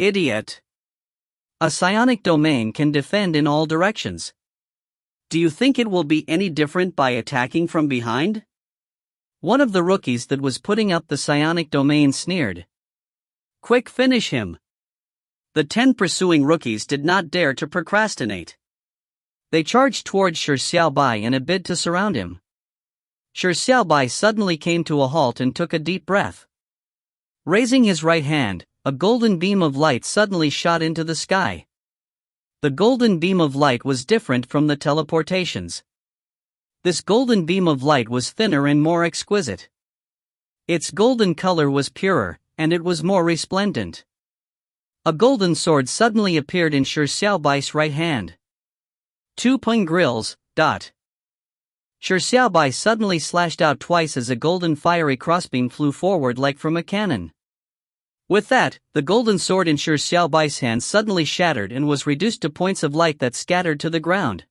Idiot. A psionic domain can defend in all directions. Do you think it will be any different by attacking from behind? One of the rookies that was putting up the psionic domain sneered. Quick, finish him. The 10 pursuing rookies did not dare to procrastinate. They charged towards Shi Xiaobai in a bid to surround him. Shi Xiaobai suddenly came to a halt and took a deep breath. Raising his right hand, a golden beam of light suddenly shot into the sky. The golden beam of light was different from the teleportations. This golden beam of light was thinner and more exquisite. Its golden color was purer, and it was more resplendent. A golden sword suddenly appeared in Shi Xiaobai's right hand. 2 grills. Shi Xiaobai suddenly slashed out twice as a golden fiery crossbeam flew forward like from a cannon. With that, the golden sword in Shi Xiaobai's hand suddenly shattered and was reduced to points of light that scattered to the ground.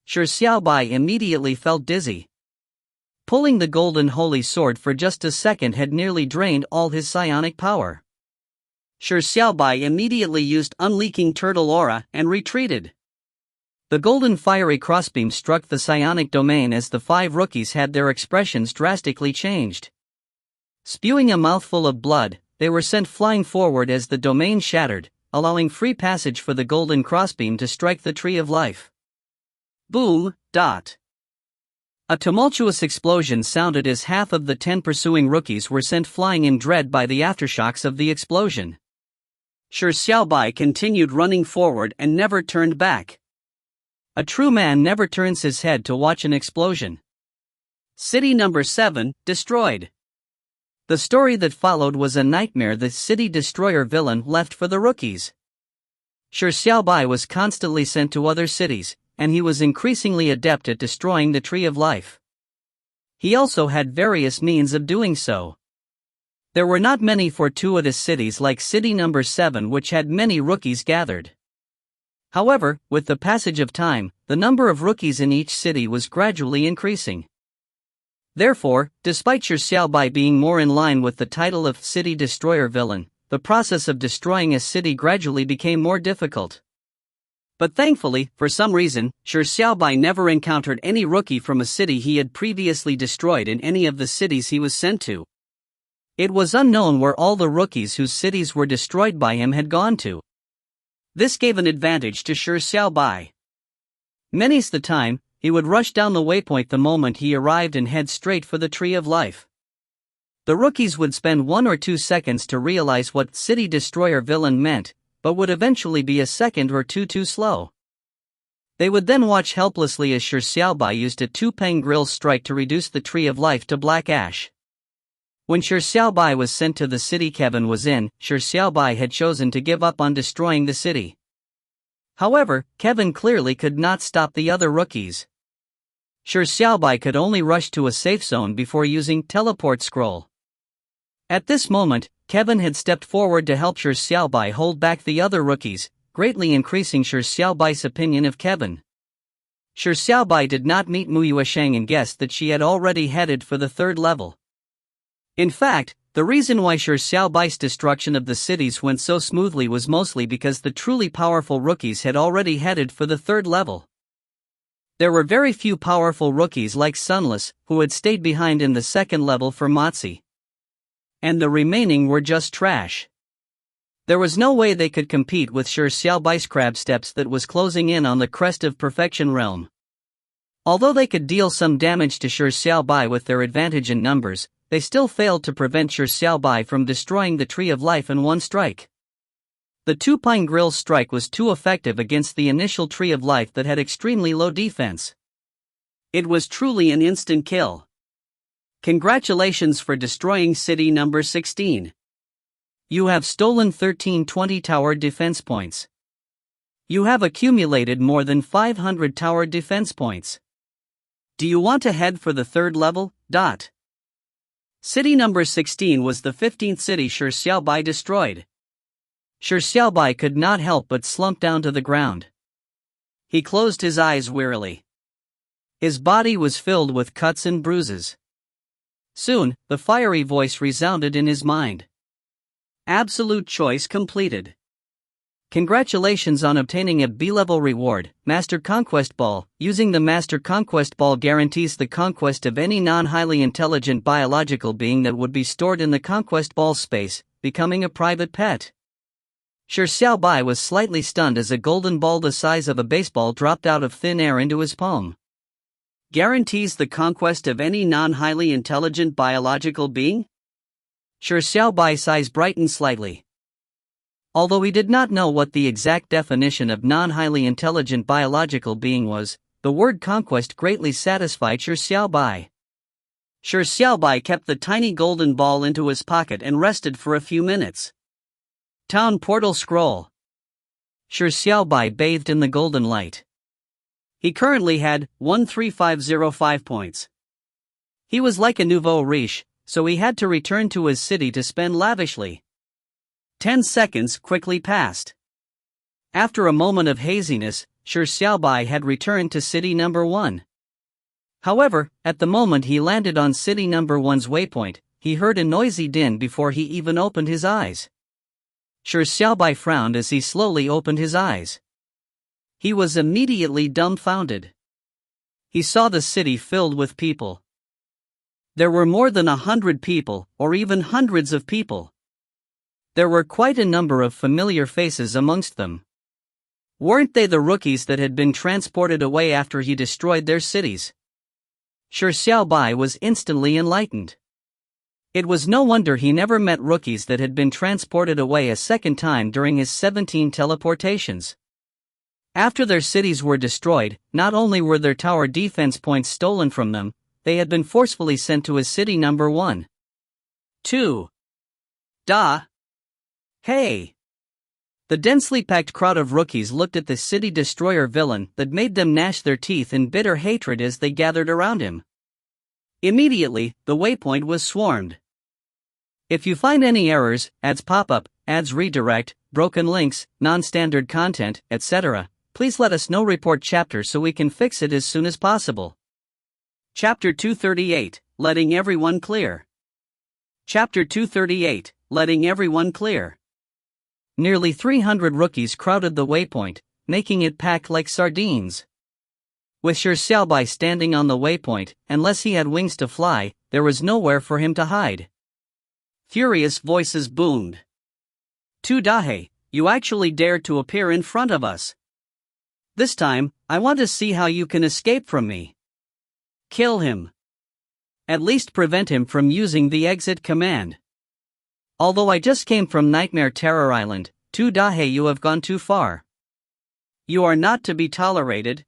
Shi Xiaobai immediately felt dizzy. Pulling the golden holy sword for just a second had nearly drained all his psionic power. Shi Xiaobai immediately used Unleaking Turtle Aura and retreated. The golden fiery crossbeam struck the psionic domain as the 5 rookies had their expressions drastically changed. Spewing a mouthful of blood, they were sent flying forward as the domain shattered, allowing free passage for the golden crossbeam to strike the Tree of Life. Boom. A tumultuous explosion sounded as half of the 10 pursuing rookies were sent flying in dread by the aftershocks of the explosion. Shi Xiaobai continued running forward and never turned back. A true man never turns his head to watch an explosion. City number 7, destroyed. The story that followed was a nightmare the city destroyer villain left for the rookies. Shi Xiaobai was constantly sent to other cities, and he was increasingly adept at destroying the Tree of Life. He also had various means of doing so. There were not many fortuitous cities like City number 7, which had many rookies gathered. However, with the passage of time, the number of rookies in each city was gradually increasing. Therefore, despite Shi Xiaobai being more in line with the title of City Destroyer Villain, the process of destroying a city gradually became more difficult. But thankfully, for some reason, Shi Xiaobai never encountered any rookie from a city he had previously destroyed in any of the cities he was sent to. It was unknown where all the rookies whose cities were destroyed by him had gone to. This gave an advantage to Shi Xiaobai. Many's the time, he would rush down the waypoint the moment he arrived and head straight for the Tree of Life. The rookies would spend 1 or 2 seconds to realize what City Destroyer Villain meant, but would eventually be a second or two too slow. They would then watch helplessly as Shi Xiaobai used a 2 grill strike to reduce the Tree of Life to black ash. When Shi Xiaobai was sent to the city Kevin was in, Shi Xiaobai had chosen to give up on destroying the city. However, Kevin clearly could not stop the other rookies. Shi Xiaobai could only rush to a safe zone before using Teleport Scroll. At this moment, Kevin had stepped forward to help Shi Xiaobai hold back the other rookies, greatly increasing Shi Xiaobai's opinion of Kevin. Shi Xiaobai did not meet Mu Yuesheng and guessed that she had already headed for the 3rd level. In fact, the reason why Shi Xiaobai's destruction of the cities went so smoothly was mostly because the truly powerful rookies had already headed for the 3rd level. There were very few powerful rookies like Sunless, who had stayed behind in the 2nd level for Motzi. And the remaining were just trash. There was no way they could compete with Shi Xiaobai's crab steps that was closing in on the crest of Perfection Realm. Although they could deal some damage to Shi Xiaobai with their advantage in numbers, they still failed to prevent Shi Xiaobai from destroying the Tree of Life in one strike. The 2 grill strike was too effective against the initial Tree of Life that had extremely low defense. It was truly an instant kill. Congratulations for destroying city number 16. You have stolen 13 20 tower defense points. You have accumulated more than 500 tower defense points. Do you want to head for the 3rd level? City number 16 was the 15th city Shi Xiaobai destroyed. Shi Xiaobai could not help but slump down to the ground. He closed his eyes wearily. His body was filled with cuts and bruises. Soon, the fiery voice resounded in his mind. Absolute choice completed. Congratulations on obtaining a B-level reward, Master Conquest Ball. Using the Master Conquest Ball guarantees the conquest of any non-highly intelligent biological being that would be stored in the Conquest Ball space, becoming a private pet. Shi Xiaobai was slightly stunned as a golden ball the size of a baseball dropped out of thin air into his palm. Guarantees the conquest of any non-highly intelligent biological being? Shi Xiaobai's eyes brightened slightly. Although he did not know what the exact definition of non-highly intelligent biological being was, the word conquest greatly satisfied Shi Xiaobai. Shi Xiaobai kept the tiny golden ball into his pocket and rested for a few minutes. Town portal scroll. Shi Xiaobai bathed in the golden light. He currently had 13505 points. He was like a nouveau riche, so he had to return to his city to spend lavishly. 10 seconds quickly passed. After a moment of haziness, Shi Xiaobai had returned to city number 1. However, at the moment he landed on city number 1's waypoint, he heard a noisy din before he even opened his eyes. Shi Xiaobai frowned as he slowly opened his eyes. He was immediately dumbfounded. He saw the city filled with people. There were more than 100 people, or even hundreds of people. There were quite a number of familiar faces amongst them. Weren't they the rookies that had been transported away after he destroyed their cities? Shi Xiaobai was instantly enlightened. It was no wonder he never met rookies that had been transported away a second time during his 17 teleportations. After their cities were destroyed, not only were their tower defense points stolen from them, they had been forcefully sent to his city number 1. 2. Hey! The densely packed crowd of rookies looked at the city destroyer villain that made them gnash their teeth in bitter hatred as they gathered around him. Immediately, the waypoint was swarmed. If you find any errors, ads pop up, ads redirect, broken links, non-standard content, etc., please let us know. Report chapter so we can fix it as soon as possible. Chapter 238, Letting Everyone Clear. Chapter 238, Letting Everyone Clear. Nearly 300 rookies crowded the waypoint, making it packed like sardines. With Shi Xiaobai standing on the waypoint, unless he had wings to fly, there was nowhere for him to hide. Furious voices boomed. Dahe, you actually dared to appear in front of us. This time, I want to see how you can escape from me. Kill him. At least prevent him from using the exit command. Although I just came from Nightmare Terror Island, Dahe, you have gone too far. You are not to be tolerated.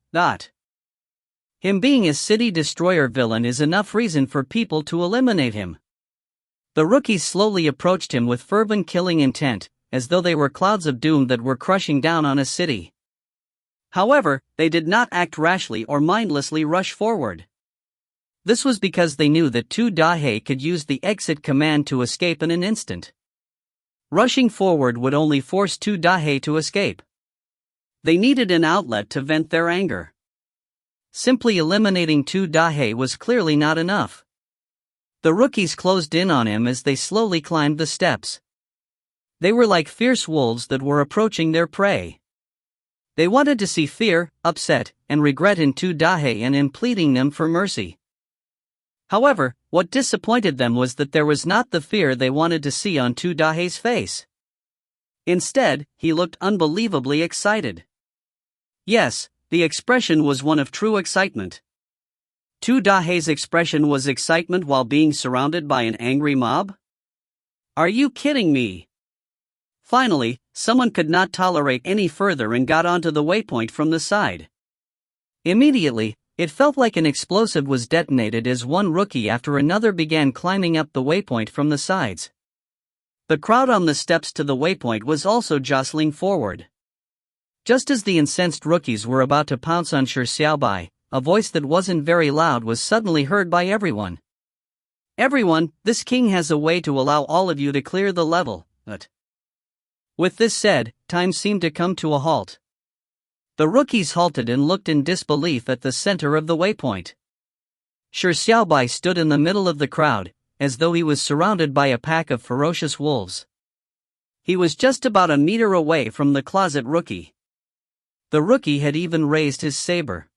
Him being a city destroyer villain is enough reason for people to eliminate him. The rookies slowly approached him with fervent killing intent, as though they were clouds of doom that were crushing down on a city. However, they did not act rashly or mindlessly rush forward. This was because they knew that Dahe could use the exit command to escape in an instant. Rushing forward would only force Dahe to escape. They needed an outlet to vent their anger. Simply eliminating Dahe was clearly not enough. The rookies closed in on him as they slowly climbed the steps. They were like fierce wolves that were approaching their prey. They wanted to see fear, upset, and regret in Dahe and in pleading them for mercy. However, what disappointed them was that there was not the fear they wanted to see on Dahe's face. Instead, he looked unbelievably excited. Yes, the expression was one of true excitement. Dahe's expression was excitement while being surrounded by an angry mob? Are you kidding me? Finally, someone could not tolerate any further and got onto the waypoint from the side. Immediately, it felt like an explosive was detonated as one rookie after another began climbing up the waypoint from the sides. The crowd on the steps to the waypoint was also jostling forward. Just as the incensed rookies were about to pounce on Shi Xiaobai, a voice that wasn't very loud was suddenly heard by everyone. Everyone, this king has a way to allow all of you to clear the level, but... With this said, time seemed to come to a halt. The rookies halted and looked in disbelief at the center of the waypoint. Shi Xiaobai stood in the middle of the crowd, as though he was surrounded by a pack of ferocious wolves. He was just about a meter away from the closet rookie. The rookie had even raised his saber.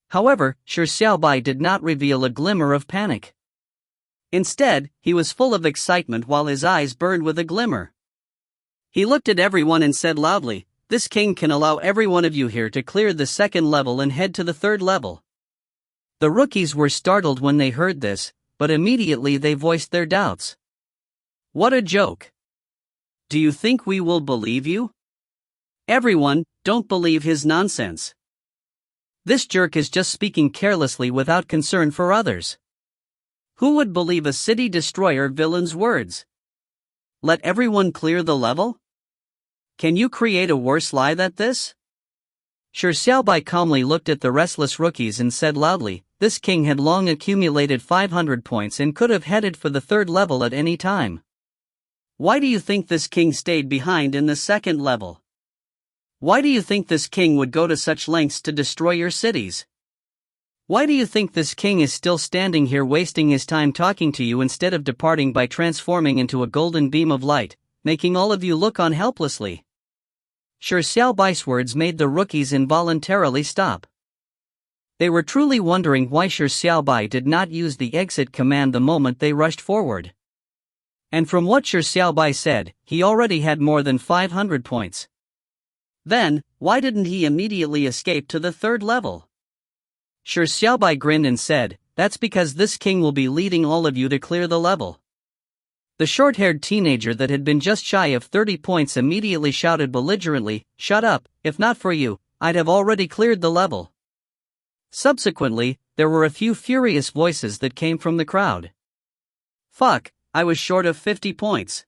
However, Shi Xiaobai did not reveal a glimmer of panic. Instead, he was full of excitement while his eyes burned with a glimmer. He looked at everyone and said loudly, "This king can allow every one of you here to clear the second level and head to the third level." The rookies were startled when they heard this, but immediately they voiced their doubts. "What a joke! Do you think we will believe you? Everyone, don't believe his nonsense. This jerk is just speaking carelessly without concern for others. Who would believe a city destroyer villain's words? Let everyone clear the level? Can you create a worse lie than this?" Shi Xiaobai calmly looked at the restless rookies and said loudly, "This king had long accumulated 500 points and could have headed for the third level at any time. Why do you think this king stayed behind in the second level? Why do you think this king would go to such lengths to destroy your cities? Why do you think this king is still standing here wasting his time talking to you instead of departing by transforming into a golden beam of light, making all of you look on helplessly?" Shi Xiaobai's words made the rookies involuntarily stop. They were truly wondering why Shi Xiaobai did not use the exit command the moment they rushed forward. And from what Shi Xiaobai said, he already had more than 500 points. Then, why didn't he immediately escape to the third level? Shi Xiaobai grinned and said, "That's because this king will be leading all of you to clear the level." The short-haired teenager that had been just shy of 30 points immediately shouted belligerently, "Shut up, if not for you, I'd have already cleared the level." Subsequently, there were a few furious voices that came from the crowd. "Fuck, I was short of 50 points.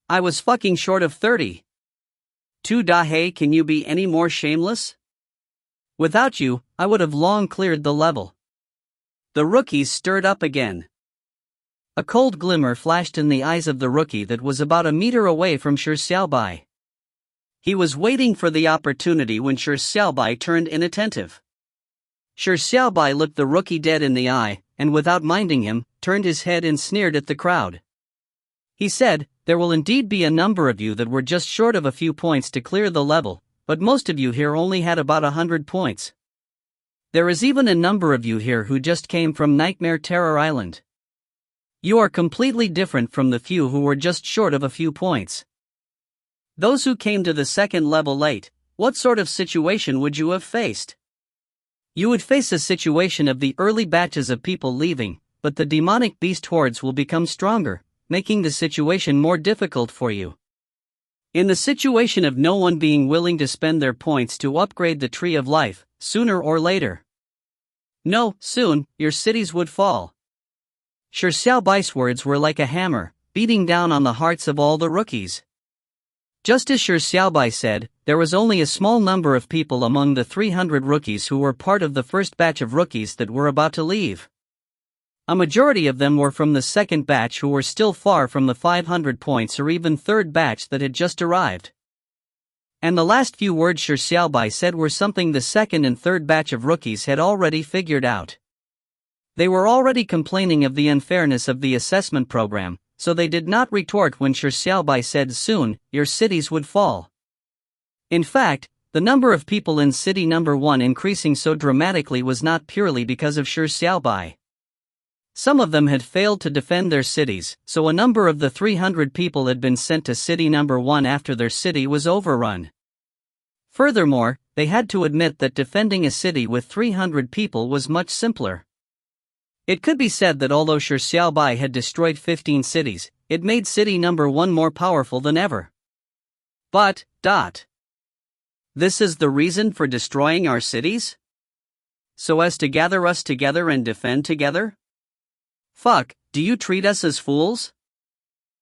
I was fucking short of 30. Hey, can you be any more shameless? Without you, I would have long cleared the level." The rookies stirred up again. A cold glimmer flashed in the eyes of the rookie that was about a meter away from Shi Xiaobai. He was waiting for the opportunity when Shi Xiaobai turned inattentive. Shi Xiaobai looked the rookie dead in the eye, and without minding him, turned his head and sneered at the crowd. He said, "There will indeed be a number of you that were just short of a few points to clear the level, but most of you here only had about 100 points. There is even a number of you here who just came from Nightmare Terror Island. You are completely different from the few who were just short of a few points. Those who came to the second level late, what sort of situation would you have faced? You would face a situation of the early batches of people leaving, but the demonic beast hordes will become stronger, making the situation more difficult for you. In the situation of no one being willing to spend their points to upgrade the Tree of Life, sooner or later. No, soon, your cities would fall." Shi Xiaobai's words were like a hammer, beating down on the hearts of all the rookies. Just as Shi Xiaobai said, there was only a small number of people among the 300 rookies who were part of the first batch of rookies that were about to leave. A majority of them were from the second batch who were still far from the 500 points or even third batch that had just arrived. And the last few words Shi Xiaobai said were something the second and third batch of rookies had already figured out. They were already complaining of the unfairness of the assessment program, so they did not retort when Shi Xiaobai said soon, your cities would fall. In fact, the number of people in city number 1 increasing so dramatically was not purely because of Shi Xiaobai. Some of them had failed to defend their cities, so a number of the 300 people had been sent to city number 1 after their city was overrun. Furthermore, they had to admit that defending a city with 300 people was much simpler. It could be said that although Shi Xiaobai had destroyed 15 cities, it made city number 1 more powerful than ever. But, this is the reason for destroying our cities? So as to gather us together and defend together? Fuck, do you treat us as fools?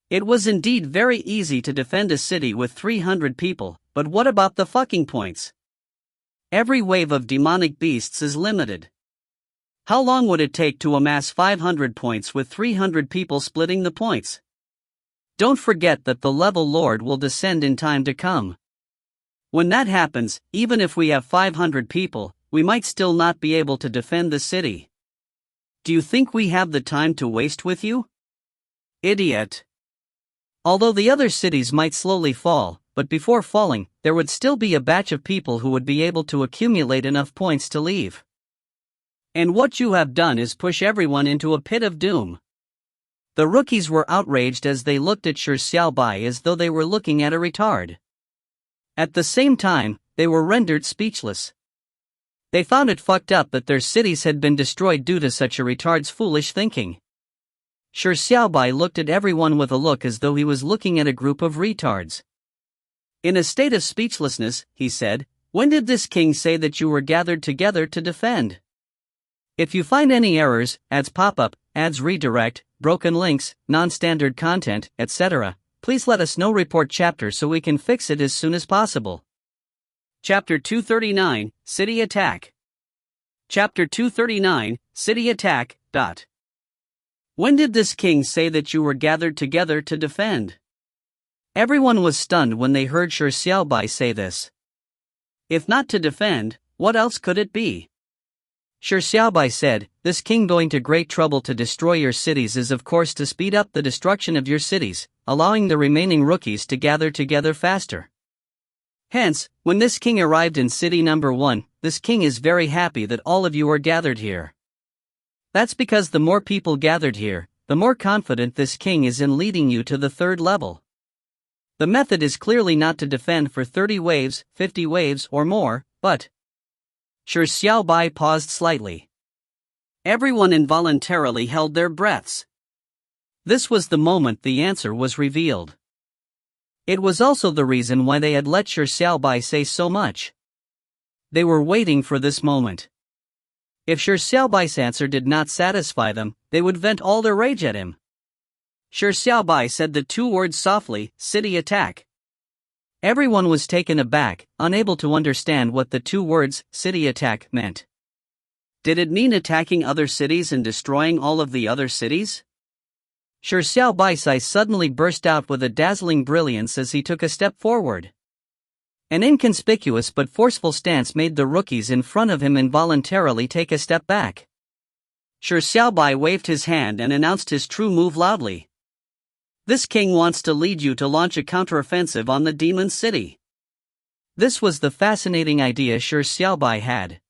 It was indeed very easy to defend a city with 300 people, but what about the fucking points? Every wave of demonic beasts is limited. How long would it take to amass 500 points with 300 people splitting the points? Don't forget that the level lord will descend in time to come. When that happens, even if we have 500 people, we might still not be able to defend the city. Do you think we have the time to waste with you? Idiot. Although the other cities might slowly fall, but before falling, there would still be a batch of people who would be able to accumulate enough points to leave. And what you have done is push everyone into a pit of doom. The rookies were outraged as they looked at Shi Xiaobai as though they were looking at a retard. At the same time, they were rendered speechless. They found it fucked up that their cities had been destroyed due to such a retard's foolish thinking. Shi Xiaobai looked at everyone with a look as though he was looking at a group of retards. In a state of speechlessness, he said, "When did this king say that you were gathered together to defend? If you find any errors, ads pop up, ads redirect, broken links, non-standard content, etc., please let us know. Report chapter so we can fix it as soon as possible." Chapter 239, City Attack. Chapter 239, City Attack. When did this king say that you were gathered together to defend? Everyone was stunned when they heard Shi Xiaobai say this. If not to defend, what else could it be? Shi Xiaobai said, "This king going to great trouble to destroy your cities is of course to speed up the destruction of your cities, allowing the remaining rookies to gather together faster. Hence, when this king arrived in city number 1, this king is very happy that all of you are gathered here. That's because the more people gathered here, the more confident this king is in leading you to the 3rd level. The method is clearly not to defend for 30 waves, 50 waves or more, but..." Shi Xiaobai paused slightly. Everyone involuntarily held their breaths. This was the moment the answer was revealed. It was also the reason why they had let Shi Xiaobai say so much. They were waiting for this moment. If Shi Xiaobai's answer did not satisfy them, they would vent all their rage at him. Shi Xiaobai said the 2 words softly, "City Attack." Everyone was taken aback, unable to understand what the 2 words, "City Attack," meant. Did it mean attacking other cities and destroying all of the other cities? Shi Xiaobai's eyes suddenly burst out with a dazzling brilliance as he took a step forward. An inconspicuous but forceful stance made the rookies in front of him involuntarily take a step back. Shi Xiaobai waved his hand and announced his true move loudly. This king wants to lead you to launch a counteroffensive on the demon city. This was the fascinating idea Shi Xiaobai had.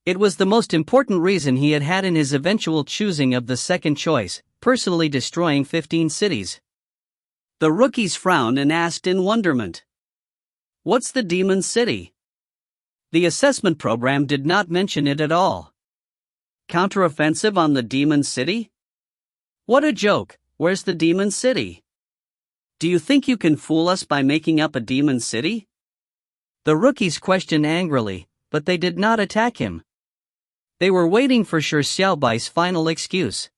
It was the most important reason he had had in his eventual choosing of the second choice, personally destroying 15 cities. The rookies frowned and asked in wonderment, "What's the demon city?" The assessment program did not mention it at all. Counteroffensive on the demon city? What a joke! Where's the demon city? Do you think you can fool us by making up a demon city? The rookies questioned angrily, but they did not attack him. They were waiting for Shi Xiaobai's final excuse.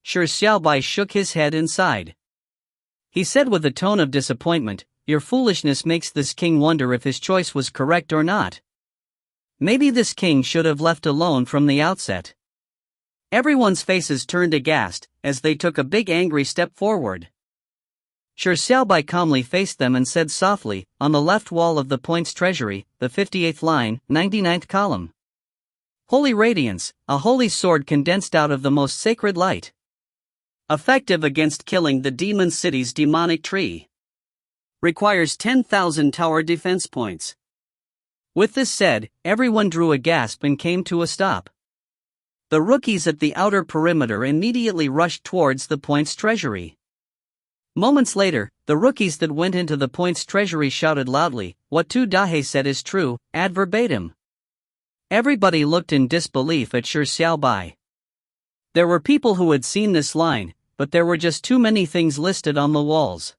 Shi Xiaobai shook his head and sighed. He said with a tone of disappointment, "Your foolishness makes this king wonder if his choice was correct or not. Maybe this king should have left alone from the outset." Everyone's faces turned aghast, as they took a big angry step forward. Shi Xiaobai calmly faced them and said softly, "On the left wall of the points treasury, the 58th line, 99th column. Holy radiance, a holy sword condensed out of the most sacred light. Effective against killing the demon city's demonic tree. Requires 10,000 tower defense points." With this said, everyone drew a gasp and came to a stop. The rookies at the outer perimeter immediately rushed towards the points treasury. Moments later, the rookies that went into the points treasury shouted loudly, "What Tu Dahe said is true," ad verbatim. Everybody looked in disbelief at Shi Xiaobai. There were people who had seen this line, but there were just too many things listed on the walls.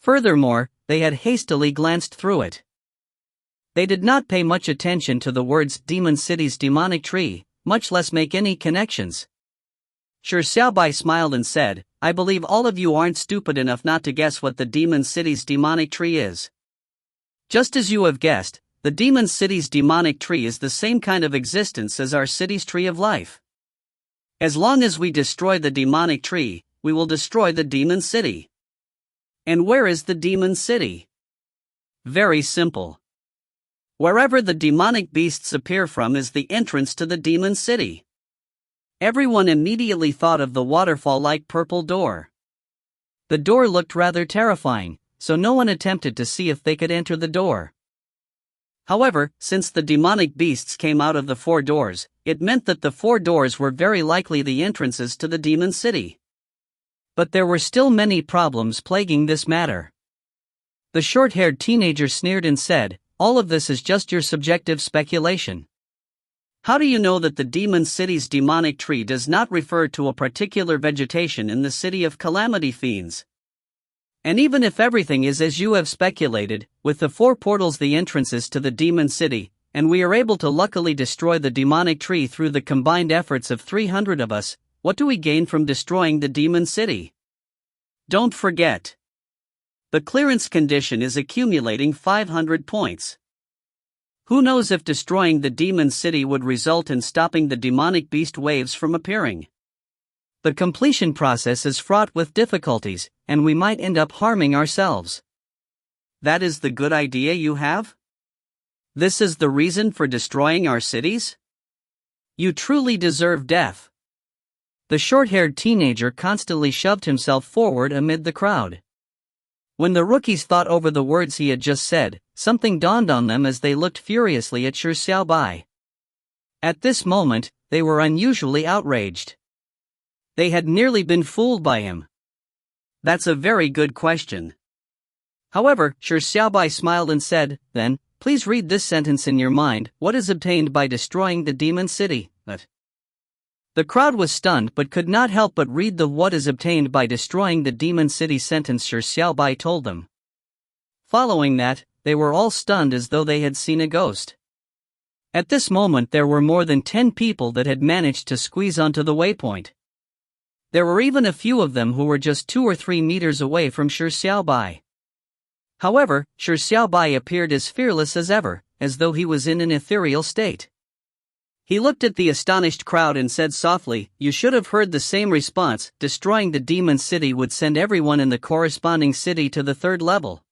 Furthermore, they had hastily glanced through it. They did not pay much attention to the words "Demon City's demonic tree," much less make any connections. Shi Xiaobai smiled and said, "I believe all of you aren't stupid enough not to guess what the demon city's demonic tree is. Just as you have guessed, the demon city's demonic tree is the same kind of existence as our city's tree of life. As long as we destroy the demonic tree, we will destroy the demon city. And where is the demon city? Very simple. Wherever the demonic beasts appear from is the entrance to the demon city." Everyone immediately thought of the waterfall-like purple door. The door looked rather terrifying, so no one attempted to see if they could enter the door. However, since the demonic beasts came out of the 4 doors, it meant that the 4 doors were very likely the entrances to the demon city. But there were still many problems plaguing this matter. The short-haired teenager sneered and said, "All of this is just your subjective speculation. How do you know that the demon city's demonic tree does not refer to a particular vegetation in the city of calamity fiends? And even if everything is as you have speculated, with the 4 portals the entrances to the demon city, and we are able to luckily destroy the demonic tree through the combined efforts of 300 of us, what do we gain from destroying the demon city? Don't forget. The clearance condition is accumulating 500 points. Who knows if destroying the demon city would result in stopping the demonic beast waves from appearing? The completion process is fraught with difficulties, and we might end up harming ourselves. That is the good idea you have? This is the reason for destroying our cities? You truly deserve death." The short-haired teenager constantly shoved himself forward amid the crowd. When the rookies thought over the words he had just said, something dawned on them as they looked furiously at Shi Xiaobai. At this moment, they were unusually outraged. They had nearly been fooled by him. That's a very good question. However, Shi Xiaobai smiled and said, "Then, please read this sentence in your mind. What is obtained by destroying the demon city?" The crowd was stunned but could not help but read the "what is obtained by destroying the demon city" sentence Shi Xiaobai told them. Following that, they were all stunned as though they had seen a ghost. At this moment there were more than 10 people that had managed to squeeze onto the waypoint. There were even a few of them who were just 2 or 3 meters away from Shi Xiaobai. However, Shi Xiaobai appeared as fearless as ever, as though he was in an ethereal state. He looked at the astonished crowd and said softly, "You should have heard the same response. Destroying the demon city would send everyone in the corresponding city to the 3rd level."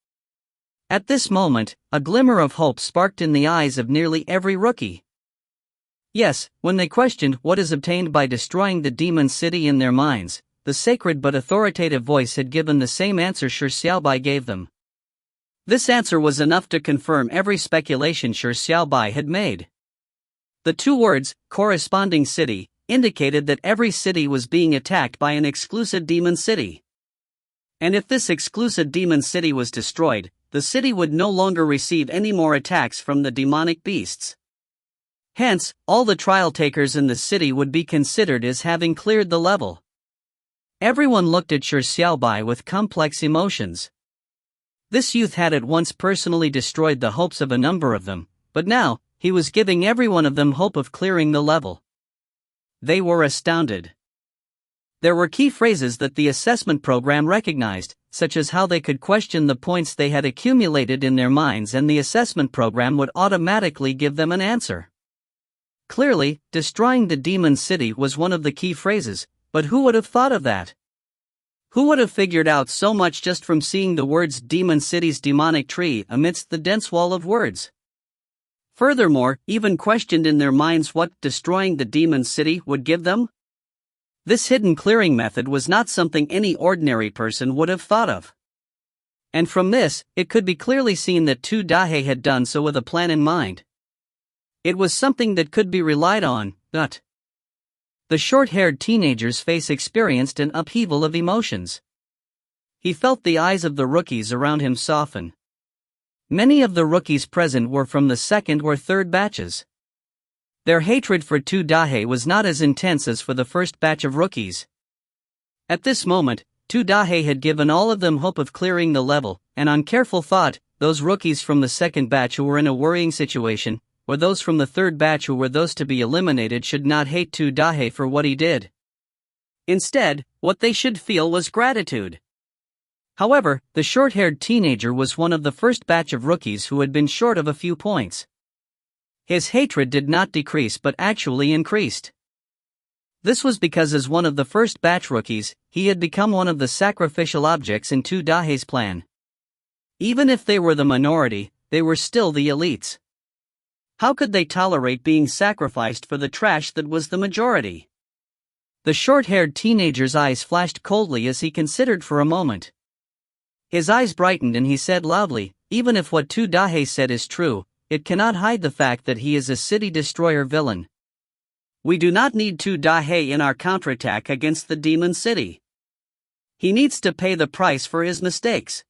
At this moment, a glimmer of hope sparked in the eyes of nearly every rookie. Yes, when they questioned what is obtained by destroying the demon city in their minds, the sacred but authoritative voice had given the same answer Shi Xiaobai gave them. This answer was enough to confirm every speculation Shi Xiaobai had made. The 2 words, corresponding city, indicated that every city was being attacked by an exclusive demon city. And if this exclusive demon city was destroyed, the city would no longer receive any more attacks from the demonic beasts. Hence, all the trial takers in the city would be considered as having cleared the level. Everyone looked at Shi Xiaobai with complex emotions. This youth had at once personally destroyed the hopes of a number of them, but now, he was giving every one of them hope of clearing the level. They were astounded. There were key phrases that the assessment program recognized, such as how they could question the points they had accumulated in their minds and the assessment program would automatically give them an answer. Clearly, destroying the demon city was one of the key phrases, but who would have thought of that? Who would have figured out so much just from seeing the words demon city's demonic tree amidst the dense wall of words? Furthermore, even questioned in their minds what destroying the demon city would give them? This hidden clearing method was not something any ordinary person would have thought of. And from this, it could be clearly seen that 2 Dahe had done so with a plan in mind. It was something that could be relied on, not. The short-haired teenager's face experienced an upheaval of emotions. He felt the eyes of the rookies around him soften. Many of the rookies present were from the 2nd or 3rd batches. Their hatred for 2 Dahe was not as intense as for the first batch of rookies. At this moment, 2 Dahe had given all of them hope of clearing the level, and on careful thought, those rookies from the 2nd batch who were in a worrying situation, or those from the 3rd batch who were those to be eliminated should not hate 2 Dahe for what he did. Instead, what they should feel was gratitude. However, the short-haired teenager was one of the first batch of rookies who had been short of a few points. His hatred did not decrease but actually increased. This was because as one of the first batch rookies, he had become one of the sacrificial objects in 2 Dahe's plan. Even if they were the minority, they were still the elites. How could they tolerate being sacrificed for the trash that was the majority? The short-haired teenager's eyes flashed coldly as he considered for a moment. His eyes brightened and he said loudly, "Even if what Tu Dahei said is true, it cannot hide the fact that he is a city destroyer villain. We do not need Tu Dahei in our counterattack against the demon city. He needs to pay the price for his mistakes.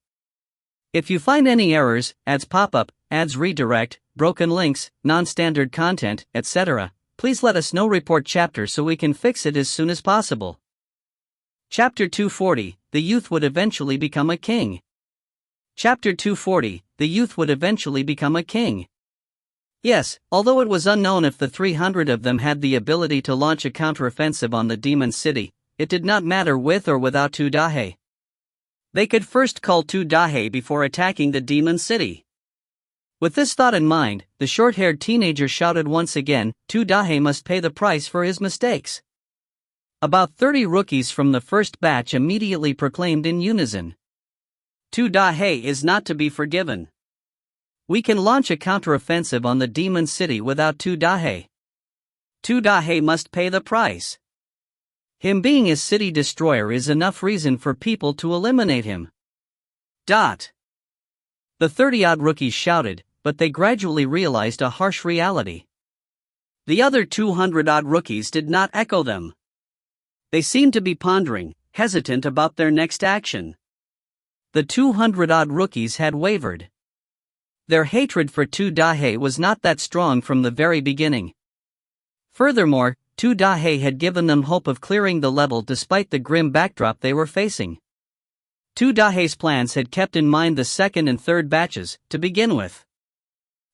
If you find any errors, ads pop-up, ads redirect, broken links, non-standard content, etc., please let us know. Report chapter so we can fix it as soon as possible." Chapter 240, The Youth Would Eventually Become a King. Chapter 240, The Youth Would Eventually Become a King. Yes, although it was unknown if the 300 of them had the ability to launch a counteroffensive on the demon city, it did not matter with or without Tu Dahei. They could first call Tu Dahei before attacking the demon city. With this thought in mind, the short-haired teenager shouted once again, "Tu Dahei must pay the price for his mistakes." About 30 rookies from the first batch immediately proclaimed in unison, "Tu Dahei is not to be forgiven. We can launch a counteroffensive on the demon city without Tu Dahei. Tu Dahei must pay the price. Him being a city destroyer is enough reason for people to eliminate him." The 30-odd rookies shouted, but they gradually realized a harsh reality. The other 200-odd rookies did not echo them. They seemed to be pondering, hesitant about their next action. The 200-odd rookies had wavered. Their hatred for Tu Dahei was not that strong from the very beginning. Furthermore, Tu Dahei had given them hope of clearing the level despite the grim backdrop they were facing. Tu Dahei's plans had kept in mind the second and third batches, to begin with.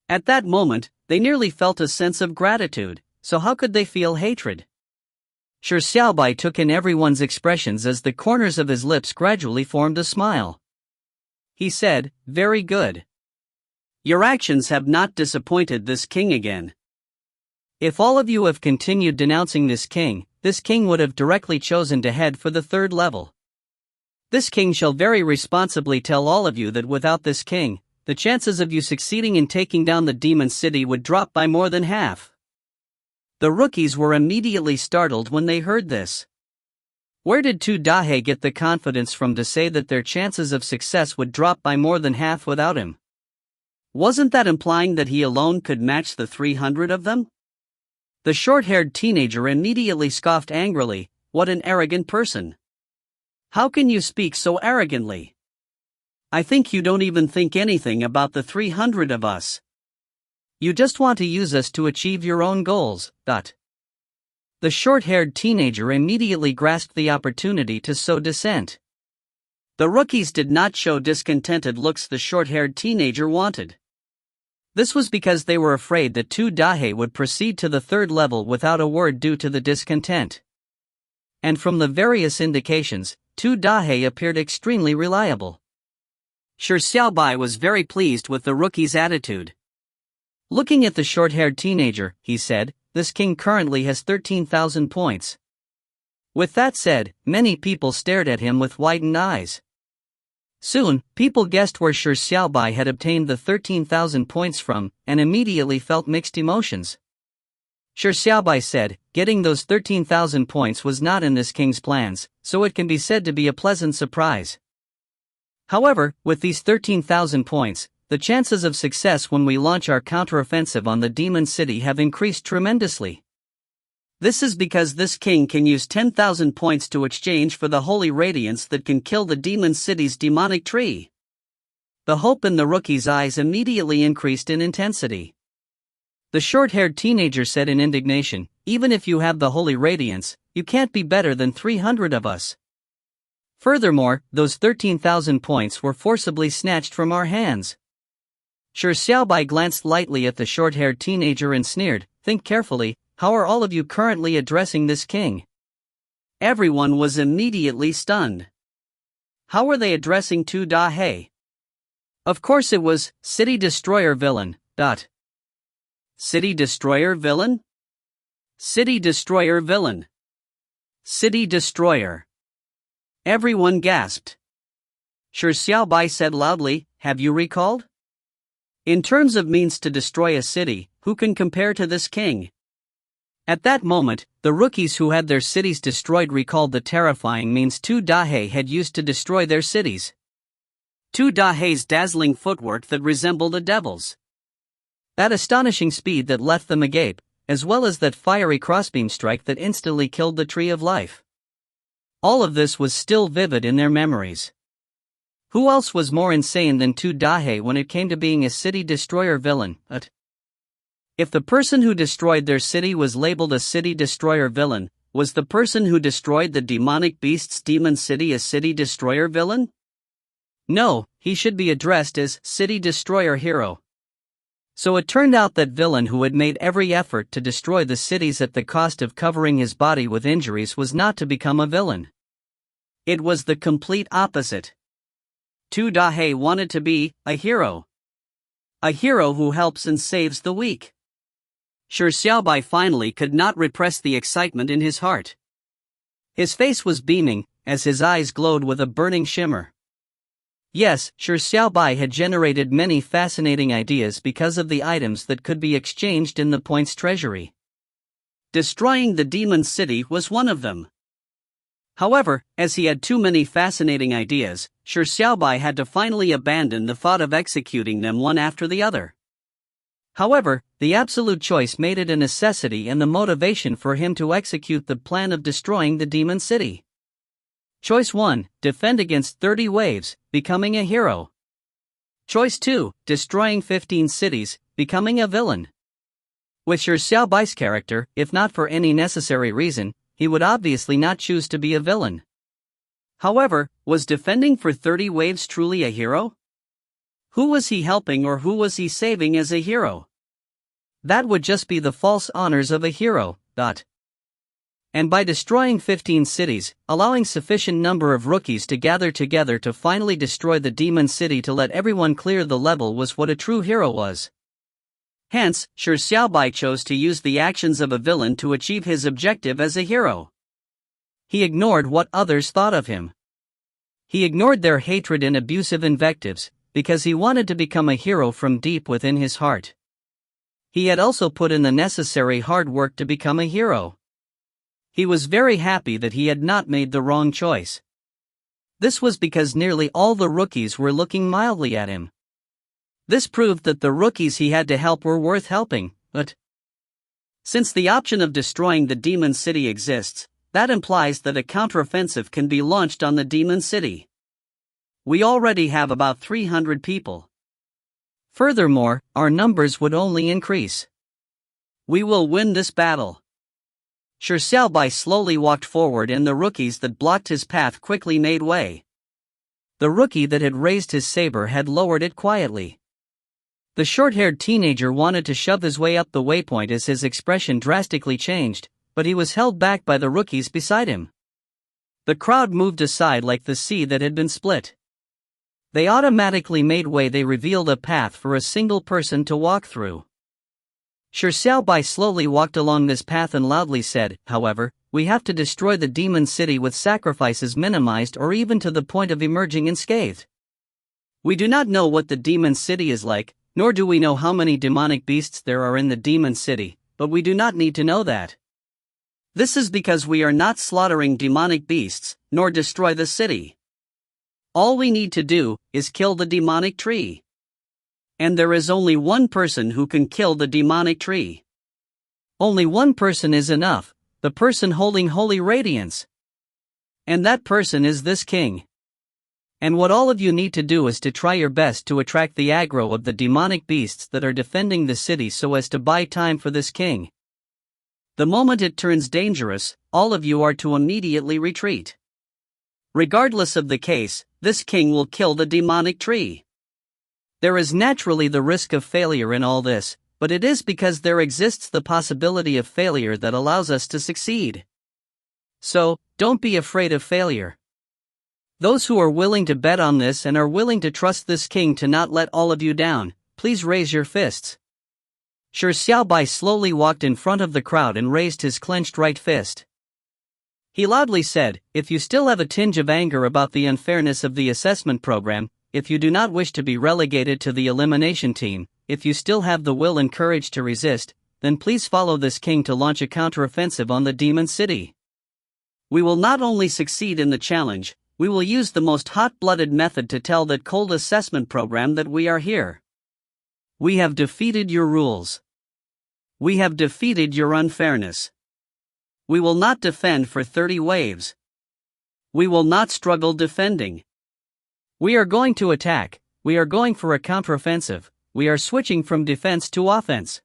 At that moment, they nearly felt a sense of gratitude, so how could they feel hatred? Shi Xiaobai took in everyone's expressions as the corners of his lips gradually formed a smile. He said, "Very good. Your actions have not disappointed this king again. If all of you have continued denouncing this king would have directly chosen to head for the third level. This king shall very responsibly tell all of you that without this king, the chances of you succeeding in taking down the demon city would drop by more than half." The rookies were immediately startled when they heard this. Where did Tu Dahei get the confidence from to say that their chances of success would drop by more than half without him? Wasn't that implying that he alone could match the 300 of them? The short-haired teenager immediately scoffed angrily, "What an arrogant person. How can you speak so arrogantly? I think you don't even think anything about the 300 of us. You just want to use us to achieve your own goals." The short-haired teenager immediately grasped the opportunity to sow dissent. The rookies did not show discontented looks the short-haired teenager wanted. This was because they were afraid that Tu Dahei would proceed to the third level without a word due to the discontent. And from the various indications, Tu Dahei appeared extremely reliable. Shi Xiaobai was very pleased with the rookie's attitude. Looking at the short-haired teenager, he said, "This king currently has 13,000 points." With that said, many people stared at him with widened eyes. Soon, people guessed where Shi Xiaobai had obtained the 13,000 points from, and immediately felt mixed emotions. Shi Xiaobai said, "Getting those 13,000 points was not in this king's plans, so it can be said to be a pleasant surprise. However, with these 13,000 points, the chances of success when we launch our counteroffensive on the demon city have increased tremendously. This is because this king can use 10,000 points to exchange for the holy radiance that can kill the demon city's demonic tree." The hope in the rookie's eyes immediately increased in intensity. The short-haired teenager said in indignation, "Even if you have the holy radiance, you can't be better than 300 of us. Furthermore, those 13,000 points were forcibly snatched from our hands." Shi Xiaobai glanced lightly at the short-haired teenager and sneered, "Think carefully. How are all of you currently addressing this king?" Everyone was immediately stunned. How were they addressing Tu Dahei? Of course it was, "City Destroyer Villain." City Destroyer Villain? City Destroyer Villain. City Destroyer. Everyone gasped. Shi Xiaobai said loudly, "Have you recalled? In terms of means to destroy a city, who can compare to this king? At that moment, the rookies who had their cities destroyed recalled the terrifying means Tu Dahei had used to destroy their cities. Tu Dahei's dazzling footwork that resembled a devil's. That astonishing speed that left them agape, as well as that fiery crossbeam strike that instantly killed the Tree of Life. All of this was still vivid in their memories. Who else was more insane than Tu Dahei when it came to being a city destroyer villain? If the person who destroyed their city was labeled a city destroyer villain, was the person who destroyed the demonic beast's demon city a city destroyer villain? No, he should be addressed as city destroyer hero. So it turned out that villain who had made every effort to destroy the cities at the cost of covering his body with injuries was not to become a villain. It was the complete opposite. Tu Dahei wanted to be a hero. A hero who helps and saves the weak. Shi Xiaobai finally could not repress the excitement in his heart. His face was beaming, as his eyes glowed with a burning shimmer. Yes, Shi Xiaobai had generated many fascinating ideas because of the items that could be exchanged in the points treasury. Destroying the demon city was one of them. However, as he had too many fascinating ideas, Shi Xiaobai had to finally abandon the thought of executing them one after the other. However, the absolute choice made it a necessity and the motivation for him to execute the plan of destroying the demon city. Choice 1, defend against 30 waves, becoming a hero. Choice 2, destroying 15 cities, becoming a villain. With Shi Xiaobai's character, if not for any necessary reason, he would obviously not choose to be a villain. However, was defending for 30 waves truly a hero? Who was he helping or who was he saving as a hero? That would just be the false honors of a hero. And by destroying 15 cities, allowing sufficient number of rookies to gather together to finally destroy the demon city to let everyone clear the level was what a true hero was. Hence, Shi Xiaobai chose to use the actions of a villain to achieve his objective as a hero. He ignored what others thought of him. He ignored their hatred and abusive invectives, because he wanted to become a hero from deep within his heart. He had also put in the necessary hard work to become a hero. He was very happy that he had not made the wrong choice. This was because nearly all the rookies were looking mildly at him. This proved that the rookies he had to help were worth helping, but since the option of destroying the demon city exists, that implies that a counteroffensive can be launched on the demon city. We already have about 300 people. Furthermore, our numbers would only increase. We will win this battle. Shi Xiaobai slowly walked forward and the rookies that blocked his path quickly made way. The rookie that had raised his saber had lowered it quietly. The short-haired teenager wanted to shove his way up the waypoint as his expression drastically changed, but he was held back by the rookies beside him. The crowd moved aside like the sea that had been split. They automatically made way. They revealed a path for a single person to walk through. Shi Xiaobai slowly walked along this path and loudly said, however, we have to destroy the demon city with sacrifices minimized or even to the point of emerging unscathed. We do not know what the demon city is like, nor do we know how many demonic beasts there are in the demon city, but we do not need to know that. This is because we are not slaughtering demonic beasts, nor destroy the city. All we need to do is kill the demonic tree. And there is only one person who can kill the demonic tree. Only one person is enough, the person holding holy radiance. And that person is this king. And what all of you need to do is to try your best to attract the aggro of the demonic beasts that are defending the city so as to buy time for this king. The moment it turns dangerous, all of you are to immediately retreat. Regardless of the case, this king will kill the demonic tree. There is naturally the risk of failure in all this, but it is because there exists the possibility of failure that allows us to succeed. So, don't be afraid of failure. Those who are willing to bet on this and are willing to trust this king to not let all of you down, please raise your fists. Shi Xiaobai slowly walked in front of the crowd and raised his clenched right fist. He loudly said, if you still have a tinge of anger about the unfairness of the assessment program, if you do not wish to be relegated to the elimination team, if you still have the will and courage to resist, then please follow this king to launch a counteroffensive on the demon city. We will not only succeed in the challenge, we will use the most hot-blooded method to tell that cold assessment program that we are here. We have defeated your rules. We have defeated your unfairness. We will not defend for 30 waves. We will not struggle defending. We are going to attack, we are going for a counteroffensive, we are switching from defense to offense.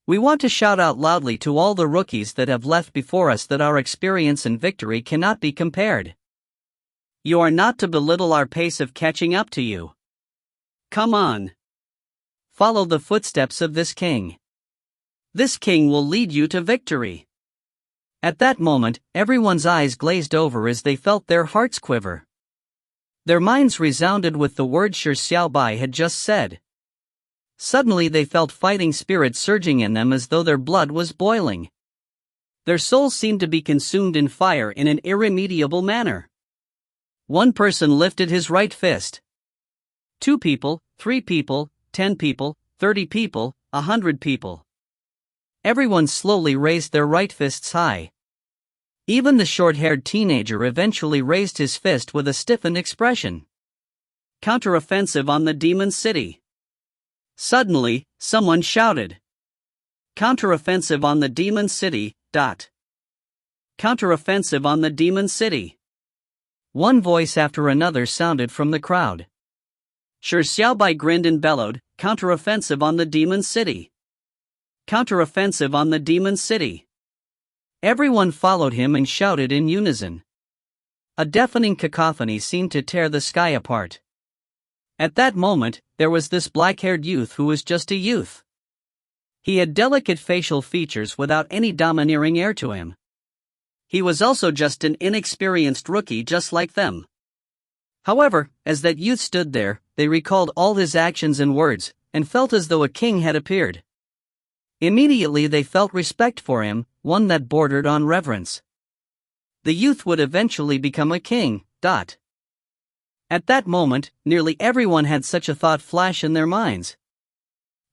We want to shout out loudly to all the rookies that have left before us that our experience and victory cannot be compared. You are not to belittle our pace of catching up to you. Come on. Follow the footsteps of this king. This king will lead you to victory. At that moment, everyone's eyes glazed over as they felt their hearts quiver. Their minds resounded with the words Shi Xiaobai had just said. Suddenly they felt fighting spirit surging in them as though their blood was boiling. Their souls seemed to be consumed in fire in an irremediable manner. One person lifted his right fist. 2 people, 3 people, 10 people, 30 people, 100 people. Everyone slowly raised their right fists high. Even the short-haired teenager eventually raised his fist with a stiffened expression. Counteroffensive on the demon city. Suddenly, someone shouted. Counteroffensive on the demon city, ... Counteroffensive on the demon city. One voice after another sounded from the crowd. Shi Xiaobai grinned and bellowed, counteroffensive on the demon city. Counteroffensive on the demon city. Everyone followed him and shouted in unison. A deafening cacophony seemed to tear the sky apart. At that moment, there was this black-haired youth who was just a youth. He had delicate facial features without any domineering air to him. He was also just an inexperienced rookie just like them. However, as that youth stood there, they recalled all his actions and words, and felt as though a king had appeared. Immediately they felt respect for him, one that bordered on reverence. The youth would eventually become a king, ... At that moment, nearly everyone had such a thought flash in their minds.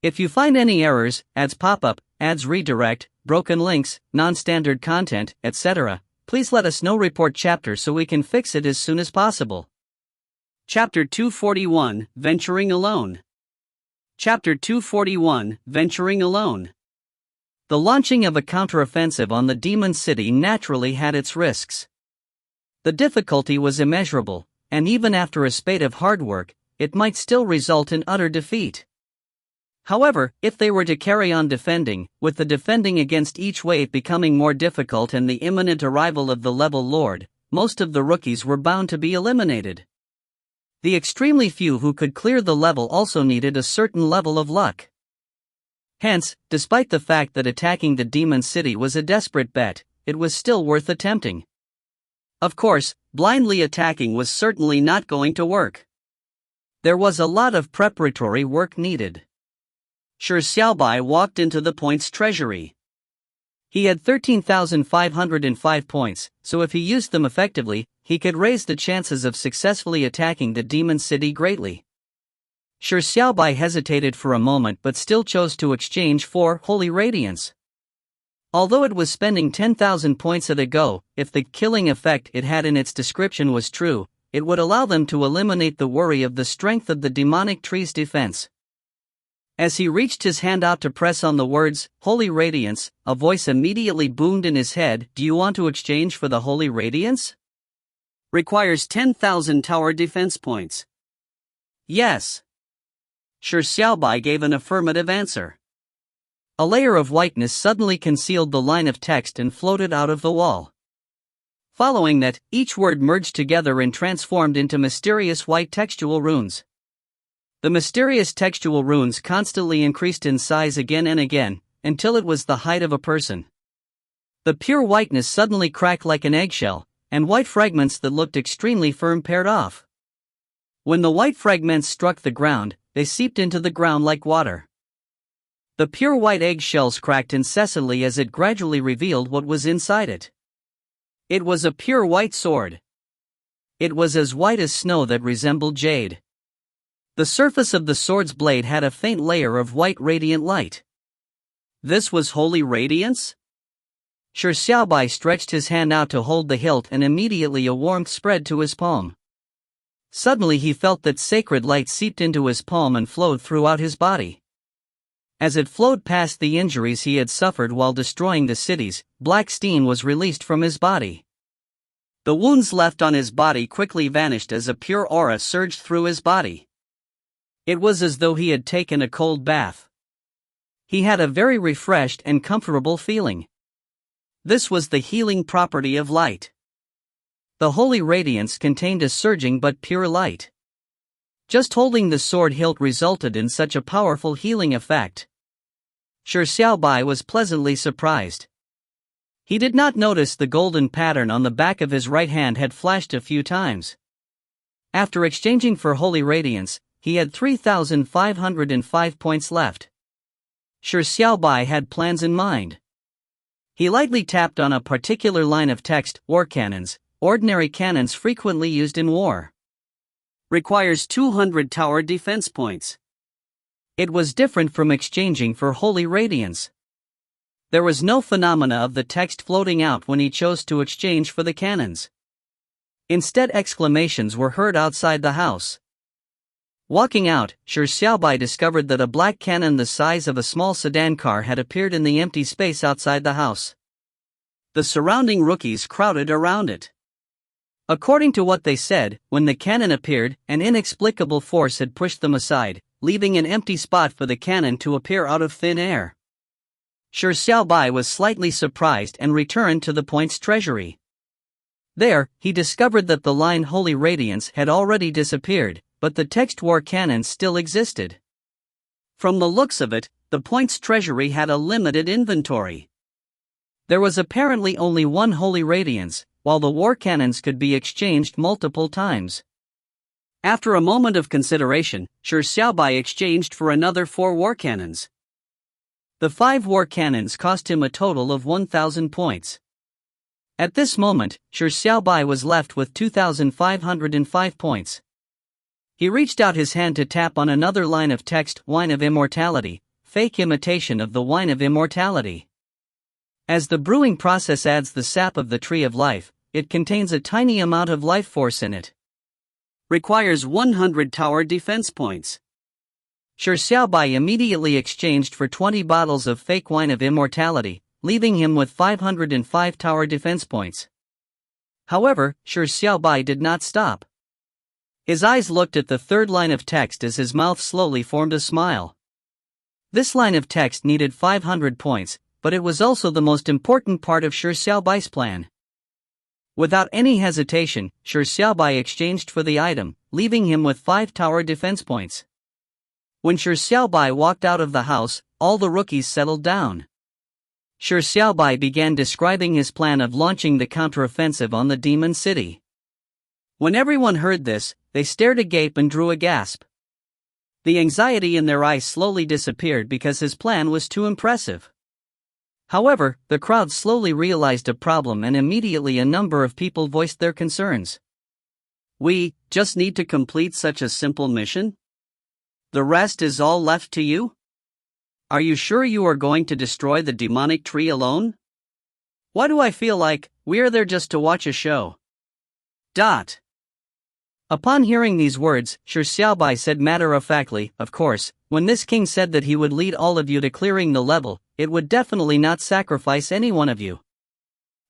If you find any errors, ads pop up, ads redirect, broken links, non-standard content, etc., please let us know. Report chapter so we can fix it as soon as possible. Chapter 241, Venturing Alone. Chapter 241, Venturing Alone. The launching of a counteroffensive on the demon city naturally had its risks. The difficulty was immeasurable, and even after a spate of hard work, it might still result in utter defeat. However, if they were to carry on defending, with the defending against each wave becoming more difficult and the imminent arrival of the level lord, most of the rookies were bound to be eliminated. The extremely few who could clear the level also needed a certain level of luck. Hence, despite the fact that attacking the demon city was a desperate bet, it was still worth attempting. Of course, blindly attacking was certainly not going to work. There was a lot of preparatory work needed. Shi Xiaobai walked into the points treasury. He had 13,505 points, so if he used them effectively, he could raise the chances of successfully attacking the demon city greatly. Shi Xiaobai hesitated for a moment but still chose to exchange for Holy Radiance. Although it was spending 10,000 points at a go, if the killing effect it had in its description was true, it would allow them to eliminate the worry of the strength of the demonic tree's defense. As he reached his hand out to press on the words, Holy Radiance, a voice immediately boomed in his head. Do you want to exchange for the Holy Radiance? Requires 10,000 tower defense points. Yes. Shi Xiaobai gave an affirmative answer. A layer of whiteness suddenly concealed the line of text and floated out of the wall. Following that, each word merged together and transformed into mysterious white textual runes. The mysterious textual runes constantly increased in size again and again, until it was the height of a person. The pure whiteness suddenly cracked like an eggshell, and white fragments that looked extremely firm paired off. When the white fragments struck the ground, they seeped into the ground like water. The pure white eggshells cracked incessantly as it gradually revealed what was inside it. It was a pure white sword. It was as white as snow that resembled jade. The surface of the sword's blade had a faint layer of white radiant light. This was holy radiance? Shi Xiaobai stretched his hand out to hold the hilt, and immediately a warmth spread to his palm. Suddenly he felt that sacred light seeped into his palm and flowed throughout his body. As it flowed past the injuries he had suffered while destroying the cities, black steam was released from his body. The wounds left on his body quickly vanished as a pure aura surged through his body. It was as though he had taken a cold bath. He had a very refreshed and comfortable feeling. This was the healing property of light. The holy radiance contained a surging but pure light. Just holding the sword hilt resulted in such a powerful healing effect. Shi Xiaobai was pleasantly surprised. He did not notice the golden pattern on the back of his right hand had flashed a few times. After exchanging for holy radiance, he had 3,505 points left. Shi Xiaobai had plans in mind. He lightly tapped on a particular line of text: war cannons, ordinary cannons frequently used in war. Requires 200 tower defense points. It was different from exchanging for holy radiance. There was no phenomena of the text floating out when he chose to exchange for the cannons. Instead, exclamations were heard outside the house. Walking out, Shi Xiaobai discovered that a black cannon the size of a small sedan car had appeared in the empty space outside the house. The surrounding rookies crowded around it. According to what they said, when the cannon appeared, an inexplicable force had pushed them aside, leaving an empty spot for the cannon to appear out of thin air. Shi Xiaobai was slightly surprised and returned to the point's treasury. There, he discovered that the line Holy Radiance had already disappeared, but the text war cannon still existed. From the looks of it, the point's treasury had a limited inventory. There was apparently only one Holy Radiance, while the war cannons could be exchanged multiple times. After a moment of consideration, Shi Xiaobai exchanged for another 4 war cannons. The 5 war cannons cost him a total of 1,000 points. At this moment, Shi Xiaobai was left with 2,505 points. He reached out his hand to tap on another line of text: Wine of Immortality, fake imitation of the Wine of Immortality. As the brewing process adds the sap of the Tree of Life, it contains a tiny amount of life force in it. Requires 100 tower defense points. Shi Xiaobai immediately exchanged for 20 bottles of fake Wine of Immortality, leaving him with 505 tower defense points. However, Shi Xiaobai did not stop. His eyes looked at the third line of text as his mouth slowly formed a smile. This line of text needed 500 points, but it was also the most important part of Shi Xiaobai's plan. Without any hesitation, Shi Xiaobai exchanged for the item, leaving him with 5 tower defense points. When Shi Xiaobai walked out of the house, all the rookies settled down. Shi Xiaobai began describing his plan of launching the counteroffensive on the demon city. When everyone heard this, they stared agape and drew a gasp. The anxiety in their eyes slowly disappeared because his plan was too impressive. However, the crowd slowly realized a problem, and immediately a number of people voiced their concerns. We just need to complete such a simple mission? The rest is all left to you? Are you sure you are going to destroy the demonic tree alone? Why do I feel like we are there just to watch a show? Upon hearing these words, Shi Xiaobai said matter-of-factly, "Of course, when this king said that he would lead all of you to clearing the level, it would definitely not sacrifice any one of you.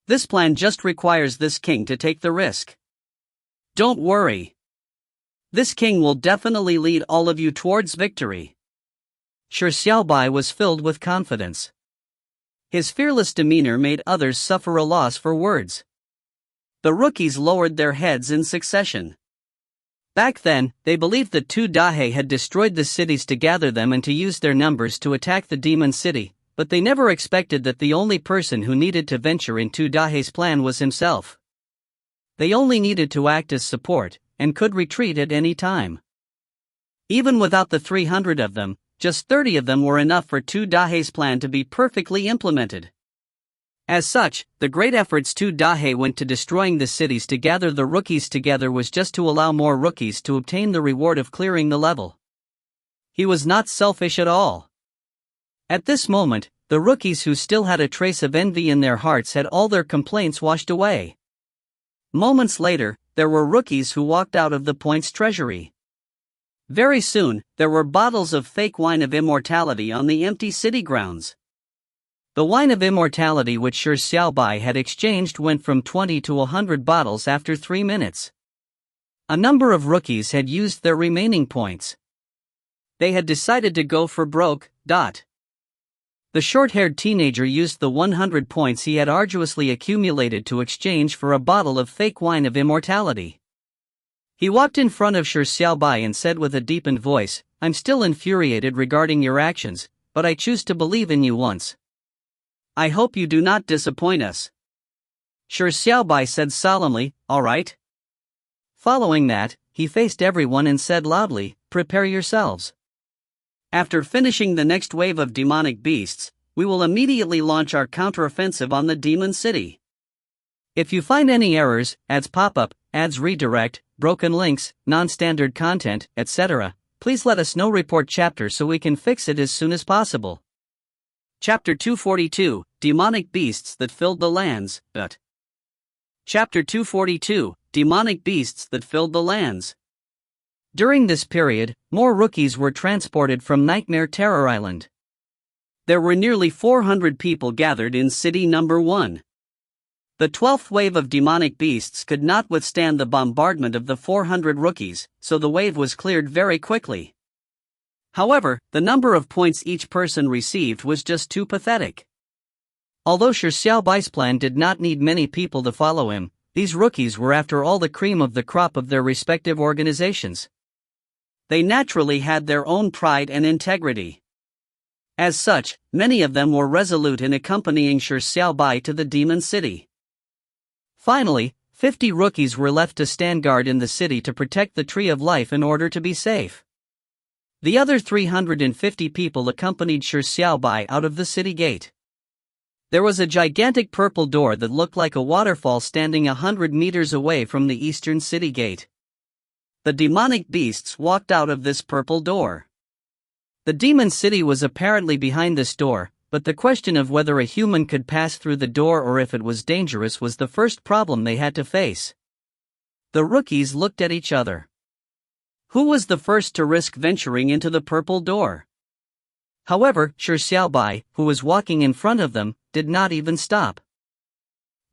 This plan just requires this king to take the risk. Don't worry. This king will definitely lead all of you towards victory." Shi Xiaobai was filled with confidence. His fearless demeanor made others suffer a loss for words. The rookies lowered their heads in succession. Back then, they believed that 2 Dahe had destroyed the cities to gather them and to use their numbers to attack the demon city, but they never expected that the only person who needed to venture into Dahe's plan was himself. They only needed to act as support, and could retreat at any time. Even without the 300 of them, just 30 of them were enough for 2 Dahe's plan to be perfectly implemented. As such, the great efforts 2 Dahe went to destroying the cities to gather the rookies together was just to allow more rookies to obtain the reward of clearing the level. He was not selfish at all. At this moment, The rookies who still had a trace of envy in their hearts had all their complaints washed away. Moments later, there were rookies who walked out of the points treasury. Very soon, there were bottles of fake wine of immortality on the empty city grounds. The wine of immortality which Shi Xiaobai had exchanged went from 20 to 100 bottles after 3 minutes. A number of rookies had used their remaining points. They had decided to go for broke. The short-haired teenager used the 100 points he had arduously accumulated to exchange for a bottle of fake wine of immortality. He walked in front of Shi Xiaobai and said with a deepened voice, "I'm still infuriated regarding your actions, but I choose to believe in you once. I hope you do not disappoint us." Shi Xiaobai said solemnly, "All right." Following that, he faced everyone and said loudly, "Prepare yourselves. After finishing the next wave of demonic beasts, we will immediately launch our counteroffensive on the demon city. If you find any errors, ads pop up, ads redirect, broken links, non-standard content, etc., please let us know. Report chapter so we can fix it as soon as possible." Chapter 242, Demonic Beasts That Filled the Lands. Chapter 242, Demonic Beasts That Filled the Lands. During this period, more rookies were transported from Nightmare Terror Island. There were nearly 400 people gathered in City Number 1. The 12th wave of demonic beasts could not withstand the bombardment of the 400 rookies, so the wave was cleared very quickly. However, the number of points each person received was just too pathetic. Although Shi Xiaobai's plan did not need many people to follow him, these rookies were after all the cream of the crop of their respective organizations. They naturally had their own pride and integrity. As such, many of them were resolute in accompanying Shi Xiaobai to the demon city. Finally, 50 rookies were left to stand guard in the city to protect the Tree of Life in order to be safe. The other 350 people accompanied Shi Xiaobai out of the city gate. There was a gigantic purple door that looked like a waterfall standing 100 meters away from the eastern city gate. The demonic beasts walked out of this purple door. The demon city was apparently behind this door, but the question of whether a human could pass through the door or if it was dangerous was the first problem they had to face. The rookies looked at each other. Who was the first to risk venturing into the purple door? However, Shi Xiaobai, who was walking in front of them, did not even stop.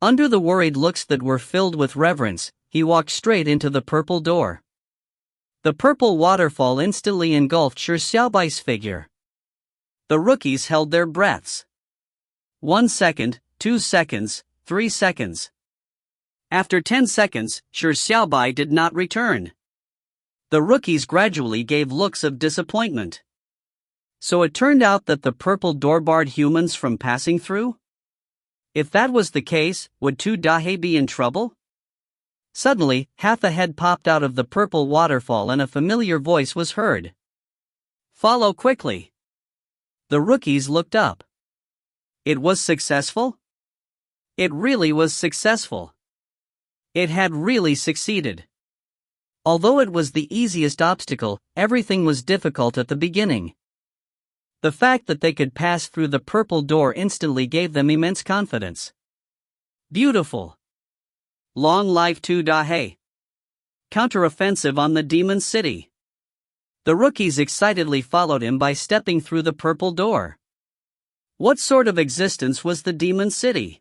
Under the worried looks that were filled with reverence, he walked straight into the purple door. The purple waterfall instantly engulfed Shi Xiaobai's figure. The rookies held their breaths. 1 second, 2 seconds, 3 seconds. After 10 seconds, Shi Xiaobai did not return. The rookies gradually gave looks of disappointment. So it turned out that the purple door barred humans from passing through? If that was the case, would 2-Dahe be in trouble? Suddenly, half a head popped out of the purple waterfall and a familiar voice was heard. "Follow quickly." The rookies looked up. It was successful? It really was successful. It had really succeeded. Although it was the easiest obstacle, everything was difficult at the beginning. The fact that they could pass through the purple door instantly gave them immense confidence. Beautiful. Long life 2-Dahe. Counteroffensive on the demon city. The rookies excitedly followed him by stepping through the purple door. What sort of existence was the demon city?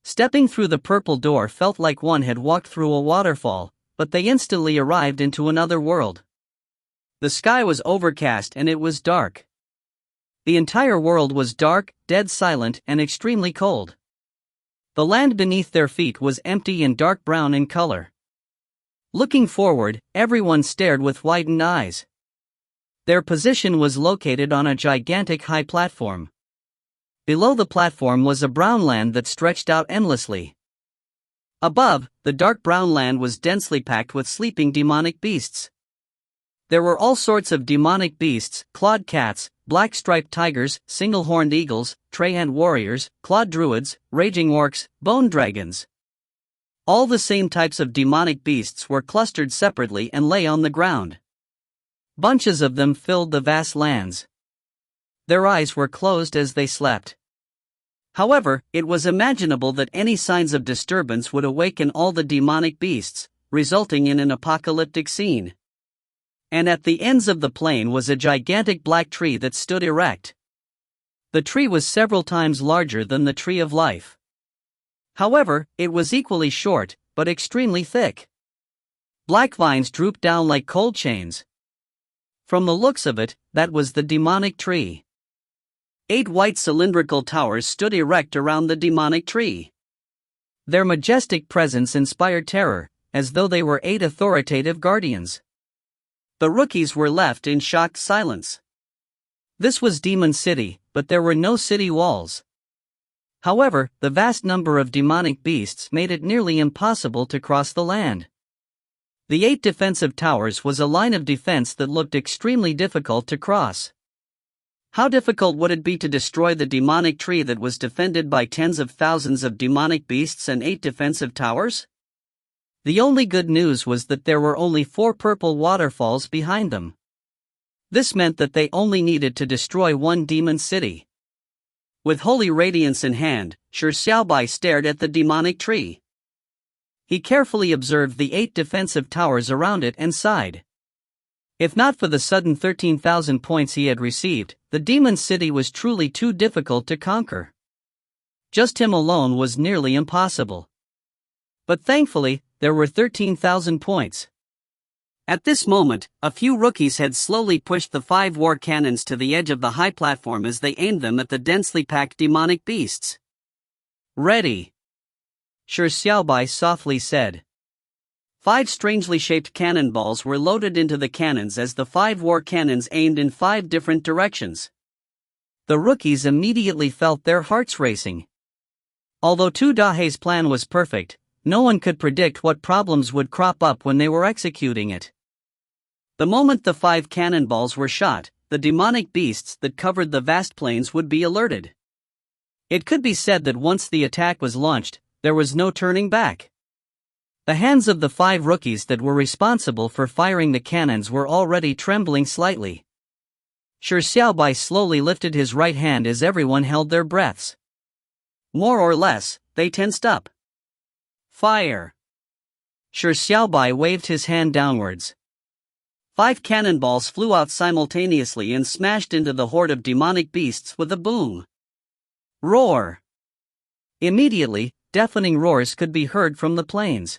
Stepping through the purple door felt like one had walked through a waterfall, but they instantly arrived into another world. The sky was overcast and it was dark. The entire world was dark, dead silent, and extremely cold. The land beneath their feet was empty and dark brown in color. Looking forward, everyone stared with widened eyes. Their position was located on a gigantic high platform. Below the platform was a brown land that stretched out endlessly. Above, the dark brown land was densely packed with sleeping demonic beasts. There were all sorts of demonic beasts: clawed cats, black-striped tigers, single-horned eagles, tree-hand warriors, clawed druids, raging orcs, bone dragons. All the same types of demonic beasts were clustered separately and lay on the ground. Bunches of them filled the vast lands. Their eyes were closed as they slept. However, it was imaginable that any signs of disturbance would awaken all the demonic beasts, resulting in an apocalyptic scene. And at the ends of the plain was a gigantic black tree that stood erect. The tree was several times larger than the tree of life. However, it was equally short, but extremely thick. Black vines drooped down like cold chains. From the looks of it, that was the demonic tree. 8 white cylindrical towers stood erect around the demonic tree. Their majestic presence inspired terror, as though they were 8 authoritative guardians. The rookies were left in shocked silence. This was Demon City, but there were no city walls. However, the vast number of demonic beasts made it nearly impossible to cross the land. The 8 defensive towers was a line of defense that looked extremely difficult to cross. How difficult would it be to destroy the demonic tree that was defended by tens of thousands of demonic beasts and 8 defensive towers? The only good news was that there were only 4 purple waterfalls behind them. This meant that they only needed to destroy 1 demon city. With holy radiance in hand, Shi Xiaobai stared at the demonic tree. He carefully observed the 8 defensive towers around it and sighed. If not for the sudden 13,000 points he had received, the demon city was truly too difficult to conquer. Just him alone was nearly impossible. But thankfully, there were 13,000 points. At this moment, a few rookies had slowly pushed the 5 war cannons to the edge of the high platform as they aimed them at the densely packed demonic beasts. Ready, Shi Xiaobai softly said. 5 strangely shaped cannonballs were loaded into the cannons as the 5 war cannons aimed in 5 different directions. The rookies immediately felt their hearts racing. Although Tu Dahe's plan was perfect, no one could predict what problems would crop up when they were executing it. The moment the 5 cannonballs were shot, the demonic beasts that covered the vast plains would be alerted. It could be said that once the attack was launched, there was no turning back. The hands of the 5 rookies that were responsible for firing the cannons were already trembling slightly. Shi Xiaobai slowly lifted his right hand as everyone held their breaths. More or less, they tensed up. Fire! Shi Xiaobai waved his hand downwards. 5 cannonballs flew out simultaneously and smashed into the horde of demonic beasts with a boom. Roar! Immediately, deafening roars could be heard from the plains.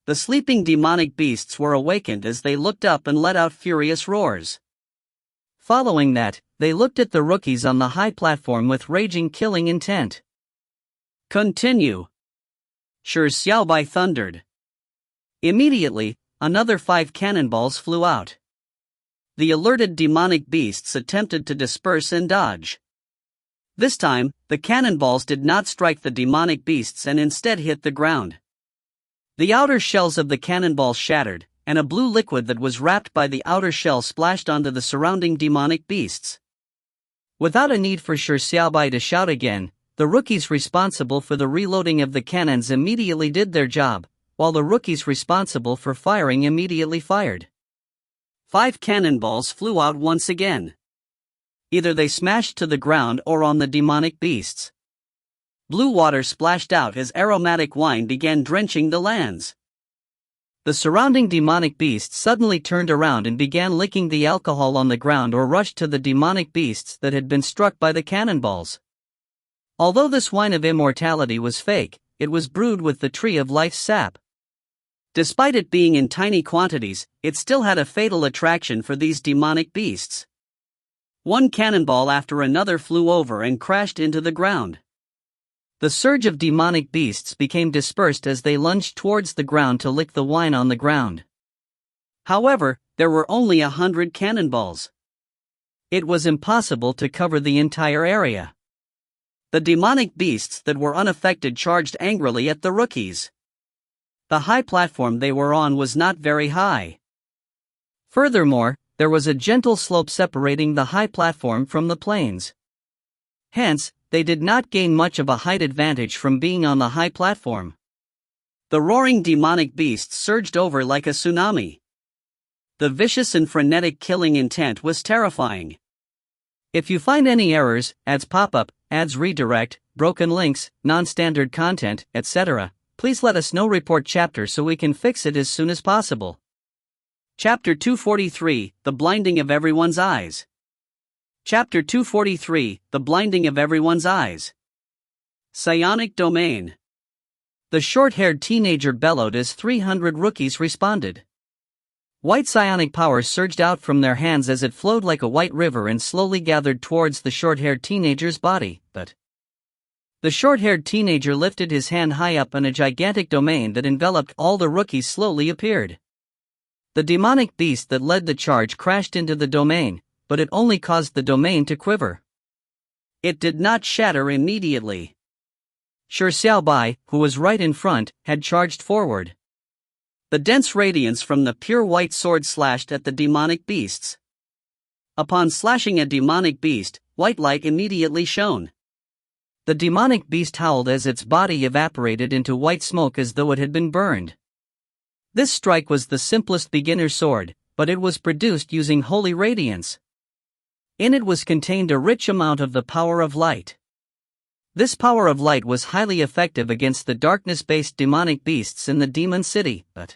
The sleeping demonic beasts were awakened as they looked up and let out furious roars. Following that, they looked at the rookies on the high platform with raging killing intent. Continue! Shi Xiaobai thundered. Immediately, another 5 cannonballs flew out. The alerted demonic beasts attempted to disperse and dodge. This time, the cannonballs did not strike the demonic beasts and instead hit the ground. The outer shells of the cannonballs shattered, and a blue liquid that was wrapped by the outer shell splashed onto the surrounding demonic beasts. Without a need for Shi Xiaobai to shout again, the rookies responsible for the reloading of the cannons immediately did their job, while the rookies responsible for firing immediately fired. 5 cannonballs flew out once again. Either they smashed to the ground or on the demonic beasts. Blue water splashed out as aromatic wine began drenching the lands. The surrounding demonic beasts suddenly turned around and began licking the alcohol on the ground or rushed to the demonic beasts that had been struck by the cannonballs. Although this wine of immortality was fake, it was brewed with the tree of life's sap. Despite it being in tiny quantities, it still had a fatal attraction for these demonic beasts. 1 cannonball after another flew over and crashed into the ground. The surge of demonic beasts became dispersed as they lunged towards the ground to lick the wine on the ground. However, there were only 100 cannonballs. It was impossible to cover the entire area. The demonic beasts that were unaffected charged angrily at the rookies. The high platform they were on was not very high. Furthermore, there was a gentle slope separating the high platform from the plains. Hence, they did not gain much of a height advantage from being on the high platform. The roaring demonic beasts surged over like a tsunami. The vicious and frenetic killing intent was terrifying. If you find any errors, ads pop up, ads redirect, broken links, non-standard content, etc., please let us know. Report chapter so we can fix it as soon as possible. Chapter 243, The Blinding of Everyone's Eyes. Chapter 243, The Blinding of Everyone's Eyes. Psionic Domain. The short-haired teenager bellowed as 300 rookies responded. White psionic power surged out from their hands as it flowed like a white river and slowly gathered towards the short-haired teenager's body, but the short-haired teenager lifted his hand high up and a gigantic domain that enveloped all the rookies slowly appeared. The demonic beast that led the charge crashed into the domain, but it only caused the domain to quiver. It did not shatter immediately. Shi Xiaobai, who was right in front, had charged forward. The dense radiance from the pure white sword slashed at the demonic beasts. Upon slashing a demonic beast, white light immediately shone. The demonic beast howled as its body evaporated into white smoke as though it had been burned. This strike was the simplest beginner sword, but it was produced using holy radiance. In it was contained a rich amount of the power of light. This power of light was highly effective against the darkness-based demonic beasts in the demon city, but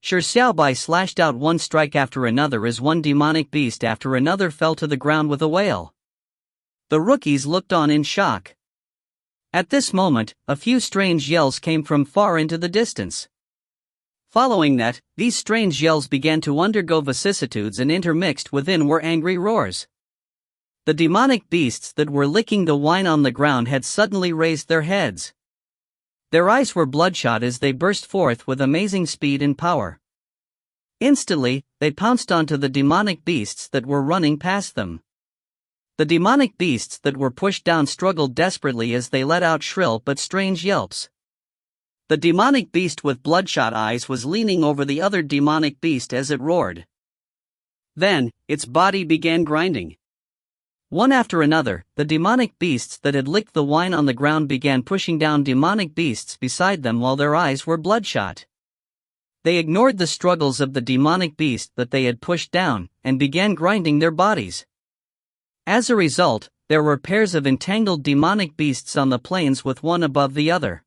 Shi Xiaobai slashed out one strike after another as one demonic beast after another fell to the ground with a wail. The rookies looked on in shock. At this moment, a few strange yells came from far into the distance. Following that, these strange yells began to undergo vicissitudes and intermixed within were angry roars. The demonic beasts that were licking the wine on the ground had suddenly raised their heads. Their eyes were bloodshot as they burst forth with amazing speed and power. Instantly, they pounced onto the demonic beasts that were running past them. The demonic beasts that were pushed down struggled desperately as they let out shrill but strange yelps. The demonic beast with bloodshot eyes was leaning over the other demonic beast as it roared. Then, its body began grinding. One after another, the demonic beasts that had licked the wine on the ground began pushing down demonic beasts beside them while their eyes were bloodshot. They ignored the struggles of the demonic beast that they had pushed down, and began grinding their bodies. As a result, there were pairs of entangled demonic beasts on the plains with one above the other.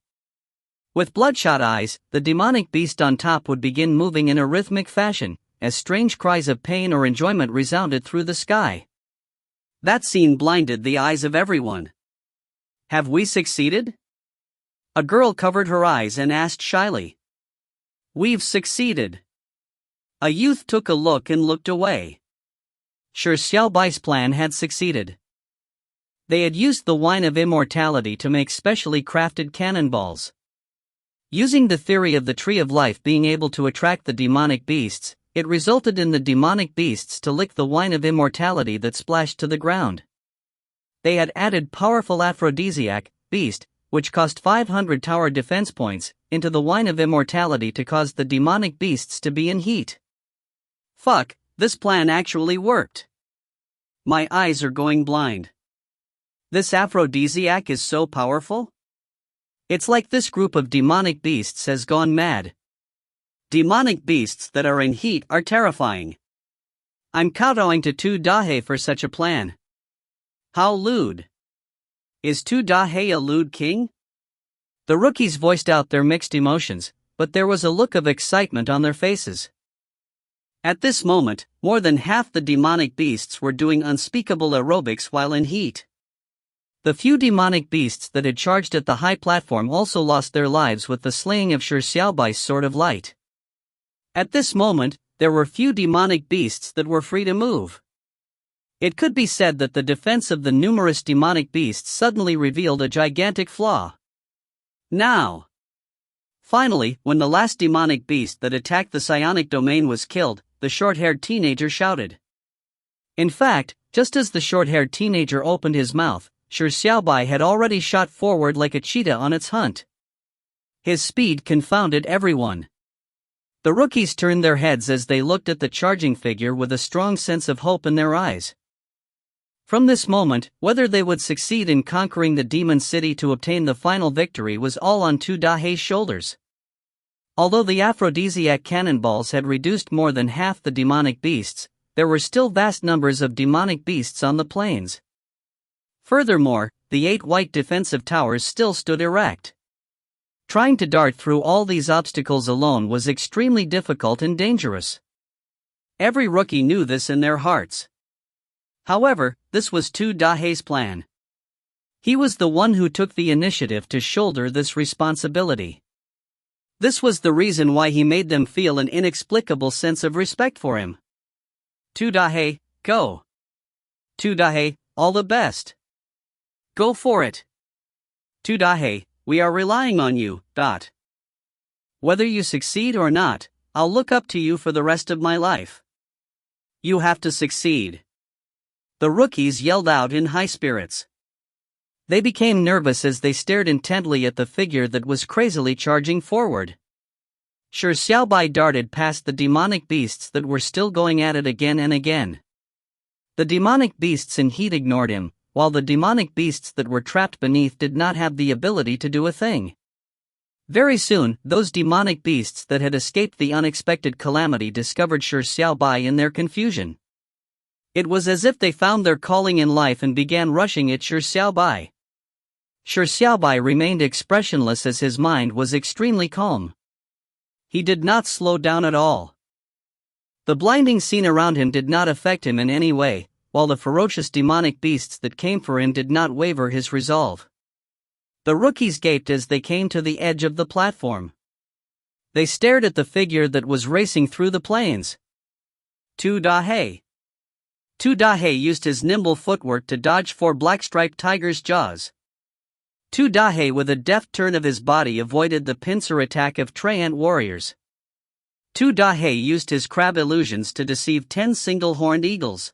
With bloodshot eyes, the demonic beast on top would begin moving in a rhythmic fashion, as strange cries of pain or enjoyment resounded through the sky. That scene blinded the eyes of everyone. Have we succeeded? A girl covered her eyes and asked shyly. We've succeeded. A youth took a look and looked away. Shi Xiaobai's plan had succeeded. They had used the wine of immortality to make specially crafted cannonballs. Using the theory of the tree of life being able to attract the demonic beasts, it resulted in the demonic beasts to lick the wine of immortality that splashed to the ground. They had added powerful aphrodisiac, beast, which cost 500 tower defense points, into the wine of immortality to cause the demonic beasts to be in heat. Fuck, this plan actually worked. My eyes are going blind. This aphrodisiac is so powerful? It's like this group of demonic beasts has gone mad. Demonic beasts that are in heat are terrifying. I'm kowtowing to Tu Dahe for such a plan. How lewd. Is Tu Dahe a lewd king? The rookies voiced out their mixed emotions, but there was a look of excitement on their faces. At this moment, more than half the demonic beasts were doing unspeakable aerobics while in heat. The few demonic beasts that had charged at the high platform also lost their lives with the slaying of Shi Xiaobai's sword of light. At this moment, there were few demonic beasts that were free to move. It could be said that the defense of the numerous demonic beasts suddenly revealed a gigantic flaw. Now, finally, when the last demonic beast that attacked the psionic domain was killed, the short-haired teenager shouted. In fact, just as the short-haired teenager opened his mouth, Shi Xiaobai had already shot forward like a cheetah on its hunt. His speed confounded everyone. The rookies turned their heads as they looked at the charging figure with a strong sense of hope in their eyes. From this moment, whether they would succeed in conquering the demon city to obtain the final victory was all on Tu Dahe's shoulders. Although the aphrodisiac cannonballs had reduced more than half the demonic beasts, there were still vast numbers of demonic beasts on the plains. Furthermore, the 8 white defensive towers still stood erect. Trying to dart through all these obstacles alone was extremely difficult and dangerous. Every rookie knew this in their hearts. However, this was Tu Dahe's plan. He was the one who took the initiative to shoulder this responsibility. This was the reason why he made them feel an inexplicable sense of respect for him. Tu Dahe, go. Tu Dahe, all the best. Go for it. Tu Dahe, we are relying on you. Whether you succeed or not, I'll look up to you for the rest of my life. You have to succeed. The rookies yelled out in high spirits. They became nervous as they stared intently at the figure that was crazily charging forward. Shi Xiaobai darted past the demonic beasts that were still going at it again and again. The demonic beasts in heat ignored him, while the demonic beasts that were trapped beneath did not have the ability to do a thing. Very soon, those demonic beasts that had escaped the unexpected calamity discovered Shi Xiaobai in their confusion. It was as if they found their calling in life and began rushing at Shi Xiaobai. Shi Xiaobai remained expressionless as his mind was extremely calm. He did not slow down at all. The blinding scene around him did not affect him in any way, while the ferocious demonic beasts that came for him did not waver his resolve. The rookies gaped as they came to the edge of the platform. They stared at the figure that was racing through the plains. Tu Dahe. Tu Dahe used his nimble footwork to dodge 4 black-striped tigers' jaws. Tu Dahe with a deft turn of his body avoided the pincer attack of Treant warriors. Tu Dahe used his crab illusions to deceive 10 single-horned eagles.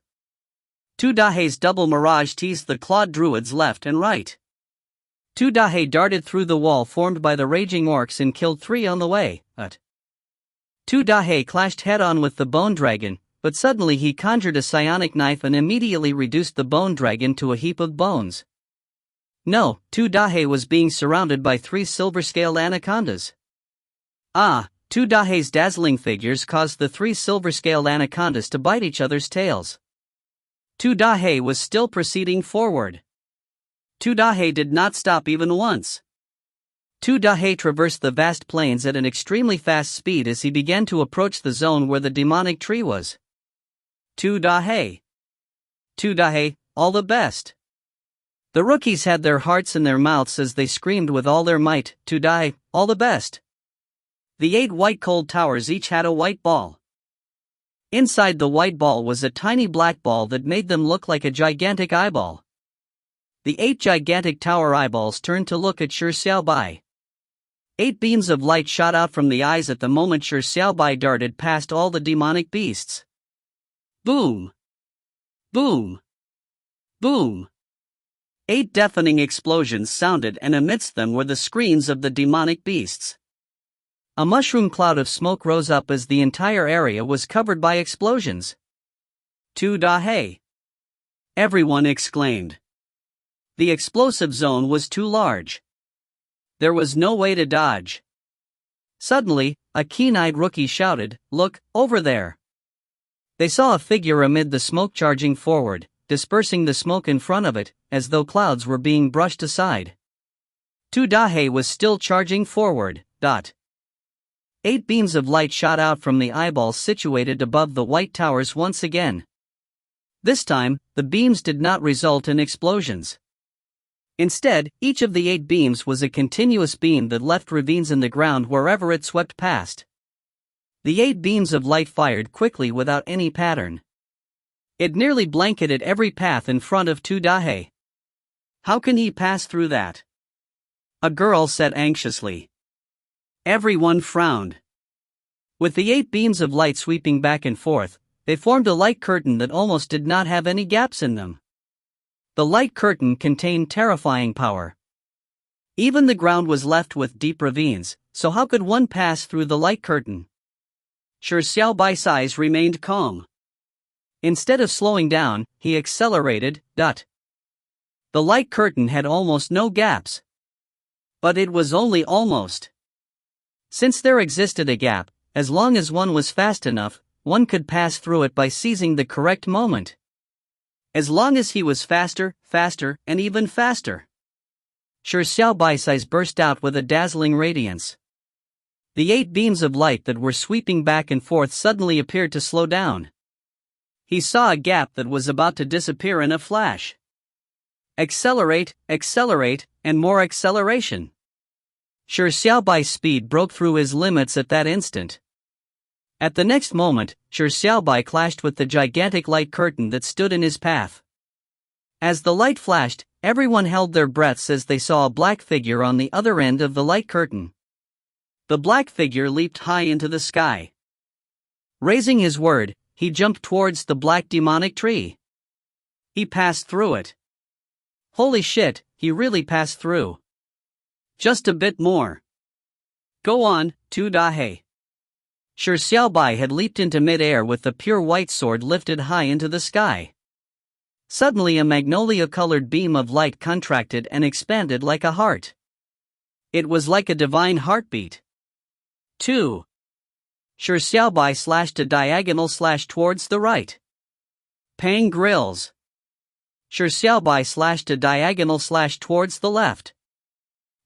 Tu Dahe's double mirage teased the clawed druids left and right. Tu Dahe darted through the wall formed by the raging orcs and killed 3 on the way. Tu Dahe clashed head-on with the bone dragon, but suddenly he conjured a psionic knife and immediately reduced the bone dragon to a heap of bones. No, Tu Dahe was being surrounded by 3 silver-scaled anacondas. Tu Dahe's dazzling figures caused the 3 silver-scaled anacondas to bite each other's tails. Tu Dahe was still proceeding forward. Tu Dahe did not stop even once. Tu Dahe traversed the vast plains at an extremely fast speed as he began to approach the zone where the demonic tree was. Tu Dahe. Tu Dahe, all the best. The rookies had their hearts in their mouths as they screamed with all their might, Tu Dahe, all the best. The 8 white cold towers each had a white ball. Inside the white ball was a tiny black ball that made them look like a gigantic eyeball. The 8 gigantic tower eyeballs turned to look at Shi Xiaobai. 8 beams of light shot out from the eyes at the moment Shi Xiaobai darted past all the demonic beasts. Boom! Boom! Boom! 8 deafening explosions sounded, and amidst them were the screams of the demonic beasts. A mushroom cloud of smoke rose up as the entire area was covered by explosions. Tu Dahe! Everyone exclaimed. The explosive zone was too large. There was no way to dodge. Suddenly, a keen-eyed rookie shouted, "Look, over there!" They saw a figure amid the smoke charging forward, dispersing the smoke in front of it, as though clouds were being brushed aside. Tu Dahe was still charging forward. 8 beams of light shot out from the eyeballs situated above the white towers once again. This time, the beams did not result in explosions. Instead, each of the 8 beams was a continuous beam that left ravines in the ground wherever it swept past. The 8 beams of light fired quickly without any pattern. It nearly blanketed every path in front of Tu Dahe. How can he pass through that? A girl said anxiously. Everyone frowned. With the 8 beams of light sweeping back and forth, they formed a light curtain that almost did not have any gaps in them. The light curtain contained terrifying power. Even the ground was left with deep ravines, so how could one pass through the light curtain? Shi Xiaobai's eyes remained calm. Instead of slowing down, he accelerated. The light curtain had almost no gaps. But it was only almost. Since there existed a gap, as long as one was fast enough, one could pass through it by seizing the correct moment. As long as he was faster, and even faster. Shi Xiaobai's eyes burst out with a dazzling radiance. The 8 beams of light that were sweeping back and forth suddenly appeared to slow down. He saw a gap that was about to disappear in a flash. Accelerate, and more acceleration. Shi Xiaobai's speed broke through his limits at that instant. At the next moment, Shi Xiaobai clashed with the gigantic light curtain that stood in his path. As the light flashed, everyone held their breaths as they saw a black figure on the other end of the light curtain. The black figure leaped high into the sky. Raising his word, he jumped towards the black demonic tree. He passed through it. Holy shit, he really passed through. Just a bit more. Go on, Tu Dahe. Shi Xiaobai had leaped into mid-air with the pure white sword lifted high into the sky. Suddenly a magnolia-colored beam of light contracted and expanded like a heart. It was like a divine heartbeat. 2. Shi Xiaobai slashed a diagonal slash towards the right. Pang grills. Shi Xiaobai slashed a diagonal slash towards the left.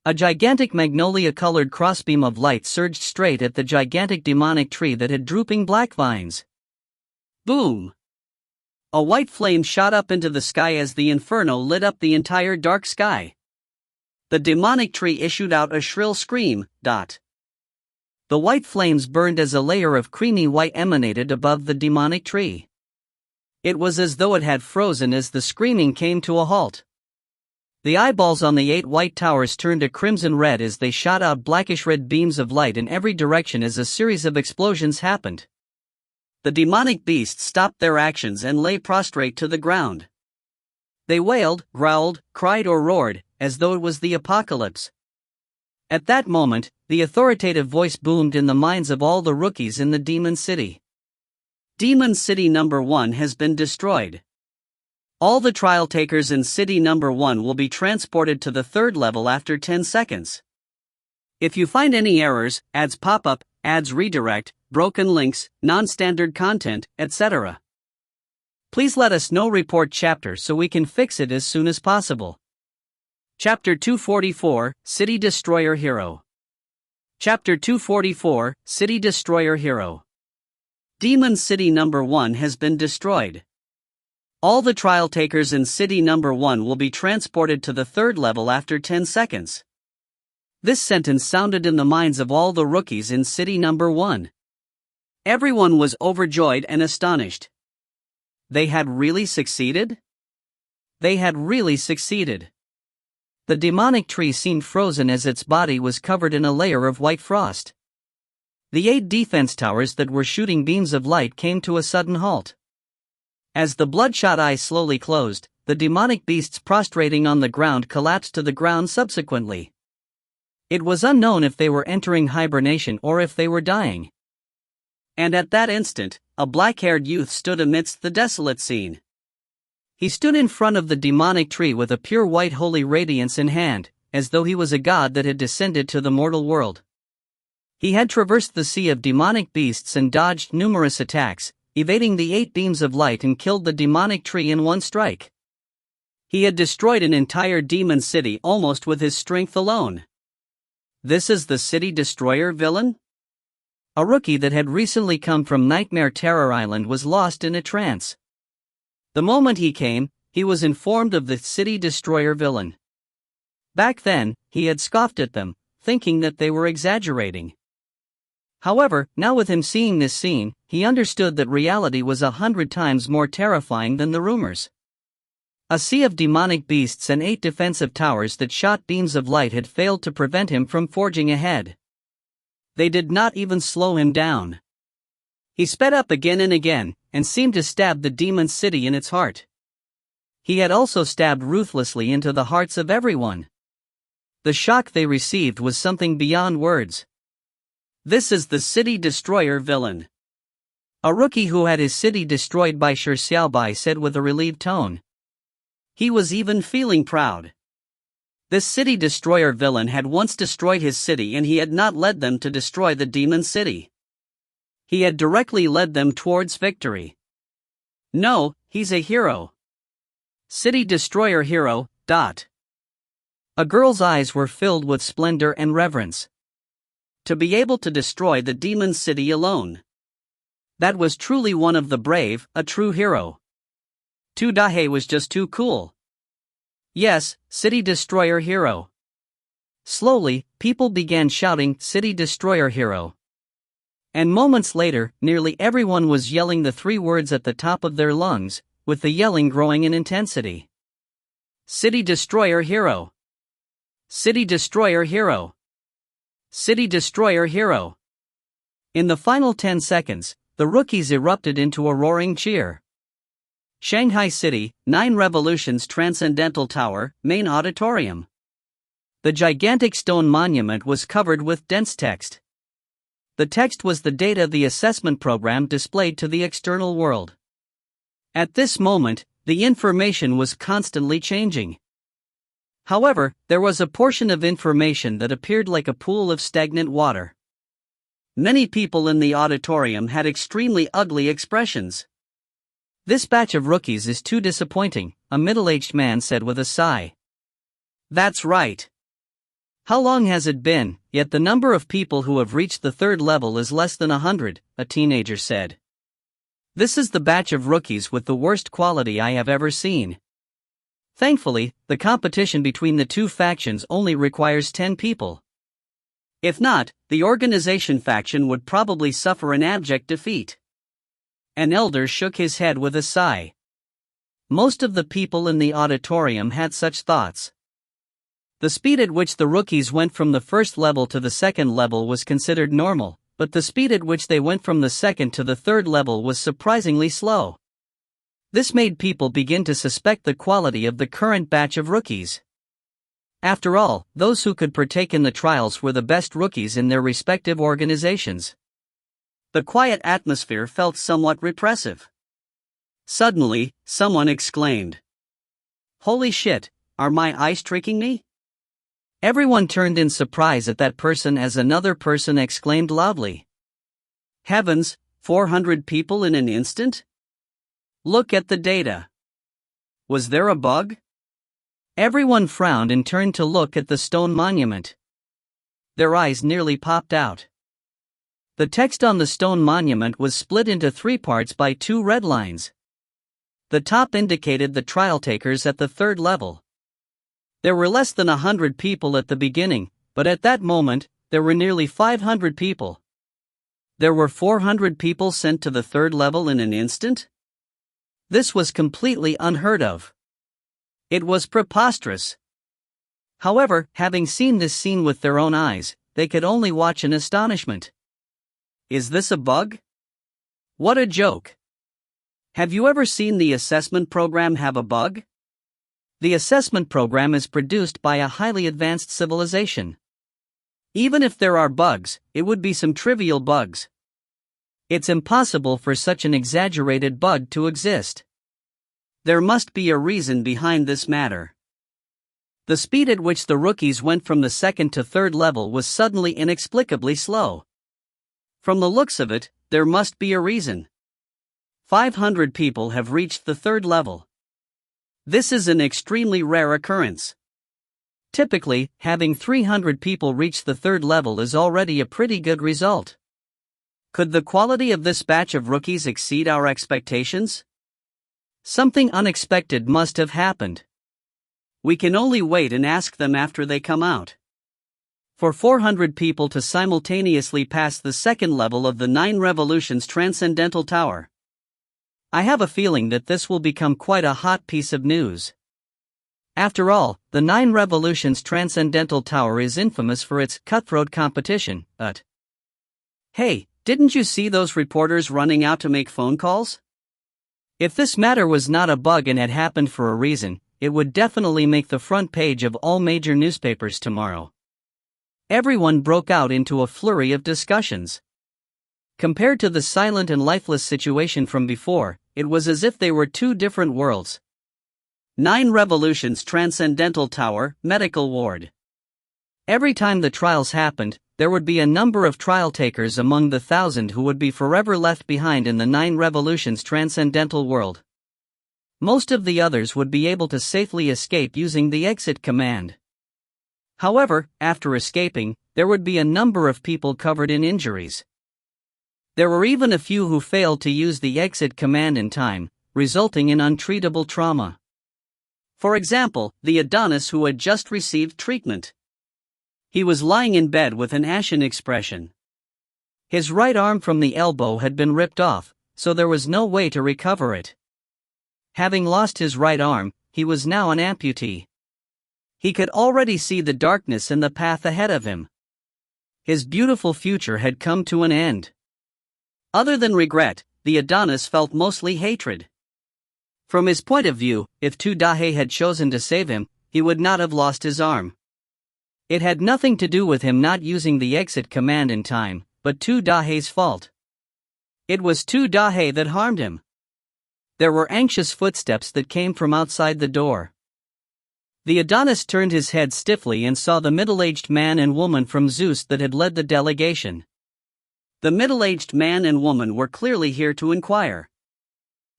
A gigantic magnolia-colored crossbeam of light surged straight at the gigantic demonic tree that had drooping black vines. Boom! A white flame shot up into the sky as the inferno lit up the entire dark sky. The demonic tree issued out a shrill scream. The white flames burned as a layer of creamy white emanated above the demonic tree. It was as though it had frozen as the screaming came to a halt. The eyeballs on the 8 white towers turned a crimson red as they shot out blackish-red beams of light in every direction as a series of explosions happened. The demonic beasts stopped their actions and lay prostrate to the ground. They wailed, growled, cried or roared, as though it was the apocalypse. At that moment, the authoritative voice boomed in the minds of all the rookies in the Demon City. Demon City number 1 has been destroyed. All the trial takers in City number 1 will be transported to the 3rd level after 10 seconds. If you find any errors, ads pop up, ads redirect, broken links, non-standard content, etc., please let us know. Report chapter so we can fix it as soon as possible. Chapter 244, City Destroyer Hero. Chapter 244, City Destroyer Hero. Demon City number 1 has been destroyed. All the trial takers in City number 1 will be transported to the 3rd level after 10 seconds. This sentence sounded in the minds of all the rookies in City number 1. Everyone was overjoyed and astonished. They had really succeeded? They had really succeeded. The demonic tree seemed frozen as its body was covered in a layer of white frost. The 8 defense towers that were shooting beams of light came to a sudden halt. As the bloodshot eyes slowly closed, the demonic beasts prostrating on the ground collapsed to the ground subsequently. It was unknown if they were entering hibernation or if they were dying. And at that instant, a black-haired youth stood amidst the desolate scene. He stood in front of the demonic tree with a pure white holy radiance in hand, as though he was a god that had descended to the mortal world. He had traversed the sea of demonic beasts and dodged numerous attacks, evading the 8 beams of light and killed the demonic tree in one strike. He had destroyed an entire demon city almost with his strength alone. This is the City Destroyer villain? A rookie that had recently come from Nightmare Terror Island was lost in a trance. The moment he came, he was informed of the City Destroyer villain. Back then, he had scoffed at them, thinking that they were exaggerating. However, now with him seeing this scene, he understood that reality was 100 times more terrifying than the rumors. A sea of demonic beasts and 8 defensive towers that shot beams of light had failed to prevent him from forging ahead. They did not even slow him down. He sped up again and again, and seemed to stab the demon city in its heart. He had also stabbed ruthlessly into the hearts of everyone. The shock they received was something beyond words. This is the City Destroyer villain. A rookie who had his city destroyed by Shi Xiaobai said with a relieved tone. He was even feeling proud. This City Destroyer villain had once destroyed his city and he had not led them to destroy the demon city. He had directly led them towards victory. No, he's a hero. City Destroyer hero. A girl's eyes were filled with splendor and reverence. To be able to destroy the demon city alone. That was truly one of the brave, a true hero. Dahe was just too cool. Yes, City Destroyer hero. Slowly, people began shouting City Destroyer hero. And moments later, nearly everyone was yelling the 3 words at the top of their lungs, with the yelling growing in intensity. City Destroyer hero. City Destroyer hero. City Destroyer hero. In the final 10 seconds, the rookies erupted into a roaring cheer. Shanghai City, 9 Revolutions Transcendental Tower, Main Auditorium. The gigantic stone monument was covered with dense text. The text was the data the assessment program displayed to the external world. At this moment, the information was constantly changing. However, there was a portion of information that appeared like a pool of stagnant water. Many people in the auditorium had extremely ugly expressions. This batch of rookies is too disappointing, a middle-aged man said with a sigh. That's right. How long has it been, yet the number of people who have reached the 3rd level is less than 100, a teenager said. This is the batch of rookies with the worst quality I have ever seen. Thankfully, the competition between the 2 factions only requires 10 people. If not, the organization faction would probably suffer an abject defeat. An elder shook his head with a sigh. Most of the people in the auditorium had such thoughts. The speed at which the rookies went from the 1st level to the 2nd level was considered normal, but the speed at which they went from the 2nd to the 3rd level was surprisingly slow. This made people begin to suspect the quality of the current batch of rookies. After all, those who could partake in the trials were the best rookies in their respective organizations. The quiet atmosphere felt somewhat repressive. Suddenly, someone exclaimed, "Holy shit, are my eyes tricking me?" Everyone turned in surprise at that person as another person exclaimed loudly, "Heavens, 400 people in an instant? Look at the data. Was there a bug?" Everyone frowned and turned to look at the stone monument. Their eyes nearly popped out. The text on the stone monument was split into 3 parts by 2 red lines. The top indicated the trial takers at the 3rd level. There were less than 100 people at the beginning, but at that moment, there were nearly 500 people. There were 400 people sent to the 3rd level in an instant? This was completely unheard of. It was preposterous. However, having seen this scene with their own eyes, they could only watch in astonishment. Is this a bug? What a joke. Have you ever seen the assessment program have a bug? The assessment program is produced by a highly advanced civilization. Even if there are bugs, it would be some trivial bugs. It's impossible for such an exaggerated bug to exist. There must be a reason behind this matter. The speed at which the rookies went from the 2nd to 3rd level was suddenly inexplicably slow. From the looks of it, there must be a reason. 500 people have reached the 3rd level. This is an extremely rare occurrence. Typically, having 300 people reach the 3rd level is already a pretty good result. Could the quality of this batch of rookies exceed our expectations? Something unexpected must have happened. We can only wait and ask them after they come out. For 400 people to simultaneously pass the 2nd level of the 9 Revolutions Transcendental Tower. I have a feeling that this will become quite a hot piece of news. After all, the 9 Revolutions Transcendental Tower is infamous for its cutthroat competition, Hey, didn't you see those reporters running out to make phone calls? If this matter was not a bug and had happened for a reason, it would definitely make the front page of all major newspapers tomorrow. Everyone broke out into a flurry of discussions. Compared to the silent and lifeless situation from before, it was as if they were 2 different worlds. 9 Revolutions Transcendental Tower, Medical Ward. Every time the trials happened, there would be a number of trial takers among the 1,000 who would be forever left behind in the 9 revolutions transcendental world. Most of the others would be able to safely escape using the exit command. However, after escaping, there would be a number of people covered in injuries. There were even a few who failed to use the exit command in time, resulting in untreatable trauma. For example, the Adonis who had just received treatment. He was lying in bed with an ashen expression. His right arm from the elbow had been ripped off, so there was no way to recover it. Having lost his right arm, he was now an amputee. He could already see the darkness in the path ahead of him. His beautiful future had come to an end. Other than regret, the Adonis felt mostly hatred. From his point of view, if Tu Dahe had chosen to save him, he would not have lost his arm. It had nothing to do with him not using the exit command in time, but Tu Dahe's fault. It was Tu Dahe that harmed him. There were anxious footsteps that came from outside the door. The Adonis turned his head stiffly and saw the middle-aged man and woman from Zeus that had led the delegation. The middle-aged man and woman were clearly here to inquire.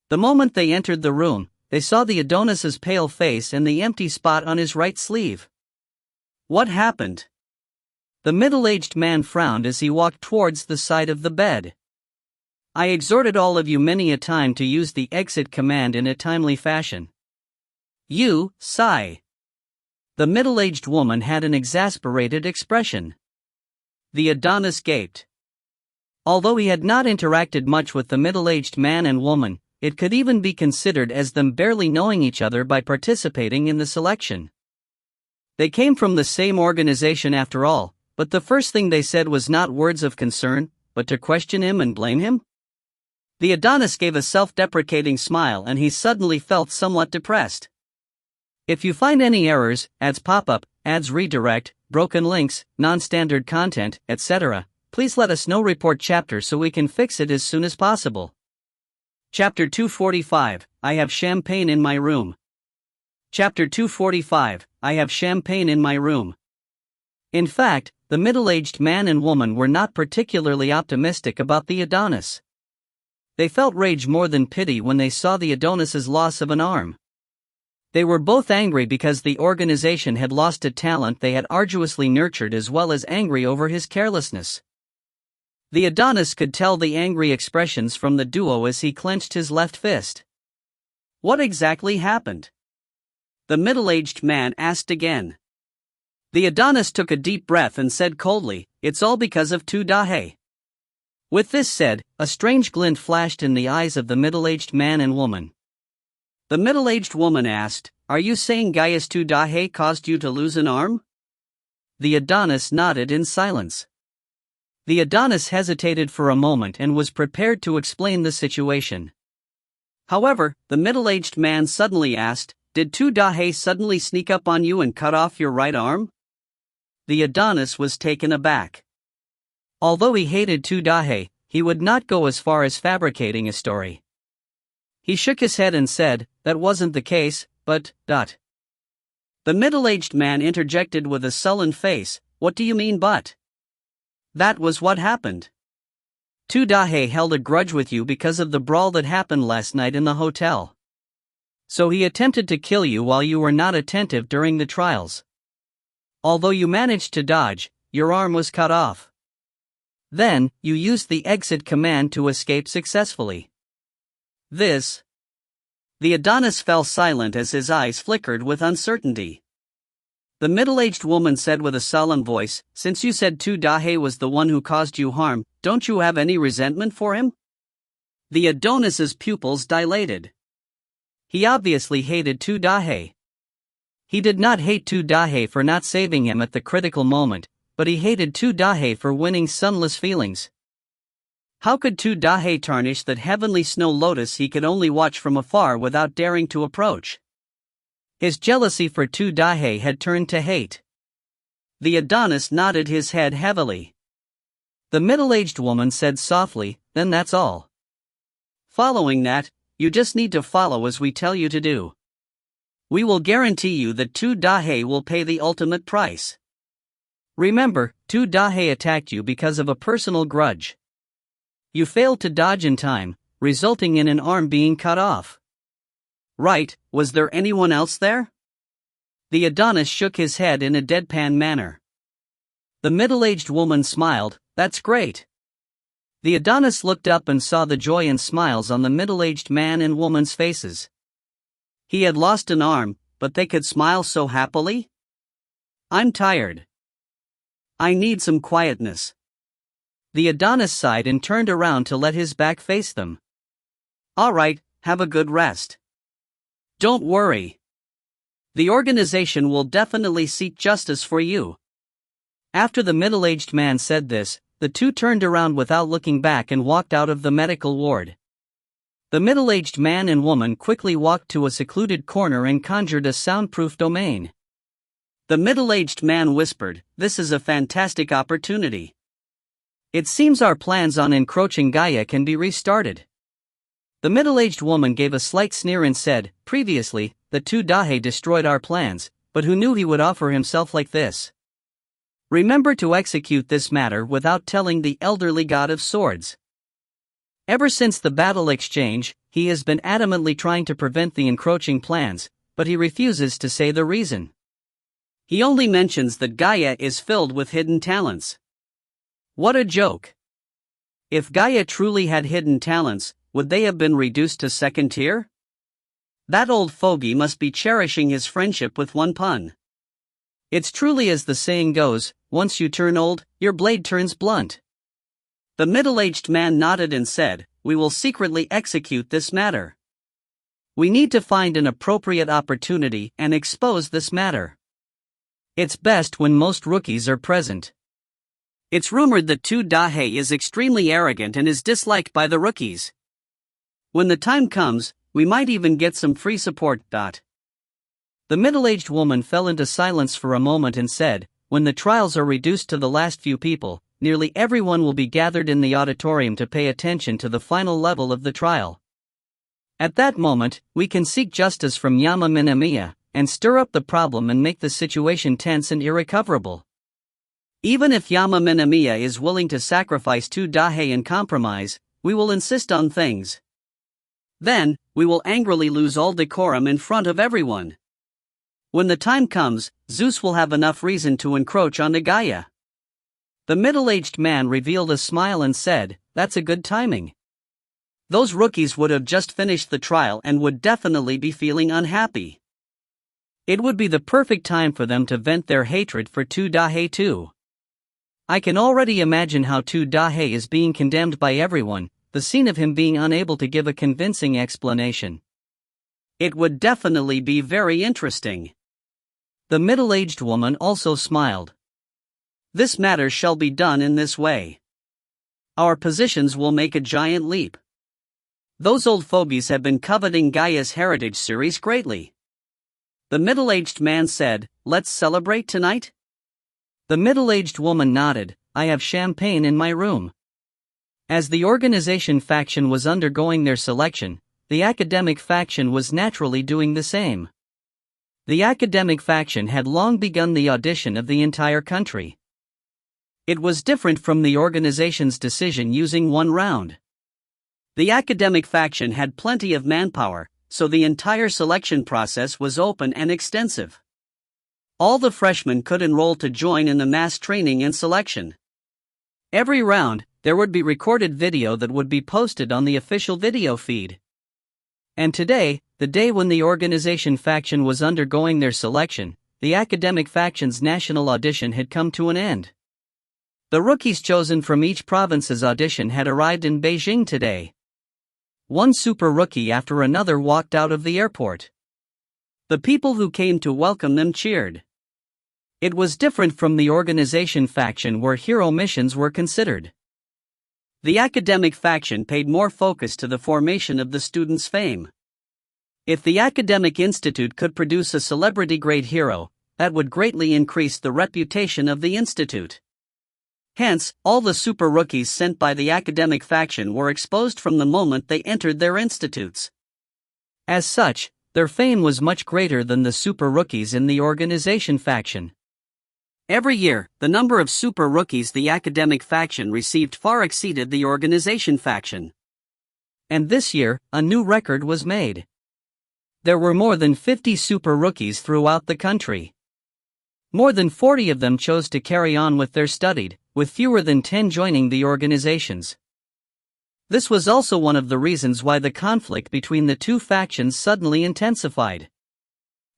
The moment they entered the room, they saw the Adonis's pale face and the empty spot on his right sleeve. What happened? The middle-aged man frowned as he walked towards the side of the bed. I exhorted all of you many a time to use the exit command in a timely fashion. You, sigh. The middle-aged woman had an exasperated expression. The Adonis gaped. Although he had not interacted much with the middle-aged man and woman, it could even be considered as them barely knowing each other by participating in the selection. They came from the same organization after all, but the first thing they said was not words of concern, but to question him and blame him? The Adonis gave a self-deprecating smile and he suddenly felt somewhat depressed. If you find any errors, ads pop up, ads redirect, broken links, non-standard content, etc., please let us know. Report chapter so we can fix it as soon as possible. Chapter 245, I have champagne in my room. Chapter 245, I have champagne in my room. In fact, the middle-aged man and woman were not particularly optimistic about the Adonis. They felt rage more than pity when they saw the Adonis's loss of an arm. They were both angry because the organization had lost a talent they had arduously nurtured, as well as angry over his carelessness. The Adonis could tell the angry expressions from the duo as he clenched his left fist. What exactly happened? The middle-aged man asked again. The Adonis took a deep breath and said coldly, "It's all because of Tu Dahe." With this said, a strange glint flashed in the eyes of the middle-aged man and woman. The middle-aged woman asked, "Are you saying Gaius Tu Dahe caused you to lose an arm?" The Adonis nodded in silence. The Adonis hesitated for a moment and was prepared to explain the situation. However, the middle-aged man suddenly asked, "Did Tu Dahe suddenly sneak up on you and cut off your right arm?" The Adonis was taken aback. Although he hated Tu Dahe, he would not go as far as fabricating a story. He shook his head and said, "That wasn't the case, but, The middle-aged man interjected with a sullen face, "What do you mean but?" That was what happened. Tu Dahe held a grudge with you because of the brawl that happened last night in the hotel. So he attempted to kill you while you were not attentive during the trials. Although you managed to dodge, your arm was cut off. Then, you used the exit command to escape successfully. The Adonis fell silent as his eyes flickered with uncertainty. The middle-aged woman said with a solemn voice, "Since you said Tu Dahe was the one who caused you harm, don't you have any resentment for him?" The Adonis's pupils dilated. He obviously hated Tu Dahe. He did not hate Tu Dahe for not saving him at the critical moment, but he hated Tu Dahe for winning sunless feelings. How could Tu Dahe tarnish that heavenly snow lotus he could only watch from afar without daring to approach? His jealousy for Tu Dahe had turned to hate. The Adonis nodded his head heavily. The middle-aged woman said softly, "Then that's all. Following that, you just need to follow as we tell you to do. We will guarantee you that Tu Dahe will pay the ultimate price." Remember, two Dahe attacked you because of a personal grudge. You failed to dodge in time, resulting in an arm being cut off. Right, was there anyone else there? The Adonis shook his head in a deadpan manner. The middle-aged woman smiled, that's great. The Adonis looked up and saw the joy and smiles on the middle-aged man and woman's faces. He had lost an arm, but they could smile so happily? I'm tired. I need some quietness. The Adonis sighed and turned around to let his back face them. All right, have a good rest. Don't worry. The organization will definitely seek justice for you. After the middle-aged man said this, the two turned around without looking back and walked out of the medical ward. The middle-aged man and woman quickly walked to a secluded corner and conjured a soundproof domain. The middle-aged man whispered, "This is a fantastic opportunity. It seems our plans on encroaching Gaia can be restarted." The middle-aged woman gave a slight sneer and said, "Previously, the two Dahe destroyed our plans, but who knew he would offer himself like this? Remember to execute this matter without telling the elderly god of swords." Ever since the battle exchange, he has been adamantly trying to prevent the encroaching plans, but he refuses to say the reason. He only mentions that Gaia is filled with hidden talents. What a joke! If Gaia truly had hidden talents, would they have been reduced to second tier? That old fogey must be cherishing his friendship with one pun. It's truly as the saying goes, once you turn old, your blade turns blunt. The middle-aged man nodded and said, "We will secretly execute this matter. We need to find an appropriate opportunity and expose this matter. It's best when most rookies are present. It's rumored that Tu Dahe is extremely arrogant and is disliked by the rookies. When the time comes, we might even get some free support. The middle-aged woman fell into silence for a moment and said, "When the trials are reduced to the last few people, nearly everyone will be gathered in the auditorium to pay attention to the final level of the trial. At that moment, we can seek justice from Yama Minamiya, and stir up the problem and make the situation tense and irrecoverable. Even if Yama Minamiya is willing to sacrifice Tu Dahe in compromise, we will insist on things. Then, we will angrily lose all decorum in front of everyone. When the time comes, Zeus will have enough reason to encroach onto Gaia." The middle-aged man revealed a smile and said, "That's a good timing. Those rookies would have just finished the trial and would definitely be feeling unhappy. It would be the perfect time for them to vent their hatred for Tu Dahe too. I can already imagine how Tu Dahe is being condemned by everyone, the scene of him being unable to give a convincing explanation. It would definitely be very interesting." The middle-aged woman also smiled. "This matter shall be done in this way. Our positions will make a giant leap. Those old fogies have been coveting Gaia's Heritage series greatly." The middle-aged man said, "Let's celebrate tonight?" The middle-aged woman nodded, "I have champagne in my room." As the organization faction was undergoing their selection, the academic faction was naturally doing the same. The academic faction had long begun the audition of the entire country. It was different from the organization's decision using one round. The academic faction had plenty of manpower, so the entire selection process was open and extensive. All the freshmen could enroll to join in the mass training and selection. Every round, there would be recorded video that would be posted on the official video feed. And today, the day when the organization faction was undergoing their selection, the academic faction's national audition had come to an end. The rookies chosen from each province's audition had arrived in Beijing today. One super rookie after another walked out of the airport. The people who came to welcome them cheered. It was different from the organization faction where hero missions were considered. The academic faction paid more focus to the formation of the students' fame. If the academic institute could produce a celebrity-grade hero, that would greatly increase the reputation of the institute. Hence, all the super rookies sent by the academic faction were exposed from the moment they entered their institutes. As such, their fame was much greater than the super rookies in the organization faction. Every year, the number of super rookies the academic faction received far exceeded the organization faction. And this year, a new record was made. There were more than 50 super rookies throughout the country. More than 40 of them chose to carry on with their studies, with fewer than 10 joining the organizations. This was also one of the reasons why the conflict between the two factions suddenly intensified.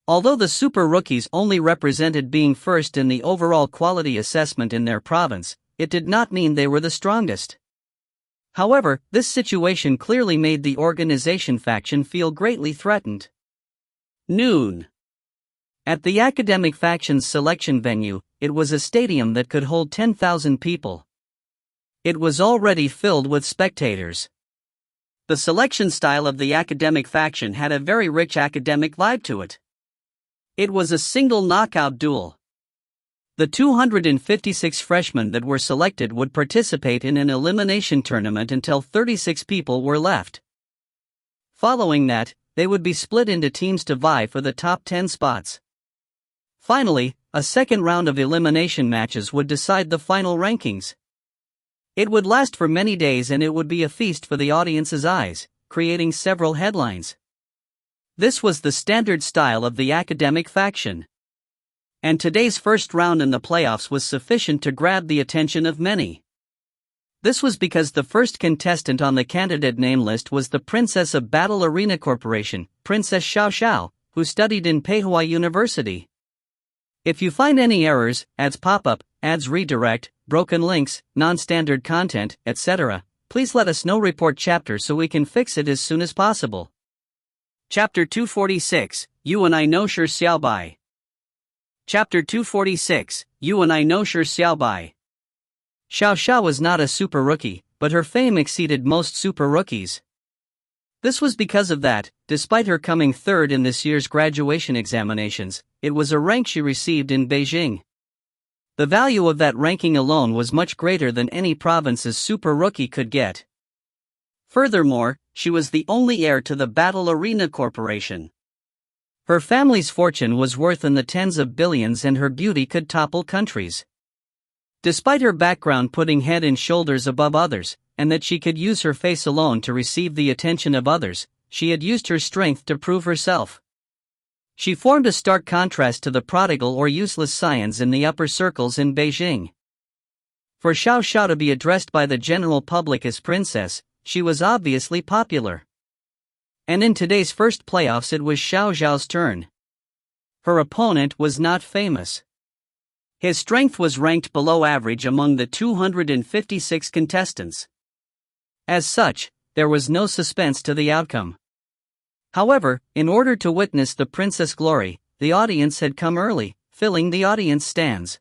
Although the super rookies only represented being first in the overall quality assessment in their province, it did not mean they were the strongest. However, this situation clearly made the organization faction feel greatly threatened. Noon. At the academic faction's selection venue, it was a stadium that could hold 10,000 people. It was already filled with spectators. The selection style of the academic faction had a very rich academic vibe to it. It was a single knockout duel. The 256 freshmen that were selected would participate in an elimination tournament until 36 people were left. Following that, they would be split into teams to vie for the top 10 spots. Finally, a second round of elimination matches would decide the final rankings. It would last for many days and it would be a feast for the audience's eyes, creating several headlines. This was the standard style of the academic faction. And today's first round in the playoffs was sufficient to grab the attention of many. This was because the first contestant on the candidate name list was the Princess of Battle Arena Corporation, Princess Xiao Xiao, who studied in Peihua University. If you find any errors, ads pop up, ads redirect, broken links, non-standard content, etc., please let us know. Report chapter so we can fix it as soon as possible. Chapter 246, You and I know Shi Xiaobai. Chapter 246, You and I know Shi Xiaobai. Xiao Xiao was not a super rookie, but her fame exceeded most super rookies. This was because of that, despite her coming third in this year's graduation examinations, it was a rank she received in Beijing. The value of that ranking alone was much greater than any province's super rookie could get. Furthermore, she was the only heir to the Battle Arena Corporation. Her family's fortune was worth in the tens of billions and her beauty could topple countries. Despite her background putting head and shoulders above others, and that she could use her face alone to receive the attention of others, she had used her strength to prove herself. She formed a stark contrast to the prodigal or useless scions in the upper circles in Beijing. For Xiao Xiao to be addressed by the general public as princess, she was obviously popular. And in today's first playoffs it was Xiao Xiao's turn. Her opponent was not famous. His strength was ranked below average among the 256 contestants. As such, there was no suspense to the outcome. However, in order to witness the princess glory, the audience had come early, filling the audience stands.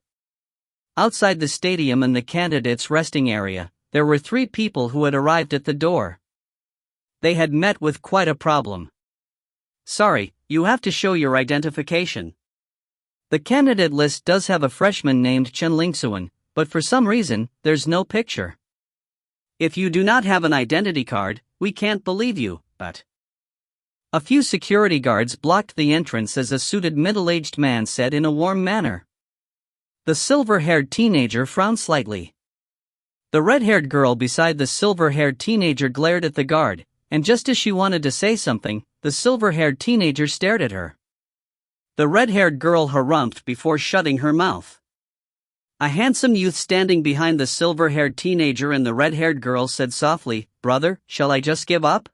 Outside the stadium and the candidates' resting area, there were 3 people who had arrived at the door. They had met with quite a problem. Sorry, you have to show your identification. The candidate list does have a freshman named Chen Lingxuan, but for some reason, there's no picture. If you do not have an identity card, we can't believe you, but... A few security guards blocked the entrance as a suited middle-aged man said in a warm manner. The silver-haired teenager frowned slightly. The red-haired girl beside the silver-haired teenager glared at the guard, and just as she wanted to say something, the silver-haired teenager stared at her. The red-haired girl harumphed before shutting her mouth. A handsome youth standing behind the silver-haired teenager and the red-haired girl said softly, "Brother, shall I just give up?"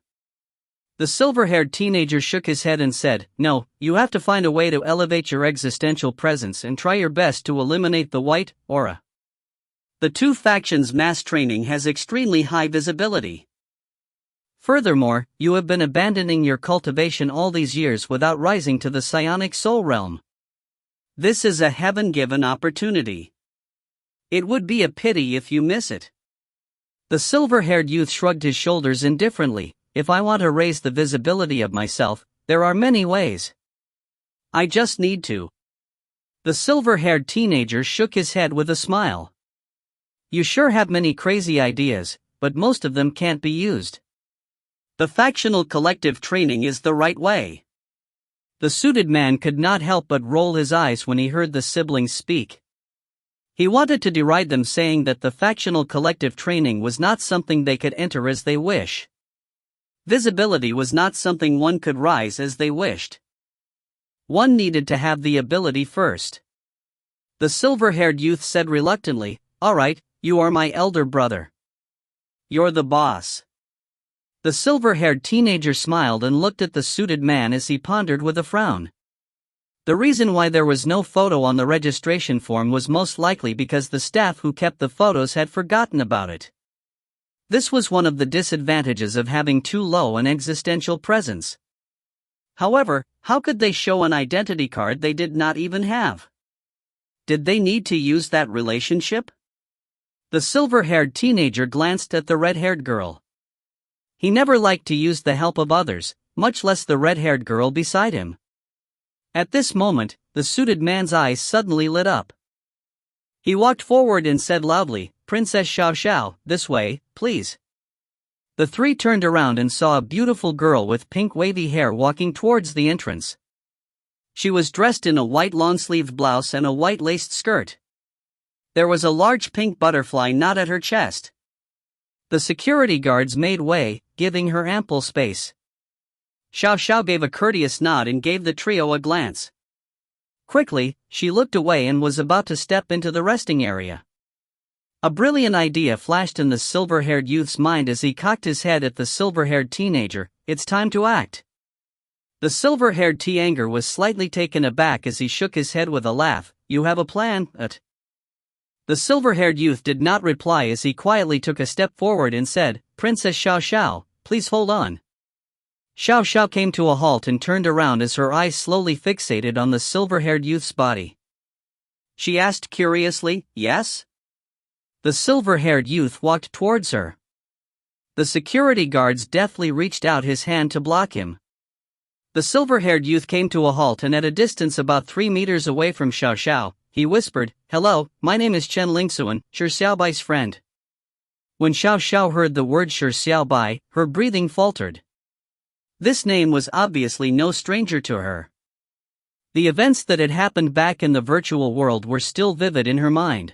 The silver-haired teenager shook his head and said, "No, you have to find a way to elevate your existential presence and try your best to eliminate the white aura. The two factions' mass training has extremely high visibility. Furthermore, you have been abandoning your cultivation all these years without rising to the psionic soul realm. This is a heaven-given opportunity. It would be a pity if you miss it." The silver-haired youth shrugged his shoulders indifferently. "If I want to raise the visibility of myself, there are many ways. I just need to." The silver-haired teenager shook his head with a smile. "You sure have many crazy ideas, but most of them can't be used. The factional collective training is the right way." The suited man could not help but roll his eyes when he heard the siblings speak. He wanted to deride them, saying that the factional collective training was not something they could enter as they wish. Visibility was not something one could rise as they wished. One needed to have the ability first. The silver-haired youth said reluctantly, "All right, you are my elder brother. You're the boss." The silver-haired teenager smiled and looked at the suited man as he pondered with a frown. The reason why there was no photo on the registration form was most likely because the staff who kept the photos had forgotten about it. This was one of the disadvantages of having too low an existential presence. However, how could they show an identity card they did not even have? Did they need to use that relationship? The silver-haired teenager glanced at the red-haired girl. He never liked to use the help of others, much less the red-haired girl beside him. At this moment, the suited man's eyes suddenly lit up. He walked forward and said loudly, "Princess Xiao Xiao, this way, please." The three turned around and saw a beautiful girl with pink wavy hair walking towards the entrance. She was dressed in a white long-sleeved blouse and a white laced skirt. There was a large pink butterfly knot at her chest. The security guards made way, giving her ample space. Xiao Xiao gave a courteous nod and gave the trio a glance. Quickly, she looked away and was about to step into the resting area. A brilliant idea flashed in the silver-haired youth's mind as he cocked his head at the silver-haired teenager. "It's time to act." The silver-haired teenager was slightly taken aback as he shook his head with a laugh. "You have a plan, The silver-haired youth did not reply as he quietly took a step forward and said, "Princess Xiao Xiao, please hold on." Xiao Xiao came to a halt and turned around as her eyes slowly fixated on the silver-haired youth's body. She asked curiously, "Yes?" The silver-haired youth walked towards her. The security guards deftly reached out his hand to block him. The silver-haired youth came to a halt and at a distance about 3 meters away from Xiao Xiao, he whispered, "Hello, my name is Chen Lingxuan, Shi Xiaobai's friend." When Xiao Xiao heard the word Shi Xiaobai, her breathing faltered. This name was obviously no stranger to her. The events that had happened back in the virtual world were still vivid in her mind.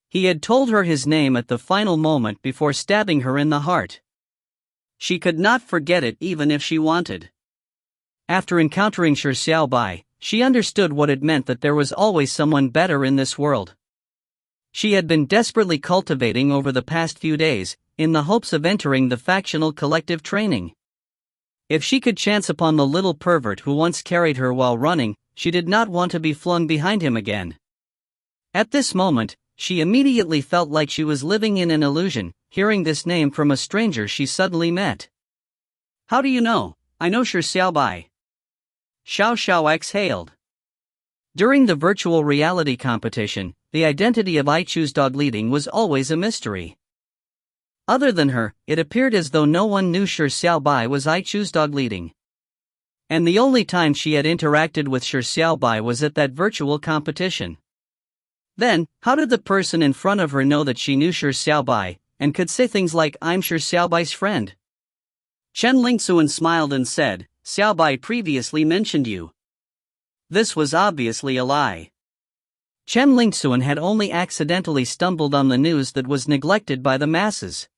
He had told her his name at the final moment before stabbing her in the heart. She could not forget it even if she wanted. After encountering Shi Xiaobai, she understood what it meant that there was always someone better in this world. She had been desperately cultivating over the past few days, in the hopes of entering the factional collective training. If she could chance upon the little pervert who once carried her while running, she did not want to be flung behind him again. At this moment, she immediately felt like she was living in an illusion, hearing this name from a stranger she suddenly met. "How do you know?" "I know Shi Xiaobai." Xiao Xiao exhaled. During the virtual reality competition, the identity of IChooseDogLeading was always a mystery. Other than her, it appeared as though no one knew Shi Xiaobai was IChooseDogLeading. And the only time she had interacted with Shi Xiaobai was at that virtual competition. Then, how did the person in front of her know that she knew Shi Xiaobai, and could say things like, "I'm Shi Xiaobai's friend"? Chen Lingxuan smiled and said, "Xiaobai previously mentioned you." This was obviously a lie. Chen Lingxuan had only accidentally stumbled on the news that was neglected by the masses.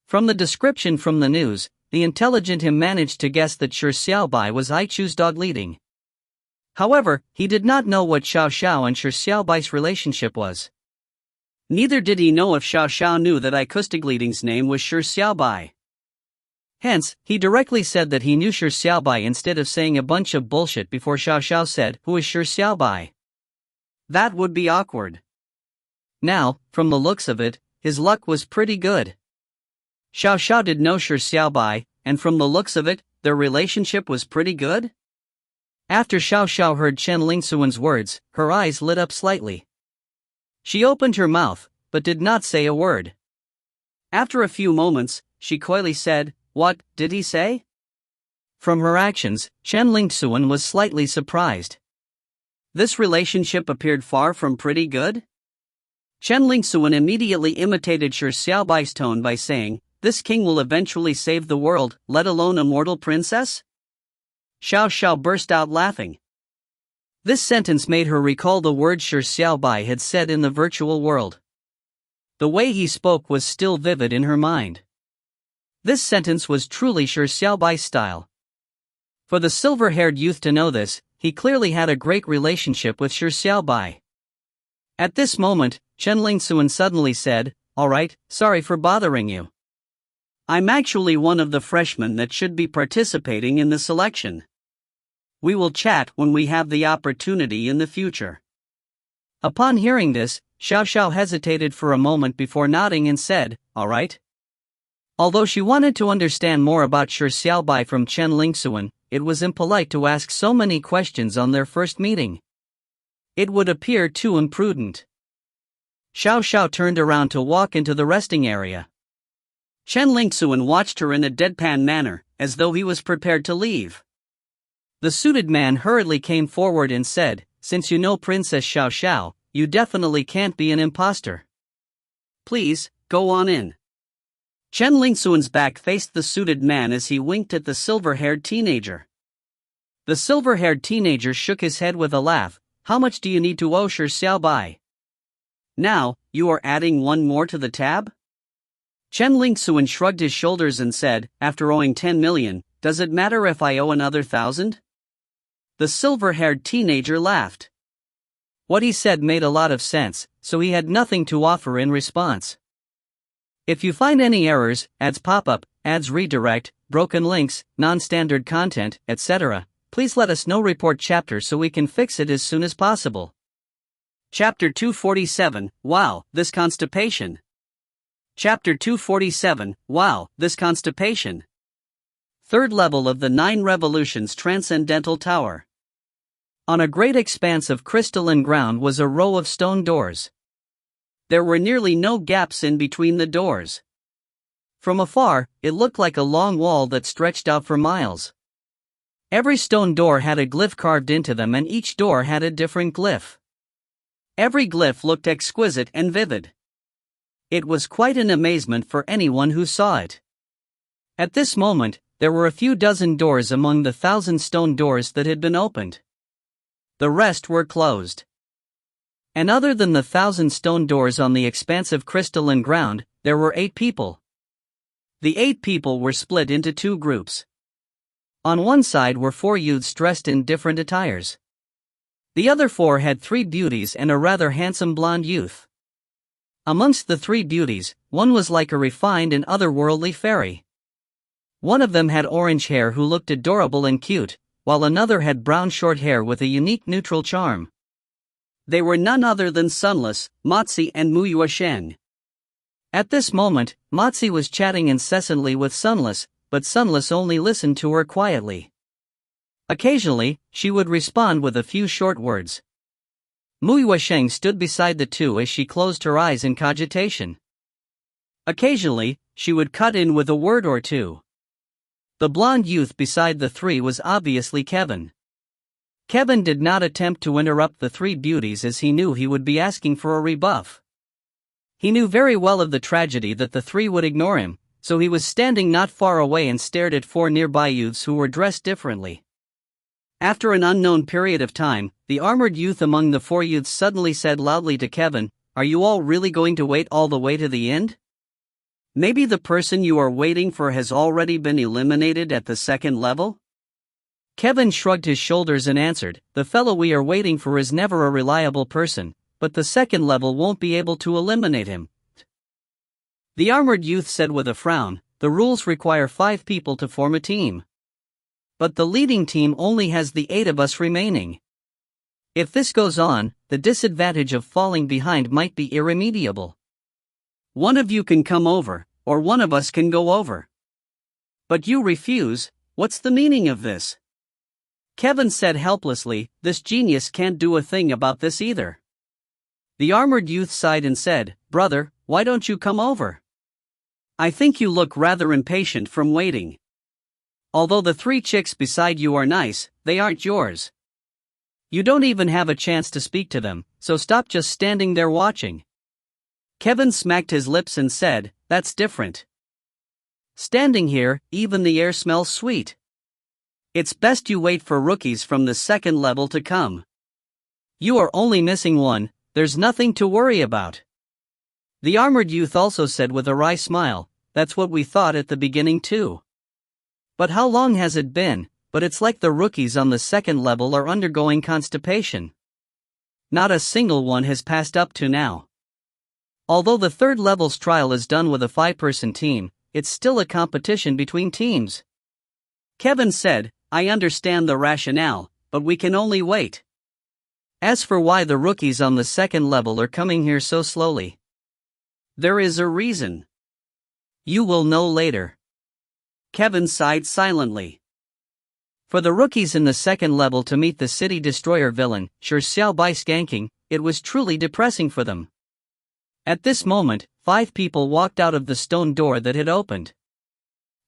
From the description from the news, the intelligent him managed to guess that Shi Xiaobai was IChooseDogLeading. However, he did not know what Xiao Xiao and Shi Xiaobai's relationship was. Neither did he know if Xiao Xiao knew that IChooseDogLeading's name was Shi Xiaobai. Hence, he directly said that he knew Shi Xiaobai instead of saying a bunch of bullshit before Xiao Xiao said, "Who is Shi Xiaobai?" That would be awkward. Now, from the looks of it, his luck was pretty good. Xiao Xiao did know Shi Xiaobai, and from the looks of it, their relationship was pretty good? After Xiao Xiao heard Chen Lingxuan's words, her eyes lit up slightly. She opened her mouth, but did not say a word. After a few moments, she coyly said, "What did he say?" From her actions, Chen Lingxuan was slightly surprised. This relationship appeared far from pretty good? Chen Lingxuan immediately imitated Shi Xiaobai's tone by saying, "This king will eventually save the world, let alone a mortal princess?" Xiao Xiao burst out laughing. This sentence made her recall the words Shi Xiaobai had said in the virtual world. The way he spoke was still vivid in her mind. This sentence was truly Shi Xiaobai's style. For the silver-haired youth to know this, he clearly had a great relationship with Shi Xiaobai. At this moment, Chen Lingxuan suddenly said, "Alright, sorry for bothering you. I'm actually one of the freshmen that should be participating in the selection. We will chat when we have the opportunity in the future." Upon hearing this, Xiao Xiao hesitated for a moment before nodding and said, "Alright." Although she wanted to understand more about Shi Xiaobai from Chen Lingxuan, it was impolite to ask so many questions on their first meeting. It would appear too imprudent. Xiao Xiao turned around to walk into the resting area. Chen Lingxuan watched her in a deadpan manner, as though he was prepared to leave. The suited man hurriedly came forward and said, "Since you know Princess Xiao Xiao, you definitely can't be an imposter. Please, go on in." Chen Lingxuan's back faced the suited man as he winked at the silver-haired teenager. The silver-haired teenager shook his head with a laugh. "How much do you need to owe Shi Xiaobai? Now, you are adding one more to the tab?" Chen Lingxuan shrugged his shoulders and said, "After owing 10 million, does it matter if I owe another 1,000? The silver-haired teenager laughed. What he said made a lot of sense, so he had nothing to offer in response. If you find any errors, ads pop up, ads redirect, broken links, non-standard content, etc., please let us know. Report chapter so we can fix it as soon as possible. Chapter 247, Wow, this constipation. Chapter 247, Wow, this constipation. Third level of the 9 Revolutions Transcendental Tower. On a great expanse of crystalline ground was a row of stone doors. There were nearly no gaps in between the doors. From afar, it looked like a long wall that stretched out for miles. Every stone door had a glyph carved into them, and each door had a different glyph. Every glyph looked exquisite and vivid. It was quite an amazement for anyone who saw it. At this moment, there were a few dozen doors among the 1,000 stone doors that had been opened. The rest were closed. And other than the 1,000 stone doors on the expansive crystalline ground, there were 8 people. The 8 people were split into 2 groups. On one side were 4 youths dressed in different attires. The other 4 had 3 beauties and a rather handsome blonde youth. Amongst the 3 beauties, one was like a refined and otherworldly fairy. One of them had orange hair who looked adorable and cute, while another had brown short hair with a unique neutral charm. They were none other than Sunless, Mozi and Mu Yuesheng. At this moment, Mozi was chatting incessantly with Sunless, but Sunless only listened to her quietly. Occasionally, she would respond with a few short words. Mu Yuesheng stood beside the two as she closed her eyes in cogitation. Occasionally, she would cut in with a word or two. The blonde youth beside the 3 was obviously Kevin. Kevin did not attempt to interrupt the 3 beauties as he knew he would be asking for a rebuff. He knew very well of the tragedy that the 3 would ignore him, so he was standing not far away and stared at 4 nearby youths who were dressed differently. After an unknown period of time, the armored youth among the 4 youths suddenly said loudly to Kevin, "Are you all really going to wait all the way to the end? Maybe the person you are waiting for has already been eliminated at the 2nd level?" Kevin shrugged his shoulders and answered, "The fellow we are waiting for is never a reliable person, but the 2nd level won't be able to eliminate him." The armored youth said with a frown, "The rules require 5 people to form a team. But the leading team only has the 8 of us remaining. If this goes on, the disadvantage of falling behind might be irremediable. One of you can come over, or one of us can go over. But you refuse. What's the meaning of this?" Kevin said helplessly, "This genius can't do a thing about this either." The armored youth sighed and said, "Brother, why don't you come over? I think you look rather impatient from waiting. Although the 3 chicks beside you are nice, they aren't yours. You don't even have a chance to speak to them, so stop just standing there watching." Kevin smacked his lips and said, "That's different. Standing here, even the air smells sweet. It's best you wait for rookies from the 2nd level to come." You are only missing one, there's nothing to worry about. The armored youth also said with a wry smile, that's what we thought at the beginning too. But how long has it been? But it's like the rookies on the second level are undergoing constipation. Not a single one has passed up to now. Although the third level's trial is done with a 5-person team, it's still a competition between teams. Kevin said, I understand the rationale, but we can only wait. As for why the rookies on the second level are coming here so slowly, there is a reason. You will know later. Kevin sighed silently. For the rookies in the second level to meet the city destroyer villain, Shi Xiaobai skanking, it was truly depressing for them. At this moment, 5 people walked out of the stone door that had opened.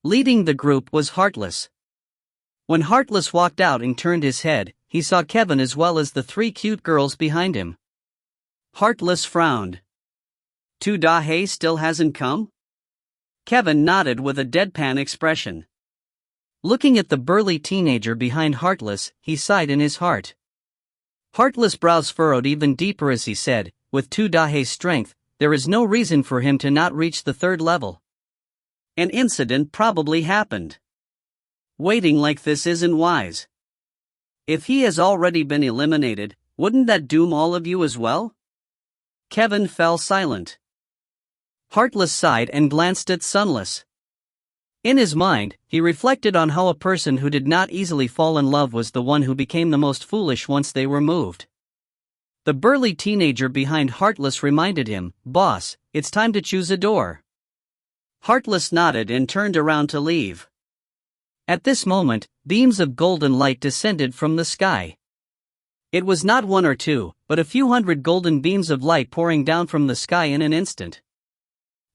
Leading the group was Heartless. When Heartless walked out and turned his head, he saw Kevin as well as the 3 cute girls behind him. Heartless frowned. Tu Dahe still hasn't come? Kevin nodded with a deadpan expression. Looking at the burly teenager behind Heartless, he sighed in his heart. Heartless' brows furrowed even deeper as he said, with Tu Dahe's strength, there is no reason for him to not reach the third level. An incident probably happened. Waiting like this isn't wise. If he has already been eliminated, wouldn't that doom all of you as well? Kevin fell silent. Heartless sighed and glanced at Sunless. In his mind, he reflected on how a person who did not easily fall in love was the one who became the most foolish once they were moved. The burly teenager behind Heartless reminded him, Boss, it's time to choose a door. Heartless nodded and turned around to leave. At this moment, beams of golden light descended from the sky. It was not 1 or 2, but a few hundred golden beams of light pouring down from the sky in an instant.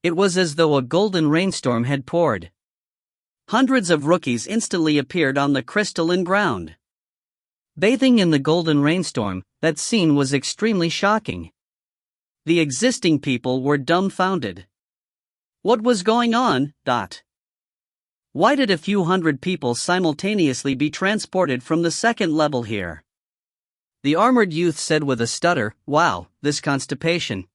It was as though a golden rainstorm had poured. Hundreds of rookies instantly appeared on the crystalline ground. Bathing in the golden rainstorm, that scene was extremely shocking. The existing people were dumbfounded. What was going on? Why did a few hundred people simultaneously be transported from the second level here? The armored youth said with a stutter, Wow, this constipation.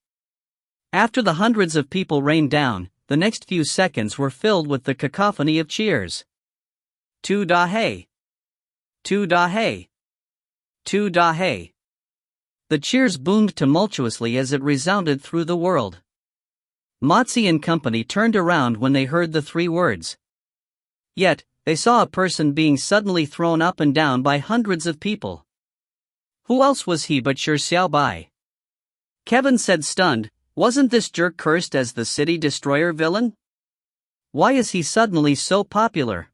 After the hundreds of people rained down, the next few seconds were filled with the cacophony of cheers. Tu Dahe! Tu Dahe! Tu Dahe! The cheers boomed tumultuously as it resounded through the world. Motzi and company turned around when they heard the 3 words. Yet, they saw a person being suddenly thrown up and down by hundreds of people. Who else was he but Shi Xiaobai? Kevin said stunned, Wasn't this jerk cursed as the city destroyer villain? Why is he suddenly so popular?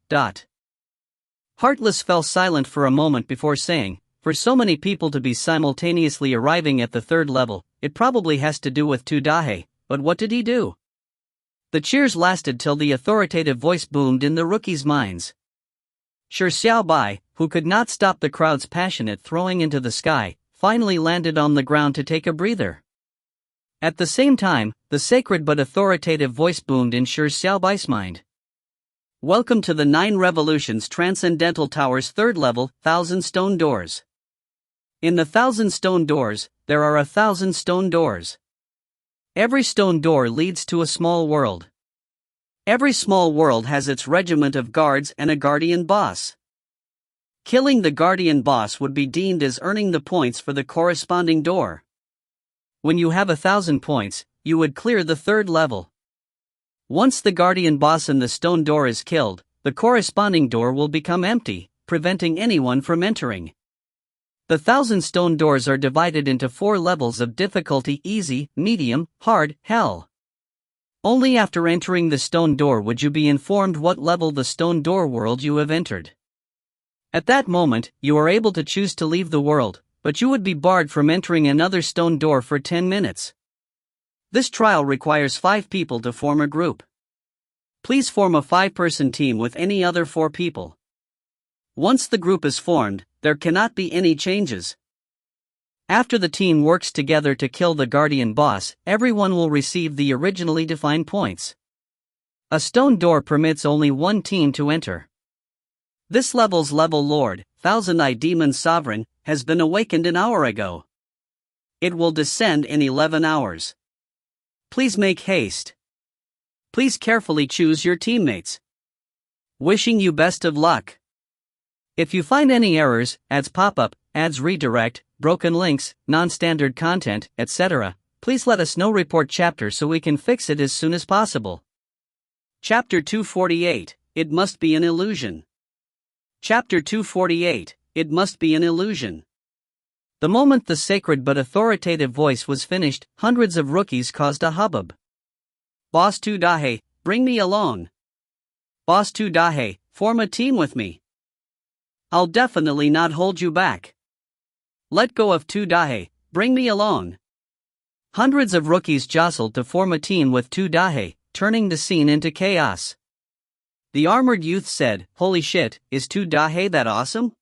Heartless fell silent for a moment before saying, For so many people to be simultaneously arriving at the third level, it probably has to do with Tu Dahe, but what did he do? The cheers lasted till the authoritative voice boomed in the rookies' minds. Shi Xiaobai, who could not stop the crowd's passionate throwing into the sky, finally landed on the ground to take a breather. At the same time, the sacred but authoritative voice boomed in Shi Xiaobai's mind. Welcome to the 9 Revolutions Transcendental Tower's third level, 1,000 stone doors. In the 1,000 stone doors, there are 1,000 stone doors. Every stone door leads to a small world. Every small world has its regiment of guards and a guardian boss. Killing the guardian boss would be deemed as earning the points for the corresponding door. When you have 1,000 points, you would clear the third level. Once the guardian boss in the stone door is killed, the corresponding door will become empty, preventing anyone from entering. The 1,000 stone doors are divided into 4 levels of difficulty: easy, medium, hard, hell. Only after entering the stone door would you be informed what level the stone door world you have entered. At that moment, you are able to choose to leave the world, but you would be barred from entering another stone door for 10 minutes. This trial requires 5 people to form a group. Please form a 5-person team with any other 4 people. Once the group is formed, there cannot be any changes. After the team works together to kill the guardian boss, everyone will receive the originally defined points. A stone door permits only 1 team to enter. This level's level lord, 1000-Eye Demon Sovereign, has been awakened an hour ago. It will descend in 11 hours. Please make haste. Please carefully choose your teammates. Wishing you best of luck. If you find any errors, ads pop up, ads redirect, broken links, non-standard content, etc., please let us know. Report chapter so we can fix it as soon as possible. Chapter 248, It Must Be an Illusion. Chapter 248, It Must Be an Illusion. The moment the sacred but authoritative voice was finished, hundreds of rookies caused a hubbub. Boss 2 Dahe, bring me along. Boss 2 Dahe, form a team with me. I'll definitely not hold you back. Let go of 2 Dahe, bring me along. Hundreds of rookies jostled to form a team with 2 Dahe, turning the scene into chaos. The armored youth said, "Holy shit, is 2 Dahe that awesome?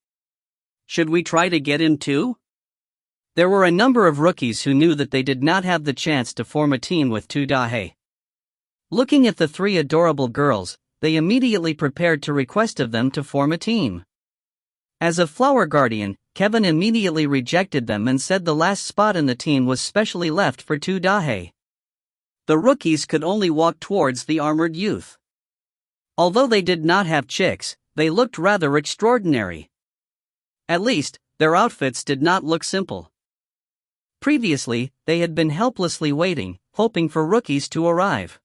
Should we try to get him too?" There were a number of rookies who knew that they did not have the chance to form a team with 2 Dahe. Looking at the three adorable girls, they immediately prepared to request of them to form a team. As a flower guardian, Kevin immediately rejected them and said the last spot in the team was specially left for 2 Dahe. The rookies could only walk towards the armored youth. Although they did not have chicks, they looked rather extraordinary. At least, their outfits did not look simple. Previously, they had been helplessly waiting, hoping for rookies to arrive.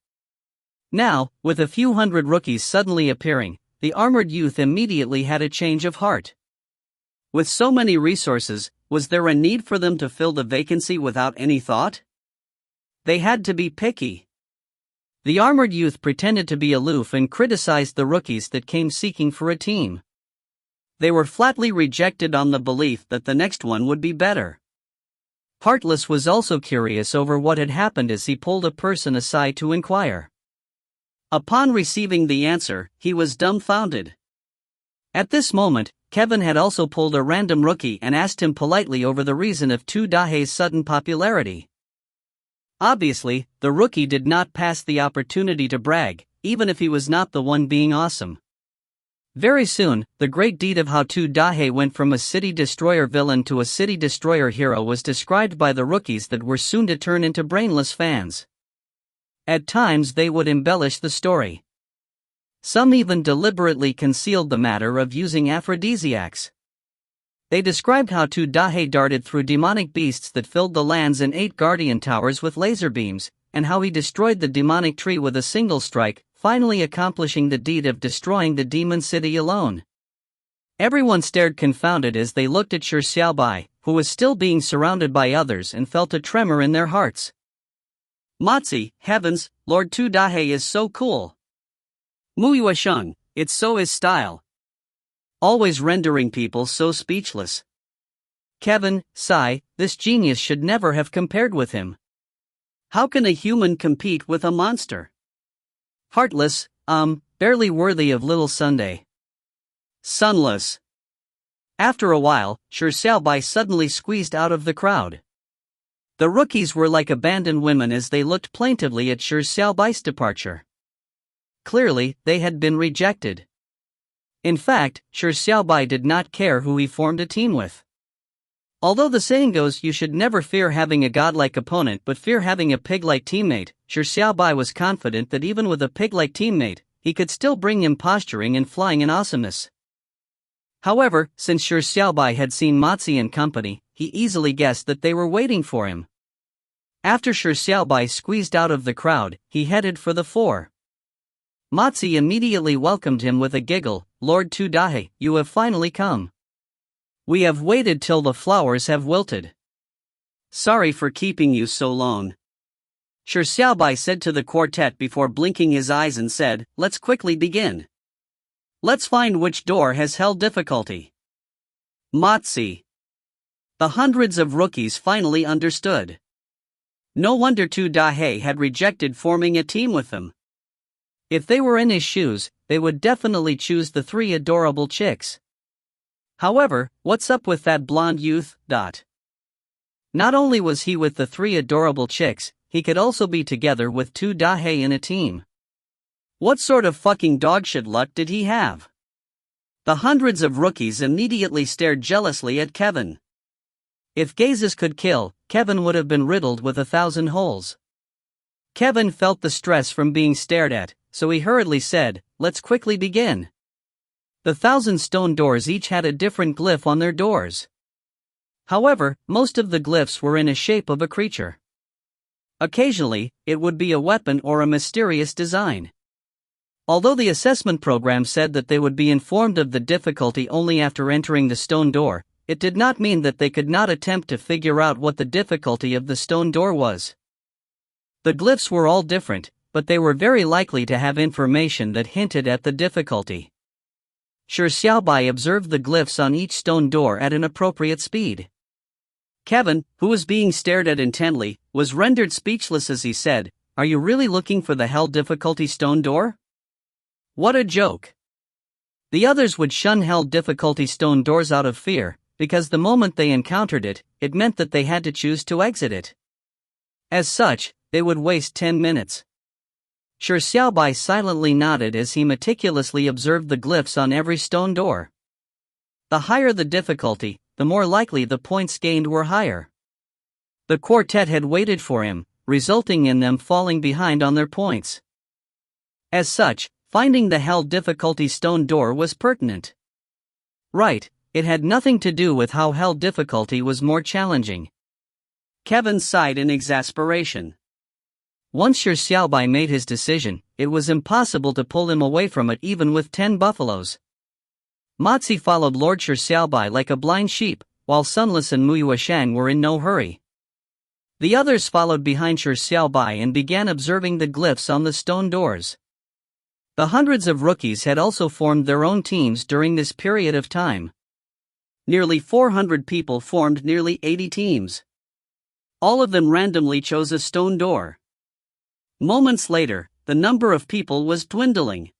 Now, with a few hundred rookies suddenly appearing, the armored youth immediately had a change of heart. With so many resources, was there a need for them to fill the vacancy without any thought? They had to be picky. The armored youth pretended to be aloof and criticized the rookies that came seeking for a team. They were flatly rejected on the belief that the next one would be better. Heartless was also curious over what had happened as he pulled a person aside to inquire. Upon receiving the answer, he was dumbfounded. At this moment, Kevin had also pulled a random rookie and asked him politely over the reason of 2 Dahe's sudden popularity. Obviously, the rookie did not pass the opportunity to brag, even if he was not the one being awesome. Very soon, the great deed of how 2 Dahe went from a city destroyer villain to a city destroyer hero was described by the rookies that were soon to turn into brainless fans. At times they would embellish the story. Some even deliberately concealed the matter of using aphrodisiacs. They described how 2 Dahe darted through demonic beasts that filled the lands and 8 guardian towers with laser beams, and how he destroyed the demonic tree with a single strike, finally accomplishing the deed of destroying the demon city alone. Everyone stared confounded as they looked at Shi Xiaobai, who was still being surrounded by others, and felt a tremor in their hearts. Motzi, heavens, Lord 2 Dahe is so cool. Muyua Sheng, it's so his style. Always rendering people so speechless. Kevin, sigh, this genius should never have compared with him. How can a human compete with a monster? Heartless, barely worthy of Little Sunday. Sunless. After a while, Shi Xiaobai suddenly squeezed out of the crowd. The rookies were like abandoned women as they looked plaintively at Shi Xiaobai's departure. Clearly, they had been rejected. In fact, Shi Xiaobai did not care who he formed a team with. Although the saying goes you should never fear having a godlike opponent but fear having a pig-like teammate, Shi Xiaobai was confident that even with a pig-like teammate, he could still bring him posturing and flying in awesomeness. However, since Shi Xiaobai had seen Motzi and company, he easily guessed that they were waiting for him. After Shi Xiaobai squeezed out of the crowd, he headed for the floor. Motzi immediately welcomed him with a giggle. Lord 2 Dahe, you have finally come. We have waited till the flowers have wilted. Sorry for keeping you so long. Shi Xiaobai said to the quartet before blinking his eyes and said, let's quickly begin. Let's find which door has held difficulty. Motzi. The hundreds of rookies finally understood. No wonder 2 Dahe had rejected forming a team with them. If they were in his shoes, they would definitely choose the 3 adorable chicks. However, what's up with that blonde youth? Not only was he with the 3 adorable chicks, he could also be together with 2 Dahe in a team. What sort of fucking dogshit luck did he have? The hundreds of rookies immediately stared jealously at Kevin. If gazes could kill, Kevin would have been riddled with 1,000 holes. Kevin felt the stress from being stared at, so he hurriedly said, "Let's quickly begin." The 1,000 stone doors each had a different glyph on their doors. However, most of the glyphs were in a shape of a creature. Occasionally, it would be a weapon or a mysterious design. Although the assessment program said that they would be informed of the difficulty only after entering the stone door, it did not mean that they could not attempt to figure out what the difficulty of the stone door was. The glyphs were all different, but they were very likely to have information that hinted at the difficulty. Shi Xiaobai observed the glyphs on each stone door at an appropriate speed. Kevin, who was being stared at intently, was rendered speechless as he said, "Are you really looking for the hell difficulty stone door? What a joke." The others would shun hell difficulty stone doors out of fear, because the moment they encountered it, it meant that they had to choose to exit it. As such, they would waste 10 minutes. Shi Xiaobai silently nodded as he meticulously observed the glyphs on every stone door. The higher the difficulty, the more likely the points gained were higher. The quartet had waited for him, resulting in them falling behind on their points. As such, finding the hell difficulty stone door was pertinent. Right, it had nothing to do with how hell difficulty was more challenging. Kevin sighed in exasperation. Once Shi Xiaobai made his decision, it was impossible to pull him away from it even with 10 buffaloes. Mozi followed Lord Shi Xiaobai like a blind sheep, while Sunless and Muyuashang were in no hurry. The others followed behind Shi Xiaobai and began observing the glyphs on the stone doors. The hundreds of rookies had also formed their own teams during this period of time. Nearly 400 people formed nearly 80 teams. All of them randomly chose a stone door. Moments later, the number of people was dwindling.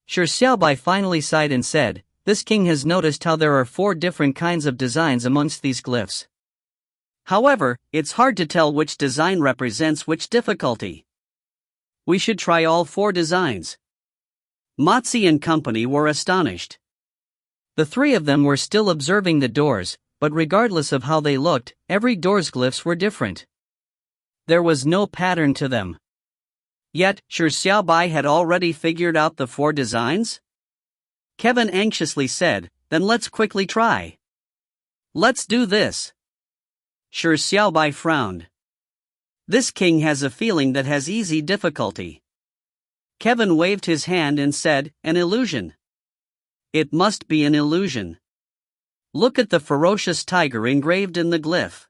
Shi Xiaobai finally sighed and said, "This king has noticed how there are 4 different kinds of designs amongst these glyphs. However, it's hard to tell which design represents which difficulty. We should try all 4 designs." Mozi and company were astonished. The 3 of them were still observing the doors, but regardless of how they looked, every door's glyphs were different. There was no pattern to them. Yet, Shi Xiaobai had already figured out the 4 designs? Kevin anxiously said, "Then let's quickly try. Let's do this." Shi Xiaobai frowned. This king has a feeling that has easy difficulty. Kevin waved his hand and said, "An illusion. It must be an illusion. Look at the ferocious tiger engraved in the glyph.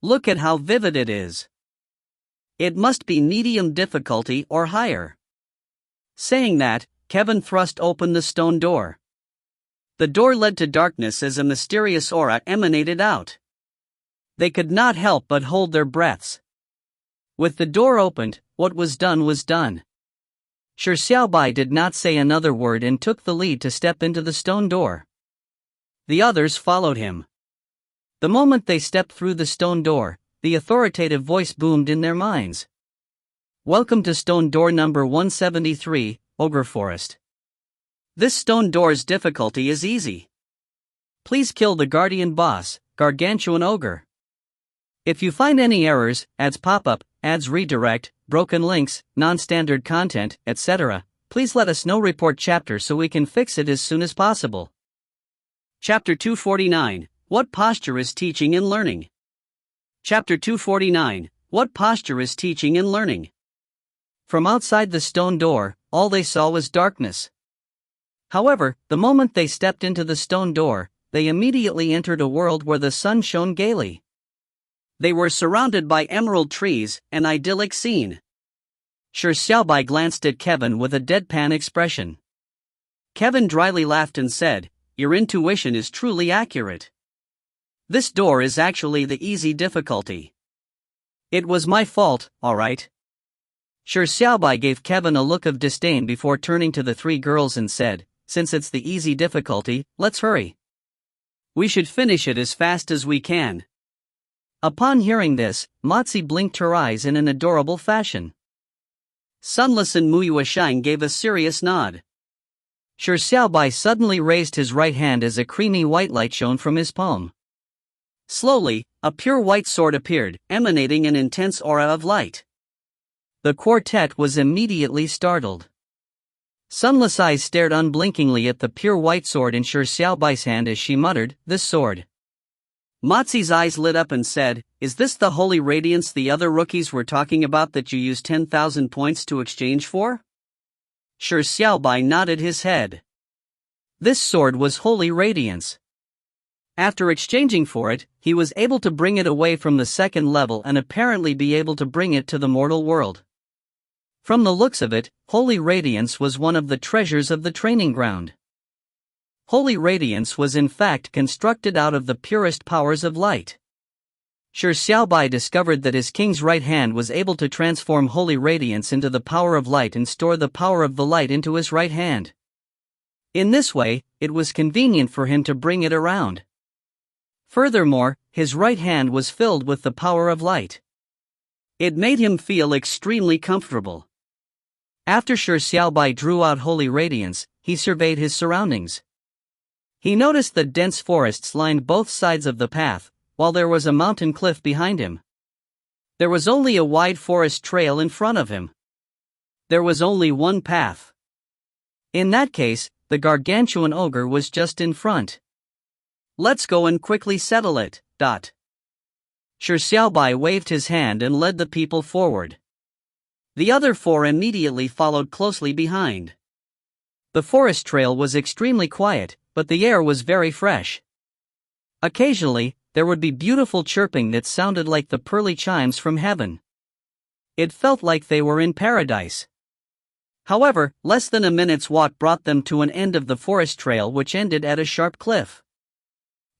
Look at how vivid it is. It must be medium difficulty or higher." Saying that, Kevin thrust open the stone door. The door led to darkness as a mysterious aura emanated out. They could not help but hold their breaths. With the door opened, what was done was done. Shi Xiaobai did not say another word and took the lead to step into the stone door. The others followed him. The moment they stepped through the stone door, the authoritative voice boomed in their minds. "Welcome to stone door number 173, Ogre Forest. This stone door's difficulty is easy. Please kill the guardian boss, Gargantuan Ogre. If you find any errors, ads pop-up, ads redirect, broken links, non-standard content, etc., please let us know. Report chapter so we can fix it as soon as possible." Chapter 249, What Posture is Teaching and Learning? Chapter 249, What Posture is Teaching and Learning? From outside the stone door, all they saw was darkness. However, the moment they stepped into the stone door, they immediately entered a world where the sun shone gaily. They were surrounded by emerald trees, an idyllic scene. Shi Xiaobai glanced at Kevin with a deadpan expression. Kevin dryly laughed and said, "Your intuition is truly accurate. This door is actually the easy difficulty. It was my fault, alright." Shi Xiaobai gave Kevin a look of disdain before turning to the 3 girls and said, "Since it's the easy difficulty, let's hurry. We should finish it as fast as we can." Upon hearing this, Mozi blinked her eyes in an adorable fashion. Sunless and Muyuashang gave a serious nod. Shi Xiaobai suddenly raised his right hand as a creamy white light shone from his palm. Slowly, a pure white sword appeared, emanating an intense aura of light. The quartet was immediately startled. Sunless eyes stared unblinkingly at the pure white sword in Shi Xiaobai's hand as she muttered, "This sword." Mozi's eyes lit up and said, "Is this the holy radiance the other rookies were talking about that you used 10,000 points to exchange for?" Shi Xiaobai nodded his head. This sword was holy radiance. After exchanging for it, he was able to bring it away from the second level and apparently be able to bring it to the mortal world. From the looks of it, holy radiance was one of the treasures of the training ground. Holy radiance was in fact constructed out of the purest powers of light. Shi Xiaobai discovered that his king's right hand was able to transform holy radiance into the power of light and store the power of the light into his right hand. In this way, it was convenient for him to bring it around. Furthermore, his right hand was filled with the power of light. It made him feel extremely comfortable. After Shi Xiaobai drew out holy radiance, he surveyed his surroundings. He noticed that dense forests lined both sides of the path, while there was a mountain cliff behind him. There was only a wide forest trail in front of him. There was only one path. In that case, the gargantuan ogre was just in front. "Let's go and quickly settle it." Shi Xiaobai waved his hand and led the people forward. The other four immediately followed closely behind. The forest trail was extremely quiet, but the air was very fresh. Occasionally, there would be beautiful chirping that sounded like the pearly chimes from heaven. It felt like they were in paradise. However, less than a minute's walk brought them to an end of the forest trail which ended at a sharp cliff.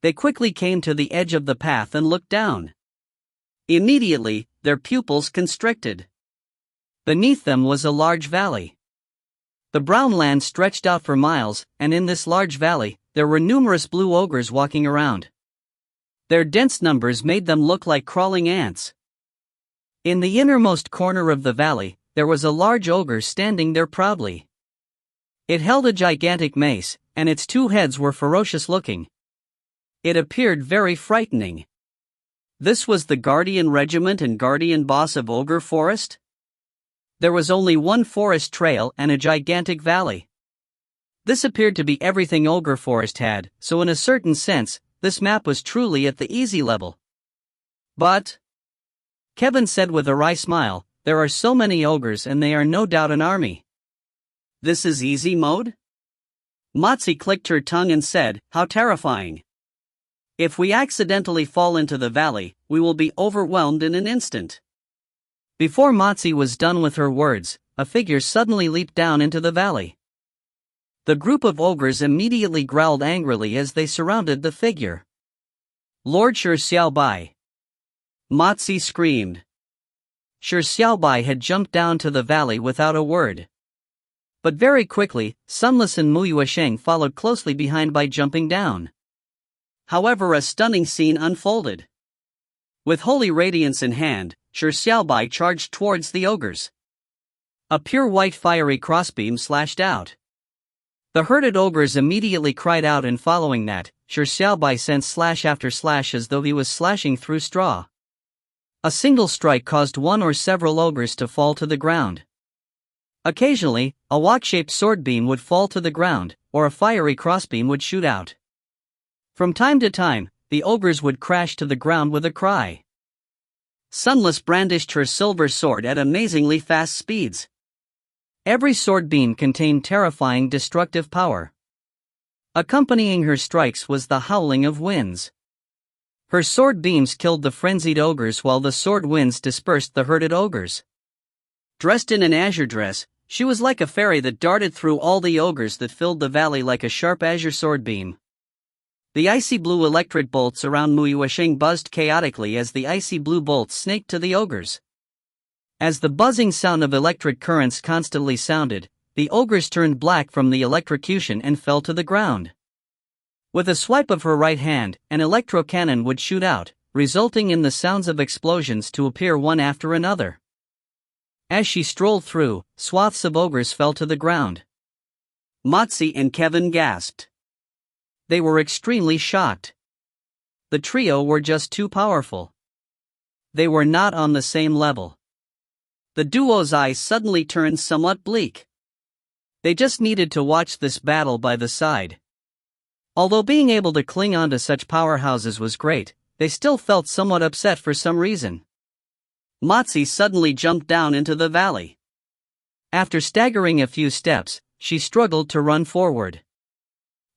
They quickly came to the edge of the path and looked down. Immediately, their pupils constricted. Beneath them was a large valley. The brown land stretched out for miles, and in this large valley, there were numerous blue ogres walking around. Their dense numbers made them look like crawling ants. In the innermost corner of the valley, there was a large ogre standing there proudly. It held a gigantic mace, and its two heads were ferocious looking. It appeared very frightening. This was the guardian regiment and guardian boss of Ogre Forest? There was only one forest trail and a gigantic valley. This appeared to be everything Ogre Forest had, so in a certain sense, this map was truly at the easy level. But, Kevin said with a wry smile, there are so many ogres and they are no doubt an army. This is easy mode? Mozi clicked her tongue and said, how terrifying. If we accidentally fall into the valley, we will be overwhelmed in an instant. Before Mozi was done with her words, a figure suddenly leaped down into the valley. The group of ogres immediately growled angrily as they surrounded the figure. Lord Shi Xiaobai! Mozi screamed. Shi Xiaobai had jumped down to the valley without a word. But very quickly, Sunless and Muyuesheng followed closely behind by jumping down. However, a stunning scene unfolded. With holy radiance in hand, Shi Xiaobai charged towards the ogres. A pure white fiery crossbeam slashed out. The herded ogres immediately cried out, and following that, Shi Xiaobai sent slash after slash as though he was slashing through straw. A single strike caused one or several ogres to fall to the ground. Occasionally, a wok-shaped sword beam would fall to the ground, or a fiery crossbeam would shoot out. From time to time, the ogres would crash to the ground with a cry. Sunless brandished her silver sword at amazingly fast speeds. Every sword beam contained terrifying destructive power. Accompanying her strikes was the howling of winds. Her sword beams killed the frenzied ogres while the sword winds dispersed the herded ogres. Dressed in an azure dress, she was like a fairy that darted through all the ogres that filled the valley like a sharp azure sword beam. The icy blue electric bolts around Muyuesheng buzzed chaotically as the icy blue bolts snaked to the ogres. As the buzzing sound of electric currents constantly sounded, the ogres turned black from the electrocution and fell to the ground. With a swipe of her right hand, an electro-cannon would shoot out, resulting in the sounds of explosions to appear one after another. As she strolled through, swaths of ogres fell to the ground. Mozi and Kevin gasped. They were extremely shocked. the trio were just too powerful. They were not on the same level. The duo's eyes suddenly turned somewhat bleak. They just needed to watch this battle by the side. Although being able to cling on to such powerhouses was great, they still felt somewhat upset for some reason. Matsi suddenly jumped down into the valley. After staggering a few steps, she struggled to run forward.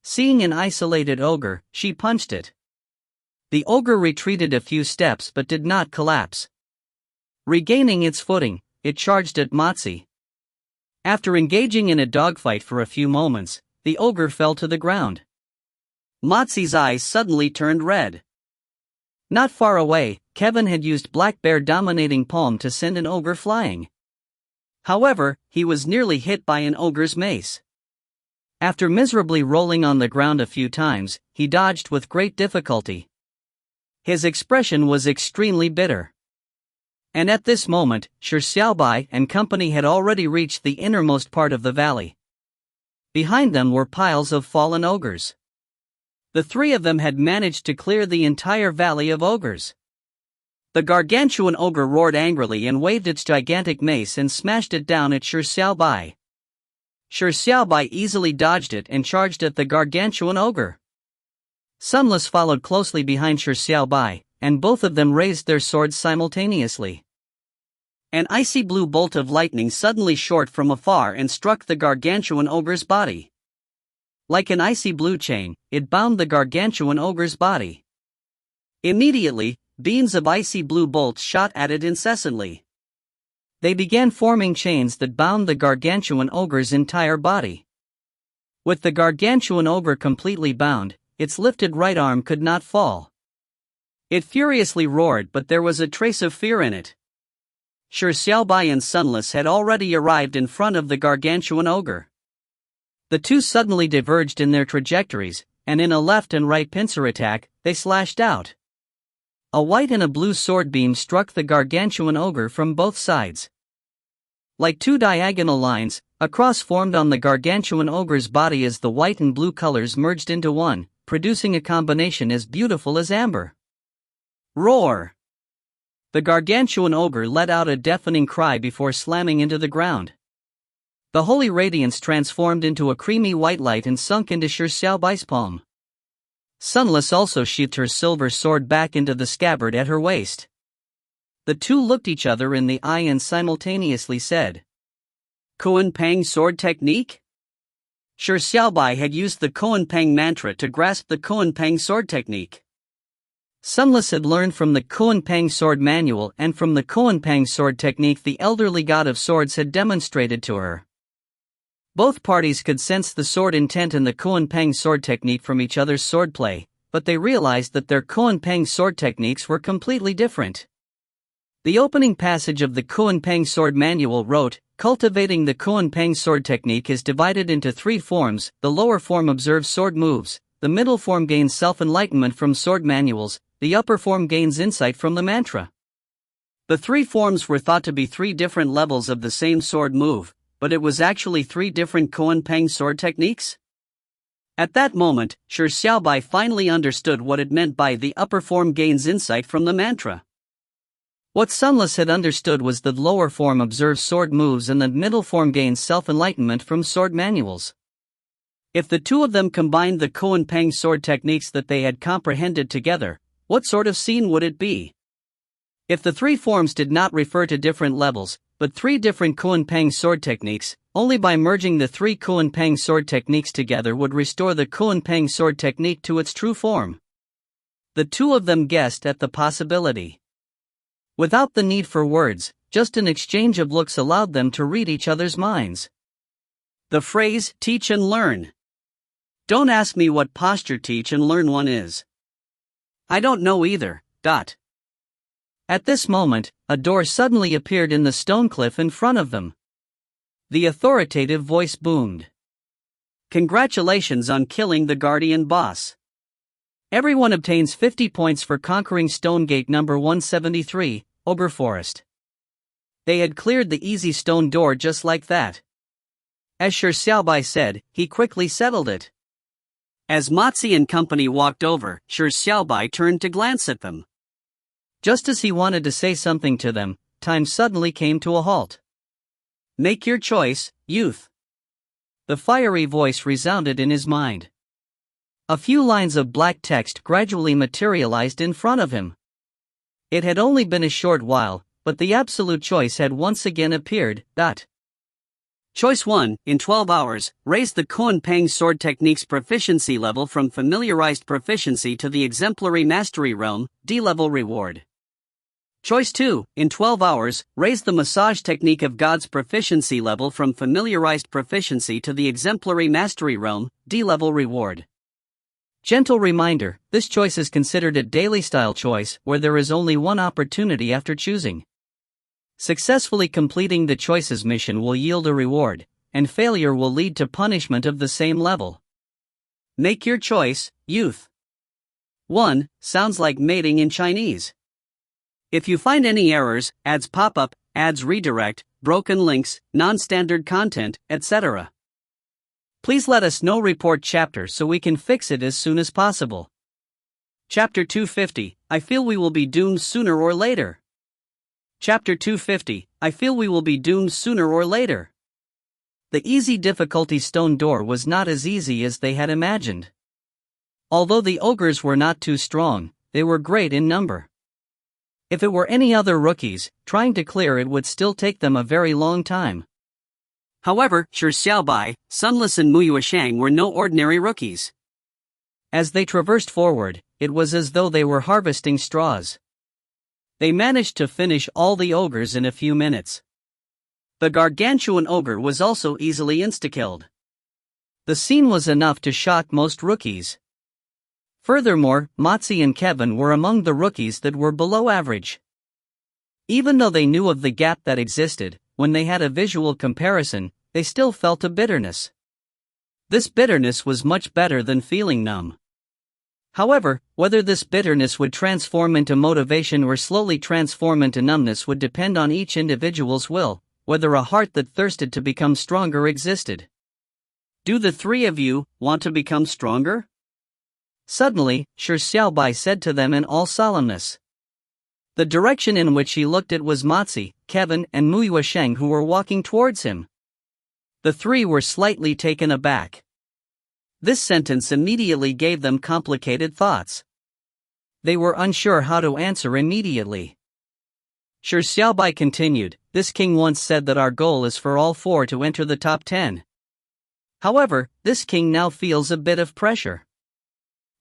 Seeing an isolated ogre, she punched it. The ogre retreated a few steps but did not collapse. Regaining its footing, it charged at Matsi. After engaging in a dogfight for a few moments, the ogre fell to the ground. Matsi's eyes suddenly turned red. Not far away, Kevin had used Black Bear Dominating Palm to send an ogre flying. However, he was nearly hit by an ogre's mace. After miserably rolling on the ground a few times, he dodged with great difficulty. His expression was extremely bitter. And at this moment, Shi Xiaobai and company had already reached the innermost part of the valley. Behind them were piles of fallen ogres. The three of them had managed to clear the entire valley of ogres. The gargantuan ogre roared angrily and waved its gigantic mace and smashed it down at Shi Xiaobai. Shi Xiaobai easily dodged it and charged at the gargantuan ogre. Sunless followed closely behind Shi Xiaobai, and both of them raised their swords simultaneously. An icy blue bolt of lightning suddenly shot from afar and struck the gargantuan ogre's body. Like an icy blue chain, it bound the gargantuan ogre's body. Immediately, beams of icy blue bolts shot at it incessantly. They began forming chains that bound the gargantuan ogre's entire body. With the gargantuan ogre completely bound, its lifted right arm could not fall. It furiously roared, but there was a trace of fear in it. Shi Xiaobai and Sunless had already arrived in front of the gargantuan ogre. The two suddenly diverged in their trajectories, and in a left and right pincer attack, they slashed out. A white and a blue sword beam struck the gargantuan ogre from both sides. Like two diagonal lines, a cross formed on the gargantuan ogre's body as the white and blue colors merged into one, producing a combination as beautiful as amber. Roar! The gargantuan ogre let out a deafening cry before slamming into the ground. The holy radiance transformed into a creamy white light and sunk into Shi Xiaobai's palm. Sunless also sheathed her silver sword back into the scabbard at her waist. The two looked each other in the eye and simultaneously said, "Kuan Pang sword technique?" Shi Xiaobai had used the Kuan Pang mantra to grasp the Kuan Pang sword technique. Sunless had learned from the Kuan Pang sword manual and from the Kuan Pang sword technique the elderly god of swords had demonstrated to her. Both parties could sense the sword intent and the Kuan Pang sword technique from each other's swordplay, but they realized that their Kuan Pang sword techniques were completely different. The opening passage of the Kuan Pang sword manual wrote, "Cultivating the Kuan Pang sword technique is divided into three forms. The lower form observes sword moves, the middle form gains self-enlightenment from sword manuals, the upper form gains insight from the mantra." The three forms were thought to be three different levels of the same sword move, but it was actually three different Kuan Pang sword techniques? At that moment, Shi Xiaobai finally understood what it meant by the upper form gains insight from the mantra. What Sunless had understood was that lower form observes sword moves and the middle form gains self-enlightenment from sword manuals. If the two of them combined the Kuan Pang sword techniques that they had comprehended together, what sort of scene would it be? If the three forms did not refer to different levels, but three different Kuan Pang sword techniques, only by merging the three Kuan Pang sword techniques together would restore the Kuan Pang sword technique to its true form. The two of them guessed at the possibility. Without the need for words, just an exchange of looks allowed them to read each other's minds. The phrase, "teach and learn." Don't ask me what posture teach and learn one is. I don't know either. At this moment, a door suddenly appeared in the stone cliff in front of them. The authoritative voice boomed. "Congratulations on killing the Guardian boss. Everyone obtains 50 points for conquering Stone Gate number 173, Ogre Forest." They had cleared the easy stone door just like that. As Shi Xiaobai said, he quickly settled it. As Mozi and company walked over, Shi Xiaobai turned to glance at them. Just as he wanted to say something to them, time suddenly came to a halt. Make your choice, youth. The fiery voice resounded in his mind. A few lines of black text gradually materialized in front of him. It had only been a short while, but the absolute choice had once again appeared. Choice 1, in 12 hours, raise the Kuan Pang sword technique's proficiency level from familiarized proficiency to the exemplary mastery realm, D-level reward. Choice 2, in 12 hours, raise the massage technique of God's proficiency level from familiarized proficiency to the exemplary mastery realm, D-level reward. Gentle reminder, this choice is considered a daily style choice where there is only one opportunity after choosing. Successfully completing the choices mission will yield a reward, and failure will lead to punishment of the same level. Make your choice, youth. 1. Sounds like mating in Chinese. If you find any errors, ads pop up, ads redirect, broken links, non-standard content, etc., please let us know. Report chapter so we can fix it as soon as possible. Chapter 250, I feel we will be doomed sooner or later. Chapter 250, I feel we will be doomed sooner or later. The easy difficulty stone door was not as easy as they had imagined. Although the ogres were not too strong, they were great in number. If it were any other rookies, trying to clear it would still take them a very long time. However, Shi Xiaobai, Sunless and Muyueshang were no ordinary rookies. As they traversed forward, it was as though they were harvesting straws. They managed to finish all the ogres in a few minutes. The gargantuan ogre was also easily insta-killed. The scene was enough to shock most rookies. Furthermore, Mozi and Kevin were among the rookies that were below average. Even though they knew of the gap that existed, when they had a visual comparison, they still felt a bitterness. This bitterness was much better than feeling numb. However, whether this bitterness would transform into motivation or slowly transform into numbness would depend on each individual's will, whether a heart that thirsted to become stronger existed. Do the three of you want to become stronger? Suddenly, Shi Xiaobai said to them in all solemnness. The direction in which he looked at was Mozi, Kevin and Muyuesheng who were walking towards him. The three were slightly taken aback. This sentence immediately gave them complicated thoughts. They were unsure how to answer immediately. Shi Xiaobai continued, this king once said that our goal is for all four to enter the top 10. However, this king now feels a bit of pressure.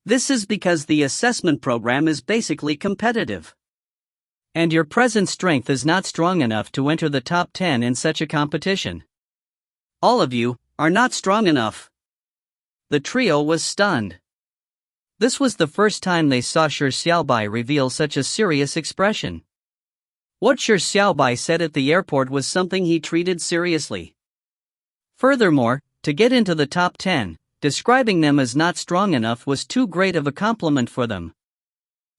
This is because the assessment program is basically competitive. And your present strength is not strong enough to enter the top 10 in such a competition. All of you are not strong enough. The trio was stunned. This was the first time they saw Shi Xiaobai reveal such a serious expression. What Shi Xiaobai said at the airport was something he treated seriously. Furthermore, to get into the top 10, describing them as not strong enough was too great of a compliment for them.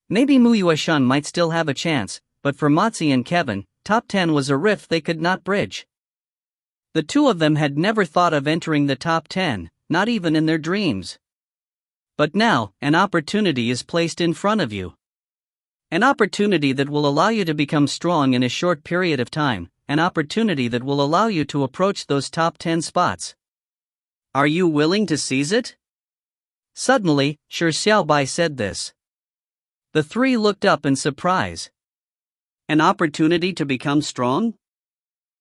Maybe Muyuesheng might still have a chance, but for Mozi and Kevin, top 10 was a rift they could not bridge. The two of them had never thought of entering the top 10, not even in their dreams. But now, an opportunity is placed in front of you. An opportunity that will allow you to become strong in a short period of time, an opportunity that will allow you to approach those top 10 spots. Are you willing to seize it? Suddenly, Shi Xiaobai said this. The three looked up in surprise. An opportunity to become strong?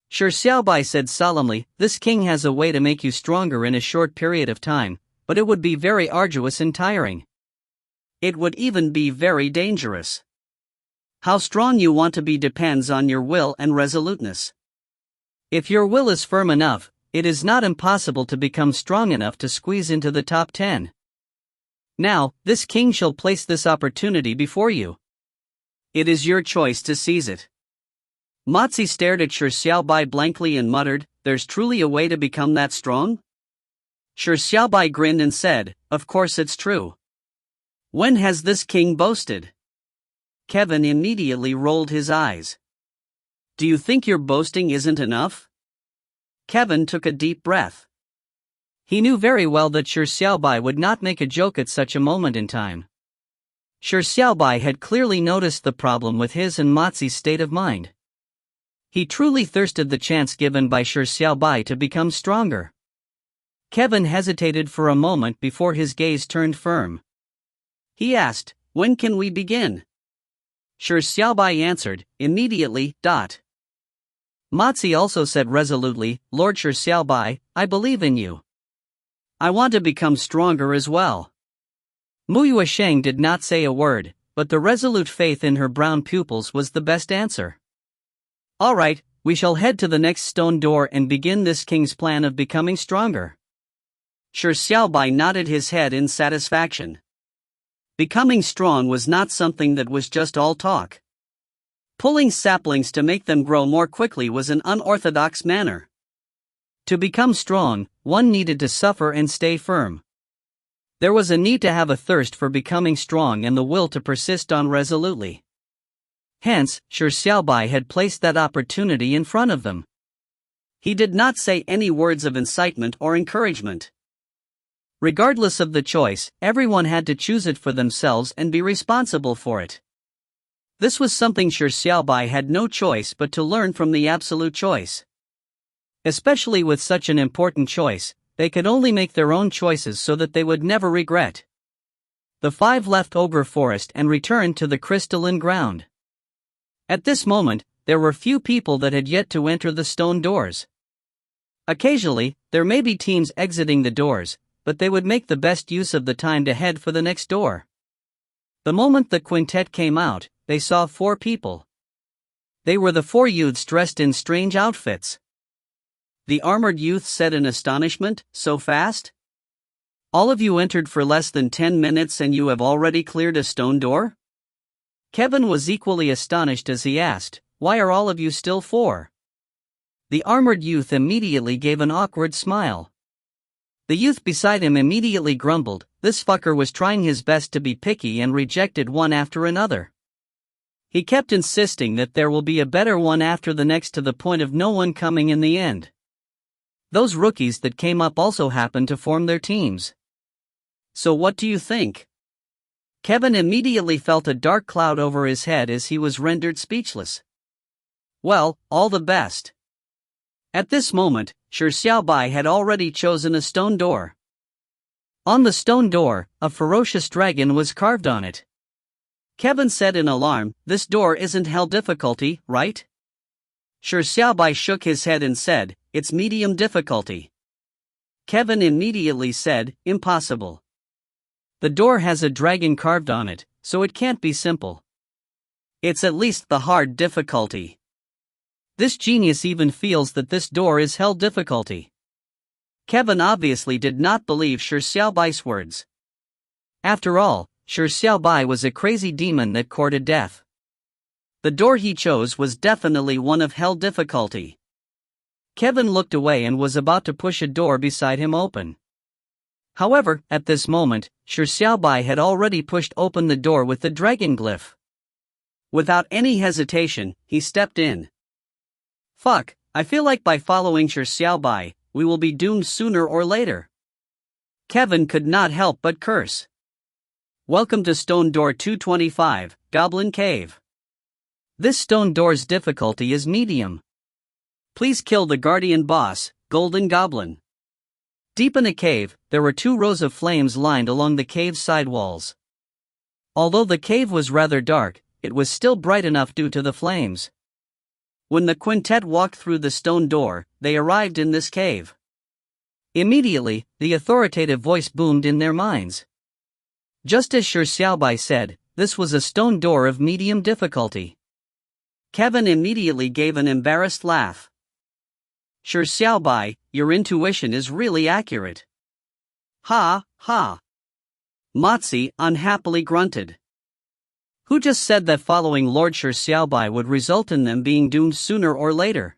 Shi Xiaobai said solemnly, this king has a way to make you stronger in a short period of time, but it would be very arduous and tiring. It would even be very dangerous. How strong you want to be depends on your will and resoluteness. If your will is firm enough, it is not impossible to become strong enough to squeeze into the top 10. Now, this king shall place this opportunity before you. It is your choice to seize it. Mozi stared at Shi Xiaobai blankly and muttered, there's truly a way to become that strong? Shi Xiaobai grinned and said, of course it's true. When has this king boasted? Kevin immediately rolled his eyes. Do you think your boasting isn't enough? Kevin took a deep breath. He knew very well that Shi Xiaobai would not make a joke at such a moment in time. Shi Xiaobai had clearly noticed the problem with his and Mozi's state of mind. He truly thirsted the chance given by Shi Xiaobai to become stronger. Kevin hesitated for a moment before his gaze turned firm. He asked, "When can we begin?" Shi Xiaobai answered, "Immediately." Mozi also said resolutely, "Lord Shi Xiaobai, I believe in you. I want to become stronger as well." Mu Yuesheng did not say a word, but the resolute faith in her brown pupils was the best answer. "All right, we shall head to the next stone door and begin this king's plan of becoming stronger." Shi Xiaobai nodded his head in satisfaction. Becoming strong was not something that was just all talk. Pulling saplings to make them grow more quickly was an unorthodox manner. To become strong, one needed to suffer and stay firm. There was a need to have a thirst for becoming strong and the will to persist on resolutely. Hence, Shi Xiaobai had placed that opportunity in front of them. He did not say any words of incitement or encouragement. Regardless of the choice, everyone had to choose it for themselves and be responsible for it. This was something Shi Xiaobai had no choice but to learn from the absolute choice. Especially with such an important choice, they could only make their own choices so that they would never regret. The five left Ogre Forest and returned to the crystalline ground. At this moment, there were few people that had yet to enter the stone doors. Occasionally, there may be teams exiting the doors, but they would make the best use of the time to head for the next door. The moment the quintet came out, they saw 4 people. They were the 4 youths dressed in strange outfits. The armored youth said in astonishment, "So fast? All of you entered for less than 10 minutes and you have already cleared a stone door?" Kevin was equally astonished as he asked, "Why are all of you still 4? The armored youth immediately gave an awkward smile. The youth beside him immediately grumbled, this fucker was trying his best to be picky and rejected one after another. He kept insisting that there will be a better one after the next to the point of no one coming in the end. Those rookies that came up also happened to form their teams. So what do you think?" Kevin immediately felt a dark cloud over his head as he was rendered speechless. "Well, all the best." At this moment, Shi Xiaobai had already chosen a stone door. On the stone door, a ferocious dragon was carved on it. Kevin said in alarm, "This door isn't hell difficulty, right?" Shi Xiaobai shook his head and said, "It's medium difficulty." Kevin immediately said, "Impossible. The door has a dragon carved on it, so it can't be simple. It's at least the hard difficulty. This genius even feels that this door is hell difficulty." Kevin obviously did not believe Shi Xiaobai's words. After all, Shi Xiaobai was a crazy demon that courted death. The door he chose was definitely one of hell difficulty. Kevin looked away and was about to push a door beside him open. However, at this moment, Shi Xiaobai had already pushed open the door with the dragon glyph. Without any hesitation, he stepped in. "Fuck, I feel like by following Shi Xiaobai, we will be doomed sooner or later." Kevin could not help but curse. Welcome to Stone Door 225, Goblin Cave. This stone door's difficulty is medium. Please kill the guardian boss, Golden Goblin. Deep in the cave, there were 2 rows of flames lined along the cave's side walls. Although the cave was rather dark, it was still bright enough due to the flames. When the quintet walked through the stone door, they arrived in this cave. Immediately, the authoritative voice boomed in their minds. Just as Shi Xiaobai said, this was a stone door of medium difficulty. Kevin immediately gave an embarrassed laugh. "Shi Xiaobai, your intuition is really accurate." "Ha, ha." Mozi unhappily grunted. Who just said that following Lord Shi Xiaobai would result in them being doomed sooner or later?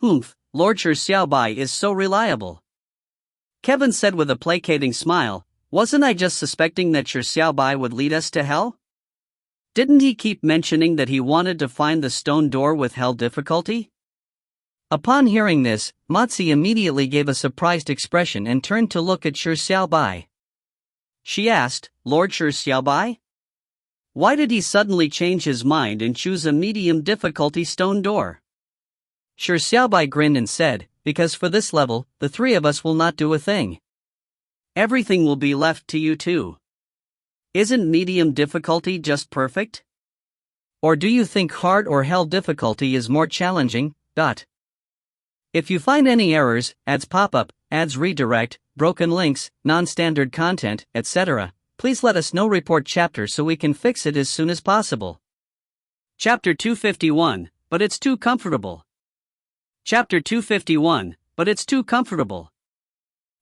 Humph, Lord Shi Xiaobai is so reliable. Kevin said with a placating smile, "Wasn't I just suspecting that Shi Xiaobai would lead us to hell? Didn't he keep mentioning that he wanted to find the stone door with hell difficulty?" Upon hearing this, Matzi immediately gave a surprised expression and turned to look at Shi Xiaobai. She asked, "Lord Shi Xiaobai? Why did he suddenly change his mind and choose a medium difficulty stone door?" Shi Xiaobai grinned and said, "Because for this level, the three of us will not do a thing. Everything will be left to you two. Isn't medium difficulty just perfect? Or do you think hard or hell difficulty is more challenging? If you find any errors, ads pop up, ads redirect, broken links, non-standard content, etc., please let us know. Report chapter so we can fix it as soon as possible." Chapter 251, but it's too comfortable. Chapter 251, but it's too comfortable.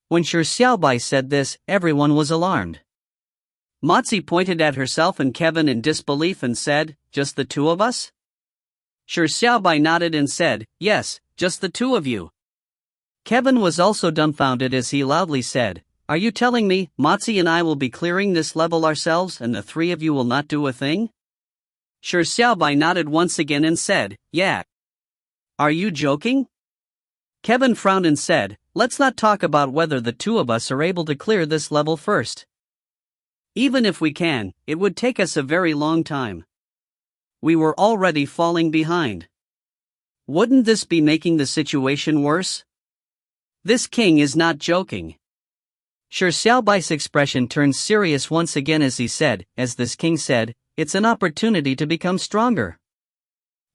When Shi Xiaobai said this, everyone was alarmed. Matzi pointed at herself and Kevin in disbelief and said, "Just the two of us?" Shi Xiaobai nodded and said, "Yes, just the two of you." Kevin was also dumbfounded as he loudly said, "Are you telling me Matzi and I will be clearing this level ourselves and the three of you will not do a thing?" Shi Xiaobai nodded once again and said, "Yeah. Are you joking?" Kevin frowned and said, "Let's not talk about whether the two of us are able to clear this level first. Even if we can, it would take us a very long time. We were already falling behind. Wouldn't this be making the situation worse? This king is not joking." Shi Xiaobai's expression turned serious once again as he said, "As this king said, it's an opportunity to become stronger.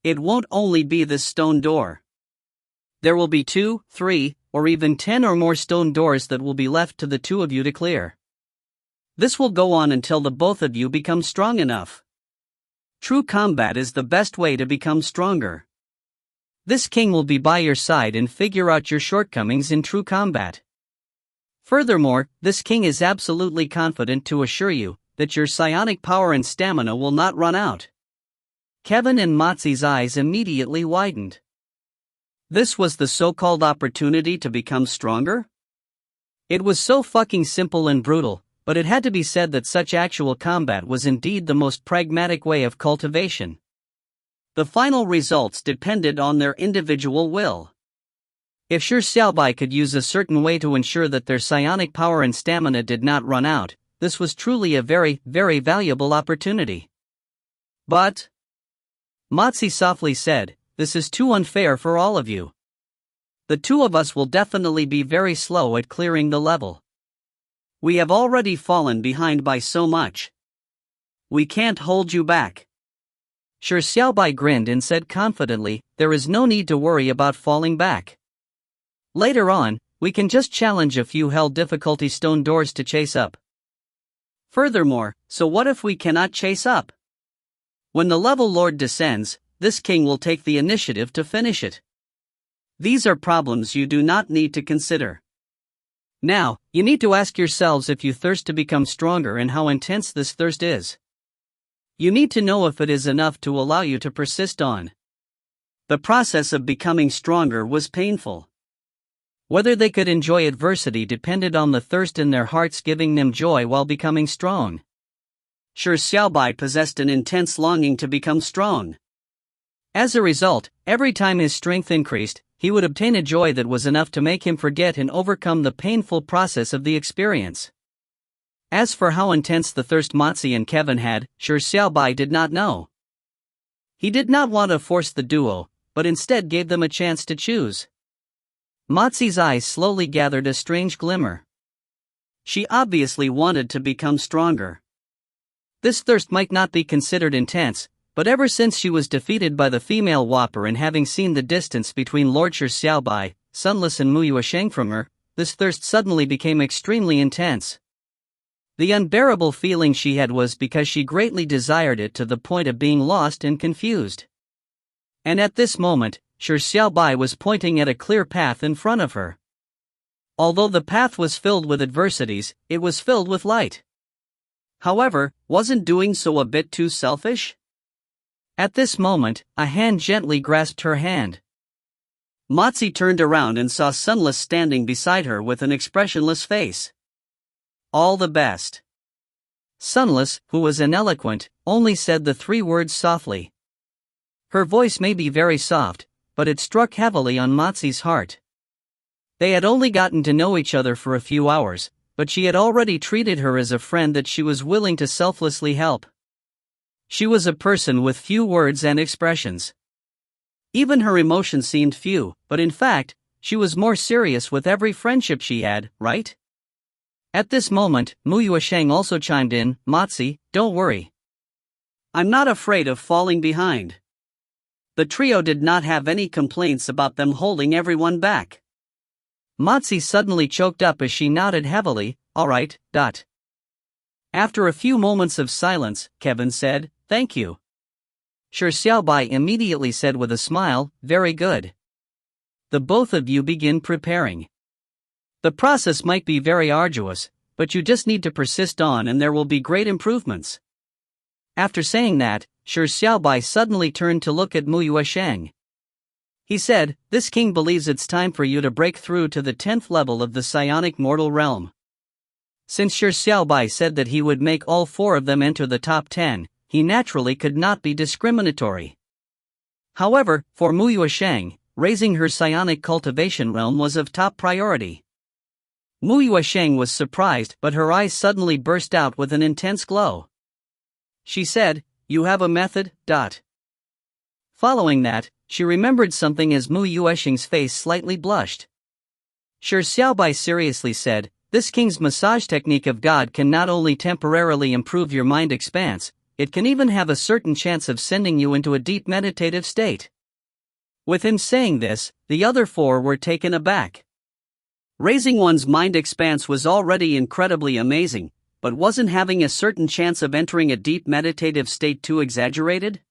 It won't only be this stone door. There will be 2, 3, or even 10 or more stone doors that will be left to the two of you to clear. This will go on until the both of you become strong enough. True combat is the best way to become stronger. This king will be by your side and figure out your shortcomings in true combat. Furthermore, this king is absolutely confident to assure you that your psionic power and stamina will not run out." Kevin and Matzi's eyes immediately widened. This was the so-called opportunity to become stronger? It was so fucking simple and brutal, but it had to be said that such actual combat was indeed the most pragmatic way of cultivation. The final results depended on their individual will. If Shi Xiaobai could use a certain way to ensure that their psionic power and stamina did not run out, this was truly a very, very valuable opportunity. But Matzi softly said, "This is too unfair for all of you. The two of us will definitely be very slow at clearing the level. We have already fallen behind by so much. We can't hold you back." Shi Xiaobai grinned and said confidently, "There is no need to worry about falling back. Later on, we can just challenge a few hell difficulty stone doors to chase up. Furthermore, so what if we cannot chase up? When the level lord descends, this king will take the initiative to finish it. These are problems you do not need to consider. Now, you need to ask yourselves if you thirst to become stronger and how intense this thirst is. You need to know if it is enough to allow you to persist on." The process of becoming stronger was painful. Whether they could enjoy adversity depended on the thirst in their hearts giving them joy while becoming strong. Shi Xiaobai possessed an intense longing to become strong. As a result, every time his strength increased, he would obtain a joy that was enough to make him forget and overcome the painful process of the experience. As for how intense the thirst Matzi and Kevin had, Shi Xiaobai did not know. He did not want to force the duo, but instead gave them a chance to choose. Matzi's eyes slowly gathered a strange glimmer. She obviously wanted to become stronger. This thirst might not be considered intense, but ever since she was defeated by the female Whopper and having seen the distance between Lord Shi Xiaobai, Sunless and Mu Yuesheng from her, this thirst suddenly became extremely intense. The unbearable feeling she had was because she greatly desired it to the point of being lost and confused. And at this moment, Shi Xiaobai was pointing at a clear path in front of her. Although the path was filled with adversities, it was filled with light. However, wasn't doing so a bit too selfish? At this moment, a hand gently grasped her hand. Matzi turned around and saw Sunless standing beside her with an expressionless face. "All the best." Sunless, who was ineloquent, only said the 3 words softly. Her voice may be very soft, but it struck heavily on Mozi's heart. They had only gotten to know each other for a few hours, but she had already treated her as a friend that she was willing to selflessly help. She was a person with few words and expressions. Even her emotions seemed few, but in fact, she was more serious with every friendship she had, right? At this moment, Mu Yuesheng also chimed in, Mozi, don't worry. I'm not afraid of falling behind. The trio did not have any complaints about them holding everyone back. Mozi suddenly choked up as she nodded heavily, alright. After a few moments of silence, Kevin said, thank you. Shi Xiaobai immediately said with a smile, very good. The both of you begin preparing. The process might be very arduous, but you just need to persist on and there will be great improvements. After saying that, Shi Xiaobai suddenly turned to look at Mu Yuesheng. He said, this king believes it's time for you to break through to the 10th level of the psionic mortal realm. Since Shi Xiaobai said that he would make all 4 of them enter the top 10, he naturally could not be discriminatory. However, for Mu Yuesheng, raising her psionic cultivation realm was of top priority. Mu Yuesheng was surprised, but her eyes suddenly burst out with an intense glow. She said, you have a method? Following that, she remembered something as Mu Yuesheng's face slightly blushed. Shi Xiaobai seriously said, this king's massage technique of God can not only temporarily improve your mind expanse, it can even have a certain chance of sending you into a deep meditative state. With him saying this, the other 4 were taken aback. Raising one's mind expanse was already incredibly amazing, but wasn't having a certain chance of entering a deep meditative state too exaggerated?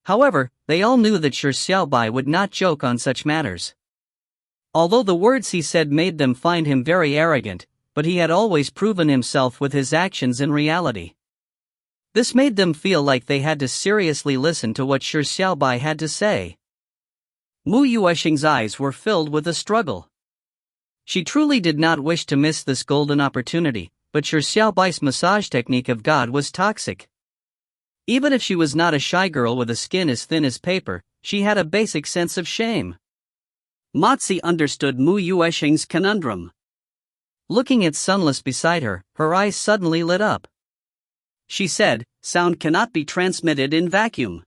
However, they all knew that Shi Xiaobai would not joke on such matters. Although the words he said made them find him very arrogant, but he had always proven himself with his actions in reality. This made them feel like they had to seriously listen to what Shi Xiaobai had to say. Mu Yuesheng's eyes were filled with a struggle. She truly did not wish to miss this golden opportunity, but Shi Xiaobai's massage technique of God was toxic. Even if she was not a shy girl with a skin as thin as paper, she had a basic sense of shame. Mozi understood Mu Yuesheng's conundrum. Looking at Sunless beside her, her eyes suddenly lit up. She said, sound cannot be transmitted in vacuum.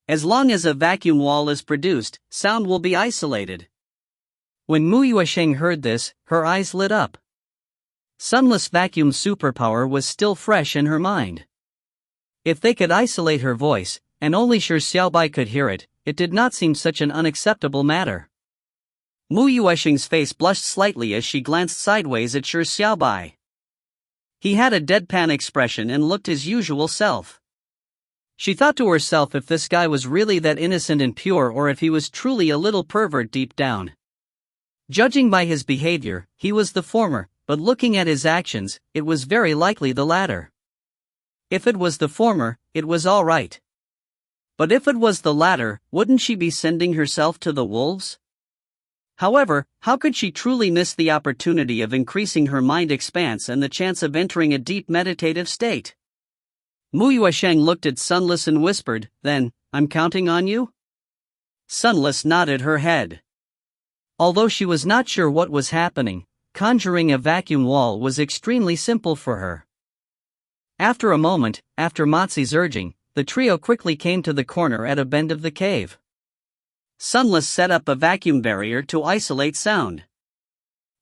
As long as a vacuum wall is produced, sound will be isolated. When Mu Yuesheng heard this, her eyes lit up. Sunless vacuum's superpower was still fresh in her mind. If they could isolate her voice, and only Shi Xiaobai could hear it, it did not seem such an unacceptable matter. Mu Yuesheng's face blushed slightly as she glanced sideways at Shi Xiaobai. He had a deadpan expression and looked his usual self. She thought to herself if this guy was really that innocent and pure or if he was truly a little pervert deep down. Judging by his behavior, he was the former, but looking at his actions, it was very likely the latter. If it was the former, it was all right. But if it was the latter, wouldn't she be sending herself to the wolves? However, how could she truly miss the opportunity of increasing her mind expanse and the chance of entering a deep meditative state? Mu Yuesheng looked at Sunless and whispered, then, I'm counting on you? Sunless nodded her head. Although she was not sure what was happening, conjuring a vacuum wall was extremely simple for her. After a moment, after Mozi's urging, the trio quickly came to the corner at a bend of the cave. Sunless set up a vacuum barrier to isolate sound.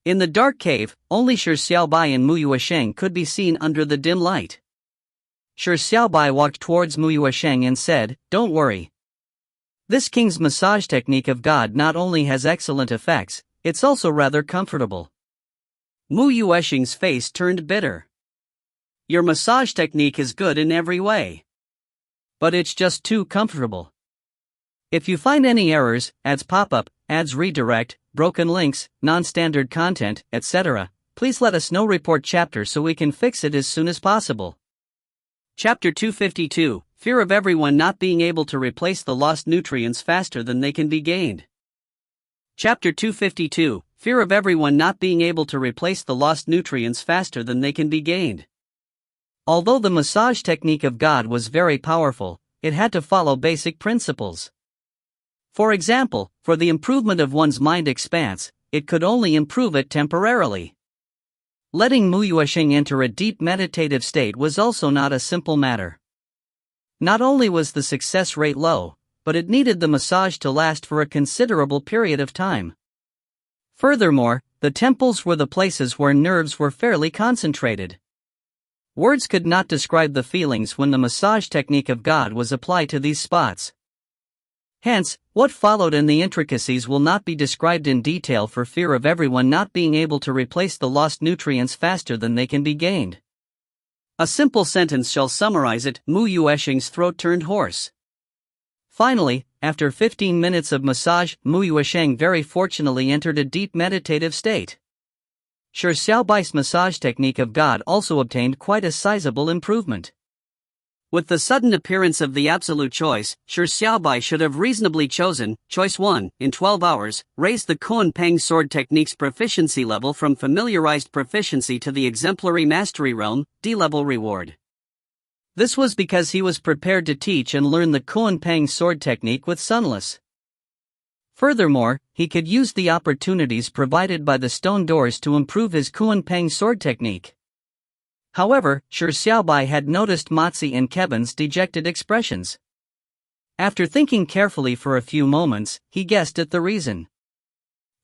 In the dark cave, only Shi Xiaobai and Mu Yuesheng could be seen under the dim light. Shi Xiaobai walked towards Mu Yuesheng and said, don't worry. This king's massage technique of God not only has excellent effects, it's also rather comfortable. Mu Yuesheng's face turned bitter. Your massage technique is good in every way. But it's just too comfortable. If you find any errors, ads pop up, ads redirect, broken links, non-standard content, etc., please let us know. Report chapter so we can fix it as soon as possible. Chapter 252, Fear of everyone not being able to replace the lost nutrients faster than they can be gained. Chapter 252, Fear of everyone not being able to replace the lost nutrients faster than they can be gained. Although the massage technique of God was very powerful, it had to follow basic principles. For example, for the improvement of one's mind expanse, it could only improve it temporarily. Letting Mu Yuesheng enter a deep meditative state was also not a simple matter. Not only was the success rate low, but it needed the massage to last for a considerable period of time. Furthermore, the temples were the places where nerves were fairly concentrated. Words could not describe the feelings when the massage technique of God was applied to these spots. Hence, what followed and the intricacies will not be described in detail for fear of everyone not being able to replace the lost nutrients faster than they can be gained. A simple sentence shall summarize it: Mu Yuesheng's throat turned hoarse. Finally, after 15 minutes of massage, Mu Yuesheng very fortunately entered a deep meditative state. Shi Xiaobai's massage technique of God also obtained quite a sizable improvement. With the sudden appearance of the absolute choice, Shi Xiaobai should have reasonably chosen choice 1. In 12 hours, raise the Kuan Peng sword technique's proficiency level from familiarized proficiency to the exemplary mastery realm, D-level reward. This was because he was prepared to teach and learn the Kuan Peng sword technique with Sunless. Furthermore, he could use the opportunities provided by the stone doors to improve his Kuan Peng sword technique. However, Shi Xiaobai had noticed Matzi and Kevin's dejected expressions. After thinking carefully for a few moments, he guessed at the reason.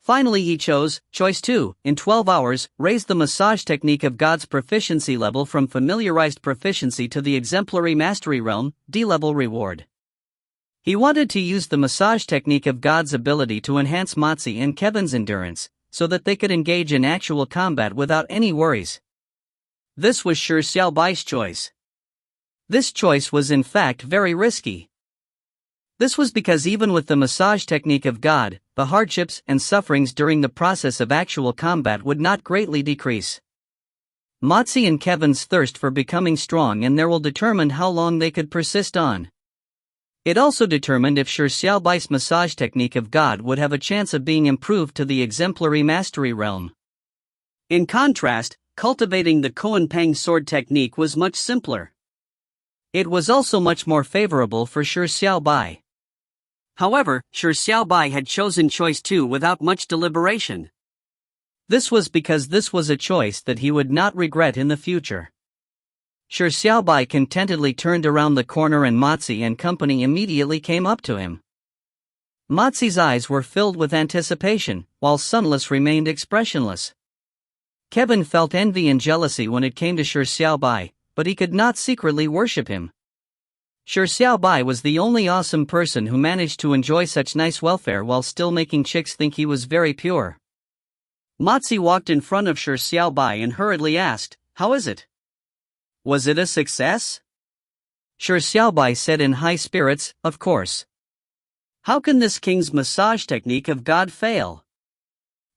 Finally he chose choice 2. In 12 hours, raise the massage technique of God's proficiency level from familiarized proficiency to the exemplary mastery realm, D-level reward. He wanted to use the massage technique of God's ability to enhance Matzi and Kevin's endurance, so that they could engage in actual combat without any worries. This was Shi Xiaobai's choice. This choice was in fact very risky. This was because even with the massage technique of God, the hardships and sufferings during the process of actual combat would not greatly decrease. Matzi and Kevin's thirst for becoming strong and there will determine how long they could persist on. It also determined if Shi Xiaobai's massage technique of God would have a chance of being improved to the exemplary mastery realm. In contrast, cultivating the Kuan Peng sword technique was much simpler. It was also much more favorable for Shi Xiaobai. However, Shi Xiaobai had chosen choice 2 without much deliberation. This was because this was a choice that he would not regret in the future. Shi Xiaobai contentedly turned around the corner and Matzi and company immediately came up to him. Matzi's eyes were filled with anticipation, while Sunless remained expressionless. Kevin felt envy and jealousy when it came to Shi Xiaobai, but he could not secretly worship him. Shi Xiaobai was the only awesome person who managed to enjoy such nice welfare while still making chicks think he was very pure. Matzi walked in front of Shi Xiaobai and hurriedly asked, "How is it? Was it a success?" Shi Xiaobai said in high spirits, "Of course. How can this king's massage technique of God fail?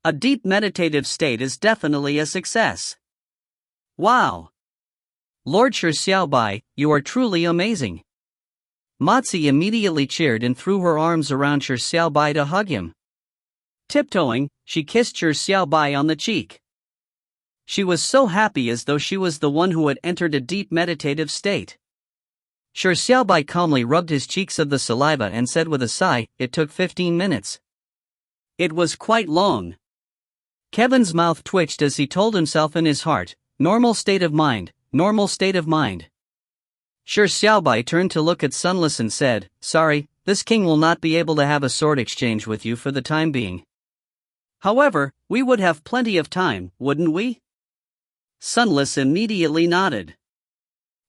A deep meditative state is definitely a success. Wow! Lord Shi Xiaobai, you are truly amazing." Matzi immediately cheered and threw her arms around Shi Xiaobai to hug him. Tiptoeing, she kissed Shi Xiaobai on the cheek. She was so happy as though she was the one who had entered a deep meditative state. Shi Xiaobai calmly rubbed his cheeks of the saliva and said with a sigh, "It took 15 minutes. It was quite long." Kevin's mouth twitched as he told himself in his heart, "Normal state of mind, normal state of mind." Shi Xiaobai turned to look at Sunless and said, "Sorry, this king will not be able to have a sword exchange with you for the time being. However, we would have plenty of time, wouldn't we?" Sunless immediately nodded.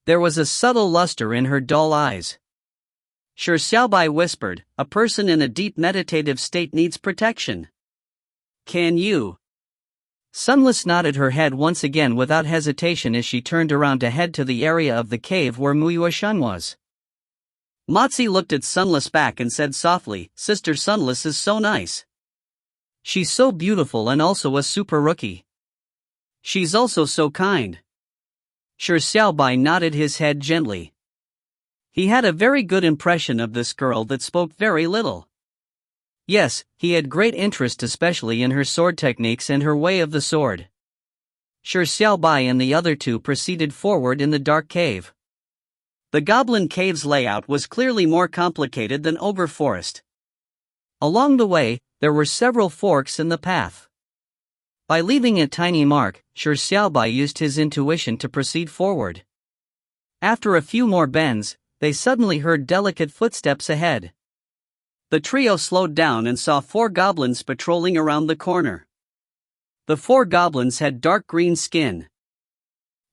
There was a subtle luster in her dull eyes. Shi Xiaobai whispered, "A person in a deep meditative state needs protection. Can you?" Sunless nodded her head once again without hesitation as she turned around to head to the area of the cave where Mu Yuesheng was. Matzi looked at Sunless back and said softly, "Sister Sunless is so nice. She's so beautiful and also a super rookie. She's also so kind." Shi Xiaobai nodded his head gently. He had a very good impression of this girl that spoke very little. Yes, he had great interest especially in her sword techniques and her way of the sword. Shi Xiaobai and the other two proceeded forward in the dark cave. The Goblin Cave's layout was clearly more complicated than Ogre Forest. Along the way, there were several forks in the path. By leaving a tiny mark, Shi Xiaobai used his intuition to proceed forward. After a few more bends, they suddenly heard delicate footsteps ahead. The trio slowed down and saw 4 goblins patrolling around the corner. The 4 goblins had dark green skin.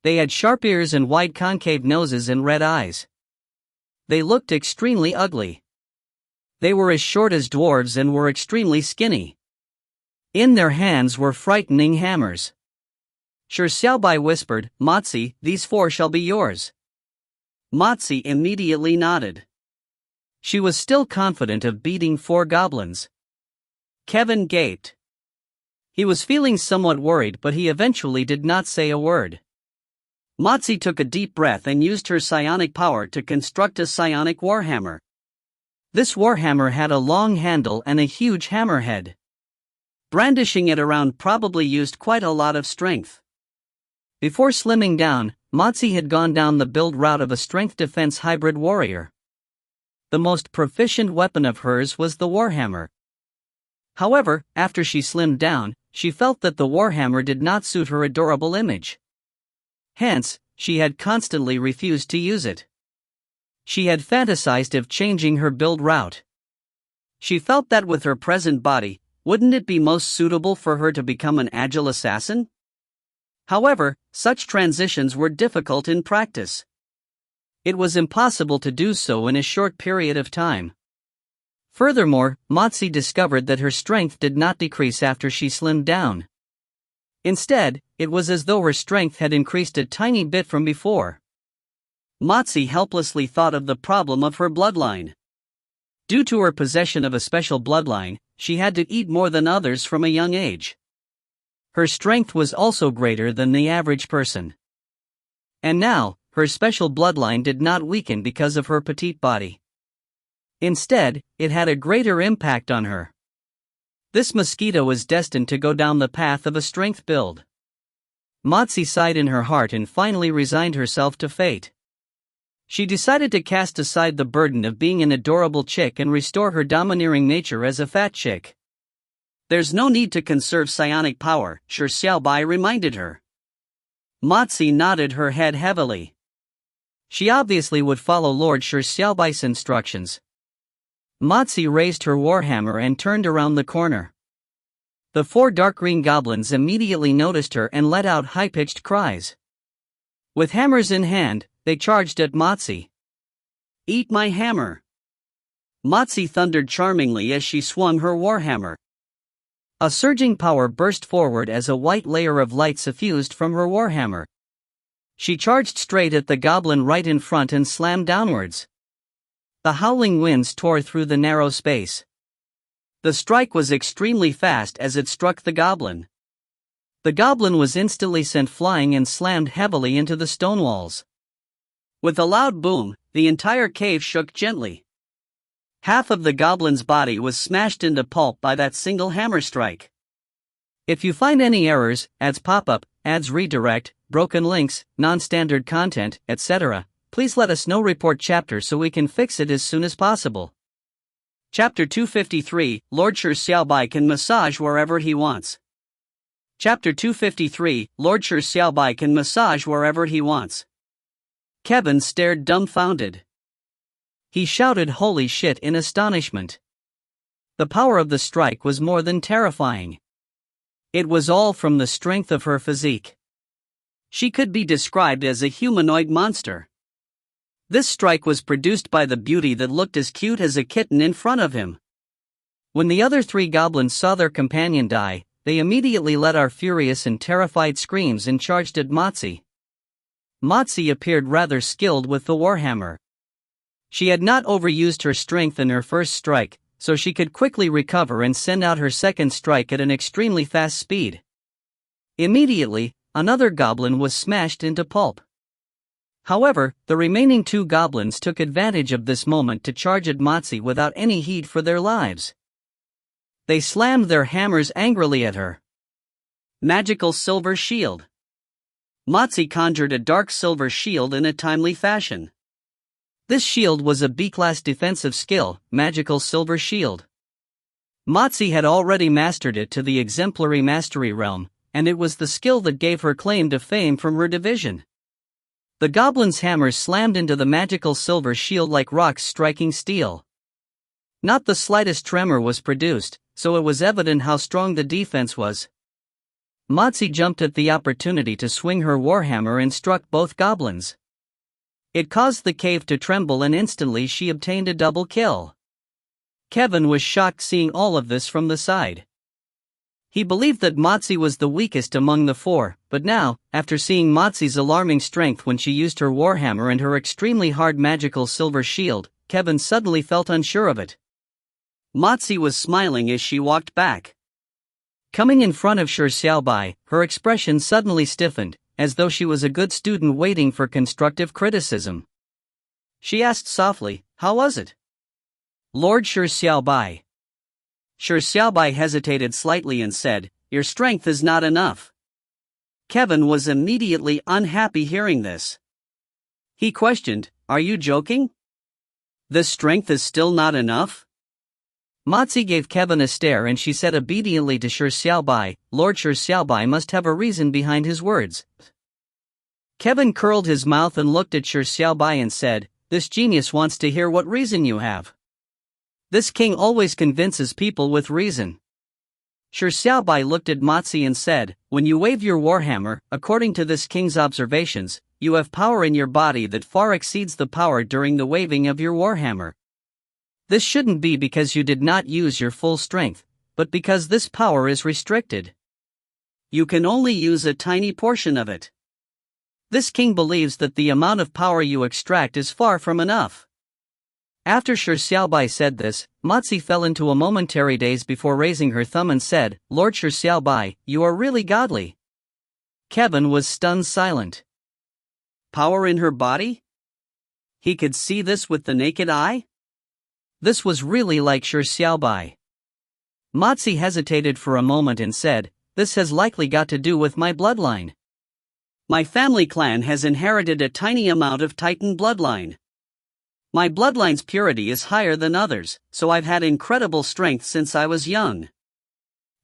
They had sharp ears and wide concave noses and red eyes. They looked extremely ugly. They were as short as dwarves and were extremely skinny. In their hands were frightening hammers. Shi Xiaobai whispered, "Matzi, these 4 shall be yours." Matzi immediately nodded. She was still confident of beating 4 goblins. Kevin gaped. He was feeling somewhat worried, but he eventually did not say a word. Matzi took a deep breath and used her psionic power to construct a psionic warhammer. This warhammer had a long handle and a huge hammerhead. Brandishing it around probably used quite a lot of strength. Before slimming down, Matzi had gone down the build route of a strength-defense hybrid warrior. The most proficient weapon of hers was the warhammer. However, after she slimmed down, she felt that the warhammer did not suit her adorable image. Hence, she had constantly refused to use it. She had fantasized of changing her build route. She felt that with her present body, wouldn't it be most suitable for her to become an agile assassin? However, such transitions were difficult in practice. It was impossible to do so in a short period of time. Furthermore, Matzi discovered that her strength did not decrease after she slimmed down. Instead, it was as though her strength had increased a tiny bit from before. Matzi helplessly thought of the problem of her bloodline. Due to her possession of a special bloodline, she had to eat more than others from a young age. Her strength was also greater than the average person. And now, her special bloodline did not weaken because of her petite body. Instead, it had a greater impact on her. This mosquito was destined to go down the path of a strength build. Matzi sighed in her heart and finally resigned herself to fate. She decided to cast aside the burden of being an adorable chick and restore her domineering nature as a fat chick. There's no need to conserve psionic power, Shi Xiaobai reminded her. Matzi nodded her head heavily. She obviously would follow Lord Shi Xiaobai's instructions. Matzi raised her warhammer and turned around the corner. The 4 dark green goblins immediately noticed her and let out high-pitched cries. With hammers in hand, they charged at Matzi. "Eat my hammer!" Matzi thundered charmingly as she swung her warhammer. A surging power burst forward as a white layer of light suffused from her warhammer. She charged straight at the goblin right in front and slammed downwards. The howling winds tore through the narrow space. The strike was extremely fast as it struck the goblin. The goblin was instantly sent flying and slammed heavily into the stone walls. With a loud boom, the entire cave shook gently. Half of the goblin's body was smashed into pulp by that single hammer strike. If you find any errors, ads pop up, ads redirect, broken links, non-standard content, etc., please let us know. Report chapter so we can fix it as soon as possible. Chapter 253, Lord Shi Xiaobai can massage wherever he wants. Chapter 253, Lord Shi Xiaobai can massage wherever he wants. Kevin stared dumbfounded. He shouted "Holy shit" in astonishment. The power of the strike was more than terrifying. It was all from the strength of her physique. She could be described as a humanoid monster. This strike was produced by the beauty that looked as cute as a kitten in front of him. When the other 3 goblins saw their companion die, they immediately let out furious and terrified screams and charged at Matzi. Matzi appeared rather skilled with the warhammer. She had not overused her strength in her first strike, so she could quickly recover and send out her second strike at an extremely fast speed. Immediately, another goblin was smashed into pulp. However, the remaining 2 goblins took advantage of this moment to charge at Matzi without any heed for their lives. They slammed their hammers angrily at her. Magical silver shield. Matzi conjured a dark silver shield in a timely fashion. This shield was a B-class defensive skill, magical silver shield. Matsi had already mastered it to the exemplary mastery realm, and it was the skill that gave her claim to fame from her division. The goblin's hammer slammed into the magical silver shield like rocks striking steel. Not the slightest tremor was produced, so it was evident how strong the defense was. Matsi jumped at the opportunity to swing her warhammer and struck both goblins. It caused the cave to tremble, and instantly she obtained a double kill. Kevin was shocked seeing all of this from the side. He believed that Matsi was the weakest among the four, but now, after seeing Matsi's alarming strength when she used her warhammer and her extremely hard magical silver shield, Kevin suddenly felt unsure of it. Matsi was smiling as she walked back. Coming in front of Shi Xiaobai, her expression suddenly stiffened, as though she was a good student waiting for constructive criticism. She asked softly, "How was it?" "Lord Shi Xiaobai." Shi Xiaobai hesitated slightly and said, "Your strength is not enough." Kevin was immediately unhappy hearing this. He questioned, "Are you joking? This strength is still not enough?" Matsi gave Kevin a stare and she said obediently to Shi Xiaobai, "Lord Shi Xiaobai must have a reason behind his words." Kevin curled his mouth and looked at Shi Xiaobai and said, "This genius wants to hear what reason you have. This king always convinces people with reason." Shi Xiaobai looked at Matsi and said, "When you wave your warhammer, according to this king's observations, you have power in your body that far exceeds the power during the waving of your warhammer. This shouldn't be because you did not use your full strength, but because this power is restricted. You can only use a tiny portion of it. This king believes that the amount of power you extract is far from enough." After Shi Xiaobai said this, Matsi fell into a momentary daze before raising her thumb and said, "Lord Shi Xiaobai, you are really godly." Kevin was stunned silent. Power in her body? He could see this with the naked eye? This was really like Shi Xiaobai. Matsi hesitated for a moment and said, "This has likely got to do with my bloodline. My family clan has inherited a tiny amount of Titan bloodline. My bloodline's purity is higher than others, so I've had incredible strength since I was young.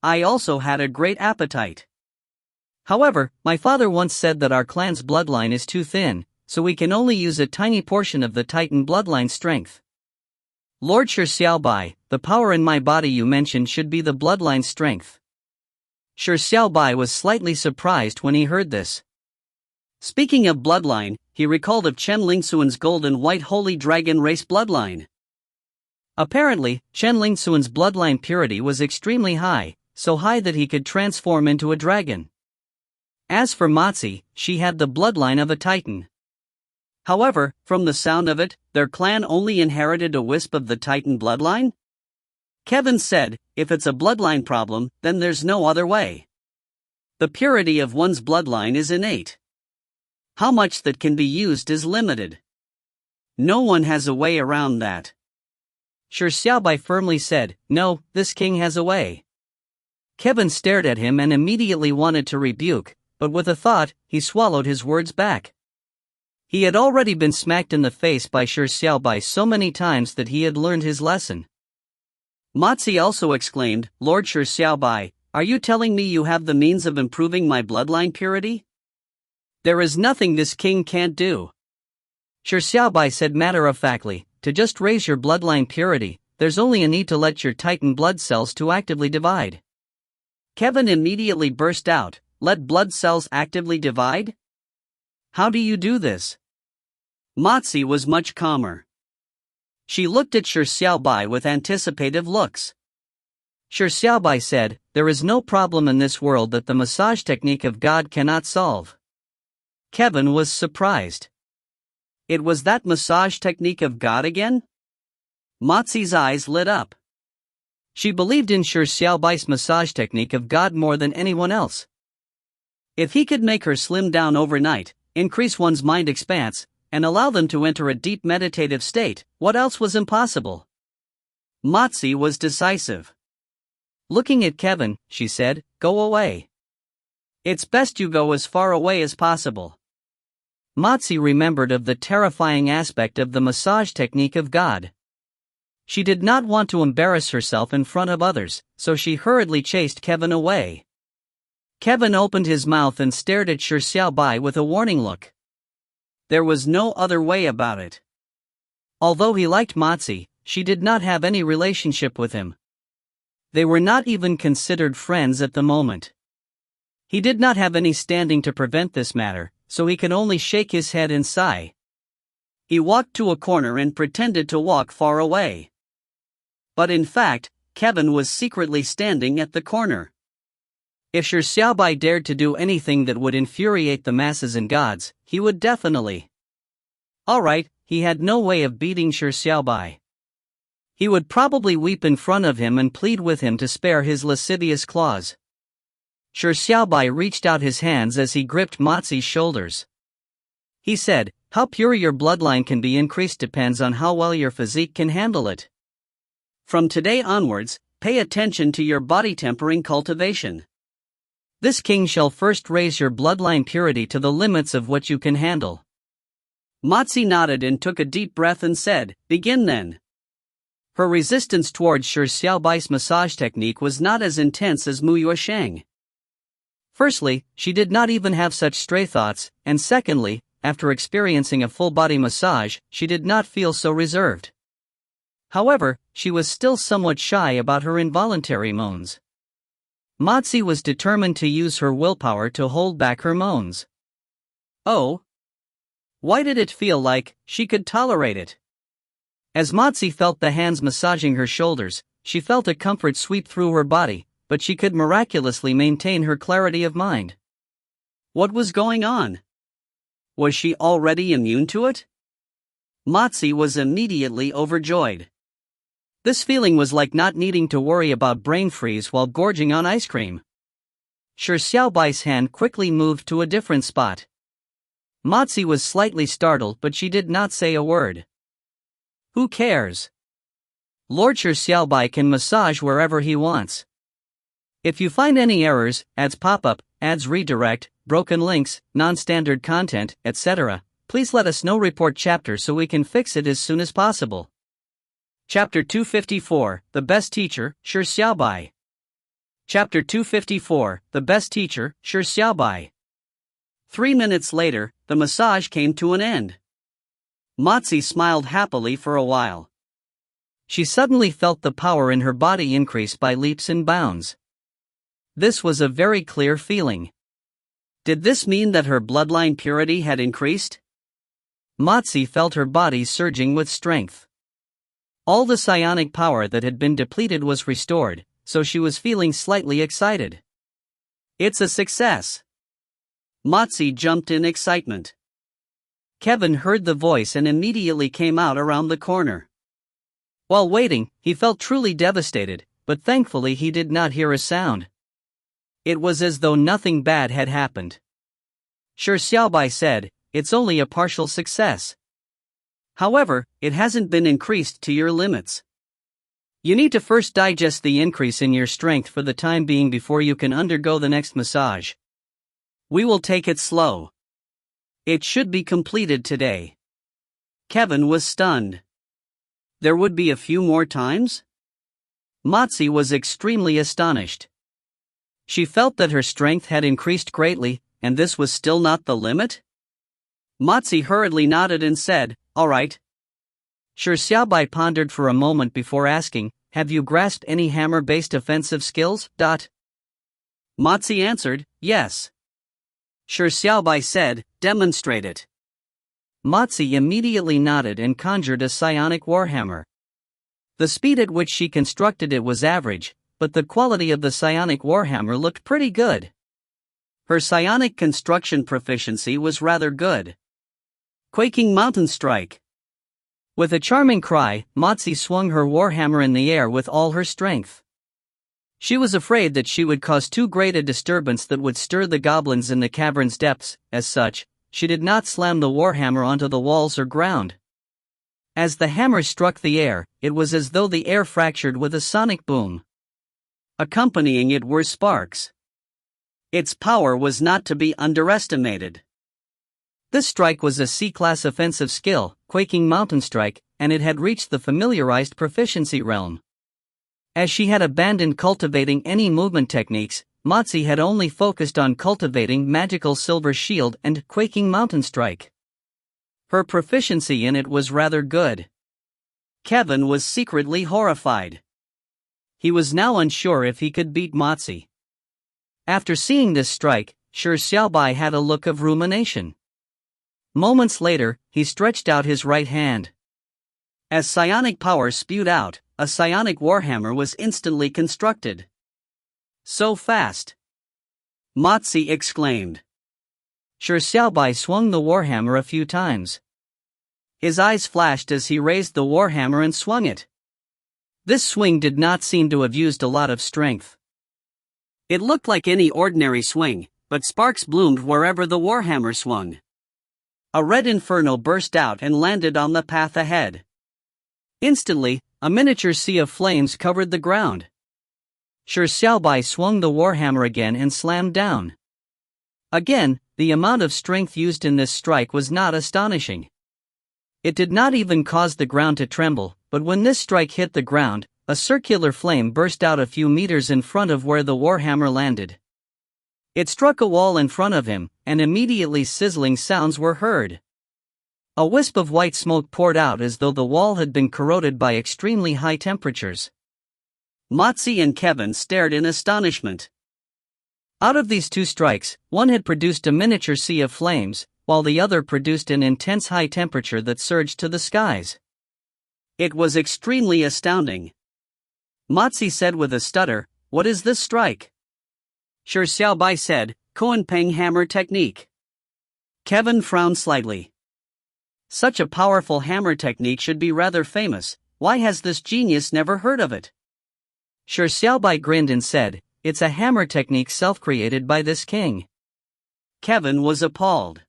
I also had a great appetite. However, my father once said that our clan's bloodline is too thin, so we can only use a tiny portion of the Titan bloodline strength. Lord Shi Xiaobai, the power in my body you mentioned should be the bloodline strength." Shi Xiaobai was slightly surprised when he heard this. Speaking of bloodline, he recalled of Chen Lingxuan's gold and white holy dragon race bloodline. Apparently, Chen Lingxuan's bloodline purity was extremely high, so high that he could transform into a dragon. As for Matsi, she had the bloodline of a Titan. However, from the sound of it, their clan only inherited a wisp of the Titan bloodline? Kevin said, "If it's a bloodline problem, then there's no other way. The purity of one's bloodline is innate. How much that can be used is limited. No one has a way around that." Shi Xiaobai firmly said, "No, this king has a way." Kevin stared at him and immediately wanted to rebuke, but with a thought, he swallowed his words back. He had already been smacked in the face by Shi Xiaobai so many times that he had learned his lesson. Matsi also exclaimed, "Lord Shi Xiaobai, are you telling me you have the means of improving my bloodline purity? There is nothing this king can't do." Shi Xiaobai said matter-of-factly, "To just raise your bloodline purity, there's only a need to let your Titan blood cells to actively divide." Kevin immediately burst out, "Let blood cells actively divide? How do you do this?" Matsi was much calmer. She looked at Shi Xiaobai with anticipative looks. Shi Xiaobai said, "There is no problem in this world that the massage technique of God cannot solve." Kevin was surprised. It was that massage technique of God again? Matsi's eyes lit up. She believed in Shi Xiaobai's massage technique of God more than anyone else. If he could make her slim down overnight, increase one's mind expanse, and allow them to enter a deep meditative state, what else was impossible? Matsi was decisive. Looking at Kevin, she said, "Go away. It's best you go as far away as possible." Matsi remembered of the terrifying aspect of the massage technique of God. She did not want to embarrass herself in front of others, so she hurriedly chased Kevin away. Kevin opened his mouth and stared at Shi Xiaobai with a warning look. There was no other way about it. Although he liked Mozi, she did not have any relationship with him. They were not even considered friends at the moment. He did not have any standing to prevent this matter, so he could only shake his head and sigh. He walked to a corner and pretended to walk far away. But in fact, Kevin was secretly standing at the corner. If Shi Xiaobai dared to do anything that would infuriate the masses and gods, he would definitely. Alright, he had no way of beating Shi Xiaobai. He would probably weep in front of him and plead with him to spare his lascivious claws. Shi Xiaobai reached out his hands as he gripped Mozi's shoulders. He said, "How pure your bloodline can be increased depends on how well your physique can handle it. From today onwards, pay attention to your body tempering cultivation. This king shall first raise your bloodline purity to the limits of what you can handle." Mozi nodded and took a deep breath and said, "Begin then." Her resistance towards Shi Xiaobai's massage technique was not as intense as Mu Yuesheng. Firstly, she did not even have such stray thoughts, and secondly, after experiencing a full-body massage, she did not feel so reserved. However, she was still somewhat shy about her involuntary moans. Mozi was determined to use her willpower to hold back her moans. Oh! Why did it feel like she could tolerate it? As Mozi felt the hands massaging her shoulders, she felt a comfort sweep through her body, but she could miraculously maintain her clarity of mind. What was going on? Was she already immune to it? Mozi was immediately overjoyed. This feeling was like not needing to worry about brain freeze while gorging on ice cream. Shi Xiaobai's hand quickly moved to a different spot. Mozi was slightly startled, but she did not say a word. Who cares? Lord Shi Xiaobai can massage wherever he wants. If you find any errors, ads pop up, ads redirect, broken links, non-standard content, etc., please let us know. Report chapter so we can fix it as soon as possible. Chapter 254, The Best Teacher, Shi Xiaobai. Chapter 254, The Best Teacher, Shi Xiaobai. 3 minutes later, the massage came to an end. Mozi smiled happily for a while. She suddenly felt the power in her body increase by leaps and bounds. This was a very clear feeling. Did this mean that her bloodline purity had increased? Mozi felt her body surging with strength. All the psionic power that had been depleted was restored, so she was feeling slightly excited. It's a success. Mozi jumped in excitement. Kevin heard the voice and immediately came out around the corner. While waiting, he felt truly devastated, but thankfully he did not hear a sound. It was as though nothing bad had happened. Shi Xiaobai said, "It's only a partial success. However, it hasn't been increased to your limits. You need to first digest the increase in your strength for the time being before you can undergo the next massage. We will take it slow. It should be completed today." Kevin was stunned. There would be a few more times? Mozi was extremely astonished. She felt that her strength had increased greatly, and this was still not the limit? Mozi hurriedly nodded and said, "All right." Shi Xiaobai pondered for a moment before asking, "Have you grasped any hammer-based offensive skills?" Mozi answered, "Yes." Shi Xiaobai said, "Demonstrate it." Mozi immediately nodded and conjured a psionic warhammer. The speed at which she constructed it was average, but the quality of the psionic warhammer looked pretty good. Her psionic construction proficiency was rather good. Quaking Mountain Strike. With a charming cry, Mozi swung her warhammer in the air with all her strength. She was afraid that she would cause too great a disturbance that would stir the goblins in the cavern's depths. As such, she did not slam the warhammer onto the walls or ground. As the hammer struck the air, it was as though the air fractured with a sonic boom. Accompanying it were sparks. Its power was not to be underestimated. This strike was a C-class offensive skill, Quaking Mountain Strike, and it had reached the familiarized proficiency realm. As she had abandoned cultivating any movement techniques, Matsi had only focused on cultivating magical silver shield and quaking mountain strike. Her proficiency in it was rather good. Kevin was secretly horrified. He was now unsure if he could beat Matsi. After seeing this strike, Shi Xiaobai had a look of rumination. Moments later, he stretched out his right hand. As psionic power spewed out, a psionic warhammer was instantly constructed. So fast! Matsi exclaimed. Shi Xiaobai swung the warhammer a few times. His eyes flashed as he raised the warhammer and swung it. This swing did not seem to have used a lot of strength. It looked like any ordinary swing, but sparks bloomed wherever the warhammer swung. A red inferno burst out and landed on the path ahead. Instantly, a miniature sea of flames covered the ground. Shi Xiaobai swung the warhammer again and slammed down. Again, the amount of strength used in this strike was not astonishing. It did not even cause the ground to tremble, but when this strike hit the ground, a circular flame burst out a few meters in front of where the warhammer landed. It struck a wall in front of him, and immediately sizzling sounds were heard. A wisp of white smoke poured out as though the wall had been corroded by extremely high temperatures. Matsi and Kevin stared in astonishment. Out of these two strikes, one had produced a miniature sea of flames, while the other produced an intense high temperature that surged to the skies. It was extremely astounding. Matsi said with a stutter, "What is this strike?" Shi Xiaobai said, "Kuanpeng hammer technique." Kevin frowned slightly. Such a powerful hammer technique should be rather famous. Why has this genius never heard of it? Shi Xiaobai grinned and said, "It's a hammer technique self-created by this king." Kevin was appalled.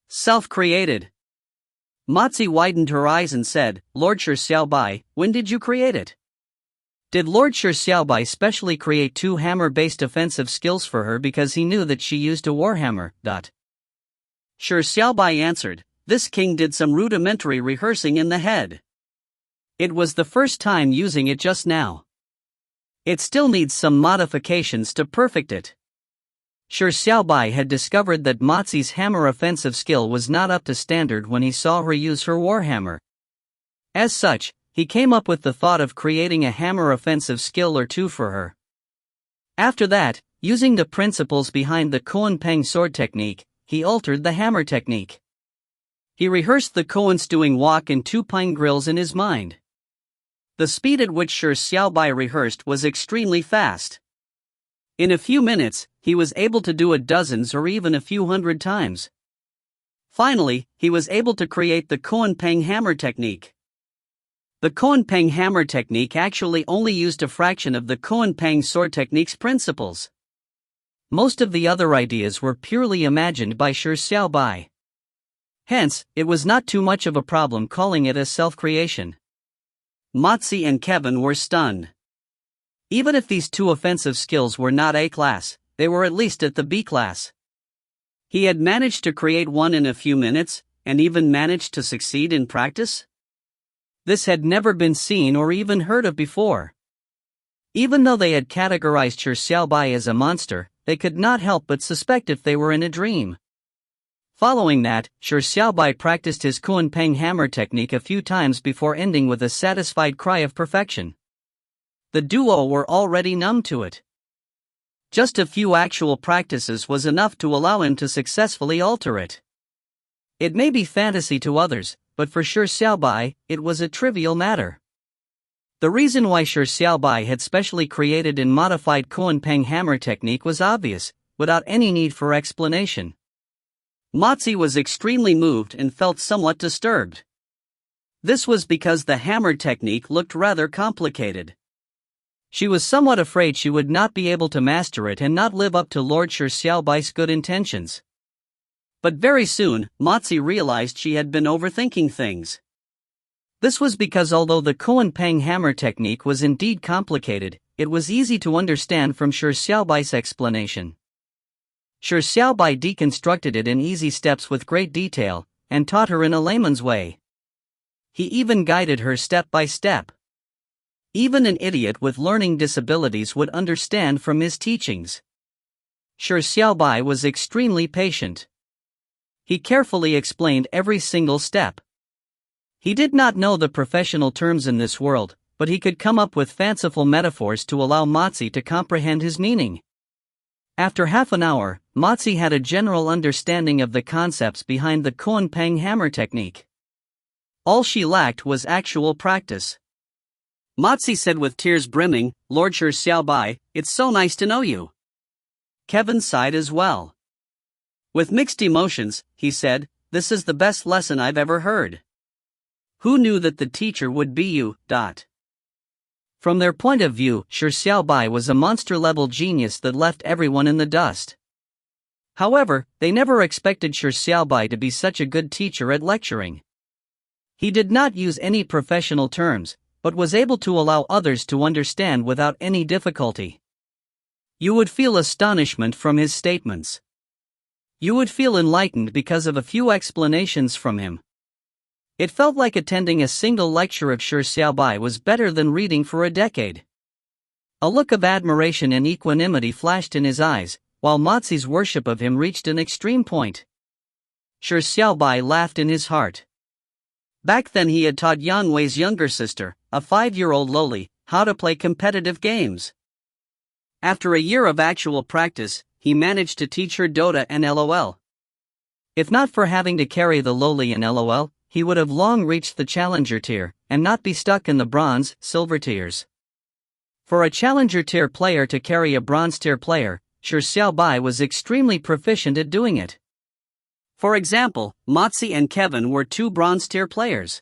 Self-created? Matsi widened her eyes and said, "Lord Shi Xiaobai, when did you create it?" Did Lord Shi Xiaobai specially create two hammer-based offensive skills for her because he knew that she used a warhammer? Shi Xiaobai answered, "This king did some rudimentary rehearsing in the head. It was the first time using it just now. It still needs some modifications to perfect it." Shi Xiaobai had discovered that Matsi's hammer offensive skill was not up to standard when he saw her use her warhammer. As such, he came up with the thought of creating a hammer offensive skill or two for her. After that, using the principles behind the Kuanpeng sword technique, he altered the hammer technique. He rehearsed the Koan-stewing walk and two pine grills in his mind. The speed at which Shi Xiaobai rehearsed was extremely fast. In a few minutes, he was able to do it dozens or even a few hundred times. Finally, he was able to create the Kuanpeng hammer technique. The Kuanpeng hammer technique actually only used a fraction of the Kuanpeng sword technique's principles. Most of the other ideas were purely imagined by Shi Xiaobai. Hence, it was not too much of a problem calling it a self-creation. Matsi and Kevin were stunned. Even if these two offensive skills were not A-class, they were at least at the B-class. He had managed to create one in a few minutes, and even managed to succeed in practice? This had never been seen or even heard of before. Even though they had categorized Shi Xiaobai as a monster, they could not help but suspect if they were in a dream. Following that, Shi Xiaobai practiced his Kuanpeng hammer technique a few times before ending with a satisfied cry of perfection. The duo were already numb to it. Just a few actual practices was enough to allow him to successfully alter it. It may be fantasy to others, but for Shi Xiaobai, it was a trivial matter. The reason why Shi Xiaobai had specially created and modified Kuanpeng hammer technique was obvious, without any need for explanation. Matsi was extremely moved and felt somewhat disturbed. This was because the hammer technique looked rather complicated. She was somewhat afraid she would not be able to master it and not live up to Lord Shi Xiaobai's good intentions. But very soon, Matsi realized she had been overthinking things. This was because although the Kuanpeng hammer technique was indeed complicated, it was easy to understand from Shi Xiaobai's explanation. Shi Xiaobai deconstructed it in easy steps with great detail, and taught her in a layman's way. He even guided her step by step. Even an idiot with learning disabilities would understand from his teachings. Shi Xiaobai was extremely patient. He carefully explained every single step. He did not know the professional terms in this world, but he could come up with fanciful metaphors to allow Mozi to comprehend his meaning. After half an hour, Mozi had a general understanding of the concepts behind the Kunpeng hammer technique. All she lacked was actual practice. Mozi said with tears brimming, "Lord Shi Xiaobai, it's so nice to know you." Kevin sighed as well. With mixed emotions, he said, "This is the best lesson I've ever heard. Who knew that the teacher would be you?" From their point of view, Shi Xiaobai was a monster-level genius that left everyone in the dust. However, they never expected Shi Xiaobai to be such a good teacher at lecturing. He did not use any professional terms, but was able to allow others to understand without any difficulty. You would feel astonishment from his statements. You would feel enlightened because of a few explanations from him. It felt like attending a single lecture of Shi Xiaobai was better than reading for a decade. A look of admiration and equanimity flashed in his eyes, while Mozi's worship of him reached an extreme point. Shi Xiaobai laughed in his heart. Back then he had taught Yang Wei's younger sister, a 5-year-old loli, how to play competitive games. After a year of actual practice, he managed to teach her Dota and LOL. If not for having to carry the loli in LOL, he would have long reached the challenger tier, and not be stuck in the bronze, silver tiers. For a challenger tier player to carry a bronze tier player, Shi Xiaobai was extremely proficient at doing it. For example, Mozi and Kevin were 2 bronze tier players.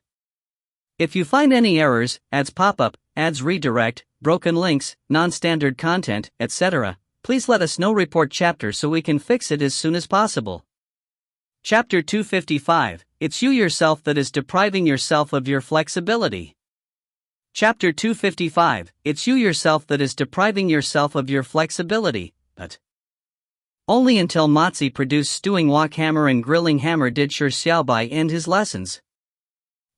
If you find any errors, ads pop-up, ads redirect, broken links, non-standard content, etc., please let us know. Report chapter so we can fix it as soon as possible. Chapter 255, It's you yourself that is depriving yourself of your flexibility. Chapter 255, It's you yourself that is depriving yourself of your flexibility, but only until Mozi produced stewing wok hammer and grilling hammer did Shi Xiaobai end his lessons.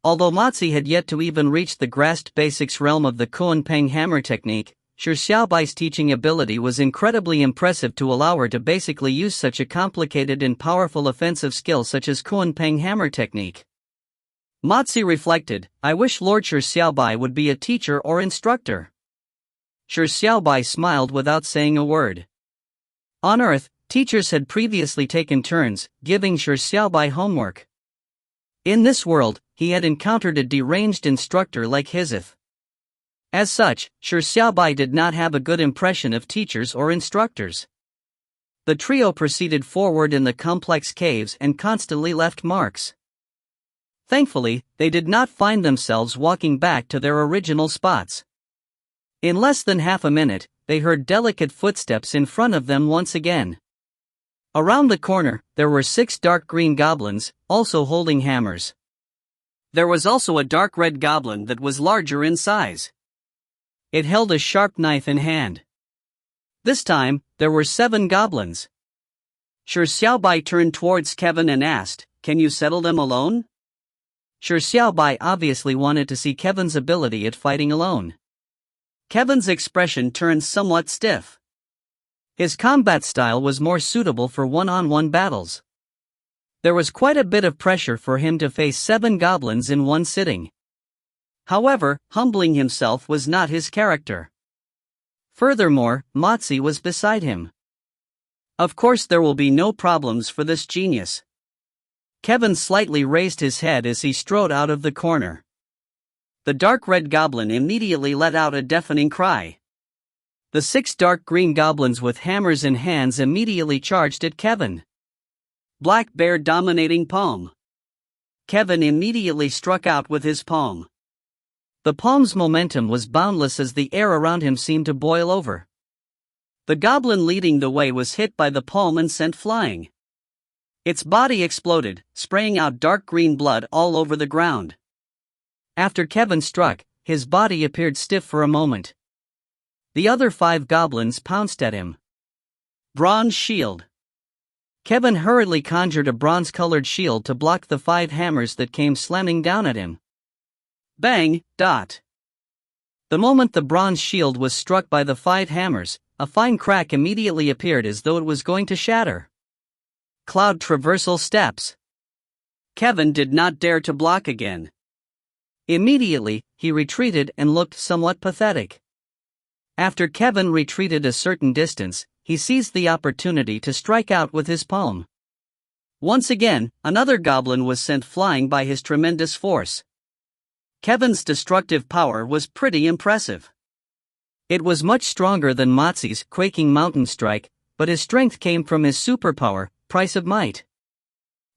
Although Mozi had yet to even reach the grasped basics realm of the Kunpeng hammer technique, Shi Xiaobai's teaching ability was incredibly impressive to allow her to basically use such a complicated and powerful offensive skill such as Kunpeng hammer technique. Mozi reflected, "I wish Lord Shi Xiaobai would be a teacher or instructor." Shi Xiaobai smiled without saying a word. On Earth, teachers had previously taken turns, giving Shi Xiaobai homework. In this world, he had encountered a deranged instructor like Hizif. As such, Shi Xiaobai did not have a good impression of teachers or instructors. The trio proceeded forward in the complex caves and constantly left marks. Thankfully, they did not find themselves walking back to their original spots. In less than half a minute, they heard delicate footsteps in front of them once again. Around the corner, there were 6 dark green goblins, also holding hammers. There was also a dark red goblin that was larger in size. It held a sharp knife in hand. This time, there were 7 goblins. Shi Xiaobai turned towards Kevin and asked, "Can you settle them alone?" Shi Xiaobai obviously wanted to see Kevin's ability at fighting alone. Kevin's expression turned somewhat stiff. His combat style was more suitable for one-on-one battles. There was quite a bit of pressure for him to face 7 goblins in one sitting. However, humbling himself was not his character. Furthermore, Mozi was beside him. Of course there will be no problems for this genius. Kevin slightly raised his head as he strode out of the corner. The dark red goblin immediately let out a deafening cry. The 6 dark green goblins with hammers in hands immediately charged at Kevin. Black bear dominating palm. Kevin immediately struck out with his palm. The palm's momentum was boundless as the air around him seemed to boil over. The goblin leading the way was hit by the palm and sent flying. Its body exploded, spraying out dark green blood all over the ground. After Kevin struck, his body appeared stiff for a moment. The other 5 goblins pounced at him. Bronze shield. Kevin hurriedly conjured a bronze-colored shield to block the 5 hammers that came slamming down at him. Bang! Dot. The moment the bronze shield was struck by the 5 hammers, a fine crack immediately appeared as though it was going to shatter. Cloud traversal steps. Kevin did not dare to block again. Immediately, he retreated and looked somewhat pathetic. After Kevin retreated a certain distance, he seized the opportunity to strike out with his palm. Once again, another goblin was sent flying by his tremendous force. Kevin's destructive power was pretty impressive. It was much stronger than Mozi's quaking mountain strike, but his strength came from his superpower, Price of Might.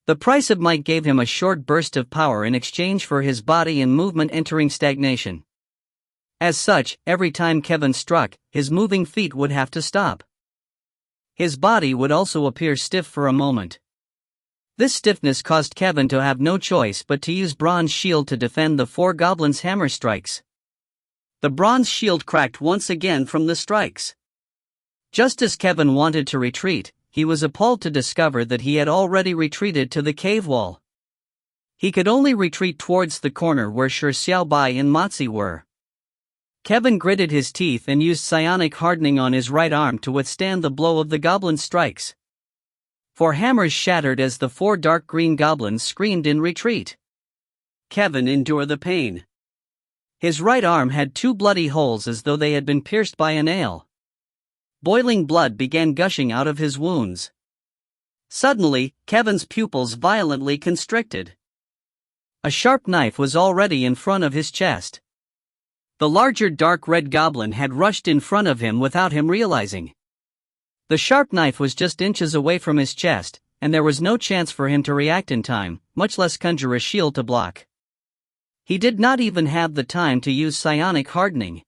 The Price of Might gave him a short burst of power in exchange for his body and movement entering stagnation. As such, every time Kevin struck, his moving feet would have to stop. His body would also appear stiff for a moment. This stiffness caused Kevin to have no choice but to use Bronze Shield to defend the 4 goblins' hammer strikes. The bronze shield cracked once again from the strikes. Just as Kevin wanted to retreat, he was appalled to discover that he had already retreated to the cave wall. He could only retreat towards the corner where Shi Xiaobai and Mozi were. Kevin gritted his teeth and used psionic hardening on his right arm to withstand the blow of the goblin's strikes. 4 hammers shattered as the 4 dark green goblins screamed in retreat. Kevin endured the pain. His right arm had 2 bloody holes as though they had been pierced by a nail. Boiling blood began gushing out of his wounds. Suddenly, Kevin's pupils violently constricted. A sharp knife was already in front of his chest. The larger dark red goblin had rushed in front of him without him realizing. The sharp knife was just inches away from his chest, and there was no chance for him to react in time, much less conjure a shield to block. He did not even have the time to use psionic hardening.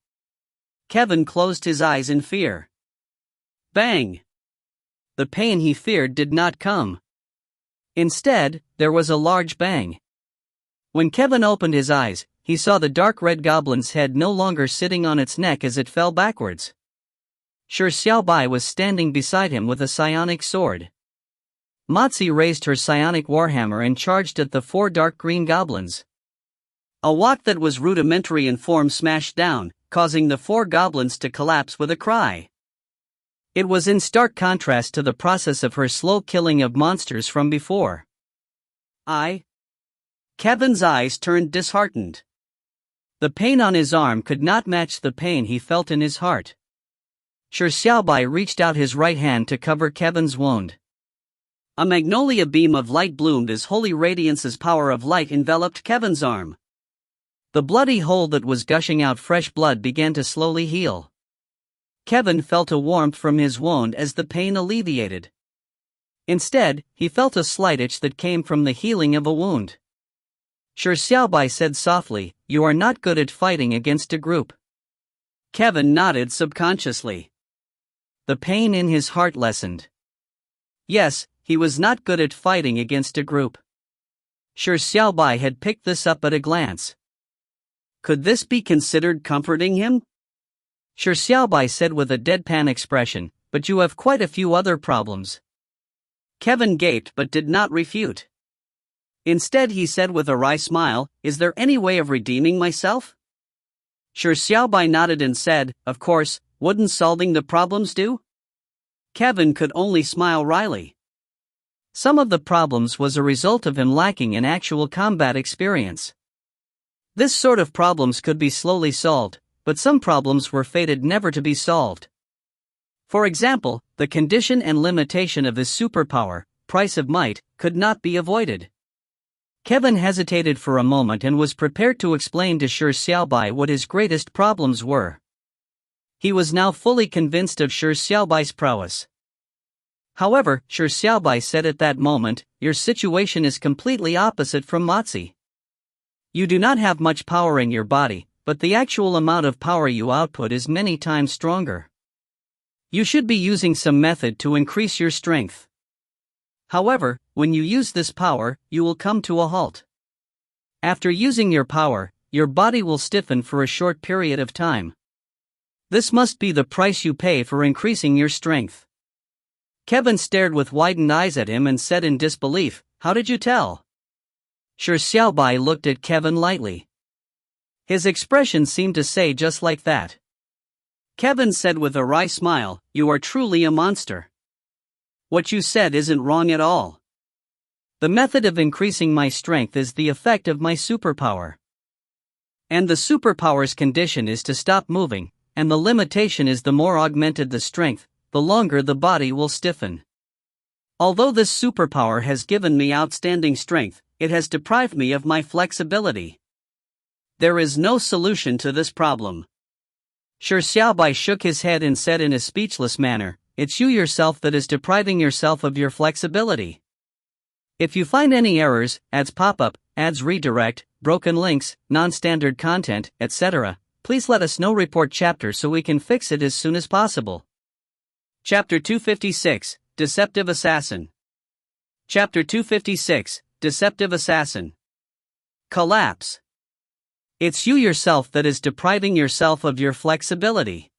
Kevin closed his eyes in fear. Bang! The pain he feared did not come. Instead, there was a large bang. When Kevin opened his eyes, he saw the dark red goblin's head no longer sitting on its neck as it fell backwards. Shi Xiaobai was standing beside him with a psionic sword. Mozi raised her psionic warhammer and charged at the 4 dark green goblins. A wok that was rudimentary in form smashed down, causing the 4 goblins to collapse with a cry. It was in stark contrast to the process of her slow killing of monsters from before. Kevin's eyes turned disheartened. The pain on his arm could not match the pain he felt in his heart. Shi Xiaobai reached out his right hand to cover Kevin's wound. A magnolia beam of light bloomed as holy radiance's power of light enveloped Kevin's arm. The bloody hole that was gushing out fresh blood began to slowly heal. Kevin felt a warmth from his wound as the pain alleviated. Instead, he felt a slight itch that came from the healing of a wound. Shi Xiaobai said softly, "You are not good at fighting against a group." Kevin nodded subconsciously. The pain in his heart lessened. Yes, he was not good at fighting against a group. Shi Xiaobai had picked this up at a glance. Could this be considered comforting him? Shi Xiaobai said with a deadpan expression, "But you have quite a few other problems." Kevin gaped but did not refute. Instead he said with a wry smile, "Is there any way of redeeming myself?" Shi Xiaobai nodded and said, "Of course, wouldn't solving the problems do?" Kevin could only smile wryly. Some of the problems was a result of him lacking in actual combat experience. This sort of problems could be slowly solved, but some problems were fated never to be solved. For example, the condition and limitation of his superpower, Price of Might, could not be avoided. Kevin hesitated for a moment and was prepared to explain to Shi Xiaobai what his greatest problems were. He was now fully convinced of Shi Xiaobai's prowess. However, Shi Xiaobai said at that moment, "Your situation is completely opposite from Mozi. You do not have much power in your body, but the actual amount of power you output is many times stronger. You should be using some method to increase your strength. However, when you use this power, you will come to a halt. After using your power, your body will stiffen for a short period of time. This must be the price you pay for increasing your strength." Kevin stared with widened eyes at him and said in disbelief, "How did you tell?" Shi Xiaobai looked at Kevin lightly. His expression seemed to say just like that. Kevin said with a wry smile, "You are truly a monster. What you said isn't wrong at all. The method of increasing my strength is the effect of my superpower. And the superpower's condition is to stop moving, and the limitation is the more augmented the strength, the longer the body will stiffen. Although this superpower has given me outstanding strength, it has deprived me of my flexibility. There is no solution to this problem." Shi Xiaobai shook his head and said in a speechless manner, "It's you yourself that is depriving yourself of your flexibility. If you find any errors, ads pop up, ads redirect, broken links, non-standard content, etc., please let us know. Report chapter so we can fix it as soon as possible." Chapter 256, Deceptive Assassin. Chapter 256, Deceptive Assassin. Collapse. It's you yourself that is depriving yourself of your flexibility.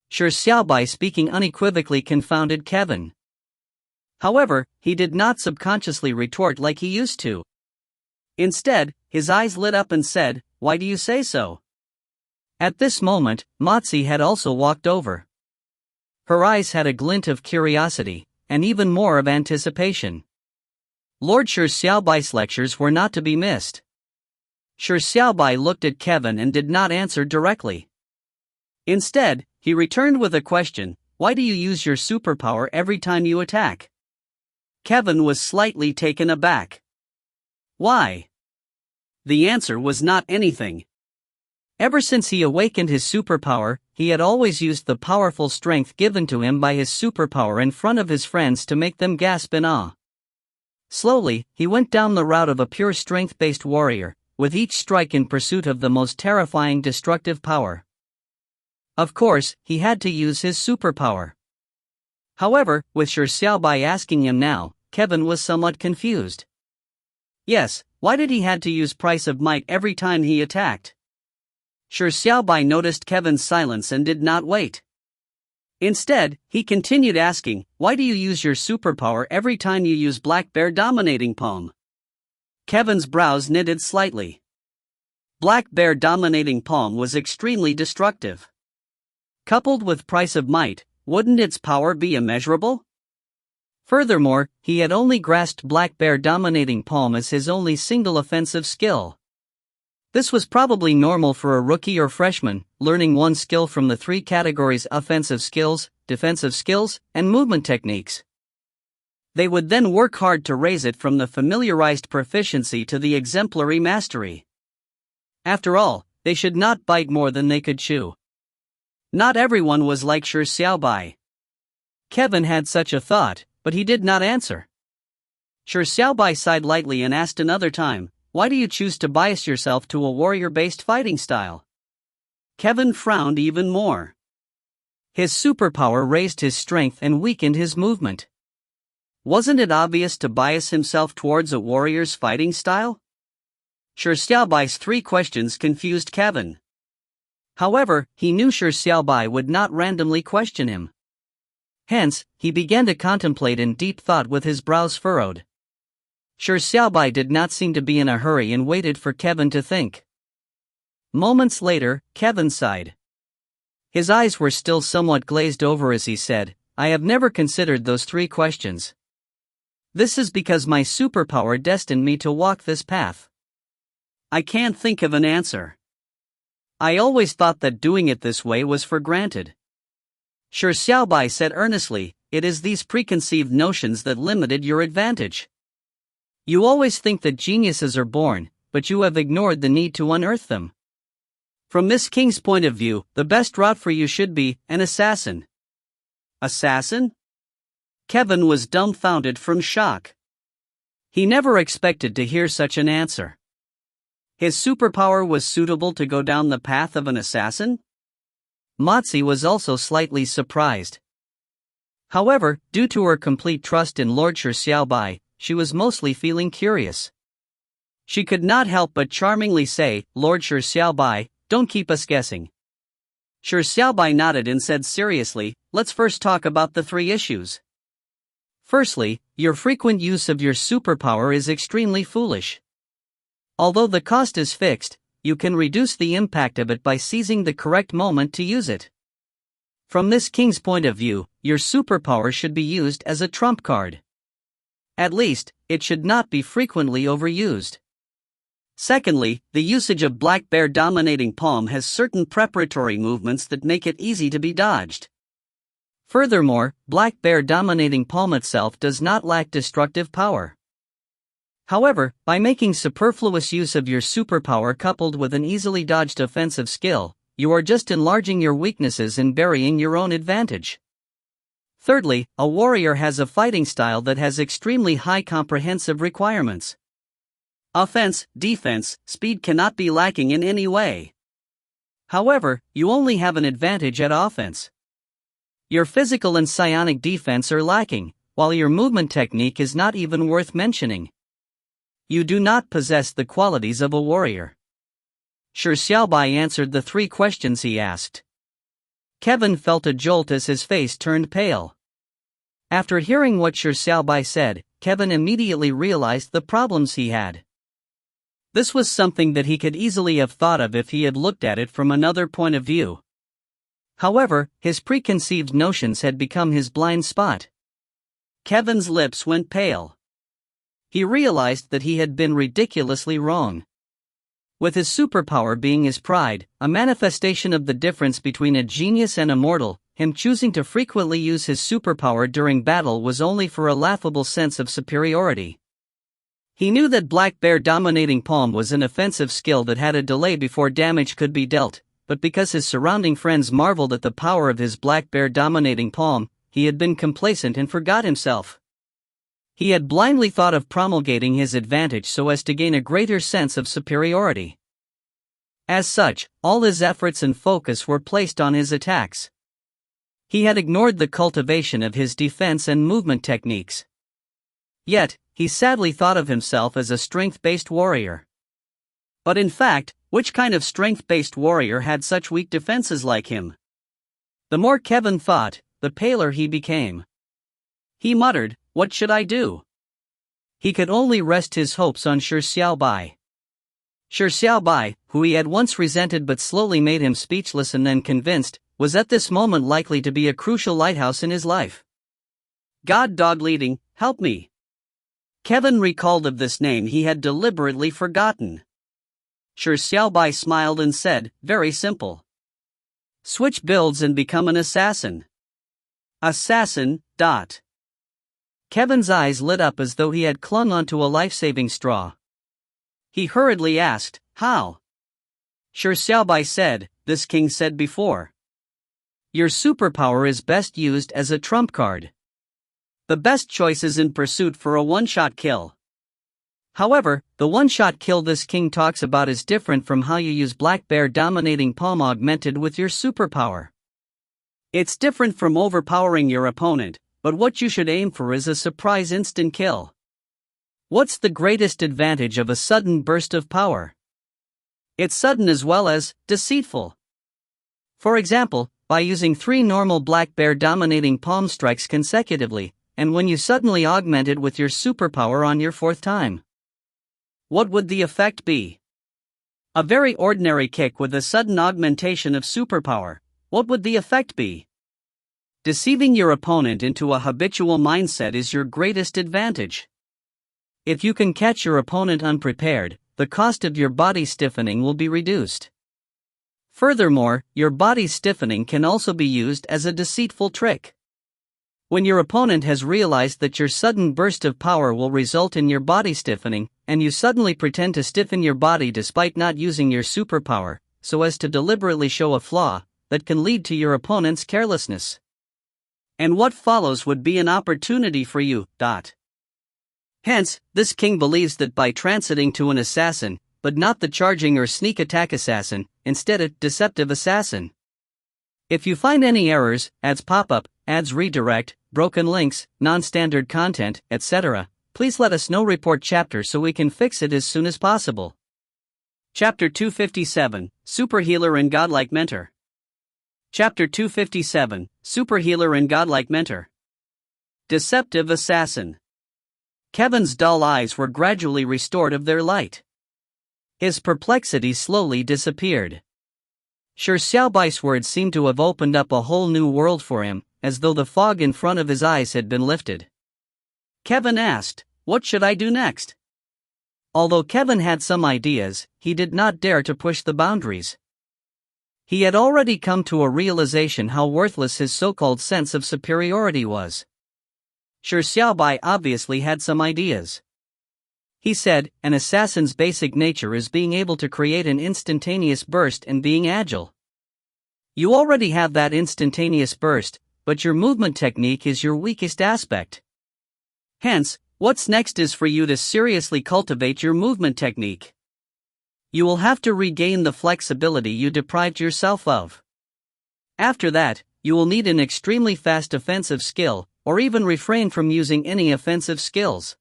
Shi Xiaobai speaking unequivocally confounded Kevin. However, he did not subconsciously retort like he used to. Instead, his eyes lit up and said, "Why do you say so?" At this moment, Motzi had also walked over. Her eyes had a glint of curiosity, and even more of anticipation. Lord Shi Xiaobai's lectures were not to be missed. Shi Xiaobai looked at Kevin and did not answer directly. Instead, he returned with a question, "Why do you use your superpower every time you attack?" Kevin was slightly taken aback. Why? The answer was not anything. Ever since he awakened his superpower, he had always used the powerful strength given to him by his superpower in front of his friends to make them gasp in awe. Slowly, he went down the route of a pure strength-based warrior, with each strike in pursuit of the most terrifying destructive power. Of course, he had to use his superpower. However, with Shi Xiaobai asking him now, Kevin was somewhat confused. Yes, why did he had to use Price of Might every time he attacked? Shi Xiaobai noticed Kevin's silence and did not wait. Instead, he continued asking, "Why do you use your superpower every time you use Black Bear Dominating Palm?" Kevin's brows knitted slightly. Black Bear Dominating Palm was extremely destructive. Coupled with Price of Might, wouldn't its power be immeasurable? Furthermore, he had only grasped Black Bear Dominating Palm as his only single offensive skill. This was probably normal for a rookie or freshman, learning one skill from the three categories: offensive skills, defensive skills, and movement techniques. They would then work hard to raise it from the familiarized proficiency to the exemplary mastery. After all, they should not bite more than they could chew. Not everyone was like Shi Xiaobai. Kevin had such a thought, but he did not answer. Shi Xiaobai sighed lightly and asked another time, "Why do you choose to bias yourself to a warrior-based fighting style?" Kevin frowned even more. His superpower raised his strength and weakened his movement. Wasn't it obvious to bias himself towards a warrior's fighting style? Shi Xiaobai's three questions confused Kevin. However, he knew Shi Xiaobai would not randomly question him. Hence, he began to contemplate in deep thought with his brows furrowed. Shi Xiaobai did not seem to be in a hurry and waited for Kevin to think. Moments later, Kevin sighed. His eyes were still somewhat glazed over as he said, "I have never considered those three questions. This is because my superpower destined me to walk this path. I can't think of an answer. I always thought that doing it this way was for granted." Shi Xiaobai said earnestly, "It is these preconceived notions that limited your advantage. You always think that geniuses are born, but you have ignored the need to unearth them. From Miss King's point of view, the best route for you should be an assassin." Assassin? Kevin was dumbfounded from shock. He never expected to hear such an answer. His superpower was suitable to go down the path of an assassin? Motzi was also slightly surprised. However, due to her complete trust in Lord Shi Xiaobai, she was mostly feeling curious. She could not help but charmingly say, "Lord Shi Xiaobai, don't keep us guessing." Shi Xiaobai nodded and said seriously, "Let's first talk about the three issues. Firstly, your frequent use of your superpower is extremely foolish. Although the cost is fixed, you can reduce the impact of it by seizing the correct moment to use it. From this king's point of view, your superpower should be used as a trump card. At least, it should not be frequently overused. Secondly, the usage of Black Bear Dominating Palm has certain preparatory movements that make it easy to be dodged. Furthermore, Black Bear Dominating Palm itself does not lack destructive power. However, by making superfluous use of your superpower coupled with an easily dodged offensive skill, you are just enlarging your weaknesses and burying your own advantage. Thirdly, a warrior has a fighting style that has extremely high comprehensive requirements. Offense, defense, speed cannot be lacking in any way. However, you only have an advantage at offense. Your physical and psionic defense are lacking, while your movement technique is not even worth mentioning. You do not possess the qualities of a warrior. Shi Xiaobai answered the 3 questions he asked. Kevin felt a jolt as his face turned pale. After hearing what Shi Xiaobai said, Kevin immediately realized the problems he had. This was something that he could easily have thought of if he had looked at it from another point of view. However, his preconceived notions had become his blind spot. Kevin's lips went pale. He realized that he had been ridiculously wrong. With his superpower being his pride, a manifestation of the difference between a genius and a mortal, him choosing to frequently use his superpower during battle was only for a laughable sense of superiority. He knew that Black Bear Dominating Palm was an offensive skill that had a delay before damage could be dealt, but because his surrounding friends marveled at the power of his Black Bear Dominating Palm, he had been complacent and forgot himself. He had blindly thought of promulgating his advantage so as to gain a greater sense of superiority. As such, all his efforts and focus were placed on his attacks. He had ignored the cultivation of his defense and movement techniques. Yet, he sadly thought of himself as a strength-based warrior. But in fact, which kind of strength-based warrior had such weak defenses like him? The more Kevin thought, the paler he became. He muttered, "What should I do?" He could only rest his hopes on Shi Xiaobai. Shi Xiaobai, who he had once resented but slowly made him speechless and then convinced, was at this moment likely to be a crucial lighthouse in his life. IChooseDogLeading, help me. Kevin recalled of this name he had deliberately forgotten. Shi Xiaobai smiled and said, "Very simple. Switch builds and become an assassin." Assassin. Kevin's eyes lit up as though he had clung onto a life-saving straw. He hurriedly asked, "How?" Shi Xiaobai said, "This king said before. Your superpower is best used as a trump card. The best choice is in pursuit for a one-shot kill." However, the one-shot kill this king talks about is different from how you use Black Bear Dominating Palm augmented with your superpower. It's different from overpowering your opponent, but what you should aim for is a surprise instant kill. What's the greatest advantage of a sudden burst of power? It's sudden as well as deceitful. For example, by using 3 normal Black Bear Dominating Palm strikes consecutively, and when you suddenly augment it with your superpower on your 4th time. What would the effect be? A very ordinary kick with a sudden augmentation of superpower. What would the effect be? Deceiving your opponent into a habitual mindset is your greatest advantage. If you can catch your opponent unprepared, the cost of your body stiffening will be reduced. Furthermore, your body stiffening can also be used as a deceitful trick. When your opponent has realized that your sudden burst of power will result in your body stiffening, and you suddenly pretend to stiffen your body despite not using your superpower, so as to deliberately show a flaw, that can lead to your opponent's carelessness. And what follows would be an opportunity for you. Hence, this king believes that by transiting to an assassin, but not the charging or sneak attack assassin, instead a deceptive assassin. If you find any errors, ads pop up, ads redirect, broken links, non-standard content, etc., please let us know. Report chapter so we can fix it as soon as possible. Chapter 257, Super Healer and Godlike Mentor. Chapter 257, Super Healer and Godlike Mentor. Deceptive Assassin. Kevin's dull eyes were gradually restored of their light. His perplexity slowly disappeared. Shi Xiaobai's words seemed to have opened up a whole new world for him, as though the fog in front of his eyes had been lifted. Kevin asked, "What should I do next?" Although Kevin had some ideas, he did not dare to push the boundaries. He had already come to a realization how worthless his so-called sense of superiority was. Shi Xiaobai obviously had some ideas. He said, an assassin's basic nature is being able to create an instantaneous burst and being agile. You already have that instantaneous burst, but your movement technique is your weakest aspect. Hence, what's next is for you to seriously cultivate your movement technique. You will have to regain the flexibility you deprived yourself of. After that, you will need an extremely fast offensive skill, or even refrain from using any offensive skills.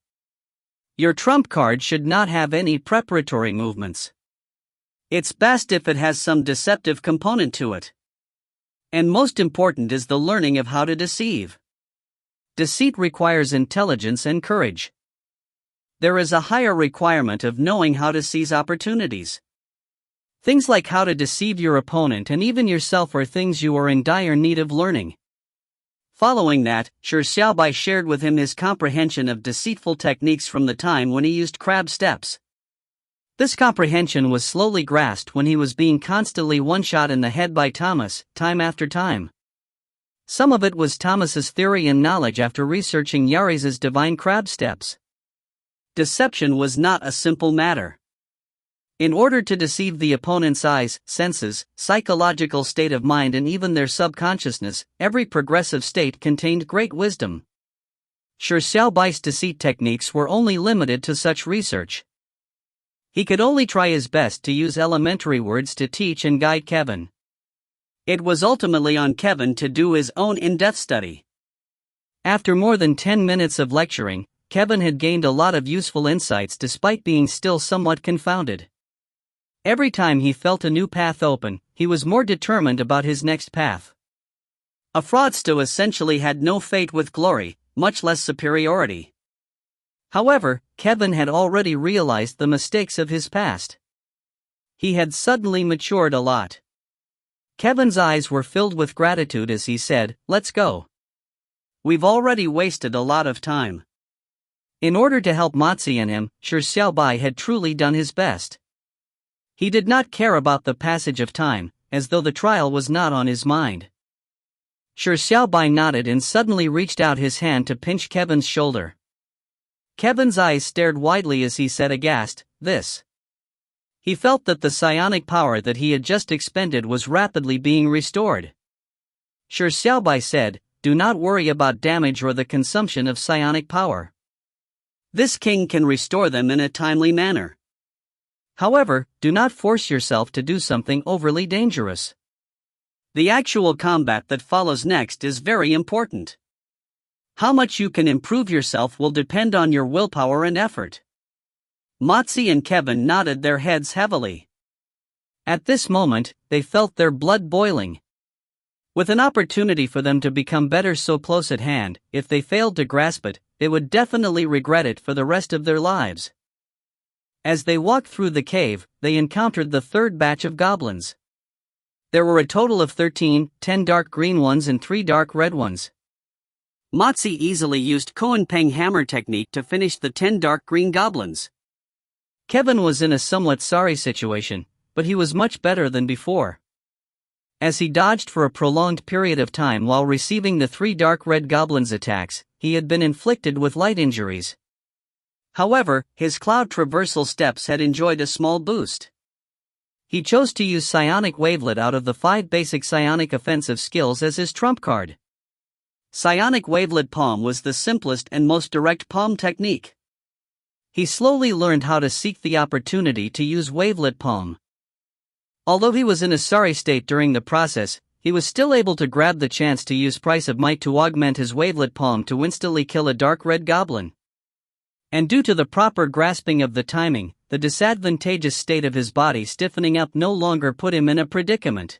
Your trump card should not have any preparatory movements. It's best if it has some deceptive component to it. And most important is the learning of how to deceive. Deceit requires intelligence and courage. There is a higher requirement of knowing how to seize opportunities. Things like how to deceive your opponent and even yourself are things you are in dire need of learning. Following that, Shi Xiaobai shared with him his comprehension of deceitful techniques from the time when he used crab steps. This comprehension was slowly grasped when he was being constantly one-shot in the head by Thomas, time after time. Some of it was Thomas's theory and knowledge after researching Yari's divine crab steps. Deception was not a simple matter. In order to deceive the opponent's eyes, senses, psychological state of mind and even their subconsciousness, every progressive state contained great wisdom. Shi Xiaobai's deceit techniques were only limited to such research. He could only try his best to use elementary words to teach and guide Kevin. It was ultimately on Kevin to do his own in-depth study. After more than 10 minutes of lecturing, Kevin had gained a lot of useful insights despite being still somewhat confounded. Every time he felt a new path open, he was more determined about his next path. A fraudster essentially had no fate with glory, much less superiority. However, Kevin had already realized the mistakes of his past. He had suddenly matured a lot. Kevin's eyes were filled with gratitude as he said, "Let's go. We've already wasted a lot of time." In order to help Mozi and him, Shi Xiaobai had truly done his best. He did not care about the passage of time, as though the trial was not on his mind. Shi Xiaobai nodded and suddenly reached out his hand to pinch Kevin's shoulder. Kevin's eyes stared widely as he said aghast, "This." He felt that the psionic power that he had just expended was rapidly being restored. Shi Xiaobai said, "Do not worry about damage or the consumption of psionic power. This king can restore them in a timely manner. However, do not force yourself to do something overly dangerous. The actual combat that follows next is very important. How much you can improve yourself will depend on your willpower and effort." Mozi and Kevin nodded their heads heavily. At this moment, they felt their blood boiling. With an opportunity for them to become better so close at hand, if they failed to grasp it, they would definitely regret it for the rest of their lives. As they walked through the cave, they encountered the third batch of goblins. There were a total of 13, 10 dark green ones and 3 dark red ones. Mozi easily used Koan Peng hammer technique to finish the 10 dark green goblins. Kevin was in a somewhat sorry situation, but he was much better than before. As he dodged for a prolonged period of time while receiving the 3 dark red goblins' attacks, he had been inflicted with light injuries. However, his cloud traversal steps had enjoyed a small boost. He chose to use Psionic Wavelet out of the 5 basic Psionic offensive skills as his trump card. Psionic Wavelet Palm was the simplest and most direct palm technique. He slowly learned how to seek the opportunity to use Wavelet Palm. Although he was in a sorry state during the process, he was still able to grab the chance to use Price of Might to augment his Wavelet Palm to instantly kill a dark red goblin. And due to the proper grasping of the timing, the disadvantageous state of his body stiffening up no longer put him in a predicament.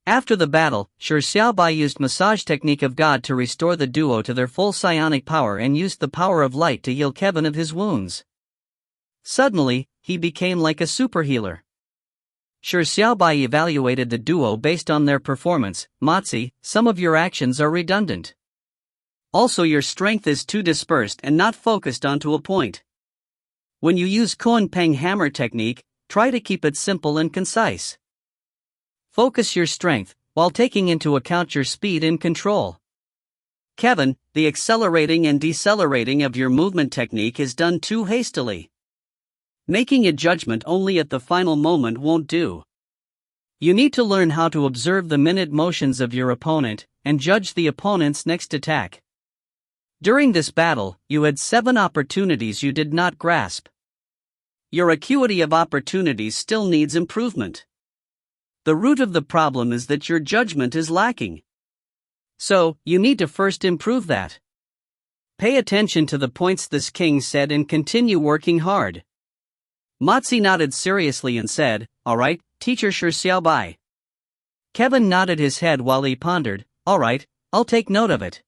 After the battle, Shi Xiaobai used Massage Technique of God to restore the duo to their full psionic power and used the power of light to heal Kevin of his wounds. Suddenly, he became like a super healer. Shi Xiaobai evaluated the duo based on their performance. Matzi, some of your actions are redundant. Also, your strength is too dispersed and not focused onto a point. When you use Koan Peng hammer technique, try to keep it simple and concise. Focus your strength, while taking into account your speed and control. Kevin, the accelerating and decelerating of your movement technique is done too hastily. Making a judgment only at the final moment won't do. You need to learn how to observe the minute motions of your opponent, and judge the opponent's next attack. During this battle, you had 7 opportunities you did not grasp. Your acuity of opportunities still needs improvement. The root of the problem is that your judgment is lacking. So, you need to first improve that. Pay attention to the points this king said and continue working hard. Matzi nodded seriously and said, "Alright, teacher Shi Xiaobai." Kevin nodded his head while he pondered, "Alright, I'll take note of it."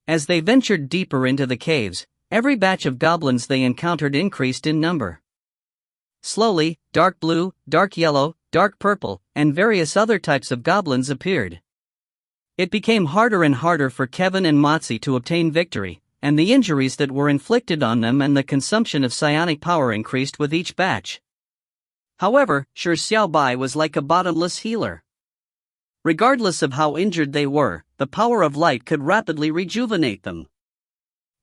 As they ventured deeper into the caves, every batch of goblins they encountered increased in number. Slowly, dark blue, dark yellow, dark purple, and various other types of goblins appeared. It became harder and harder for Kevin and Matzi to obtain victory, and the injuries that were inflicted on them and the consumption of psionic power increased with each batch. However, Shi Xiaobai was like a bottomless healer. Regardless of how injured they were, the power of light could rapidly rejuvenate them.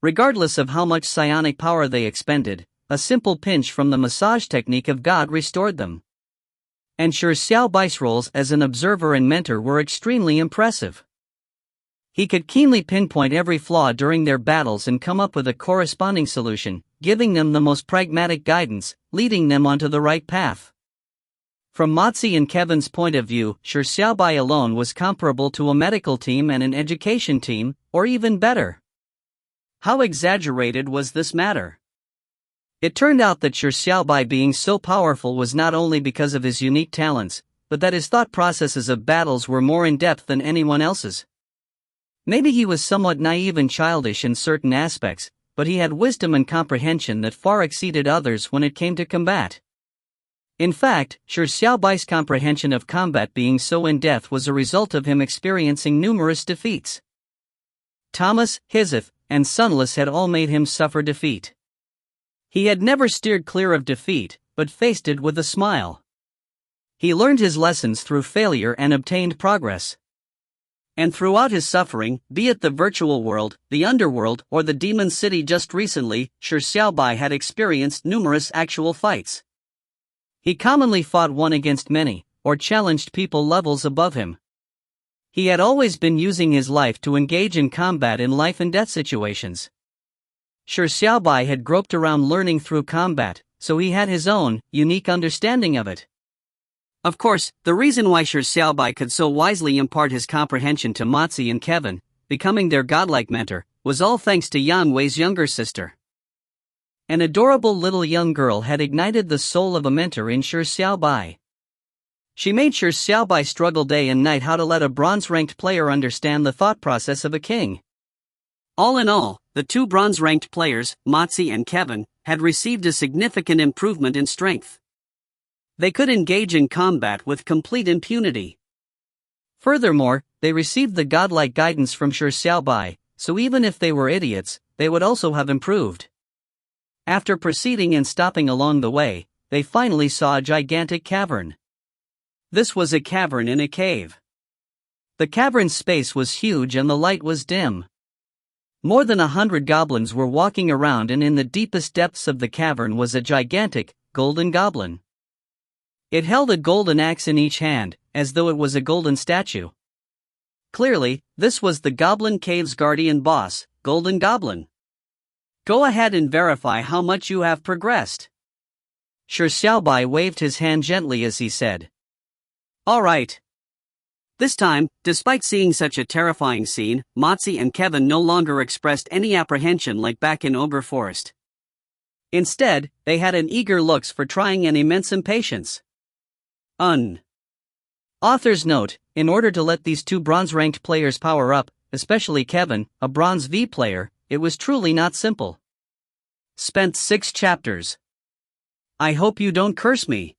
Regardless of how much psionic power they expended, a simple pinch from the massage technique of God restored them. And Shi Xiaobai's roles as an observer and mentor were extremely impressive. He could keenly pinpoint every flaw during their battles and come up with a corresponding solution, giving them the most pragmatic guidance, leading them onto the right path. From Matzi and Kevin's point of view, Shi Xiaobai alone was comparable to a medical team and an education team, or even better. How exaggerated was this matter? It turned out that Shi Xiaobai being so powerful was not only because of his unique talents, but that his thought processes of battles were more in-depth than anyone else's. Maybe he was somewhat naive and childish in certain aspects, but he had wisdom and comprehension that far exceeded others when it came to combat. In fact, Shi Xiaobai's comprehension of combat being so in-depth was a result of him experiencing numerous defeats. Thomas, Hizith, and Sunless had all made him suffer defeat. He had never steered clear of defeat, but faced it with a smile. He learned his lessons through failure and obtained progress. And throughout his suffering, be it the virtual world, the underworld, or the demon city just recently, Shi Xiaobai had experienced numerous actual fights. He commonly fought one against many, or challenged people levels above him. He had always been using his life to engage in combat in life and death situations. Shi Xiaobai had groped around learning through combat, so he had his own, unique understanding of it. Of course, the reason why Shi Xiaobai could so wisely impart his comprehension to Matzi and Kevin, becoming their godlike mentor, was all thanks to Yang Wei's younger sister. An adorable little young girl had ignited the soul of a mentor in Shi Xiaobai. She made Shi Xiaobai struggle day and night how to let a bronze-ranked player understand the thought process of a king. All in all, the 2 bronze-ranked players, Matzi and Kevin, had received a significant improvement in strength. They could engage in combat with complete impunity. Furthermore, they received the godlike guidance from Shi Xiaobai, so even if they were idiots, they would also have improved. After proceeding and stopping along the way, they finally saw a gigantic cavern. This was a cavern in a cave. The cavern's space was huge and the light was dim. More than 100 goblins were walking around, and in the deepest depths of the cavern was a gigantic, golden goblin. It held a golden axe in each hand, as though it was a golden statue. Clearly, this was the Goblin Cave's guardian boss, Golden Goblin. Go ahead and verify how much you have progressed. Shi Xiaobai waved his hand gently as he said, "Alright." This time, despite seeing such a terrifying scene, Matzi and Kevin no longer expressed any apprehension like back in Ogre Forest. Instead, they had an eager looks for trying and immense impatience. Author's note: in order to let these 2 bronze-ranked players power up, especially Kevin, a bronze V player, it was truly not simple. Spent 6 chapters. I hope you don't curse me.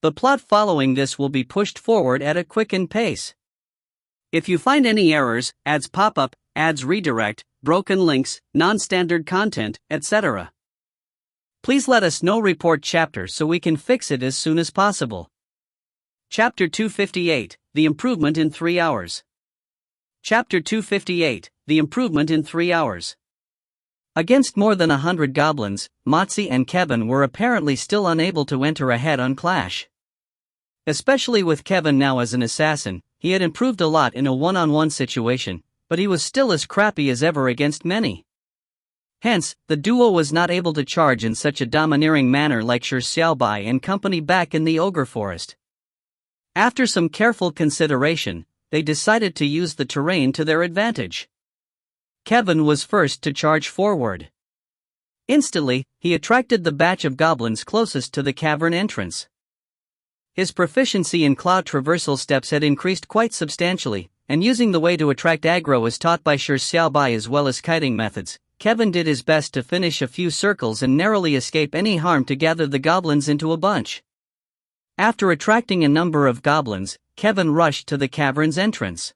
The plot following this will be pushed forward at a quickened pace. If you find any errors, ads pop up, ads redirect, broken links, non-standard content, etc., please let us know. Report chapter so we can fix it as soon as possible. Chapter 258, The Improvement in 3 Hours. Chapter 258, The Improvement in 3 Hours. Against more than 100 goblins, Motzi and Kevin were apparently still unable to enter a head-on clash. Especially with Kevin now as an assassin, he had improved a lot in a one-on-one situation, but he was still as crappy as ever against many. Hence, the duo was not able to charge in such a domineering manner like Shi Xiaobai and company back in the Ogre Forest. After some careful consideration, they decided to use the terrain to their advantage. Kevin was first to charge forward. Instantly, he attracted the batch of goblins closest to the cavern entrance. His proficiency in cloud traversal steps had increased quite substantially, and using the way to attract aggro as taught by Shi Xiaobai as well as kiting methods, Kevin did his best to finish a few circles and narrowly escape any harm to gather the goblins into a bunch. After attracting a number of goblins, Kevin rushed to the cavern's entrance.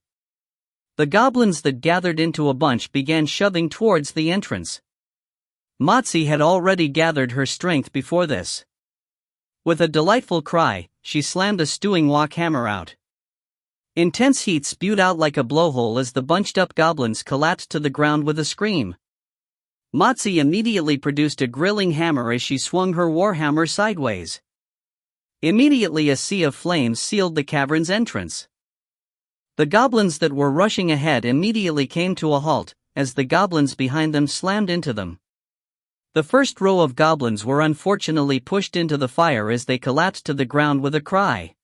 The goblins that gathered into a bunch began shoving towards the entrance. Motzi had already gathered her strength before this. With a delightful cry, she slammed a stewing wok hammer out. Intense heat spewed out like a blowhole as the bunched-up goblins collapsed to the ground with a scream. Motzi immediately produced a grilling hammer as she swung her warhammer sideways. Immediately a sea of flames sealed the cavern's entrance. The goblins that were rushing ahead immediately came to a halt, as the goblins behind them slammed into them. The first row of goblins were unfortunately pushed into the fire as they collapsed to the ground with a cry.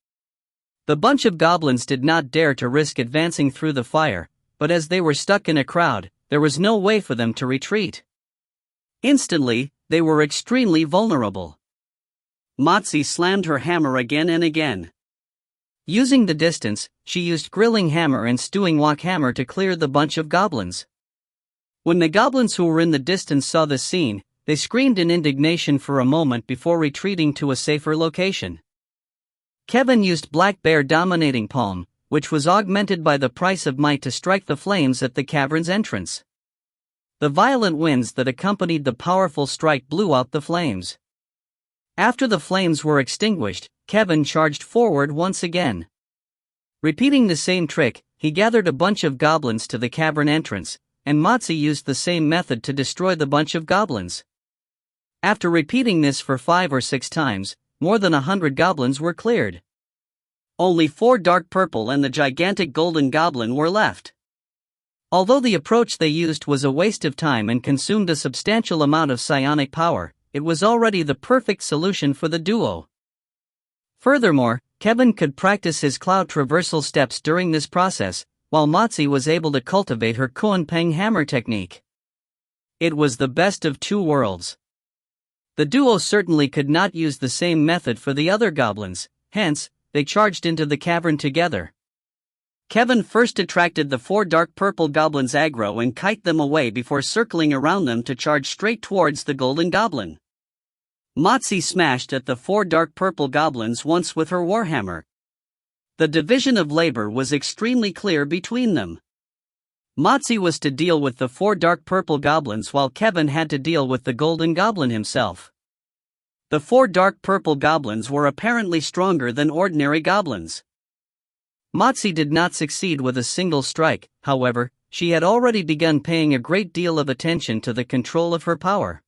The bunch of goblins did not dare to risk advancing through the fire, but as they were stuck in a crowd, there was no way for them to retreat. Instantly, they were extremely vulnerable. Motzi slammed her hammer again and again. Using the distance, she used grilling hammer and stewing wok hammer to clear the bunch of goblins. When the goblins who were in the distance saw the scene, they screamed in indignation for a moment before retreating to a safer location. Kevin used Black Bear Dominating Palm, which was augmented by the price of might to strike the flames at the cavern's entrance. The violent winds that accompanied the powerful strike blew out the flames. After the flames were extinguished, Kevin charged forward once again. Repeating the same trick, he gathered a bunch of goblins to the cavern entrance, and Motzi used the same method to destroy the bunch of goblins. After repeating this for 5 or 6 times, more than 100 goblins were cleared. Only 4 dark purple and the gigantic golden goblin were left. Although the approach they used was a waste of time and consumed a substantial amount of psionic power, it was already the perfect solution for the duo. Furthermore, Kevin could practice his cloud traversal steps during this process, while Motzi was able to cultivate her Kuan-Peng hammer technique. It was the best of 2 worlds. The duo certainly could not use the same method for the other goblins, hence, they charged into the cavern together. Kevin first attracted the 4 dark purple goblins aggro and kite them away before circling around them to charge straight towards the golden goblin. Motzi smashed at the 4 dark purple goblins once with her warhammer. The division of labor was extremely clear between them. Motzi was to deal with the 4 dark purple goblins while Kevin had to deal with the golden goblin himself. The 4 dark purple goblins were apparently stronger than ordinary goblins. Motzi did not succeed with a single strike, however, she had already begun paying a great deal of attention to the control of her power.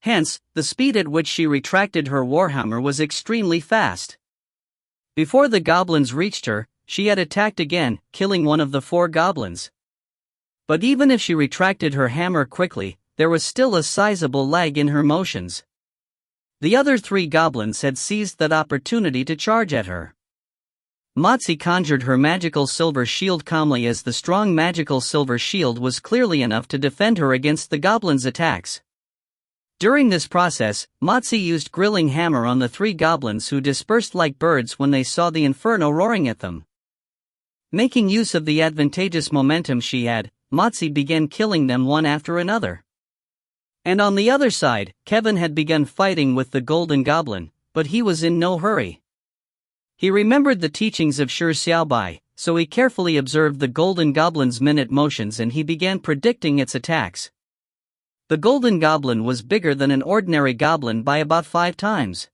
Hence, the speed at which she retracted her warhammer was extremely fast. Before the goblins reached her, she had attacked again, killing one of the 4 goblins. But even if she retracted her hammer quickly, there was still a sizable lag in her motions. The other 3 goblins had seized that opportunity to charge at her. Motzi conjured her magical silver shield calmly as the strong magical silver shield was clearly enough to defend her against the goblins' attacks. During this process, Motzi used grilling hammer on the 3 goblins who dispersed like birds when they saw the inferno roaring at them. Making use of the advantageous momentum she had, Motzi began killing them one after another. And on the other side, Kevin had begun fighting with the Golden Goblin, but he was in no hurry. He remembered the teachings of Shi Xiaobai, so he carefully observed the Golden Goblin's minute motions and he began predicting its attacks. The Golden Goblin was bigger than an ordinary goblin by about 5 times.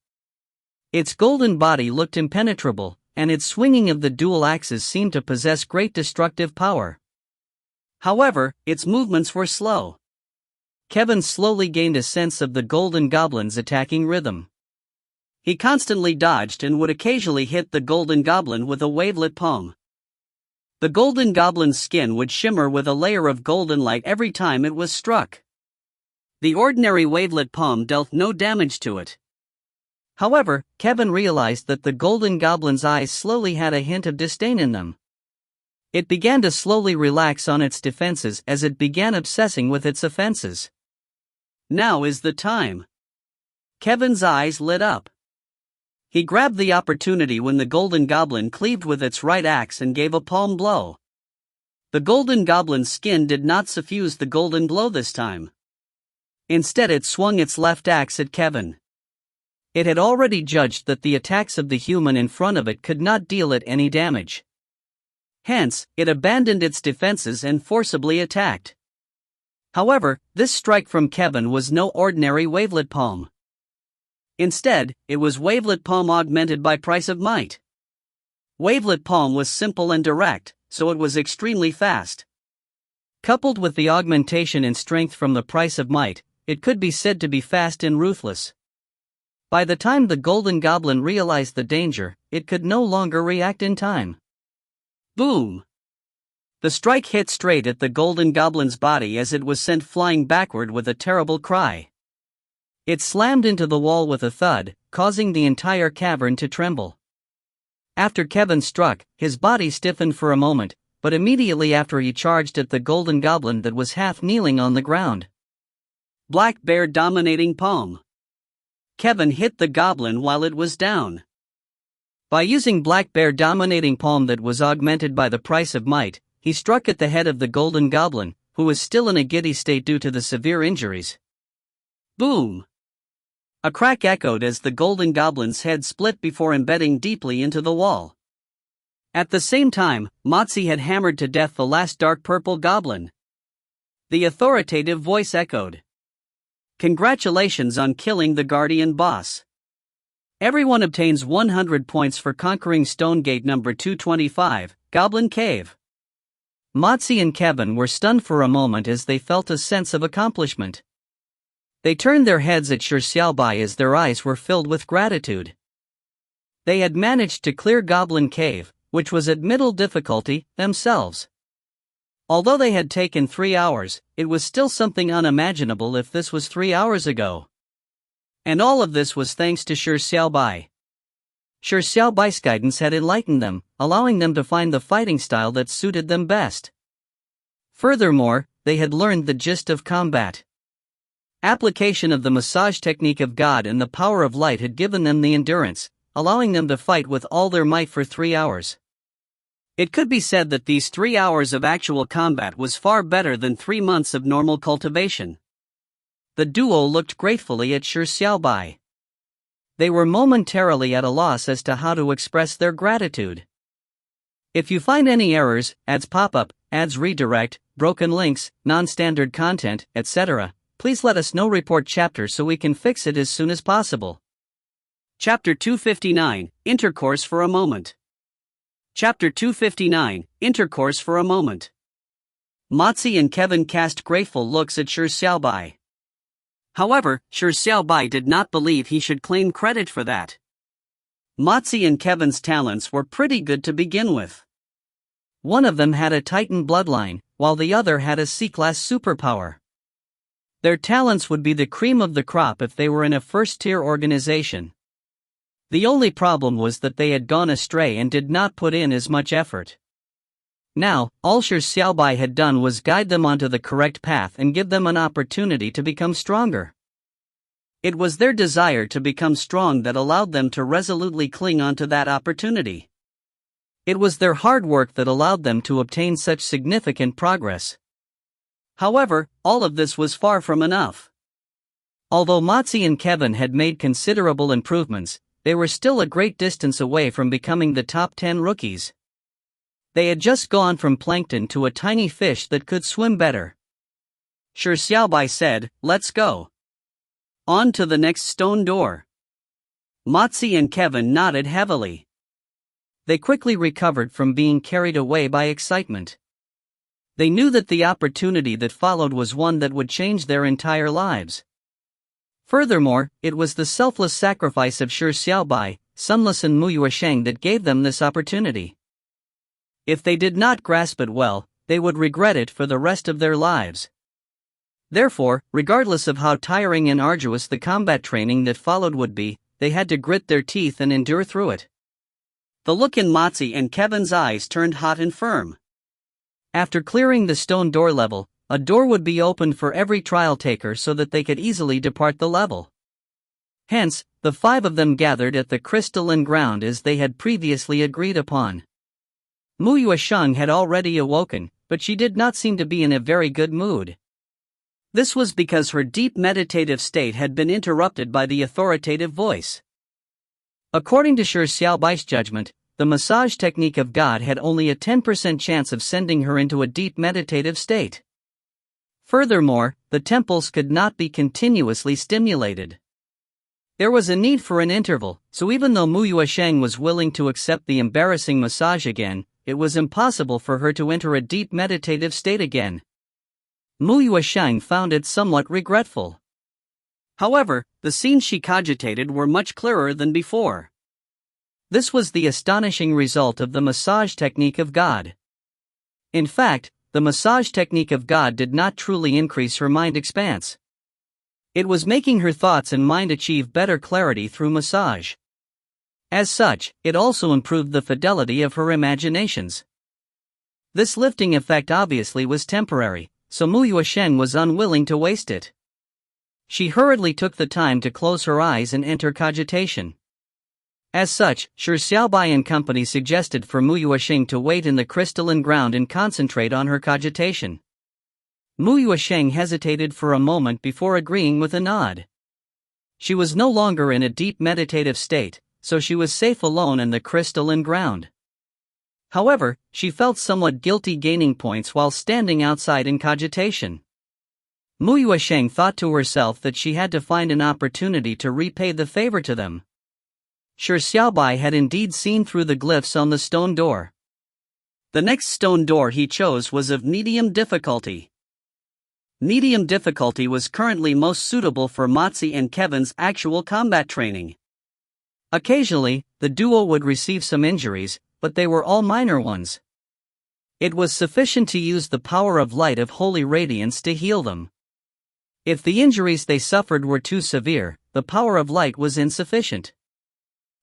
Its golden body looked impenetrable, and its swinging of the dual axes seemed to possess great destructive power. However, its movements were slow. Kevin slowly gained a sense of the Golden Goblin's attacking rhythm. He constantly dodged and would occasionally hit the Golden Goblin with a wavelet palm. The Golden Goblin's skin would shimmer with a layer of golden light every time it was struck. The ordinary wavelet palm dealt no damage to it. However, Kevin realized that the Golden Goblin's eyes slowly had a hint of disdain in them. It began to slowly relax on its defenses as it began obsessing with its offenses. Now is the time. Kevin's eyes lit up. He grabbed the opportunity when the Golden Goblin cleaved with its right axe and gave a palm blow. The Golden Goblin's skin did not suffuse the golden blow this time. Instead, it swung its left axe at Kevin. It had already judged that the attacks of the human in front of it could not deal it any damage. Hence, it abandoned its defenses and forcibly attacked. However, this strike from Kevin was no ordinary wavelet palm. Instead, it was wavelet palm augmented by price of might. Wavelet palm was simple and direct, so it was extremely fast. Coupled with the augmentation in strength from the price of might, it could be said to be fast and ruthless. By the time the Golden Goblin realized the danger, it could no longer react in time. Boom! The strike hit straight at the Golden Goblin's body as it was sent flying backward with a terrible cry. It slammed into the wall with a thud, causing the entire cavern to tremble. After Kevin struck, his body stiffened for a moment, but immediately after he charged at the Golden Goblin that was half kneeling on the ground. Black Bear Dominating Palm. Kevin hit the goblin while it was down. By using Black Bear Dominating Palm that was augmented by the price of might, he struck at the head of the Golden Goblin, who was still in a giddy state due to the severe injuries. Boom! A crack echoed as the Golden Goblin's head split before embedding deeply into the wall. At the same time, Motzi had hammered to death the last dark purple goblin. The authoritative voice echoed. Congratulations on killing the Guardian boss. Everyone obtains 100 points for conquering Stone Gate number 225, Goblin Cave. Motzi and Kevin were stunned for a moment as they felt a sense of accomplishment. They turned their heads at Shi Xiaobai as their eyes were filled with gratitude. They had managed to clear Goblin Cave, which was at middle difficulty, themselves. Although they had taken 3 hours, it was still something unimaginable if this was 3 hours ago. And all of this was thanks to Shi Xiaobai. Shi Xiaobai's guidance had enlightened them, allowing them to find the fighting style that suited them best. Furthermore, they had learned the gist of combat. Application of the massage technique of God and the power of light had given them the endurance, allowing them to fight with all their might for 3 hours. It could be said that these 3 hours of actual combat was far better than 3 months of normal cultivation. The duo looked gratefully at Shi Xiaobai. They were momentarily at a loss as to how to express their gratitude. If you find any errors, ads pop up, ads redirect, broken links, non-standard content, etc., please let us know. Report chapter so we can fix it as soon as possible. Chapter 259, Intercourse for a Moment. Chapter 259, Intercourse for a Moment. Motzi and Kevin cast grateful looks at Shi Xiaobai. However, Shi Xiaobai did not believe he should claim credit for that. Motzi and Kevin's talents were pretty good to begin with. One of them had a Titan bloodline, while the other had a C-class superpower. Their talents would be the cream of the crop if they were in a first-tier organization. The only problem was that they had gone astray and did not put in as much effort. Now, all Shi Xiaobai had done was guide them onto the correct path and give them an opportunity to become stronger. It was their desire to become strong that allowed them to resolutely cling onto that opportunity. It was their hard work that allowed them to obtain such significant progress. However, all of this was far from enough. Although Motzi and Kevin had made considerable improvements, they were still a great distance away from becoming the top 10 rookies. They had just gone from plankton to a tiny fish that could swim better. Shi Xiaobai said, "Let's go. On to the next stone door." Motzi and Kevin nodded heavily. They quickly recovered from being carried away by excitement. They knew that the opportunity that followed was one that would change their entire lives. Furthermore, it was the selfless sacrifice of Shi Xiaobai, Sunless and Muyue Sheng that gave them this opportunity. If they did not grasp it well, they would regret it for the rest of their lives. Therefore, regardless of how tiring and arduous the combat training that followed would be, they had to grit their teeth and endure through it. The look in Motzi and Kevin's eyes turned hot and firm. After clearing the stone door level, a door would be opened for every trial taker so that they could easily depart the level. Hence, the 5 of them gathered at the crystalline ground as they had previously agreed upon. Muyue Sheng had already awoken, but she did not seem to be in a very good mood. This was because her deep meditative state had been interrupted by the authoritative voice. According to Shi Xiaobai's judgment, the massage technique of God had only a 10% chance of sending her into a deep meditative state. Furthermore, the temples could not be continuously stimulated. There was a need for an interval, so even though Muyue Sheng was willing to accept the embarrassing massage again, it was impossible for her to enter a deep meditative state again. Muyue Sheng found it somewhat regretful. However, the scenes she cogitated were much clearer than before. This was the astonishing result of the massage technique of God. In fact, the massage technique of God did not truly increase her mind expanse. It was making her thoughts and mind achieve better clarity through massage. As such, it also improved the fidelity of her imaginations. This lifting effect obviously was temporary, so Muyue Sheng was unwilling to waste it. She hurriedly took the time to close her eyes and enter cogitation. As such, Shi Xiaobai and company suggested for Muyue Sheng to wait in the crystalline ground and concentrate on her cogitation. Muyue Sheng hesitated for a moment before agreeing with a nod. She was no longer in a deep meditative state, so she was safe alone in the crystalline ground. However, she felt somewhat guilty gaining points while standing outside in cogitation. Muyue Sheng thought to herself that she had to find an opportunity to repay the favor to them. Shi Xiaobai had indeed seen through the glyphs on the stone door. The next stone door he chose was of medium difficulty. Medium difficulty was currently most suitable for Motzi and Kevin's actual combat training. Occasionally, the duo would receive some injuries, but they were all minor ones. It was sufficient to use the power of light of holy radiance to heal them. If the injuries they suffered were too severe, the power of light was insufficient.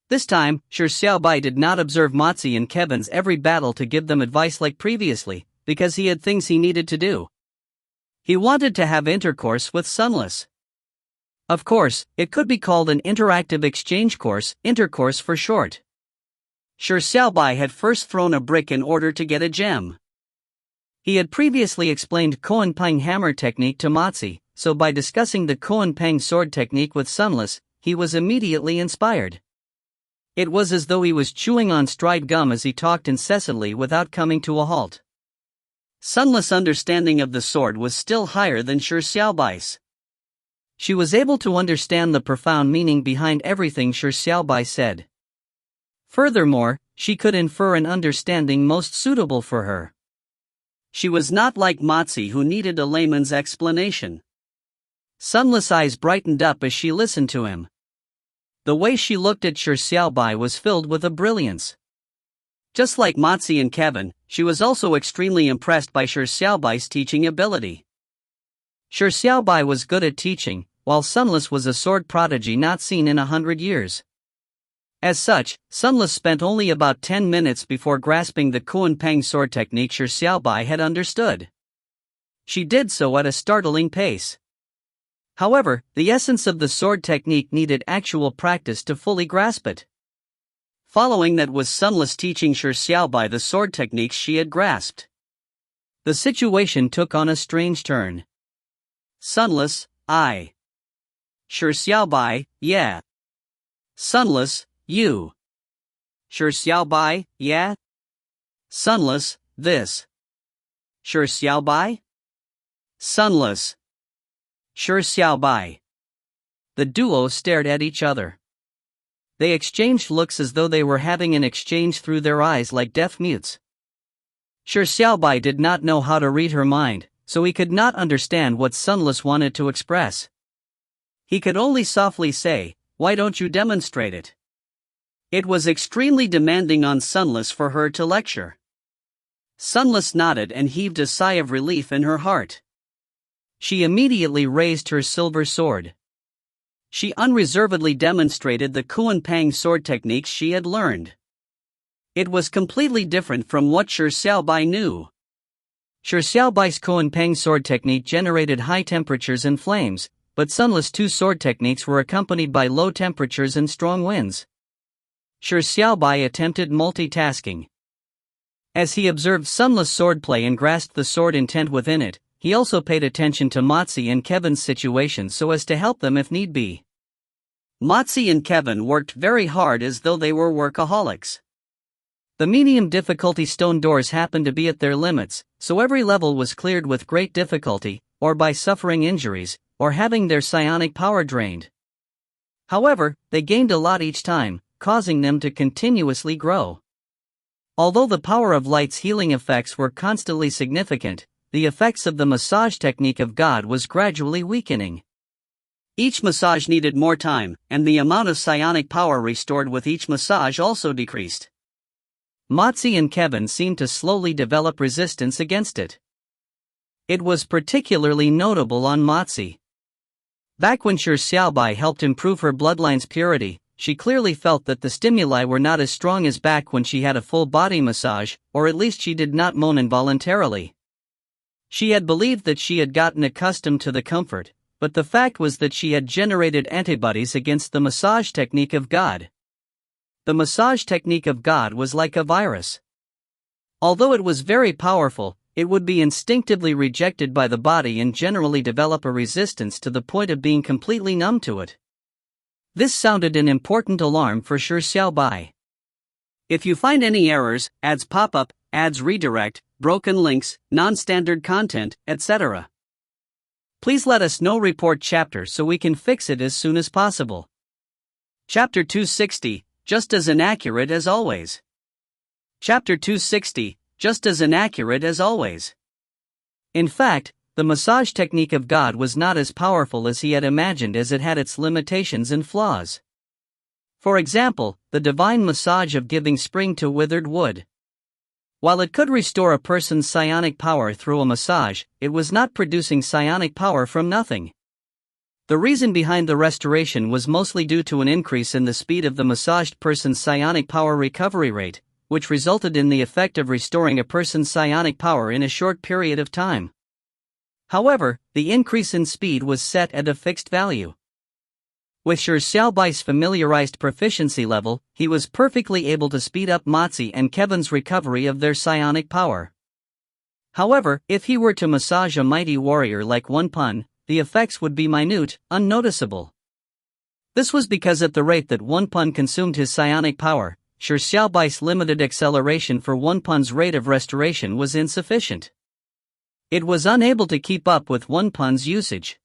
This time, Shi Xiaobai did not observe Motzi and Kevin's every battle to give them advice like previously, because he had things he needed to do. He wanted to have intercourse with Sunless. Of course, it could be called an interactive exchange course, intercourse for short. Shi Xiaobai had first thrown a brick in order to get a gem. He had previously explained Koan Pang hammer technique to Motzi, so by discussing the Koan Pang sword technique with Sunless, he was immediately inspired. It was as though he was chewing on stride gum as he talked incessantly without coming to a halt. Sunless' understanding of the sword was still higher than Shi Xiaobai's. She was able to understand the profound meaning behind everything Shi Xiaobai said. Furthermore, she could infer an understanding most suitable for her. She was not like Motzi, who needed a layman's explanation. Sunless' eyes brightened up as she listened to him. The way she looked at Shi Xiaobai was filled with a brilliance. Just like Motzi and Kevin, she was also extremely impressed by Shi Xiaobai's teaching ability. Shi Xiaobai was good at teaching, while Sunless was a sword prodigy not seen in 100 years. As such, Sunless spent only about 10 minutes before grasping the Koan Pang sword technique Shi Xiaobai had understood. She did so at a startling pace. However, the essence of the sword technique needed actual practice to fully grasp it. Following that was Sunless teaching Shi Xiaobai the sword techniques she had grasped. The situation took on a strange turn. Sunless, Shi Xiaobai, yeah. Sunless, you. Shi Xiaobai, yeah. Sunless, this. Shi Xiaobai? Sunless. Shi Xiaobai. The duo stared at each other. They exchanged looks as though they were having an exchange through their eyes like deaf mutes. Shi Xiaobai did not know how to read her mind, so he could not understand what Sunless wanted to express. He could only softly say, "Why don't you demonstrate it?" It was extremely demanding on Sunless for her to lecture. Sunless nodded and heaved a sigh of relief in her heart. She immediately raised her silver sword. She unreservedly demonstrated the Kuan-Pang sword techniques she had learned. It was completely different from what Shi Xiaobai knew. Shi Xiaobai's Kuan-Pang sword technique generated high temperatures and flames, but Sunless' two sword techniques were accompanied by low temperatures and strong winds. Shi Xiaobai attempted multitasking. As he observed Sunless' swordplay and grasped the sword intent within it, he also paid attention to Mozi and Kevin's situation so as to help them if need be. Mozi and Kevin worked very hard as though they were workaholics. The medium difficulty stone doors happened to be at their limits, so every level was cleared with great difficulty, or by suffering injuries, or having their psionic power drained. However, they gained a lot each time, causing them to continuously grow. Although the power of light's healing effects were constantly significant, the effects of the massage technique of God was gradually weakening. Each massage needed more time, and the amount of psionic power restored with each massage also decreased. Mozi and Kevin seemed to slowly develop resistance against it. It was particularly notable on Mozi. Back when Shi Xiaobai helped improve her bloodline's purity, she clearly felt that the stimuli were not as strong as back when she had a full body massage, or at least she did not moan involuntarily. She had believed that she had gotten accustomed to the comfort, but the fact was that she had generated antibodies against the massage technique of God. The massage technique of God was like a virus. Although it was very powerful, it would be instinctively rejected by the body and generally develop a resistance to the point of being completely numb to it. This sounded an important alarm for Shi Xiaobai. If you find any errors, ads pop up, ads redirect, broken links, non-standard content, etc., please let us know. Report chapter so we can fix it as soon as possible. Chapter 260, just as inaccurate as always. Chapter 260, just as inaccurate as always. In fact, the massage technique of God was not as powerful as he had imagined, as it had its limitations and flaws. For example, the divine massage of giving spring to withered wood. While it could restore a person's psionic power through a massage, it was not producing psionic power from nothing. The reason behind the restoration was mostly due to an increase in the speed of the massaged person's psionic power recovery rate, which resulted in the effect of restoring a person's psionic power in a short period of time. However, the increase in speed was set at a fixed value. With Shi Xiaobai's familiarized proficiency level, he was perfectly able to speed up Mozi and Kevin's recovery of their psionic power. However, if he were to massage a mighty warrior like Wenpun, the effects would be minute, unnoticeable. This was because at the rate that Wenpun consumed his psionic power, Shi Xiaobai's limited acceleration for Wenpun's rate of restoration was insufficient. It was unable to keep up with Wenpun's usage.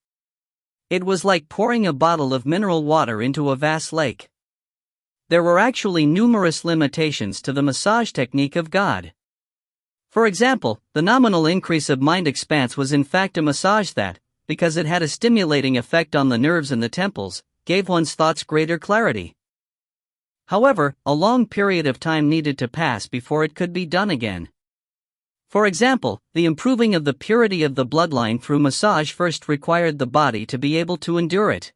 It was like pouring a bottle of mineral water into a vast lake. There were actually numerous limitations to the massage technique of God. For example, the nominal increase of mind expanse was in fact a massage that, because it had a stimulating effect on the nerves in the temples, gave one's thoughts greater clarity. However, a long period of time needed to pass before it could be done again. For example, the improving of the purity of the bloodline through massage first required the body to be able to endure it.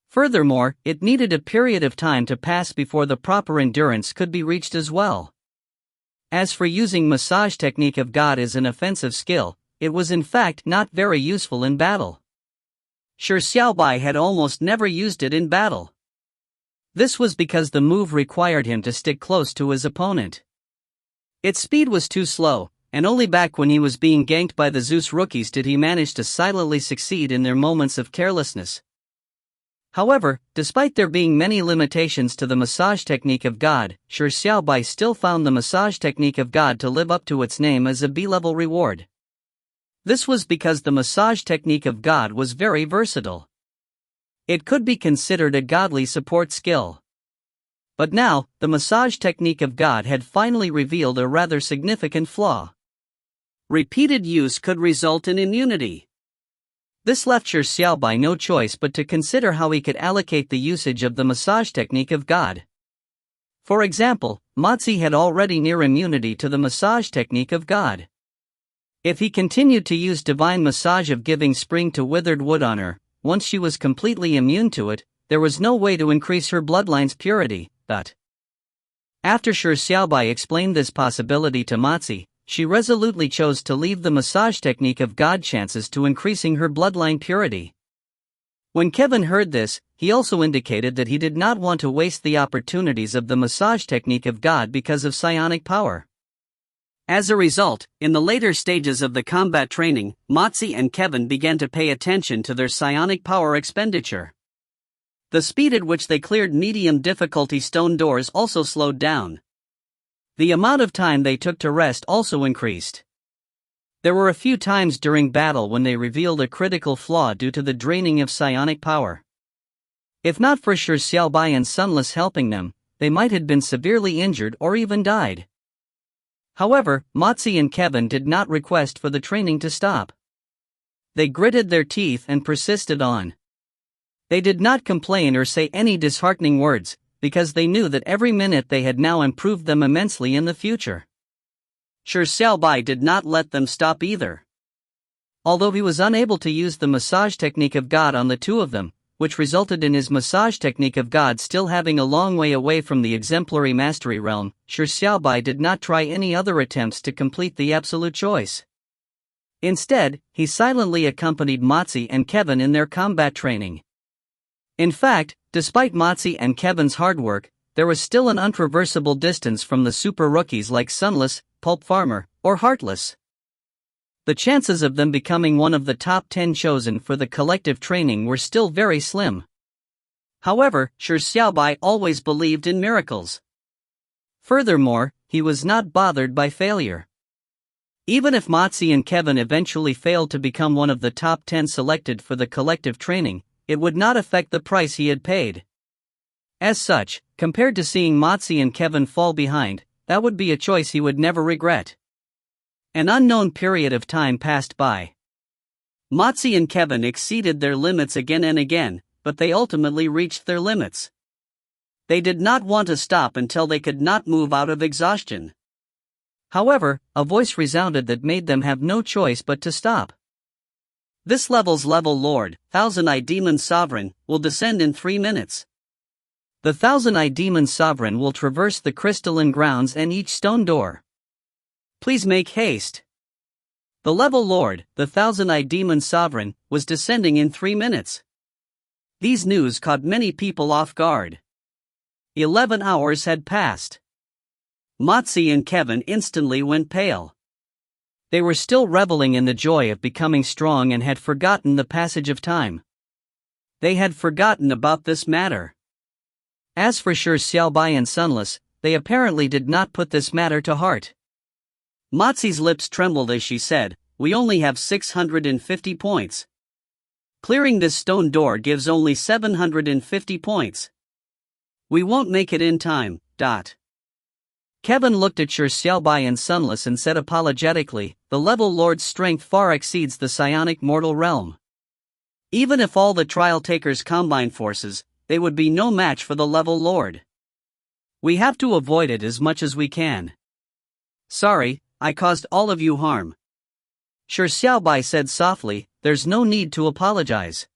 Furthermore, it needed a period of time to pass before the proper endurance could be reached as well. As for using massage technique of God as an offensive skill, it was in fact not very useful in battle. Shi Xiaobai had almost never used it in battle. This was because the move required him to stick close to his opponent. Its speed was too slow, and only back when he was being ganked by the Zeus rookies did he manage to silently succeed in their moments of carelessness. However, despite there being many limitations to the massage technique of God, Shi Xiaobai still found the massage technique of God to live up to its name as a B-level reward. This was because the massage technique of God was very versatile. It could be considered a godly support skill. But now, the massage technique of God had finally revealed a rather significant flaw. Repeated use could result in immunity. This left Shi Xiaobai no choice but to consider how he could allocate the usage of the massage technique of God. For example, Matzi had already near immunity to the massage technique of God. If he continued to use divine massage of giving spring to withered wood on her, once she was completely immune to it, there was no way to increase her bloodline's purity. After Shi Xiaobai explained this possibility to Matzi, she resolutely chose to leave the massage technique of God chances to increasing her bloodline purity. When Kevin heard this, he also indicated that he did not want to waste the opportunities of the massage technique of God because of psionic power. As a result, in the later stages of the combat training, Matzi and Kevin began to pay attention to their psionic power expenditure. The speed at which they cleared medium difficulty stone doors also slowed down. The amount of time they took to rest also increased. There were a few times during battle when they revealed a critical flaw due to the draining of psionic power. If not for Shi Xiaobai and Sunless helping them, they might have been severely injured or even died. However, Matzi and Kevin did not request for the training to stop. They gritted their teeth and persisted on. They did not complain or say any disheartening words, because they knew that every minute they had now improved them immensely in the future. Shi Xiaobai did not let them stop either. Although he was unable to use the massage technique of God on the two of them, which resulted in his massage technique of God still having a long way away from the exemplary mastery realm, Shi Xiaobai did not try any other attempts to complete the absolute choice. Instead, he silently accompanied Matzi and Kevin in their combat training. In fact, despite Matzi and Kevin's hard work, there was still an untraversable distance from the super rookies like Sunless, Pulp Farmer, or Heartless. The chances of them becoming one of the top 10 chosen for the collective training were still very slim. However, Shi Xiaobai always believed in miracles. Furthermore, he was not bothered by failure. Even if Matzi and Kevin eventually failed to become one of the top 10 selected for the collective training, it would not affect the price he had paid. As such, compared to seeing Matzi and Kevin fall behind, that would be a choice he would never regret. An unknown period of time passed by. Matzi and Kevin exceeded their limits again and again, but they ultimately reached their limits. They did not want to stop until they could not move out of exhaustion. However, a voice resounded that made them have no choice but to stop. This level's level lord, Thousand-Eye Demon Sovereign, will descend in 3 minutes. The Thousand-Eye Demon Sovereign will traverse the crystalline grounds and each stone door. Please make haste. The level lord, the Thousand-Eye Demon Sovereign, was descending in 3 minutes. These news caught many people off guard. 11 hours had passed. Matzi and Kevin instantly went pale. They were still reveling in the joy of becoming strong and had forgotten the passage of time. They had forgotten about this matter. As for Shi Xiaobai and Sunless, they apparently did not put this matter to heart. Matzi's lips trembled as she said, "We only have 650 points. Clearing this stone door gives only 750 points. We won't make it in time." Kevin looked at Shi Xiaobai and Sunless and said apologetically, "The level lord's strength far exceeds the psionic mortal realm. Even if all the trial takers combine forces, they would be no match for the level lord. We have to avoid it as much as we can. Sorry, I caused all of you harm." Shi Xiaobai said softly, "There's no need to apologize.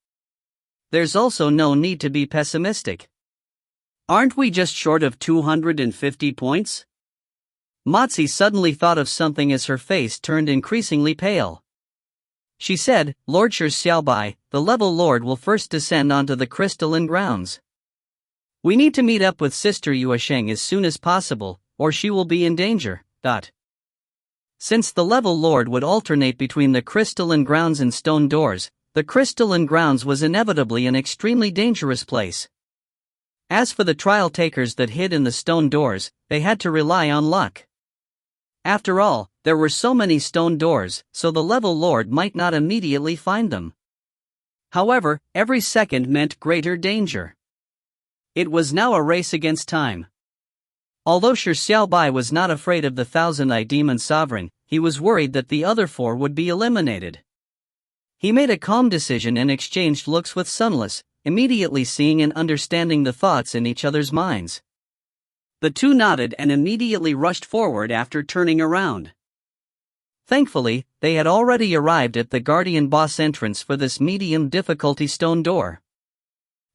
There's also no need to be pessimistic. Aren't we just short of 250 points? Matzi suddenly thought of something as her face turned increasingly pale. She said, "Lord Shi Xiaobai, the level lord will first descend onto the crystalline grounds. We need to meet up with Sister Yuesheng as soon as possible, or she will be in danger." Since the level lord would alternate between the crystalline grounds and stone doors, the crystalline grounds was inevitably an extremely dangerous place. As for the trial takers that hid in the stone doors, they had to rely on luck. After all, there were so many stone doors, so the level lord might not immediately find them. However, every second meant greater danger. It was now a race against time. Although Shi Xiaobai was not afraid of the thousand-eyed demon sovereign, he was worried that the other four would be eliminated. He made a calm decision and exchanged looks with Sunless, immediately seeing and understanding the thoughts in each other's minds. The two nodded and immediately rushed forward after turning around. Thankfully, they had already arrived at the guardian boss entrance for this medium difficulty stone door.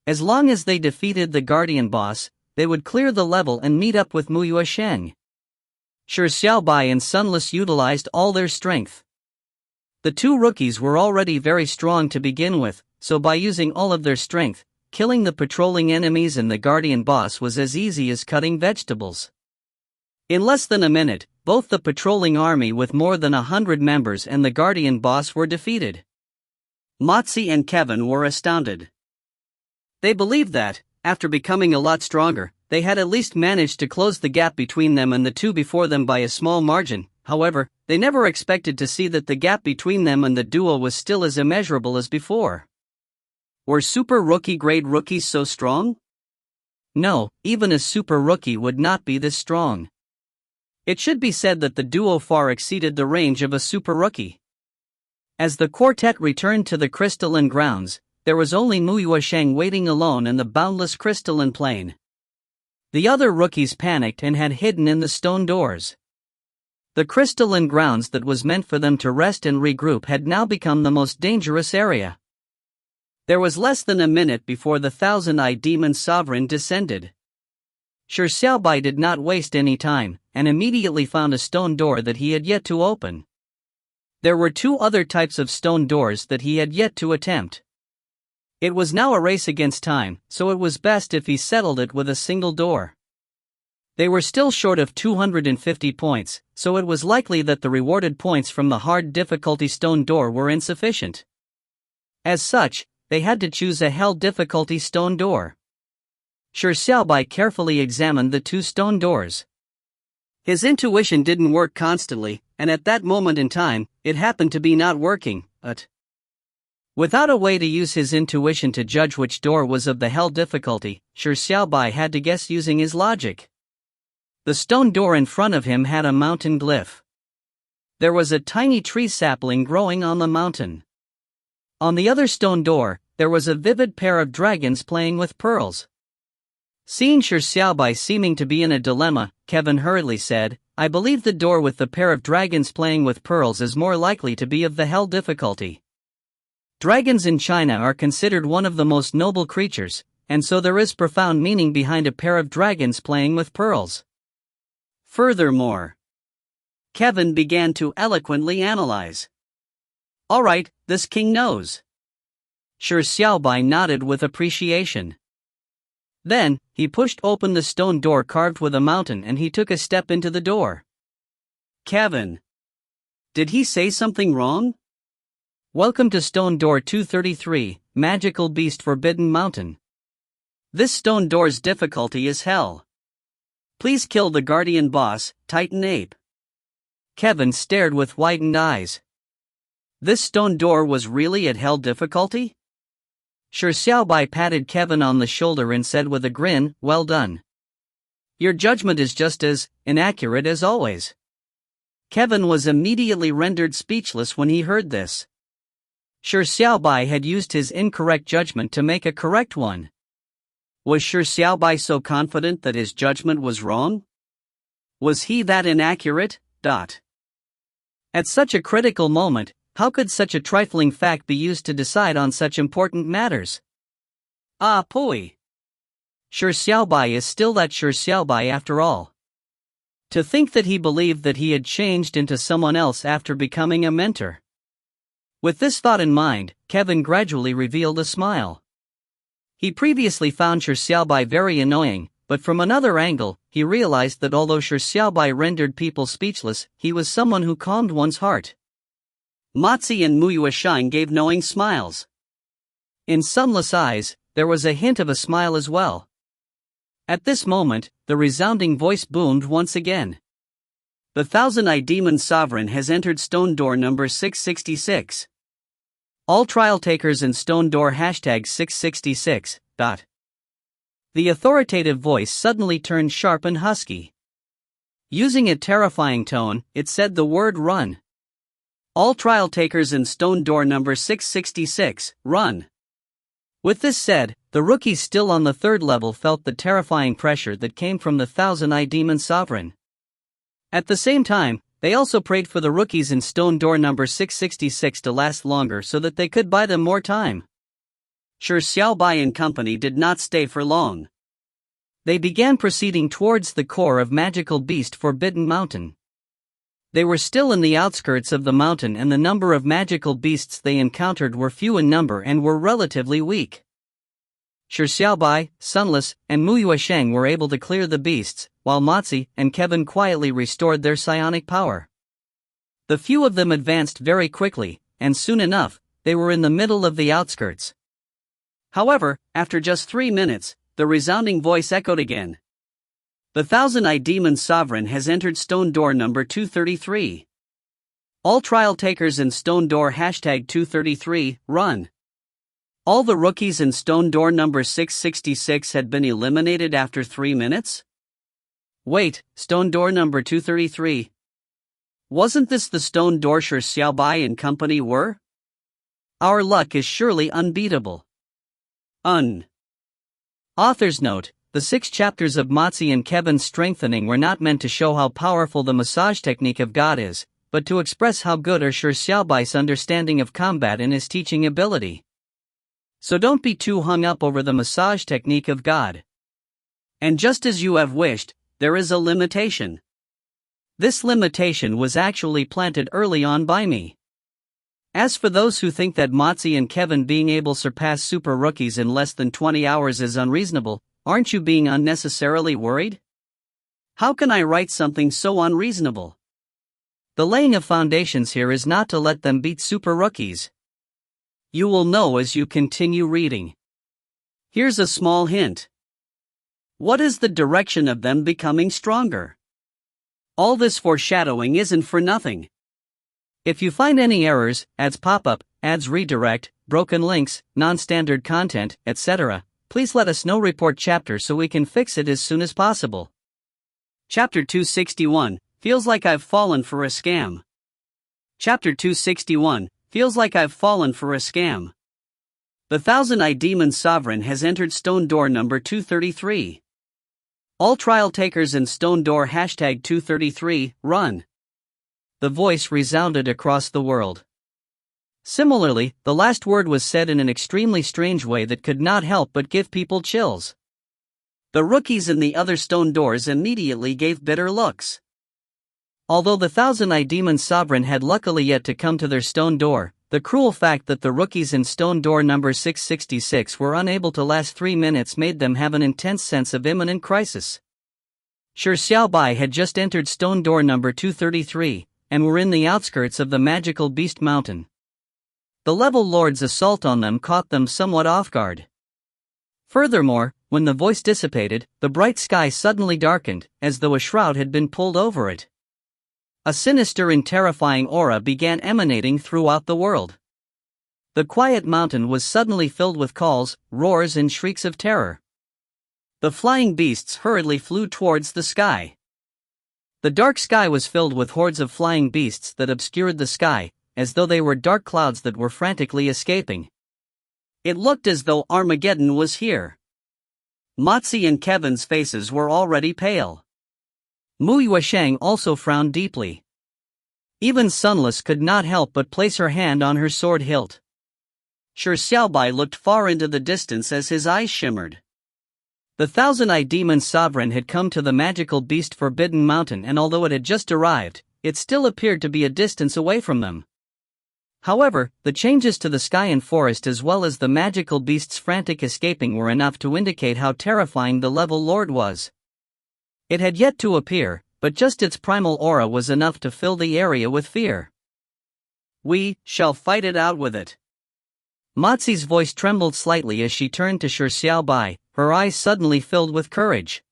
As long as they defeated the guardian boss, they would clear the level and meet up with Muyue Sheng. Shi Xiaobai and Sunless utilized all their strength. The two rookies were already very strong to begin with, so by using all of their strength, killing the patrolling enemies and the guardian boss was as easy as cutting vegetables. In less than a minute, both the patrolling army with more than 100 members and the guardian boss were defeated. Motzi and Kevin were astounded. They believed that, after becoming a lot stronger, they had at least managed to close the gap between them and the two before them by a small margin. However, they never expected to see that the gap between them and the duo was still as immeasurable as before. Were super rookie grade rookies so strong? No, even a super rookie would not be this strong. It should be said that the duo far exceeded the range of a super rookie. As the quartet returned to the crystalline grounds, there was only Muyue Sheng waiting alone in the boundless crystalline plain. The other rookies panicked and had hidden in the stone doors. The crystalline grounds that was meant for them to rest and regroup had now become the most dangerous area. There was less than a minute before the thousand-eyed demon sovereign descended. Shi Xiaobai did not waste any time, and immediately found a stone door that he had yet to open. There were two other types of stone doors that he had yet to attempt. It was now a race against time, so it was best if he settled it with a single door. They were still short of 250 points, so it was likely that the rewarded points from the hard difficulty stone door were insufficient. As such, they had to choose a hell difficulty stone door. Shi Xiaobai carefully examined the two stone doors. His intuition didn't work constantly, and at that moment in time, it happened to be not working, but without a way to use his intuition to judge which door was of the hell difficulty, Shi Xiaobai had to guess using his logic. The stone door in front of him had a mountain glyph. There was a tiny tree sapling growing on the mountain. On the other stone door, there was a vivid pair of dragons playing with pearls. Seeing Shi Xiaobai seeming to be in a dilemma, Kevin hurriedly said, "I believe the door with the pair of dragons playing with pearls is more likely to be of the hell difficulty. Dragons in China are considered one of the most noble creatures, and so there is profound meaning behind a pair of dragons playing with pearls." Furthermore, Kevin began to eloquently analyze. "Alright, this king knows." Shi Xiaobai nodded with appreciation. Then, he pushed open the stone door carved with a mountain and he took a step into the door. "Kevin, did he say something wrong?" "Welcome to stone door 233, Magical Beast Forbidden Mountain. This stone door's difficulty is hell. Please kill the guardian boss, Titan Ape." Kevin stared with widened eyes. This stone door was really at hell difficulty? Shi Xiaobai patted Kevin on the shoulder and said with a grin, "Well done. Your judgment is just as inaccurate as always." Kevin was immediately rendered speechless when he heard this. Shi Xiaobai had used his incorrect judgment to make a correct one. Was Shi Xiaobai so confident that his judgment was wrong? Was he that inaccurate? At such a critical moment, how could such a trifling fact be used to decide on such important matters? Ah, pooey. Shi Xiaobai is still that Shi Xiaobai after all. To think that he believed that he had changed into someone else after becoming a mentor. With this thought in mind, Kevin gradually revealed a smile. He previously found Shi Xiaobai very annoying, but from another angle, he realized that although Shi Xiaobai rendered people speechless, he was someone who calmed one's heart. Mozi and Muyuesheng gave knowing smiles. In Sunless eyes, there was a hint of a smile as well. At this moment, the resounding voice boomed once again. The Thousand-Eyed Demon Sovereign has entered Stone Door number 666. All trial takers in Stone Door #666. The authoritative voice suddenly turned sharp and husky. Using a terrifying tone, it said the word run. All trial takers in Stone Door number 666, run. With this said, the rookies still on the third level felt the terrifying pressure that came from the Thousand-Eyed Demon Sovereign. At the same time, they also prayed for the rookies in Stone Door number 666 to last longer so that they could buy them more time. Shi Xiaobai and company did not stay for long. They began proceeding towards the core of Magical Beast Forbidden Mountain. They were still in the outskirts of the mountain and the number of magical beasts they encountered were few in number and were relatively weak. Shi Xiaobai, Sunless, and Muyuesheng were able to clear the beasts, while Mozi and Kevin quietly restored their psionic power. The few of them advanced very quickly, and soon enough, they were in the middle of the outskirts. However, after just 3 minutes, the resounding voice echoed again. The Thousand-Eyed Demon Sovereign has entered Stone Door number 233. All trial takers in Stone Door #233, run. All the rookies in Stone Door number 666 had been eliminated after 3 minutes? Wait, Stone Door number 233? Wasn't this the Stone Door Shi Xiaobai and company were? Our luck is surely unbeatable. Author's note: the 6 chapters of Mozi and Kevin's strengthening were not meant to show how powerful the massage technique of God is, but to express how good are Shi Xiaobai's understanding of combat and his teaching ability. So don't be too hung up over the massage technique of God. And just as you have wished, there is a limitation. This limitation was actually planted early on by me. As for those who think that Mozi and Kevin being able to surpass super rookies in less than 20 hours is unreasonable, aren't you being unnecessarily worried? How can I write something so unreasonable? The laying of foundations here is not to let them beat super rookies. You will know as you continue reading. Here's a small hint. What is the direction of them becoming stronger? All this foreshadowing isn't for nothing. If you find any errors, ads pop up, ads redirect, broken links, non-standard content, etc., please let us know. Report chapter so we can fix it as soon as possible. Chapter 261, feels like I've fallen for a scam. Chapter 261, feels like I've fallen for a scam. The Thousand-Eyed Demon Sovereign has entered Stone Door number 233. All trial takers in Stone Door #233, run. The voice resounded across the world. Similarly, the last word was said in an extremely strange way that could not help but give people chills. The rookies in the other stone doors immediately gave bitter looks. Although the Thousand-Eyed Demon Sovereign had luckily yet to come to their stone door, the cruel fact that the rookies in Stone Door number 666 were unable to last 3 minutes made them have an intense sense of imminent crisis. Shi Xiaobai had just entered Stone Door number 233, and were in the outskirts of the Magical Beast Mountain. The Level Lord's assault on them caught them somewhat off guard. Furthermore, when the voice dissipated, the bright sky suddenly darkened, as though a shroud had been pulled over it. A sinister and terrifying aura began emanating throughout the world. The quiet mountain was suddenly filled with calls, roars and shrieks of terror. The flying beasts hurriedly flew towards the sky. The dark sky was filled with hordes of flying beasts that obscured the sky, as though they were dark clouds that were frantically escaping. It looked as though Armageddon was here. Mozi and Kevin's faces were already pale. Muyuesheng also frowned deeply. Even Sunless could not help but place her hand on her sword hilt. Shi Xiaobai looked far into the distance as his eyes shimmered. The Thousand-Eyed Demon Sovereign had come to the Magical Beast Forbidden Mountain, and although it had just arrived, it still appeared to be a distance away from them. However, the changes to the sky and forest as well as the magical beast's frantic escaping were enough to indicate how terrifying the Level Lord was. It had yet to appear, but just its primal aura was enough to fill the area with fear. We shall fight it out with it. Mozi's voice trembled slightly as she turned to Shi Xiaobai, her eyes suddenly filled with courage.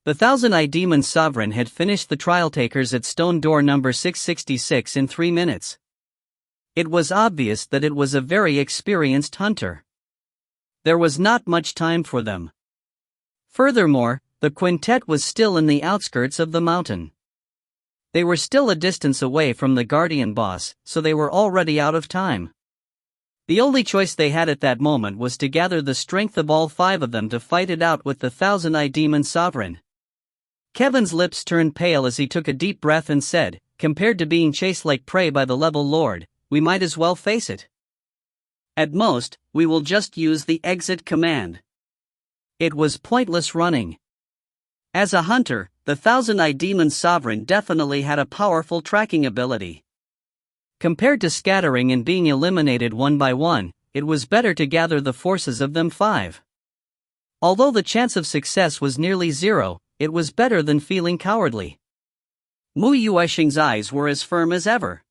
The Thousand-Eyed Demon Sovereign had finished the trial takers at stone door number 666 in 3 minutes. It was obvious that it was a very experienced hunter. There was not much time for them. Furthermore, the quintet was still in the outskirts of the mountain. They were still a distance away from the guardian boss, so they were already out of time. The only choice they had at that moment was to gather the strength of all 5 of them to fight it out with the Thousand-Eyed Demon Sovereign. Kevin's lips turned pale as he took a deep breath and said, compared to being chased like prey by the level lord, we might as well face it. At most, we will just use the exit command. It was pointless running. As a hunter, the Thousand-Eyed Demon Sovereign definitely had a powerful tracking ability. Compared to scattering and being eliminated one by one, it was better to gather the forces of them 5. Although the chance of success was nearly 0, it was better than feeling cowardly. Mu Yuesheng's eyes were as firm as ever.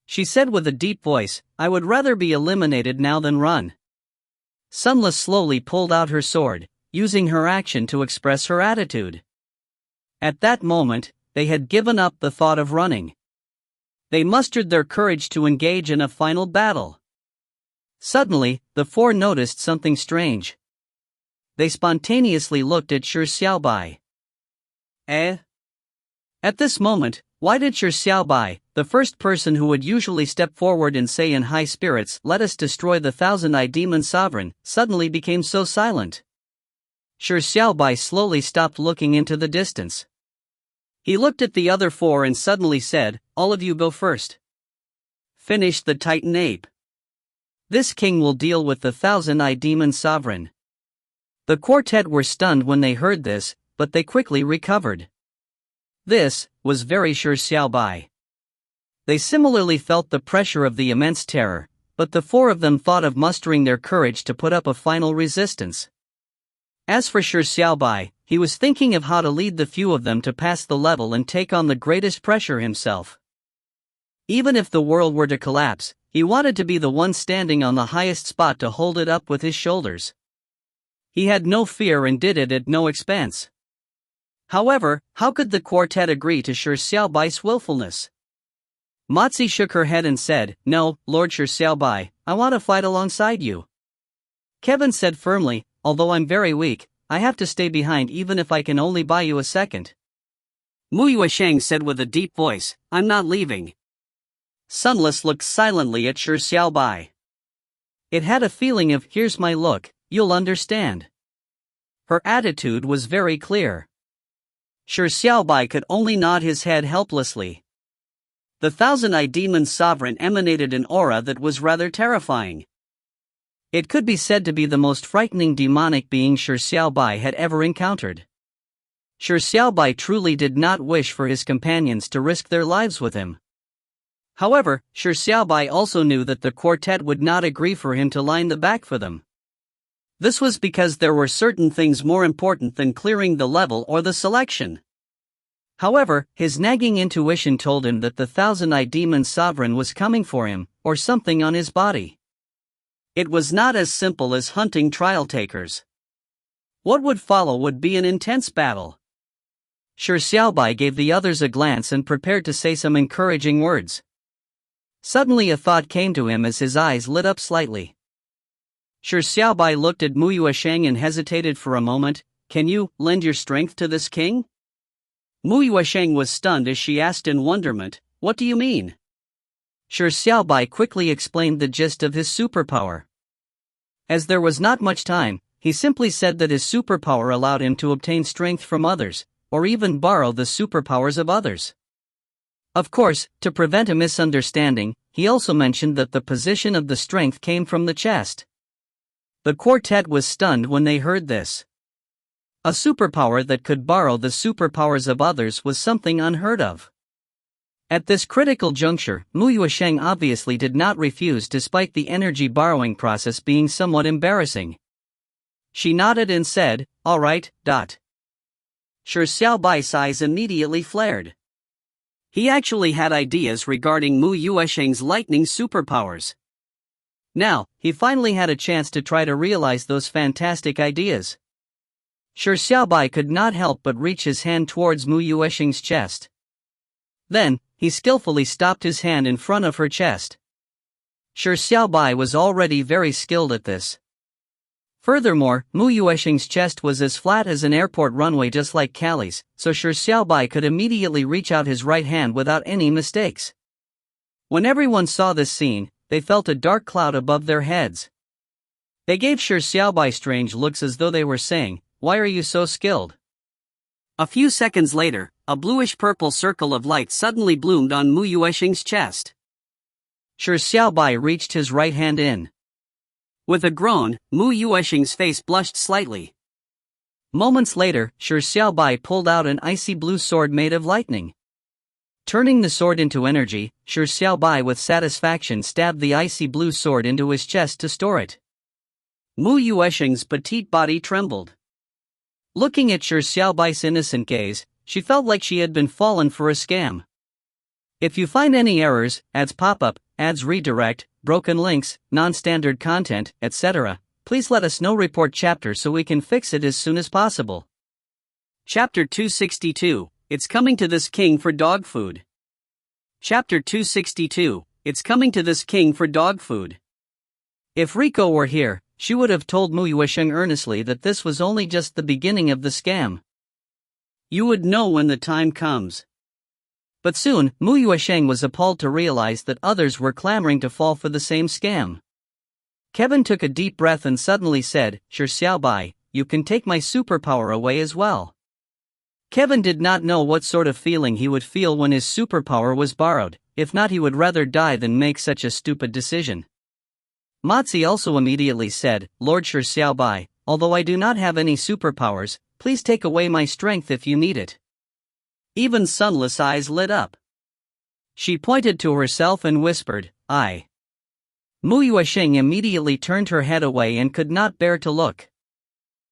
She said with a deep voice, I would rather be eliminated now than run. Sunless slowly pulled out her sword, using her action to express her attitude. At that moment, they had given up the thought of running. They mustered their courage to engage in a final battle. Suddenly, the 4 noticed something strange. They spontaneously looked at Shi Xiaobai. At this moment, why did Shi Xiaobai, the first person who would usually step forward and say in high spirits, let us destroy the Thousand-Eyed Demon Sovereign, suddenly became so silent? Shi Xiaobai slowly stopped looking into the distance. He looked at the other 4 and suddenly said, all of you go first. Finish the Titan Ape. This king will deal with the Thousand-Eyed Demon Sovereign. The quartet were stunned when they heard this, but they quickly recovered. This was very Shi Xiaobai. They similarly felt the pressure of the immense terror, but the 4 of them thought of mustering their courage to put up a final resistance. As for Shi Xiaobai, he was thinking of how to lead the few of them to pass the level and take on the greatest pressure himself. Even if the world were to collapse, he wanted to be the one standing on the highest spot to hold it up with his shoulders. He had no fear and did it at no expense. However, how could the quartet agree to Shi Xiaobai's willfulness? Mozi shook her head and said, no, Lord Shi Xiaobai, I want to fight alongside you. Kevin said firmly, although I'm very weak, I have to stay behind even if I can only buy you a second. Mu Yuesheng said with a deep voice, I'm not leaving. Sunless looked silently at Shi Xiaobai. It had a feeling of, here's my look, you'll understand. Her attitude was very clear. Shi Xiaobai could only nod his head helplessly. The Thousand-Eyed Demon Sovereign emanated an aura that was rather terrifying. It could be said to be the most frightening demonic being Shi Xiaobai had ever encountered. Shi Xiaobai truly did not wish for his companions to risk their lives with him. However, Shi Xiaobai also knew that the quartet would not agree for him to line the back for them. This was because there were certain things more important than clearing the level or the selection. However, his nagging intuition told him that the Thousand-Eyed Demon Sovereign was coming for him, or something on his body. It was not as simple as hunting trial takers. What would follow would be an intense battle. Shi Xiaobai gave the others a glance and prepared to say some encouraging words. Suddenly a thought came to him as his eyes lit up slightly. Shi Xiaobai looked at Mu Yuesheng and hesitated for a moment. Can you lend your strength to this king? Mu Yuesheng was stunned as she asked in wonderment, what do you mean? Shi Xiaobai quickly explained the gist of his superpower. As there was not much time, he simply said that his superpower allowed him to obtain strength from others, or even borrow the superpowers of others. Of course, to prevent a misunderstanding, he also mentioned that the position of the strength came from the chest. The quartet was stunned when they heard this. A superpower that could borrow the superpowers of others was something unheard of. At this critical juncture, Mu Yuesheng obviously did not refuse despite the energy borrowing process being somewhat embarrassing. She nodded and said, all right. Shi Xiaobai's eyes immediately flared. He actually had ideas regarding Mu Yuesheng's lightning superpowers. Now, he finally had a chance to try to realize those fantastic ideas. Shi Xiaobai could not help but reach his hand towards Mu Yuesheng's chest. Then, he skillfully stopped his hand in front of her chest. Shi Xiaobai was already very skilled at this. Furthermore, Mu Yuesheng's chest was as flat as an airport runway, just like Callie's, so Shi Xiaobai could immediately reach out his right hand without any mistakes. When everyone saw this scene, they felt a dark cloud above their heads. They gave Shi Xiaobai strange looks as though they were saying, "Why are you so skilled?" A few seconds later, a bluish-purple circle of light suddenly bloomed on Mu Yuesheng's chest. Shi Xiaobai reached his right hand in. With a groan, Mu Yuesheng's face blushed slightly. Moments later, Shi Xiaobai pulled out an icy blue sword made of lightning. Turning the sword into energy, Shi Xiaobai with satisfaction stabbed the icy blue sword into his chest to store it. Mu Yuesheng's petite body trembled. Looking at Shi Xiaobai's innocent gaze, she felt like she had been fallen for a scam. If you find any errors, ads pop up, ads redirect, broken links, non-standard content, etc., please let us know. Report chapter so we can fix it as soon as possible. Chapter 262, It's Coming to This King for Dog Food. Chapter 262, It's Coming to This King for Dog Food. If Rico were here, she would have told Mu Yuesheng earnestly that this was only just the beginning of the scam. You would know when the time comes. But soon, Mu Yuesheng was appalled to realize that others were clamoring to fall for the same scam. Kevin took a deep breath and suddenly said, "Shi Xiaobai, you can take my superpower away as well." Kevin did not know what sort of feeling he would feel when his superpower was borrowed. If not, he would rather die than make such a stupid decision. Matzi also immediately said, "Lord Shi Xiaobai, although I do not have any superpowers, please take away my strength if you need it." Even Sunless eyes lit up. She pointed to herself and whispered, "I." Mu Yuesheng immediately turned her head away and could not bear to look.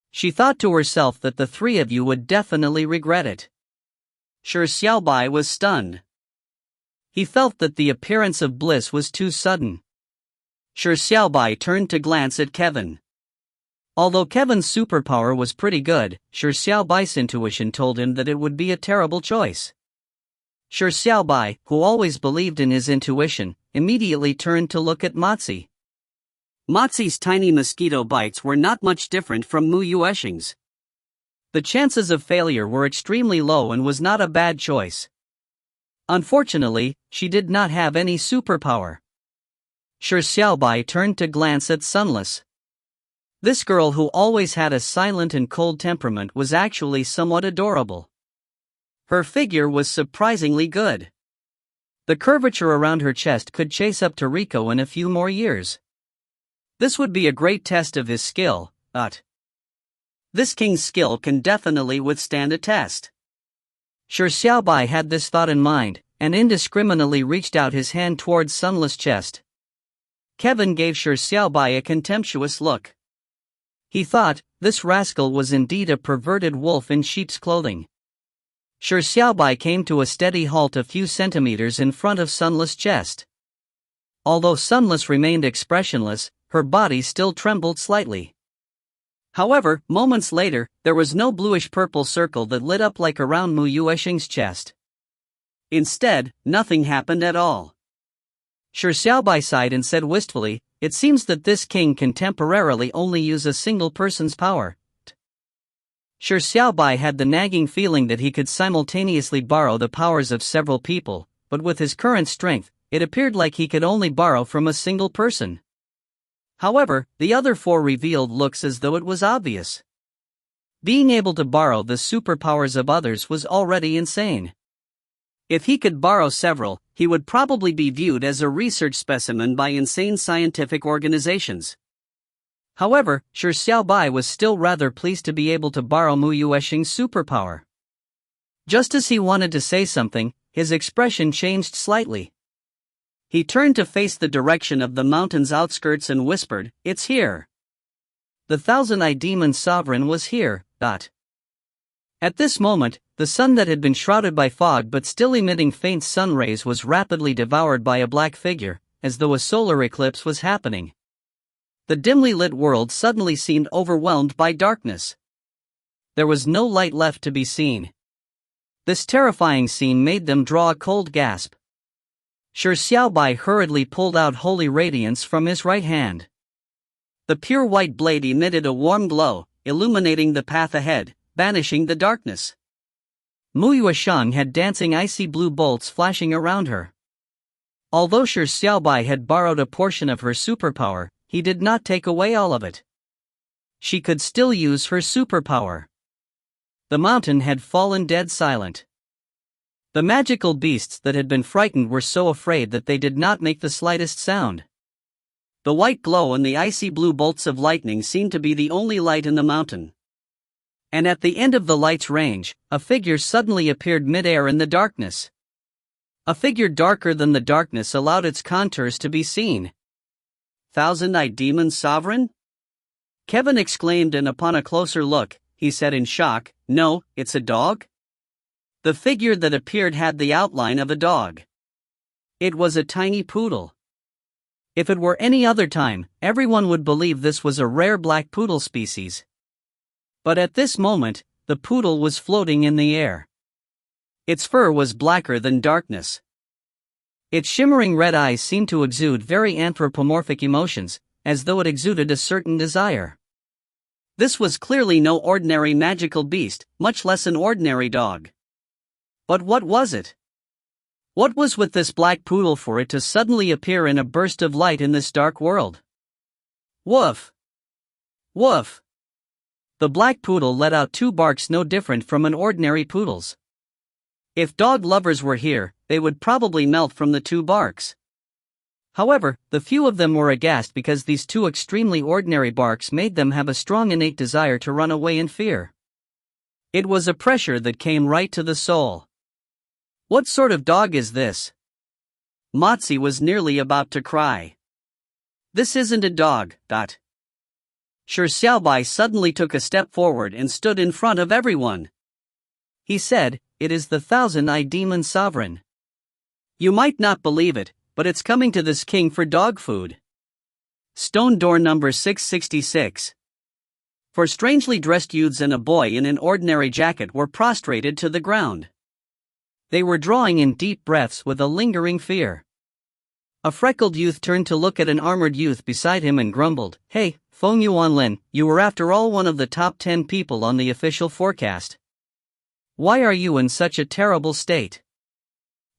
She thought to herself that the three of you would definitely regret it. Shi Xiaobai was stunned. He felt that the appearance of bliss was too sudden. Shi Xiaobai turned to glance at Kevin. Although Kevin's superpower was pretty good, Shi Xiaobai's intuition told him that it would be a terrible choice. Shi Xiaobai, who always believed in his intuition, immediately turned to look at Matzi. Matzi's tiny mosquito bites were not much different from Mu Yuesheng's. The chances of failure were extremely low and was not a bad choice. Unfortunately, she did not have any superpower. Shi Xiaobai turned to glance at Sunless. This girl who always had a silent and cold temperament was actually somewhat adorable. Her figure was surprisingly good. The curvature around her chest could chase up to Rico in a few more years. This would be a great test of his skill, but this king's skill can definitely withstand a test. Shi Xiaobai had this thought in mind, and indiscriminately reached out his hand towards Sunless' chest. Kevin gave Shi Xiaobai a contemptuous look. He thought, this rascal was indeed a perverted wolf in sheep's clothing. Shi Xiaobai came to a steady halt a few centimeters in front of Sunless' chest. Although Sunless remained expressionless, her body still trembled slightly. However, moments later, there was no bluish-purple circle that lit up like around Mu Yuesheng's chest. Instead, nothing happened at all. Shi Xiaobai sighed and said wistfully, "It seems that this king can temporarily only use a single person's power." Shi Xiaobai had the nagging feeling that he could simultaneously borrow the powers of several people, but with his current strength, it appeared like he could only borrow from a single person. However, the other four revealed looks as though it was obvious. Being able to borrow the superpowers of others was already insane. If he could borrow several, he would probably be viewed as a research specimen by insane scientific organizations. However, Shi Xiaobai was still rather pleased to be able to borrow Mu Yuesheng's superpower. Just as he wanted to say something, his expression changed slightly. He turned to face the direction of the mountain's outskirts and whispered, "It's here." The thousand-eyed demon sovereign was here. At this moment, the sun that had been shrouded by fog but still emitting faint sun rays was rapidly devoured by a black figure, as though a solar eclipse was happening. The dimly lit world suddenly seemed overwhelmed by darkness. There was no light left to be seen. This terrifying scene made them draw a cold gasp. Shi Xiaobai hurriedly pulled out holy radiance from his right hand. The pure white blade emitted a warm glow, illuminating the path ahead, banishing the darkness. Mu Yueshang had dancing icy blue bolts flashing around her. Although Shi Xiaobai had borrowed a portion of her superpower, he did not take away all of it. She could still use her superpower. The mountain had fallen dead silent. The magical beasts that had been frightened were so afraid that they did not make the slightest sound. The white glow and the icy blue bolts of lightning seemed to be the only light in the mountain. And at the end of the light's range, a figure suddenly appeared mid-air in the darkness. A figure darker than the darkness allowed its contours to be seen. Thousand-Eyed Demon Sovereign? Kevin exclaimed, and upon a closer look, he said in shock, "No, it's a dog?" The figure that appeared had the outline of a dog. It was a tiny poodle. If it were any other time, everyone would believe this was a rare black poodle species. But at this moment, the poodle was floating in the air. Its fur was blacker than darkness. Its shimmering red eyes seemed to exude very anthropomorphic emotions, as though it exuded a certain desire. This was clearly no ordinary magical beast, much less an ordinary dog. But what was it? What was with this black poodle for it to suddenly appear in a burst of light in this dark world? Woof! Woof! The black poodle let out two barks no different from an ordinary poodle's. If dog lovers were here, they would probably melt from the two barks. However, the few of them were aghast because these two extremely ordinary barks made them have a strong innate desire to run away in fear. It was a pressure that came right to the soul. What sort of dog is this? Motzi was nearly about to cry. This isn't a dog. Shi Xiaobai suddenly took a step forward and stood in front of everyone. He said, "It is the Thousand-Eyed Demon Sovereign. You might not believe it, but it's coming to this king for dog food." Stone door number 666. Four strangely dressed youths and a boy in an ordinary jacket were prostrated to the ground. They were drawing in deep breaths with a lingering fear. A freckled youth turned to look at an armored youth beside him and grumbled, "Hey, Feng Yuanlin, you were after all one of the top 10 people on the official forecast. Why are you in such a terrible state?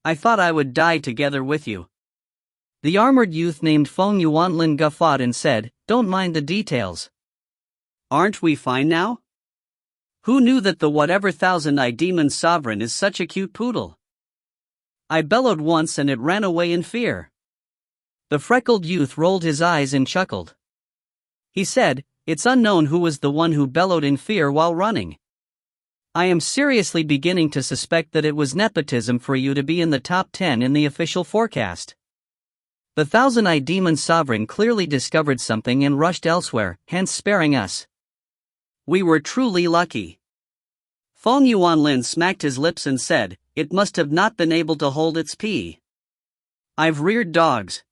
I thought I would die together with you." The armored youth named Feng Yuanlin guffawed and said, "Don't mind the details. Aren't we fine now? Who knew that the whatever Thousand-Eyed Demon Sovereign is such a cute poodle? I bellowed once and it ran away in fear." The freckled youth rolled his eyes and chuckled. He said, "It's unknown who was the one who bellowed in fear while running. I am seriously beginning to suspect that it was nepotism for you to be in the top 10 in the official forecast." The Thousand-Eyed Demon Sovereign clearly discovered something and rushed elsewhere, hence sparing us. We were truly lucky. Feng Yuanlin smacked his lips and said, "It must have not been able to hold its pee. I've reared dogs.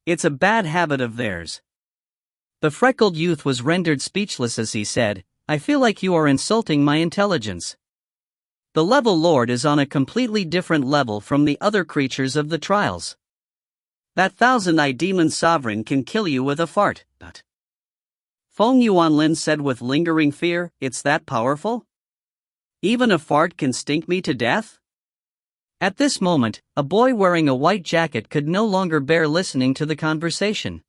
It's a bad habit of theirs." The freckled youth was rendered speechless as he said, "I feel like you are insulting my intelligence. The level lord is on a completely different level from the other creatures of the trials. That Thousand-Eyed Demon Sovereign can kill you with a fart." Feng Yuanlin said with lingering fear, "It's that powerful? Even a fart can stink me to death?" At this moment, a boy wearing a white jacket could no longer bear listening to the conversation.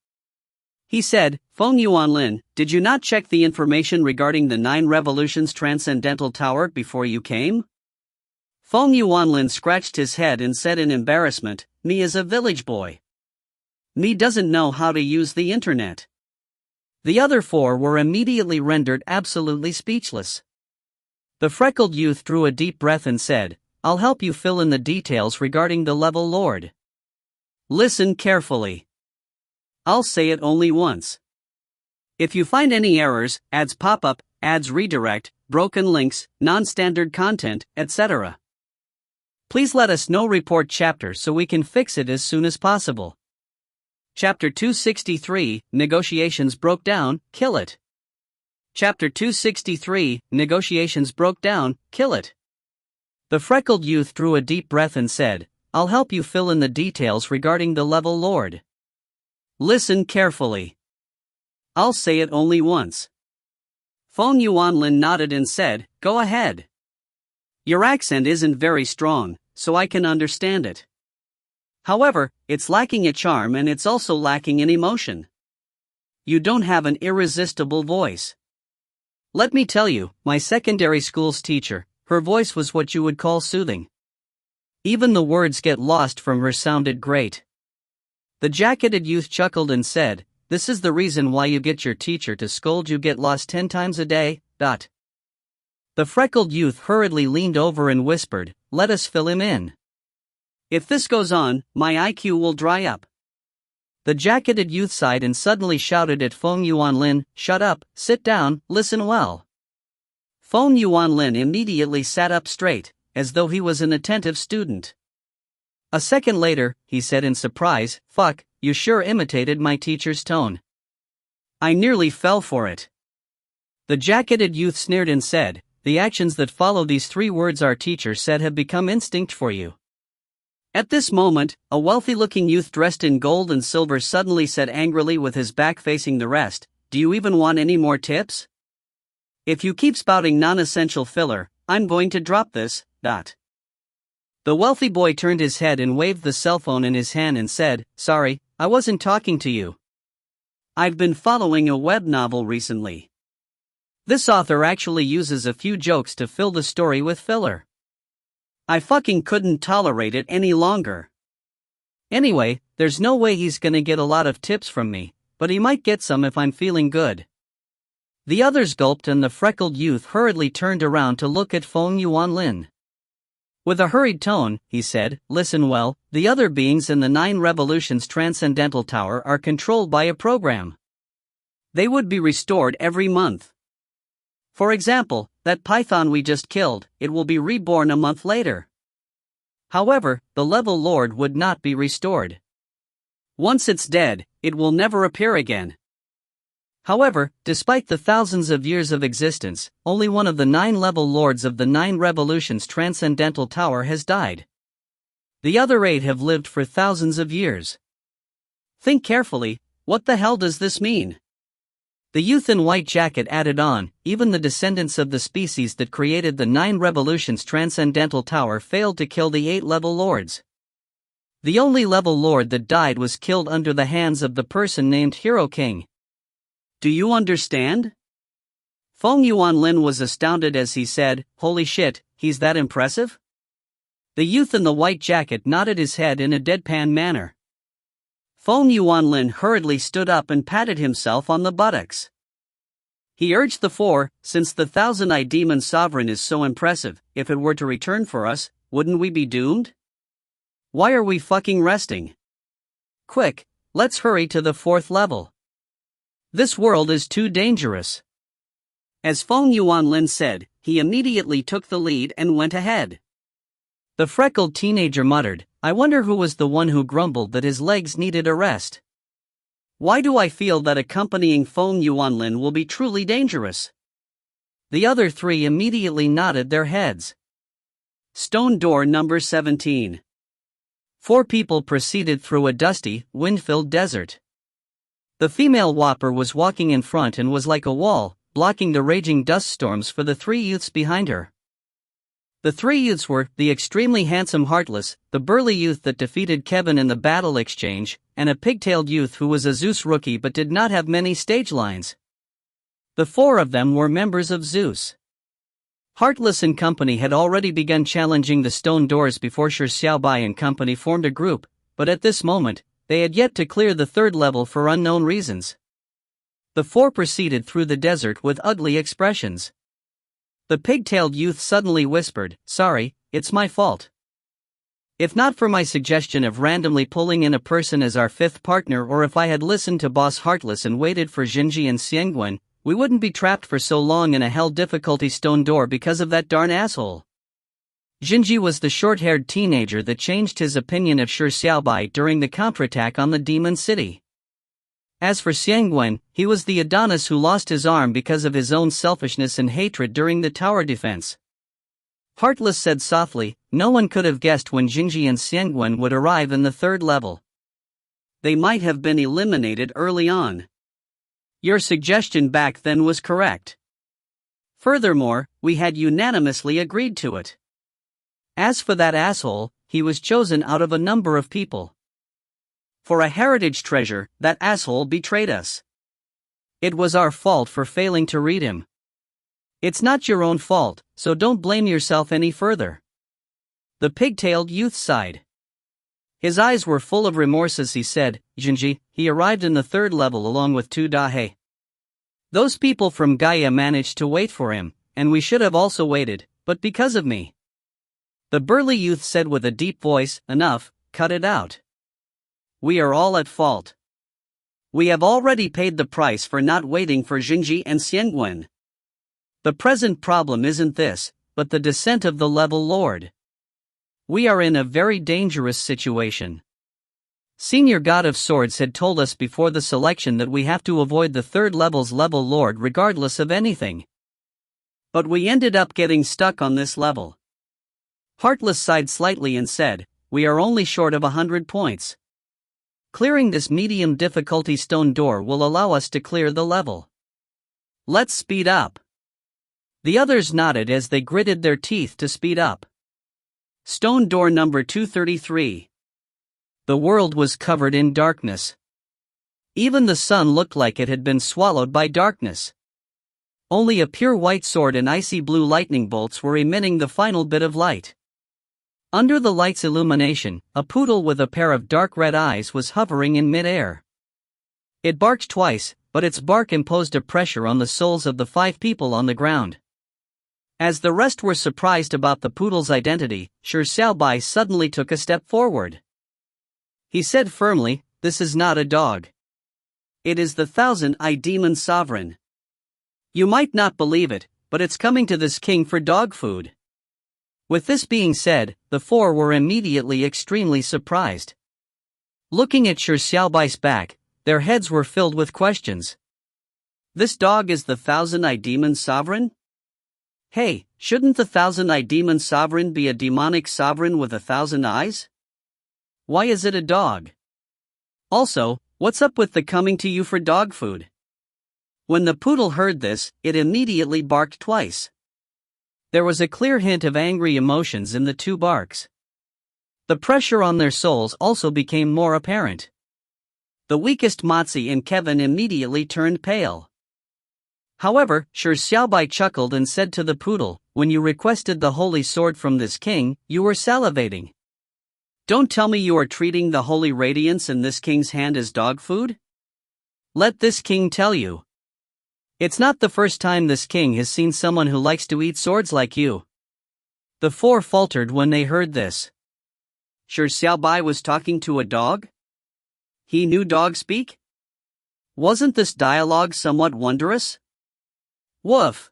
He said, "Feng Yuanlin, did you not check the information regarding the 9 Revolutions Transcendental Tower before you came?" Feng Yuanlin scratched his head and said in embarrassment, "Me is a village boy. Me doesn't know how to use the internet." The other 4 were immediately rendered absolutely speechless. The freckled youth drew a deep breath and said, "I'll help you fill in the details regarding the level lord. Listen carefully. I'll say it only once. If you find any errors, ads pop up, ads redirect, broken links, non-standard content, etc. Please let us know. Report chapter so we can fix it as soon as possible. Chapter 263, Negotiations broke down, kill it. Chapter 263, Negotiations broke down, kill it. The freckled youth drew a deep breath and said, I'll help you fill in the details regarding the level lord. Listen carefully. I'll say it only once. Feng Yuanlin nodded and said, Go ahead. Your accent isn't very strong, so I can understand it. However, it's lacking a charm and it's also lacking in emotion. You don't have an irresistible voice. Let me tell you, my secondary school's teacher, her voice was what you would call soothing. Even the words get lost from her sounded great. The jacketed youth chuckled and said, This is the reason why you get your teacher to scold you get lost 10 times a day, . The freckled youth hurriedly leaned over and whispered, Let us fill him in. If this goes on, my IQ will dry up. The jacketed youth sighed and suddenly shouted at Feng Yuanlin, Shut up, sit down, listen well. Feng Yuanlin immediately sat up straight, as though he was an attentive student. A second later, he said in surprise, Fuck, you sure imitated my teacher's tone. I nearly fell for it. The jacketed youth sneered and said, The actions that follow these 3 words our teacher said have become instinct for you. At this moment, a wealthy-looking youth dressed in gold and silver suddenly said angrily with his back facing the rest, Do you even want any more tips? If you keep spouting non-essential filler, I'm going to drop this, . The wealthy boy turned his head and waved the cell phone in his hand and said, Sorry, I wasn't talking to you. I've been following a web novel recently. This author actually uses a few jokes to fill the story with filler. I fucking couldn't tolerate it any longer. Anyway, there's no way he's gonna get a lot of tips from me, but he might get some if I'm feeling good. The others gulped and the freckled youth hurriedly turned around to look at Feng Yuanlin. With a hurried tone, he said, Listen well, the other beings in the 9 Revolutions Transcendental Tower are controlled by a program. They would be restored every month. For example, that python we just killed, it will be reborn a month later. However, the level lord would not be restored. Once it's dead, it will never appear again. However, despite the thousands of years of existence, only one of the 9 level lords of the 9 Revolutions Transcendental Tower has died. The other 8 have lived for thousands of years. Think carefully, what the hell does this mean? The youth in white jacket added on, even the descendants of the species that created the 9 Revolutions Transcendental Tower failed to kill the 8 level lords. The only level lord that died was killed under the hands of the person named Hero King. Do you understand? Feng Yuanlin was astounded as he said, Holy shit, he's that impressive? The youth in the white jacket nodded his head in a deadpan manner. Feng Yuanlin hurriedly stood up and patted himself on the buttocks. He urged the 4, since the 1000-eyed demon sovereign is so impressive, if it were to return for us, wouldn't we be doomed? Why are we fucking resting? Quick, let's hurry to the 4th level. This world is too dangerous. As Feng Yuanlin said, he immediately took the lead and went ahead. The freckled teenager muttered, I wonder who was the one who grumbled that his legs needed a rest. Why do I feel that accompanying Feng Yuanlin will be truly dangerous? The other 3 immediately nodded their heads. Stone door number 17. 4 people proceeded through a dusty, wind-filled desert. The female whopper was walking in front and was like a wall, blocking the raging dust storms for the 3 youths behind her. The 3 youths were the extremely handsome Heartless, the burly youth that defeated Kevin in the battle exchange, and a pigtailed youth who was a Zeus rookie but did not have many stage lines. The 4 of them were members of Zeus. Heartless and company had already begun challenging the stone doors before Shi Xiaobai and company formed a group, but at this moment, they had yet to clear the 3rd level for unknown reasons. The 4 proceeded through the desert with ugly expressions. The pigtailed youth suddenly whispered, Sorry, it's my fault. If not for my suggestion of randomly pulling in a person as our 5th partner, or if I had listened to Boss Heartless and waited for Jinji and Xiangwen, we wouldn't be trapped for so long in a hell difficulty stone door because of that darn asshole. Jinji was the short-haired teenager that changed his opinion of Shi Xiaobai during the counterattack on the Demon City. As for Xiangwen, he was the Adonis who lost his arm because of his own selfishness and hatred during the tower defense. Heartless said softly, no one could have guessed when Jinji and Xiangwen would arrive in the third level. They might have been eliminated early on. Your suggestion back then was correct. Furthermore, we had unanimously agreed to it. As for that asshole, he was chosen out of a number of people. For a heritage treasure, that asshole betrayed us. It was our fault for failing to read him. It's not your own fault, so don't blame yourself any further. The pigtailed youth sighed. His eyes were full of remorse as he said, Jinji, he arrived in the third level along with 2 Dahe. Those people from Gaia managed to wait for him, and we should have also waited, but because of me. The burly youth said with a deep voice, enough, cut it out. We are all at fault. We have already paid the price for not waiting for Jinji and Xiangwen. The present problem isn't this, but the descent of the level lord. We are in a very dangerous situation. Senior God of Swords had told us before the selection that we have to avoid the third level's level lord regardless of anything. But we ended up getting stuck on this level. Heartless sighed slightly and said, we are only short of 100 points. Clearing this medium difficulty stone door will allow us to clear the level. Let's speed up. The others nodded as they gritted their teeth to speed up. Stone door number 233. The world was covered in darkness. Even the sun looked like it had been swallowed by darkness. Only a pure white sword and icy blue lightning bolts were emitting the final bit of light. Under the light's illumination, a poodle with a pair of dark red eyes was hovering in mid-air. It barked twice, but its bark imposed a pressure on the souls of the 5 people on the ground. As the rest were surprised about the poodle's identity, Shi Xiaobai suddenly took a step forward. He said firmly, this is not a dog. It is the 1,000-eye demon sovereign. You might not believe it, but it's coming to this king for dog food. With this being said, the 4 were immediately extremely surprised. Looking at Shi Xiaobai's back, their heads were filled with questions. This dog is the 1,000-eye demon sovereign? Hey, shouldn't the 1,000-eye demon sovereign be a demonic sovereign with 1,000 eyes? Why is it a dog? Also, what's up with the coming to you for dog food? When the poodle heard this, it immediately barked twice. There was a clear hint of angry emotions in the 2 barks. The pressure on their souls also became more apparent. The weakest Motzi and Kevin immediately turned pale. However, Shi Xiaobai chuckled and said to the poodle, when you requested the holy sword from this king, you were salivating. Don't tell me you are treating the holy radiance in this king's hand as dog food? Let this king tell you. It's not the first time this king has seen someone who likes to eat swords like you. The 4 faltered when they heard this. Shi Xiaobai was talking to a dog? He knew dog speak? Wasn't this dialogue somewhat wondrous? Woof!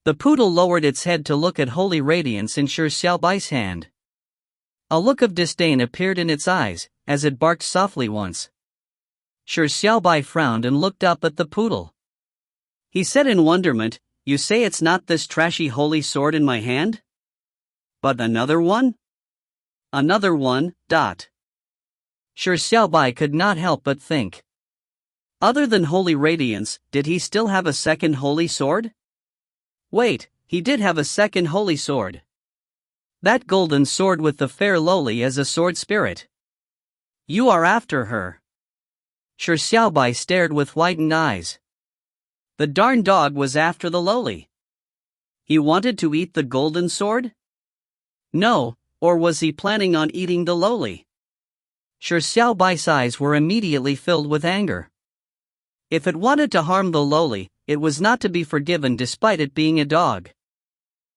The poodle lowered its head to look at holy radiance in Shi Xiaobai's hand. A look of disdain appeared in its eyes, as it barked softly once. Shi Xiaobai frowned and looked up at the poodle. He said in wonderment, you say it's not this trashy holy sword in my hand? But another one? Another one, Shi Xiaobai could not help but think. Other than holy radiance, did he still have a second holy sword? Wait, he did have a second holy sword. That golden sword with the fair lowly as a sword spirit. You are after her. Shi Xiaobai stared with widened eyes. The darn dog was after the lowly. He wanted to eat the golden sword? No, or was he planning on eating the lowly? Shi Xiaobai's eyes were immediately filled with anger. If it wanted to harm the lowly, it was not to be forgiven despite it being a dog.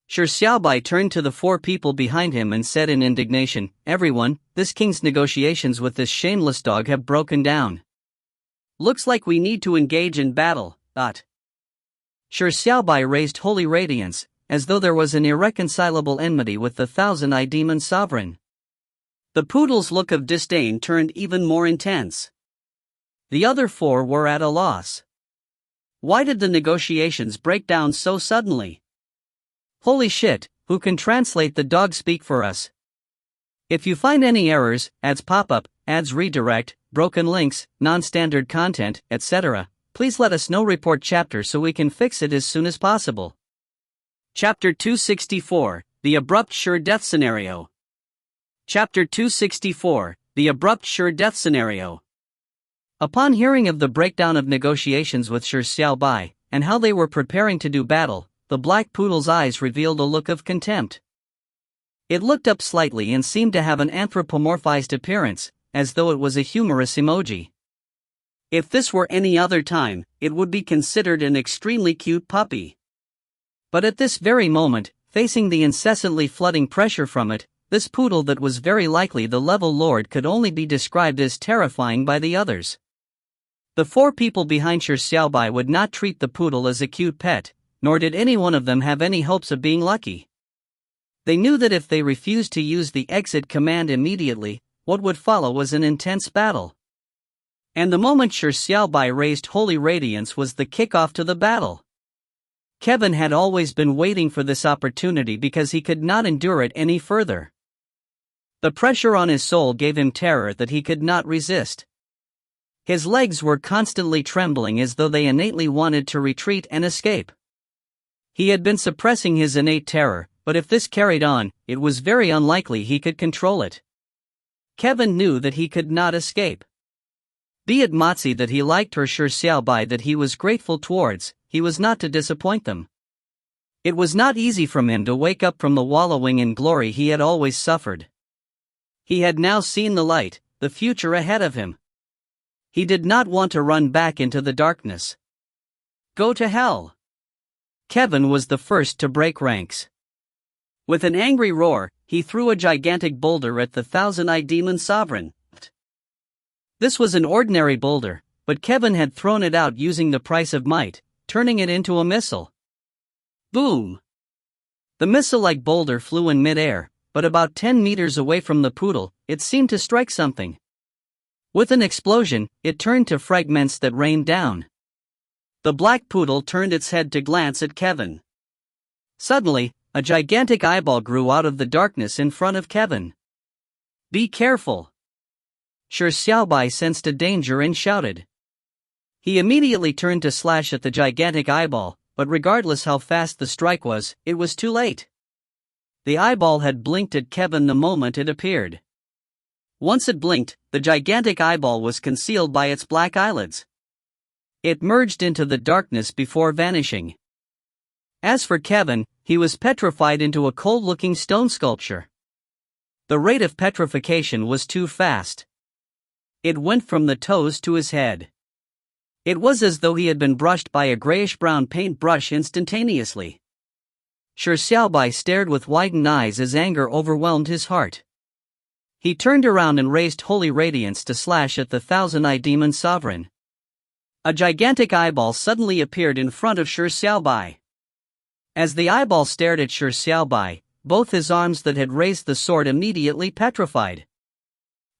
Shi Xiaobai turned to the 4 people behind him and said in indignation, everyone, this king's negotiations with this shameless dog have broken down. Looks like we need to engage in battle, Shi Xiaobai raised holy radiance, as though there was an irreconcilable enmity with the thousand-eyed demon sovereign. The poodle's look of disdain turned even more intense. The other four were at a loss. Why did the negotiations break down so suddenly? Holy shit, who can translate the dog speak for us? If you find any errors, ads pop up, ads redirect, broken links, non-standard content, etc., please let us know. Report chapter so we can fix it as soon as possible. Chapter 264, The Abrupt Sure Death Scenario. Chapter 264, The Abrupt Sure Death Scenario. Upon hearing of the breakdown of negotiations with Shi Xiaobai, and how they were preparing to do battle, the black poodle's eyes revealed a look of contempt. It looked up slightly and seemed to have an anthropomorphized appearance, as though it was a humorous emoji. If this were any other time, it would be considered an extremely cute puppy. But at this very moment, facing the incessantly flooding pressure from it, this poodle that was very likely the level lord could only be described as terrifying by the others. The four people behind Shi Xiaobai would not treat the poodle as a cute pet, nor did any one of them have any hopes of being lucky. They knew that if they refused to use the exit command immediately, what would follow was an intense battle. And the moment Shi Xiaobai raised holy radiance was the kickoff to the battle. Kevin had always been waiting for this opportunity because he could not endure it any further. The pressure on his soul gave him terror that he could not resist. His legs were constantly trembling as though they innately wanted to retreat and escape. He had been suppressing his innate terror, but if this carried on, it was very unlikely he could control it. Kevin knew that he could not escape. Be it Motzi that he liked or Shi Xiaobai that he was grateful towards, he was not to disappoint them. It was not easy for him to wake up from the wallowing in glory he had always suffered. He had now seen the light, the future ahead of him. He did not want to run back into the darkness. Go to hell. Kevin was the first to break ranks. With an angry roar, he threw a gigantic boulder at the thousand-eyed demon sovereign. This was an ordinary boulder, but Kevin had thrown it out using the price of might, turning it into a missile. Boom! The missile-like boulder flew in mid-air, but about 10 meters away from the poodle, it seemed to strike something. With an explosion, it turned to fragments that rained down. The black poodle turned its head to glance at Kevin. Suddenly, a gigantic eyeball grew out of the darkness in front of Kevin. Be careful! Shi Xiaobai sensed a danger and shouted. He immediately turned to slash at the gigantic eyeball, but regardless how fast the strike was, it was too late. The eyeball had blinked at Kevin the moment it appeared. Once it blinked, the gigantic eyeball was concealed by its black eyelids. It merged into the darkness before vanishing. As for Kevin, he was petrified into a cold-looking stone sculpture. The rate of petrification was too fast. It went from the toes to his head. It was as though he had been brushed by a grayish-brown paintbrush instantaneously. Shi Xiaobai stared with widened eyes as anger overwhelmed his heart. He turned around and raised holy radiance to slash at the thousand-eyed demon sovereign. A gigantic eyeball suddenly appeared in front of Shi Xiaobai. As the eyeball stared at Shi Xiaobai, both his arms that had raised the sword immediately petrified.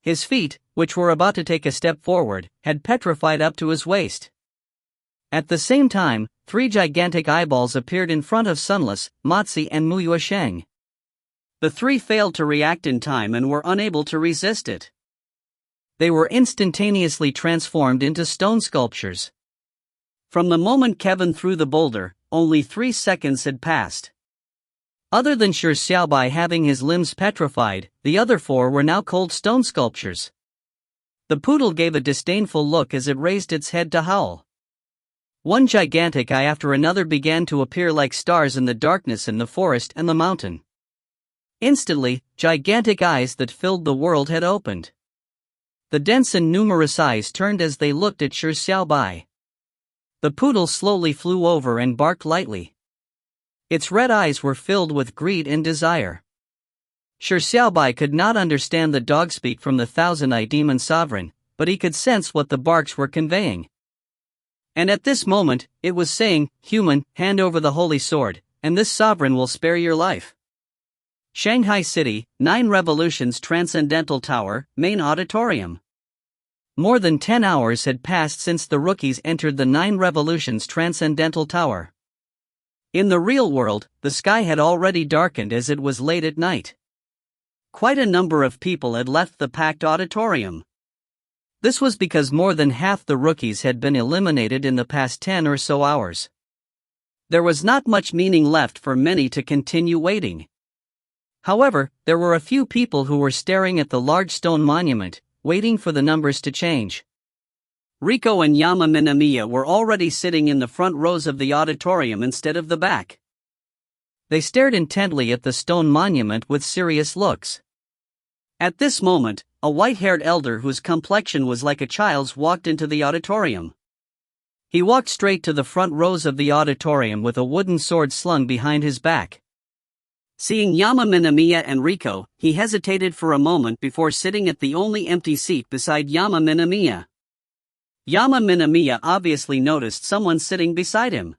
His feet, which were about to take a step forward, had petrified up to his waist. At the same time, 3 gigantic eyeballs appeared in front of Sunless, Motzi and Muyue Sheng. The 3 failed to react in time and were unable to resist it. They were instantaneously transformed into stone sculptures. From the moment Kevin threw the boulder, only 3 seconds had passed. Other than Shi Xiaobai having his limbs petrified, the other 4 were now cold stone sculptures. The poodle gave a disdainful look as it raised its head to howl. One gigantic eye after another began to appear like stars in the darkness in the forest and the mountain. Instantly, gigantic eyes that filled the world had opened. The dense and numerous eyes turned as they looked at Shi Xiaobai. The poodle slowly flew over and barked lightly. Its red eyes were filled with greed and desire. Shi Xiaobai could not understand the dog speak from the thousand-eyed demon sovereign, but he could sense what the barks were conveying. And at this moment, it was saying, "Human, hand over the holy sword, and this sovereign will spare your life." Shanghai City, 9 Revolutions Transcendental Tower, Main Auditorium. More than 10 hours had passed since the rookies entered the 9 Revolutions Transcendental Tower. In the real world, the sky had already darkened as it was late at night. Quite a number of people had left the packed auditorium. This was because more than half the rookies had been eliminated in the past 10 or so hours. There was not much meaning left for many to continue waiting. However, there were a few people who were staring at the large stone monument, waiting for the numbers to change. Rico and Yama Minamiya were already sitting in the front rows of the auditorium instead of the back. They stared intently at the stone monument with serious looks. At this moment, a white-haired elder whose complexion was like a child's walked into the auditorium. He walked straight to the front rows of the auditorium with a wooden sword slung behind his back. Seeing Yama Minamiya and Rico, he hesitated for a moment before sitting at the only empty seat beside Yama Minamiya. Yama Minamiya obviously noticed someone sitting beside him.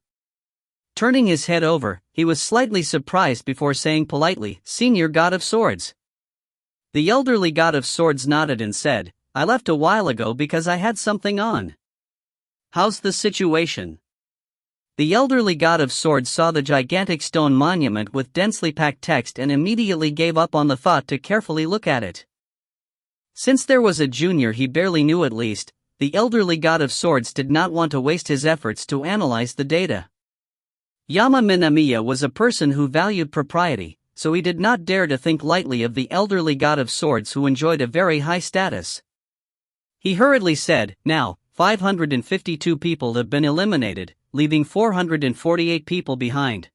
Turning his head over, he was slightly surprised before saying politely, "Senior God of Swords." The elderly God of Swords nodded and said, "I left a while ago because I had something on. How's the situation?" The elderly God of Swords saw the gigantic stone monument with densely packed text and immediately gave up on the thought to carefully look at it. Since there was a junior he barely knew at least, the elderly God of Swords did not want to waste his efforts to analyze the data. Yama Minamiya was a person who valued propriety, so he did not dare to think lightly of the elderly God of Swords who enjoyed a very high status. He hurriedly said, "Now, 552 people have been eliminated, leaving 448 people behind.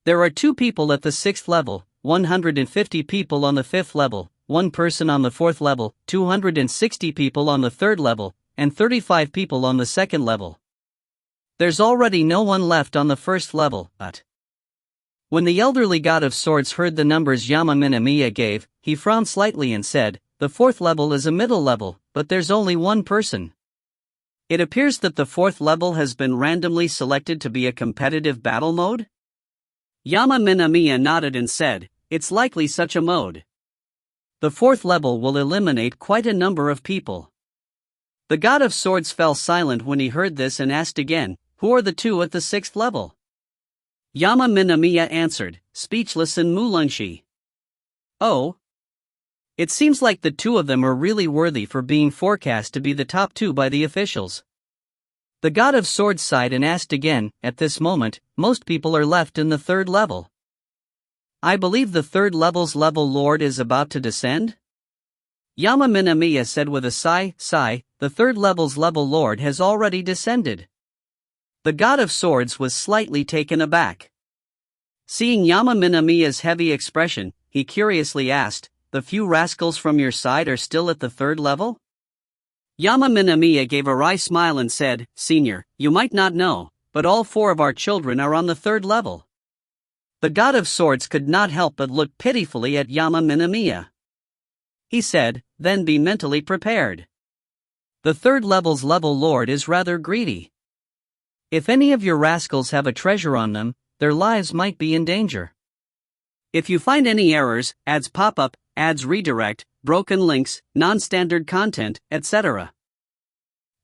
There are 2 people at the 6th level, 150 people on the 5th level, 1 person on the 4th level, 260 people on the 3rd level, and 35 people on the 2nd level. There's already no one left on the 1st level, but..." When the elderly God of Swords heard the numbers Yama Minamiya gave, he frowned slightly and said, "The 4th level is a middle level, but there's only 1 person. It appears that the 4th level has been randomly selected to be a competitive battle mode?" Yama Minamiya nodded and said, "It's likely such a mode. The 4th level will eliminate quite a number of people." The God of Swords fell silent when he heard this and asked again, "Who are the 2 at the 6th level?" Yama Minamiya answered, speechless and Mulungshi. "Oh. It seems like the 2 of them are really worthy for being forecast to be the top 2 by the officials." The God of Swords sighed and asked again, "At this moment, most people are left in the 3rd level. I believe the 3rd level's level lord is about to descend?" Yama Minamiya said with a sigh, "The 3rd level's level lord has already descended." The God of Swords was slightly taken aback. Seeing Yama Minamiya's heavy expression, he curiously asked, "The few rascals from your side are still at the 3rd level?" Yama Minamiya gave a wry smile and said, "Senior, you might not know, but all 4 of our children are on the 3rd level." The God of Swords could not help but look pitifully at Yama Minamiya. He said, "Then be mentally prepared. The 3rd level's level lord is rather greedy. If any of your rascals have a treasure on them, their lives might be in danger. If you find any errors, ads pop up, ads redirect, broken links, non-standard content, etc.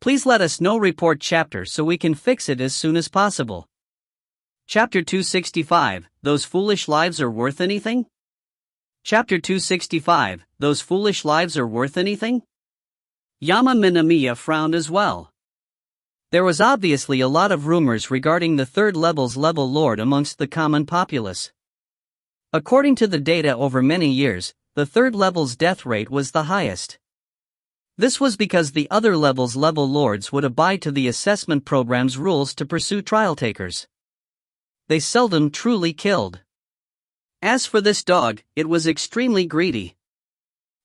Please let us know. Report chapter so we can fix it as soon as possible." Chapter 265, Those Foolish Lives Are Worth Anything? Chapter 265, Those Foolish Lives Are Worth Anything? Yama Minamiya frowned as well. There was obviously a lot of rumors regarding the 3rd level's level lord amongst the common populace. According to the data over many years, the 3rd level's death rate was the highest. This was because the other levels' level lords would abide to the assessment program's rules to pursue trial takers. They seldom truly killed. As for this dog, it was extremely greedy.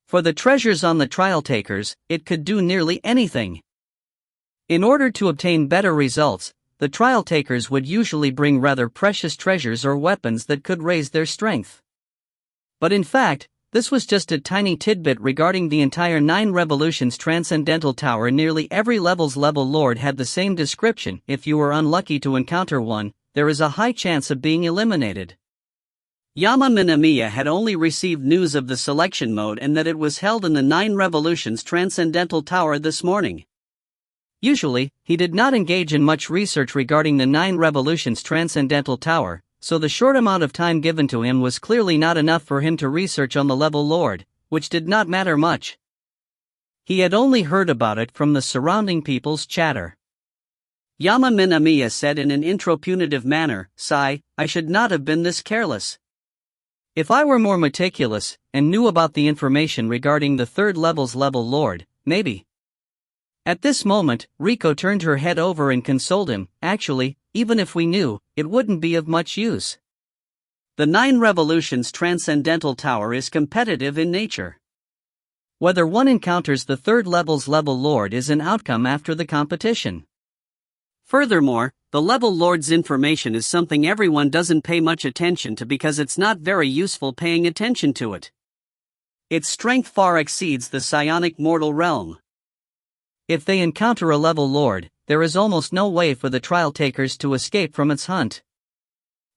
For the treasures on the trial takers, it could do nearly anything. In order to obtain better results, the trial takers would usually bring rather precious treasures or weapons that could raise their strength. But in fact, This was just a tiny tidbit regarding the entire 9 Revolutions Transcendental Tower. Nearly every level's level lord had the same description. If you were unlucky to encounter one, there is a high chance of being eliminated. Yama Minamiya had only received news of the selection mode and that it was held in the 9 Revolutions Transcendental Tower this morning. Usually, he did not engage in much research regarding the 9 Revolutions Transcendental Tower, so the short amount of time given to him was clearly not enough for him to research on the level lord, which did not matter much. He had only heard about it from the surrounding people's chatter. Yama Minamiya said in an intro-punitive manner, "Sigh, I should not have been this careless. If I were more meticulous, and knew about the information regarding the 3rd level's level lord, maybe." At this moment, Riko turned her head over and consoled him. "Actually, even if we knew, it wouldn't be of much use. The 9 Revolutions Transcendental Tower is competitive in nature. Whether one encounters the 3rd level's level lord is an outcome after the competition. Furthermore, the level lord's information is something everyone doesn't pay much attention to because it's not very useful paying attention to it. Its strength far exceeds the psionic mortal realm. If they encounter a level lord, there is almost no way for the trial takers to escape from its hunt.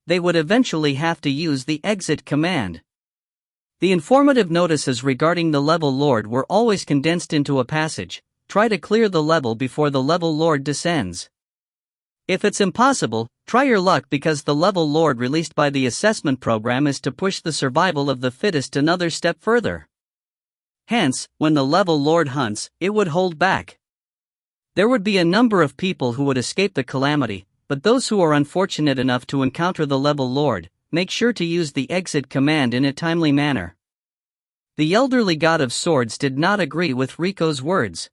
They would eventually have to use the exit command. The informative notices regarding the level lord were always condensed into a passage. Try to clear the level before the level lord descends. If it's impossible, try your luck because the level lord released by the assessment program is to push the survival of the fittest another step further. Hence, when the level lord hunts, it would hold back. There would be a number of people who would escape the calamity, but those who are unfortunate enough to encounter the level lord, make sure to use the exit command in a timely manner." The elderly god of swords did not agree with Riko's words.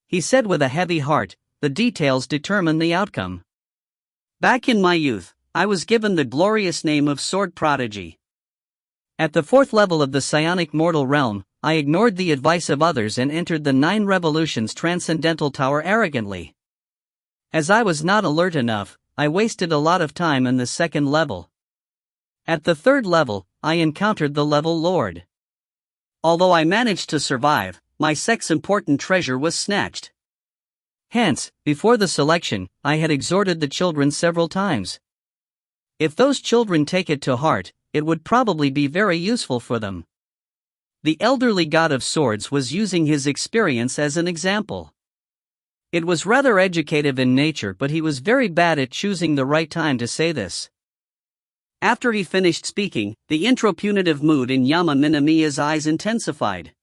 He said with a heavy heart, "The details determine the outcome. Back in my youth, I was given the glorious name of Sword Prodigy. At the 4th level of the psionic mortal realm, I ignored the advice of others and entered the 9 Revolutions Transcendental Tower arrogantly. As I was not alert enough, I wasted a lot of time in the 2nd level. At the 3rd level, I encountered the level lord. Although I managed to survive, my sex-important treasure was snatched. Hence, before the selection, I had exhorted the children several times. If those children take it to heart, it would probably be very useful for them." The elderly god of swords was using his experience as an example. It was rather educative in nature, but he was very bad at choosing the right time to say this. After he finished speaking, the intro-punitive mood in Yama Minamiya's eyes intensified.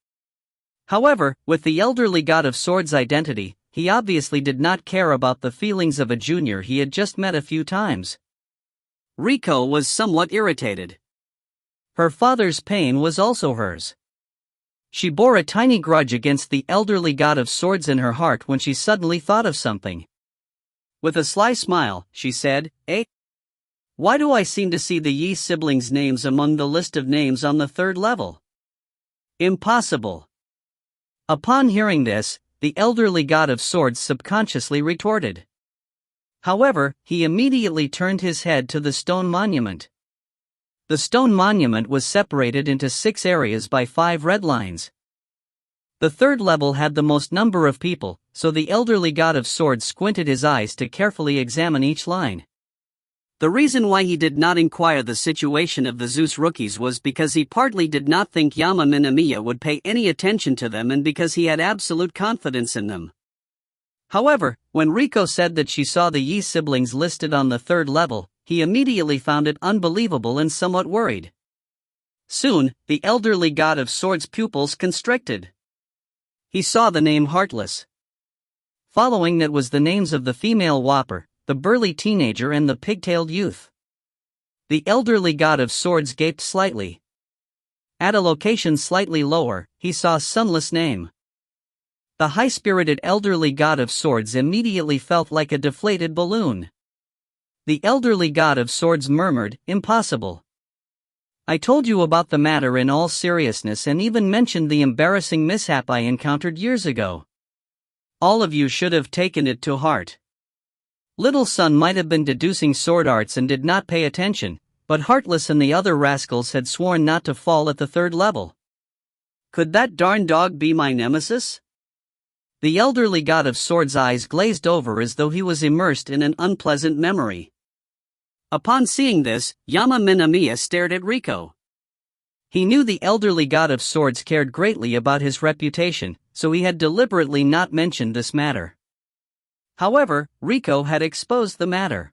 However, with the elderly god of swords' identity, he obviously did not care about the feelings of a junior he had just met a few times. Riko was somewhat irritated. Her father's pain was also hers. She bore a tiny grudge against the elderly god of swords in her heart when she suddenly thought of something. With a sly smile, she said, Why do I seem to see the Yi siblings' names among the list of names on the 3rd level? Impossible." Upon hearing this, the elderly god of swords subconsciously retorted. However, he immediately turned his head to the stone monument. The stone monument was separated into 6 areas by 5 red lines. The 3rd level had the most number of people, so the elderly god of swords squinted his eyes to carefully examine each line. The reason why he did not inquire the situation of the Zeus rookies was because he partly did not think Yama Minamiya would pay any attention to them and because he had absolute confidence in them. However, when Riko said that she saw the Yi siblings listed on the 3rd level, he immediately found it unbelievable and somewhat worried. Soon, the elderly god of swords' pupils constricted. He saw the name Heartless. Following that was the names of the female Whopper, the burly teenager and the pigtailed youth. The elderly god of swords gaped slightly. At a location slightly lower, he saw Sunless name. The high-spirited elderly god of swords immediately felt like a deflated balloon. The elderly god of swords murmured, "Impossible. I told you about the matter in all seriousness and even mentioned the embarrassing mishap I encountered years ago. All of you should have taken it to heart. Little son might have been deducing sword arts and did not pay attention, But Heartless and the other rascals had sworn not to fall at the third level. Could that darn dog be my nemesis? The elderly god of swords' eyes glazed over as though he was immersed in an unpleasant memory. Upon seeing this, Yama Minamiya stared at Riko. He knew the elderly god of swords cared greatly about his reputation, so he had deliberately not mentioned this matter. However, Riko had exposed the matter.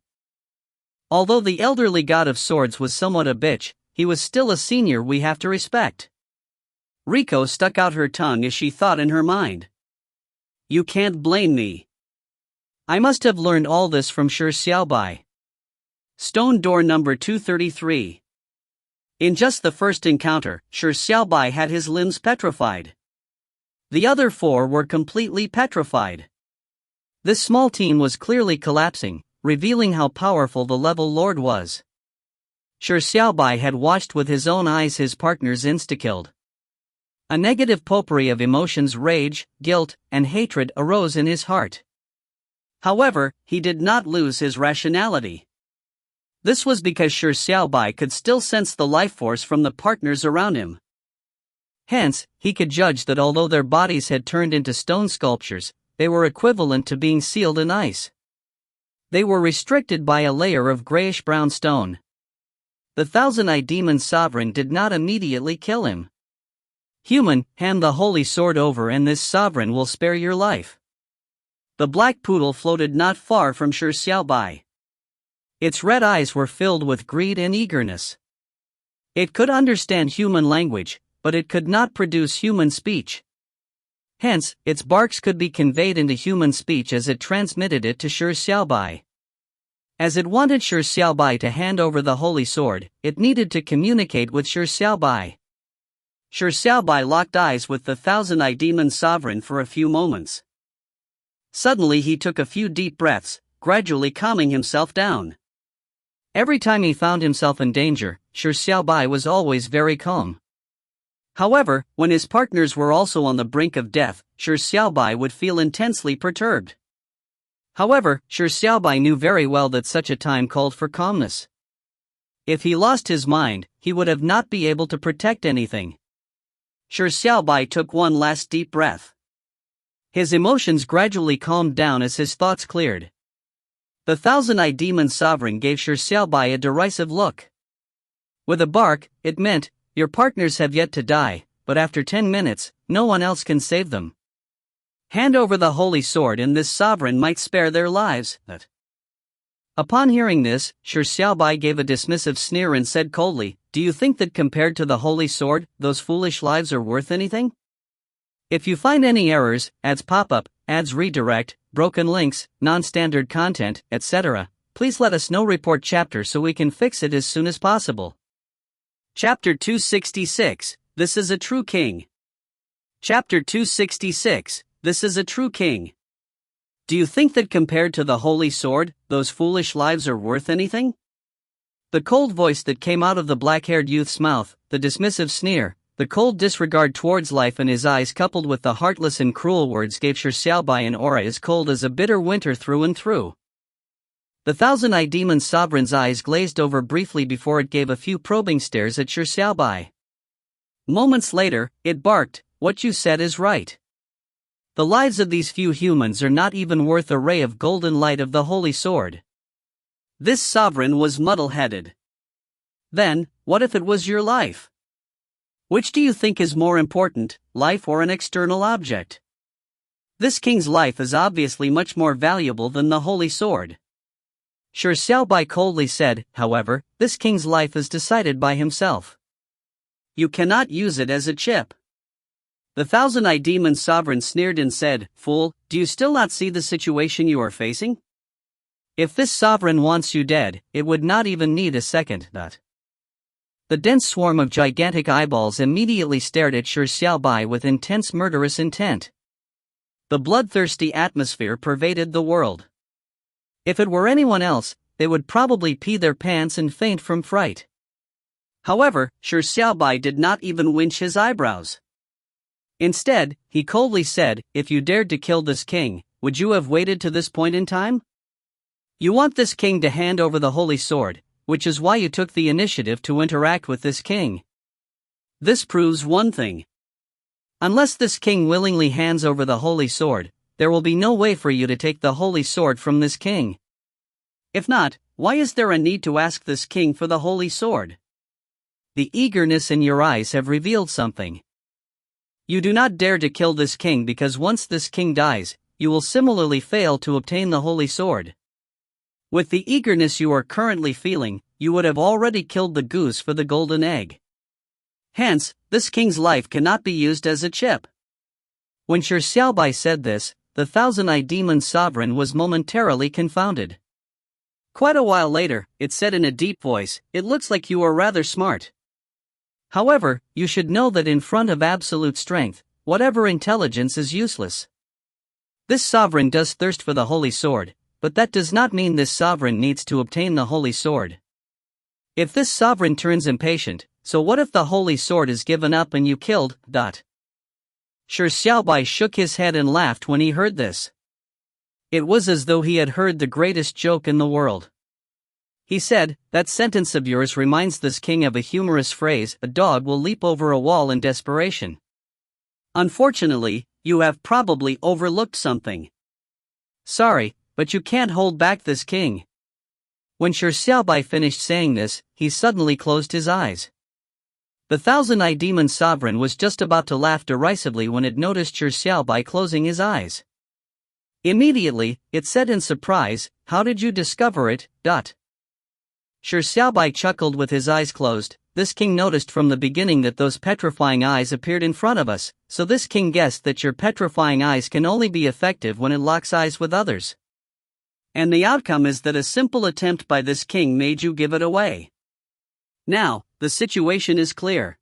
Although the elderly god of swords was somewhat a bitch, he was still a senior we have to respect. Riko stuck out her tongue as she thought in her mind. You can't blame me. I must have learned all this from Shi Xiaobai. Stone door number 233. In just the first encounter, Shi Xiaobai had his limbs petrified. The other four were completely petrified. This small team was clearly collapsing, revealing how powerful the level lord was. Shi Xiaobai had watched with his own eyes his partners insta-killed. A negative potpourri of emotions, rage, guilt, and hatred arose in his heart. However, he did not lose his rationality. This was because Shi Xiaobai could still sense the life force from the partners around him. Hence, he could judge that although their bodies had turned into stone sculptures, they were equivalent to being sealed in ice. They were restricted by a layer of grayish-brown stone. The thousand-eyed demon sovereign did not immediately kill him. Human, hand the holy sword over and this sovereign will spare your life. The black poodle floated not far from Shi Xiaobai. Its red eyes were filled with greed and eagerness. It could understand human language, but it could not produce human speech. Hence, its barks could be conveyed into human speech as it transmitted it to Shi Xiaobai. As it wanted Shi Xiaobai to hand over the holy sword, it needed to communicate with Shi Xiaobai. Shi Xiaobai locked eyes with the thousand-eyed demon sovereign for a few moments. Suddenly he took a few deep breaths, gradually calming himself down. Every time he found himself in danger, Shi Xiaobai was always very calm. However, when his partners were also on the brink of death, Shi Xiaobai would feel intensely perturbed. However, Shi Xiaobai knew very well that such a time called for calmness. If he lost his mind, he would have not be able to protect anything. Shi Xiaobai took one last deep breath. His emotions gradually calmed down as his thoughts cleared. The thousand-eyed demon sovereign gave Shi Xiaobai a derisive look. With a bark, it meant, your partners have yet to die, but after 10 minutes, no one else can save them. Hand over the holy sword and this sovereign might spare their lives. Upon hearing this, Shi Xiaobai gave a dismissive sneer and said coldly, do you think that compared to the holy sword, those foolish lives are worth anything? If you find any errors, ads pop up, ads redirect, broken links, non-standard content, etc., please let us know. Report chapter so we can fix it as soon as possible. Chapter 266, This is a True King. Chapter 266, This is a True King. Do you think that compared to the holy sword, those foolish lives are worth anything? The cold voice that came out of the black-haired youth's mouth, the dismissive sneer, the cold disregard towards life in his eyes coupled with the heartless and cruel words gave Shi Xiaobai an aura as cold as a bitter winter through and through. The thousand-eyed demon sovereign's eyes glazed over briefly before it gave a few probing stares at Shi Xiaobai. Moments later, it barked, what you said is right. The lives of these few humans are not even worth a ray of golden light of the holy sword. This sovereign was muddle-headed. Then, what if it was your life? Which do you think is more important, life or an external object? This king's life is obviously much more valuable than the holy sword. Shi Xiaobai coldly said, however, this king's life is decided by himself. You cannot use it as a chip. The thousand-eyed demon sovereign sneered and said, fool, do you still not see the situation you are facing? If this sovereign wants you dead, it would not even need a second thought. The dense swarm of gigantic eyeballs immediately stared at Shi Xiaobai with intense murderous intent. The bloodthirsty atmosphere pervaded the world. If it were anyone else, they would probably pee their pants and faint from fright. However, Shi Xiaobai did not even winch his eyebrows. Instead, he coldly said, if you dared to kill this king, would you have waited to this point in time? You want this king to hand over the holy sword, which is why you took the initiative to interact with this king. This proves one thing. Unless this king willingly hands over the holy sword, there will be no way for you to take the holy sword from this king. If not, why is there a need to ask this king for the holy sword? The eagerness in your eyes have revealed something. You do not dare to kill this king because once this king dies, you will similarly fail to obtain the holy sword. With the eagerness you are currently feeling, you would have already killed the goose for the golden egg. Hence, this king's life cannot be used as a chip. When Shi Xiaobai said this, the thousand-eyed demon sovereign was momentarily confounded. Quite a while later, it said in a deep voice, "It looks like you are rather smart. However, you should know that in front of absolute strength, whatever intelligence is useless." This sovereign does thirst for the holy sword, but that does not mean this sovereign needs to obtain the holy sword. If this sovereign turns impatient, so what if the holy sword is given up and you killed? Shi Xiaobai shook his head and laughed when he heard this. It was as though he had heard the greatest joke in the world. He said, "That sentence of yours reminds this king of a humorous phrase, a dog will leap over a wall in desperation. Unfortunately, you have probably overlooked something. Sorry, but you can't hold back this king." When Shi Xiaobai finished saying this, he suddenly closed his eyes. The thousand-eyed demon sovereign was just about to laugh derisively when it noticed Shi Xiaobai closing his eyes. Immediately, it said in surprise, "How did you discover it?" Shi Xiaobai chuckled with his eyes closed. "This king noticed from the beginning that those petrifying eyes appeared in front of us, so this king guessed that your petrifying eyes can only be effective when it locks eyes with others. And the outcome is that a simple attempt by this king made you give it away. Now, the situation is clear.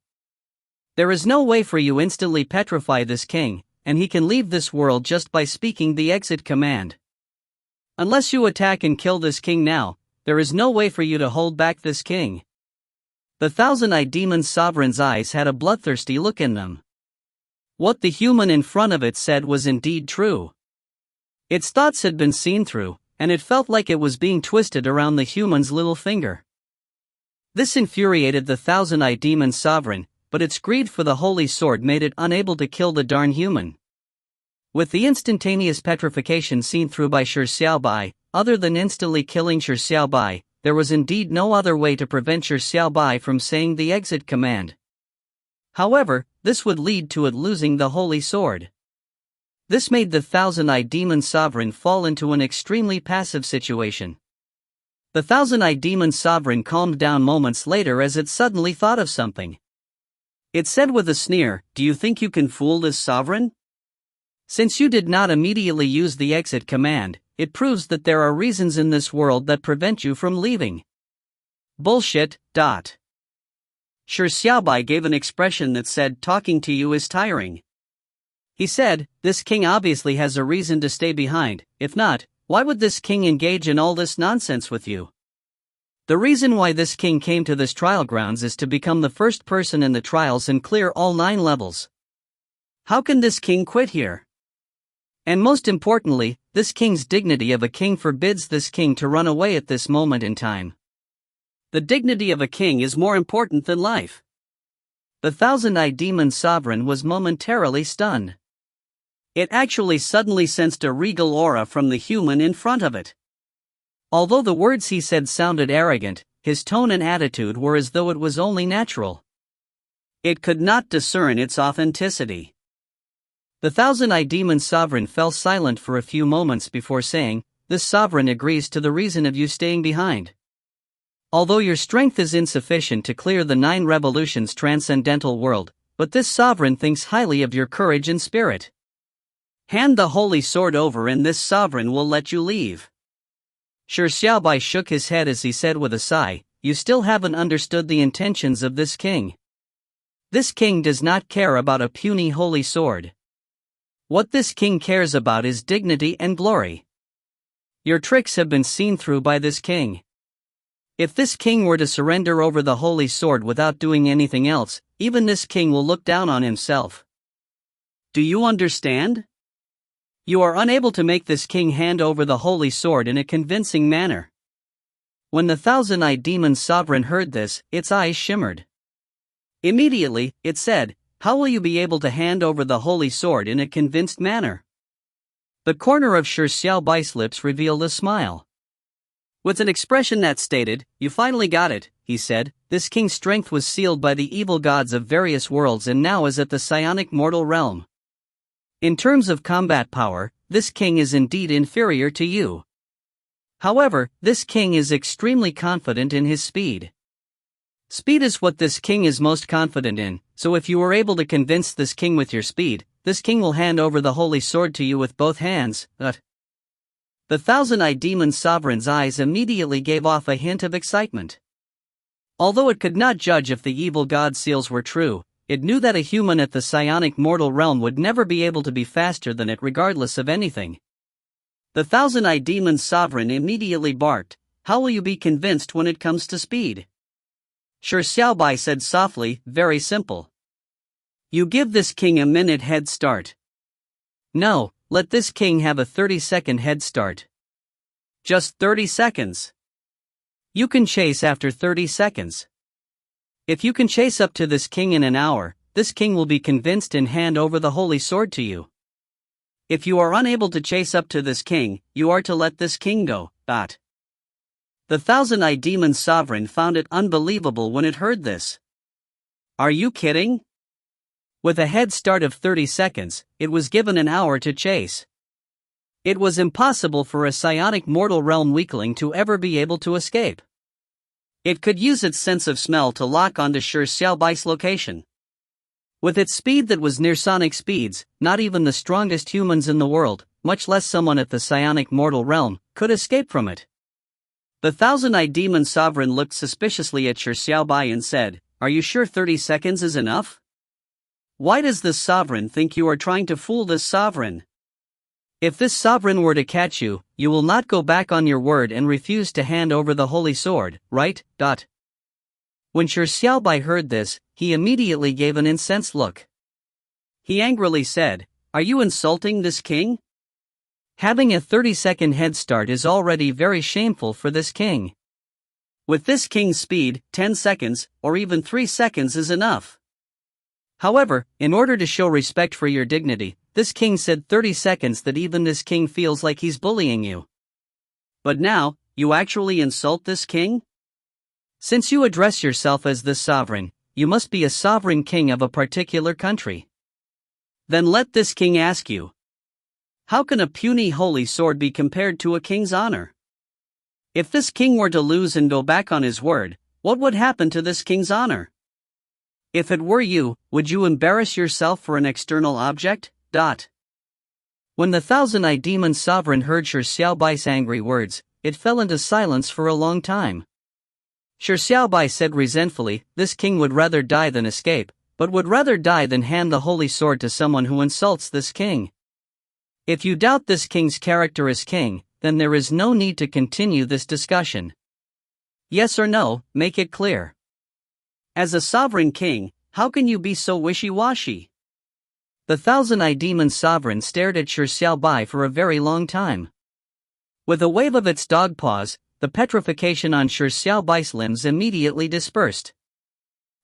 There is no way for you instantly petrify this king, and he can leave this world just by speaking the exit command. Unless you attack and kill this king now, there is no way for you to hold back this king." The thousand-eyed demon sovereign's eyes had a bloodthirsty look in them. What the human in front of it said was indeed true. Its thoughts had been seen through, and it felt like it was being twisted around the human's little finger. This infuriated the thousand-eyed demon sovereign, but its greed for the holy sword made it unable to kill the darn human. With the instantaneous petrification seen through by Shi Xiaobai, other than instantly killing Shi Xiaobai, there was indeed no other way to prevent Shi Xiaobai from saying the exit command. However, this would lead to it losing the holy sword. This made the thousand-eyed demon sovereign fall into an extremely passive situation. The thousand-eyed demon sovereign calmed down moments later as it suddenly thought of something. It said with a sneer, "Do you think you can fool this sovereign? Since you did not immediately use the exit command, it proves that there are reasons in this world that prevent you from leaving." Bullshit. Shi Xiaobai gave an expression that said, "Talking to you is tiring." He said, "This king obviously has a reason to stay behind, if not, why would this king engage in all this nonsense with you? The reason why this king came to this trial grounds is to become the first person in the trials and clear all 9 levels. How can this king quit here? And most importantly, this king's dignity of a king forbids this king to run away at this moment in time. The dignity of a king is more important than life." The thousand-eyed demon sovereign was momentarily stunned. It actually suddenly sensed a regal aura from the human in front of it. Although the words he said sounded arrogant, his tone and attitude were as though it was only natural. It could not discern its authenticity. The thousand-eyed demon sovereign fell silent for a few moments before saying, "This sovereign agrees to the reason of you staying behind. Although your strength is insufficient to clear the 9 revolutions transcendental world, but this sovereign thinks highly of your courage and spirit. Hand the holy sword over and this sovereign will let you leave." Shi Xiaobai shook his head as he said with a sigh, "You still haven't understood the intentions of this king. This king does not care about a puny holy sword. What this king cares about is dignity and glory. Your tricks have been seen through by this king. If this king were to surrender over the holy sword without doing anything else, even this king will look down on himself. Do you understand? You are unable to make this king hand over the holy sword in a convincing manner. When the thousand-eyed demon sovereign heard this, its eyes shimmered. Immediately, it said, "How will you be able to hand over the holy sword in a convinced manner?" The corner of Shi Xiaobai's lips revealed a smile. With an expression that stated, "You finally got it," he said, "This king's strength was sealed by the evil gods of various worlds and now is at the psionic mortal realm. In terms of combat power, this king is indeed inferior to you. However, this king is extremely confident in his speed. Speed is what this king is most confident in, so if you are able to convince this king with your speed, this king will hand over the holy sword to you with both hands." The thousand-eyed demon sovereign's eyes immediately gave off a hint of excitement. Although it could not judge if the evil god seals were true, it knew that a human at the psionic mortal realm would never be able to be faster than it regardless of anything. The thousand-eyed demon sovereign immediately barked, "How will you be convinced when it comes to speed?" Shi Xiaobai said softly, "Very simple. You give this king a minute head start. No, let this king have a 30-second head start. Just 30 seconds. You can chase after 30 seconds. If you can chase up to this king in an hour, this king will be convinced and hand over the holy sword to you. If you are unable to chase up to this king, you are to let this king go." The thousand-eyed demon sovereign found it unbelievable when it heard this. Are you kidding? With a head start of 30 seconds, it was given an hour to chase. It was impossible for a psionic mortal realm weakling to ever be able to escape. It could use its sense of smell to lock onto Shi Xiaobai's location. With its speed that was near sonic speeds, not even the strongest humans in the world, much less someone at the psionic mortal realm, could escape from it. The thousand-eyed demon sovereign looked suspiciously at Shi Xiaobai and said, "Are you sure 30 seconds is enough? Why does this sovereign think you are trying to fool this sovereign? If this sovereign were to catch you, you will not go back on your word and refuse to hand over the holy sword, right?" When Shi Xiaobai heard this, he immediately gave an incensed look. He angrily said, "Are you insulting this king? Having a 30-second head start is already very shameful for this king. With this king's speed, 10 seconds, or even 3 seconds is enough. However, in order to show respect for your dignity, this king said 30 seconds that even this king feels like he's bullying you. But now, you actually insult this king? Since you address yourself as this sovereign, you must be a sovereign king of a particular country. Then let this king ask you. How can a puny holy sword be compared to a king's honor? If this king were to lose and go back on his word, what would happen to this king's honor? If it were you, would you embarrass yourself for an external object? When the thousand-eyed demon sovereign heard Shi Xiaobai's angry words, it fell into silence for a long time. Shi Xiaobai said resentfully, "This king would rather die than escape, but would rather die than hand the holy sword to someone who insults this king. If you doubt this king's character as king, then there is no need to continue this discussion. Yes or no, make it clear. As a sovereign king, how can you be so wishy-washy?" The thousand-eyed demon sovereign stared at Shi Xiaobai for a very long time. With a wave of its dog paws, the petrification on Shi Xiaobai's limbs immediately dispersed.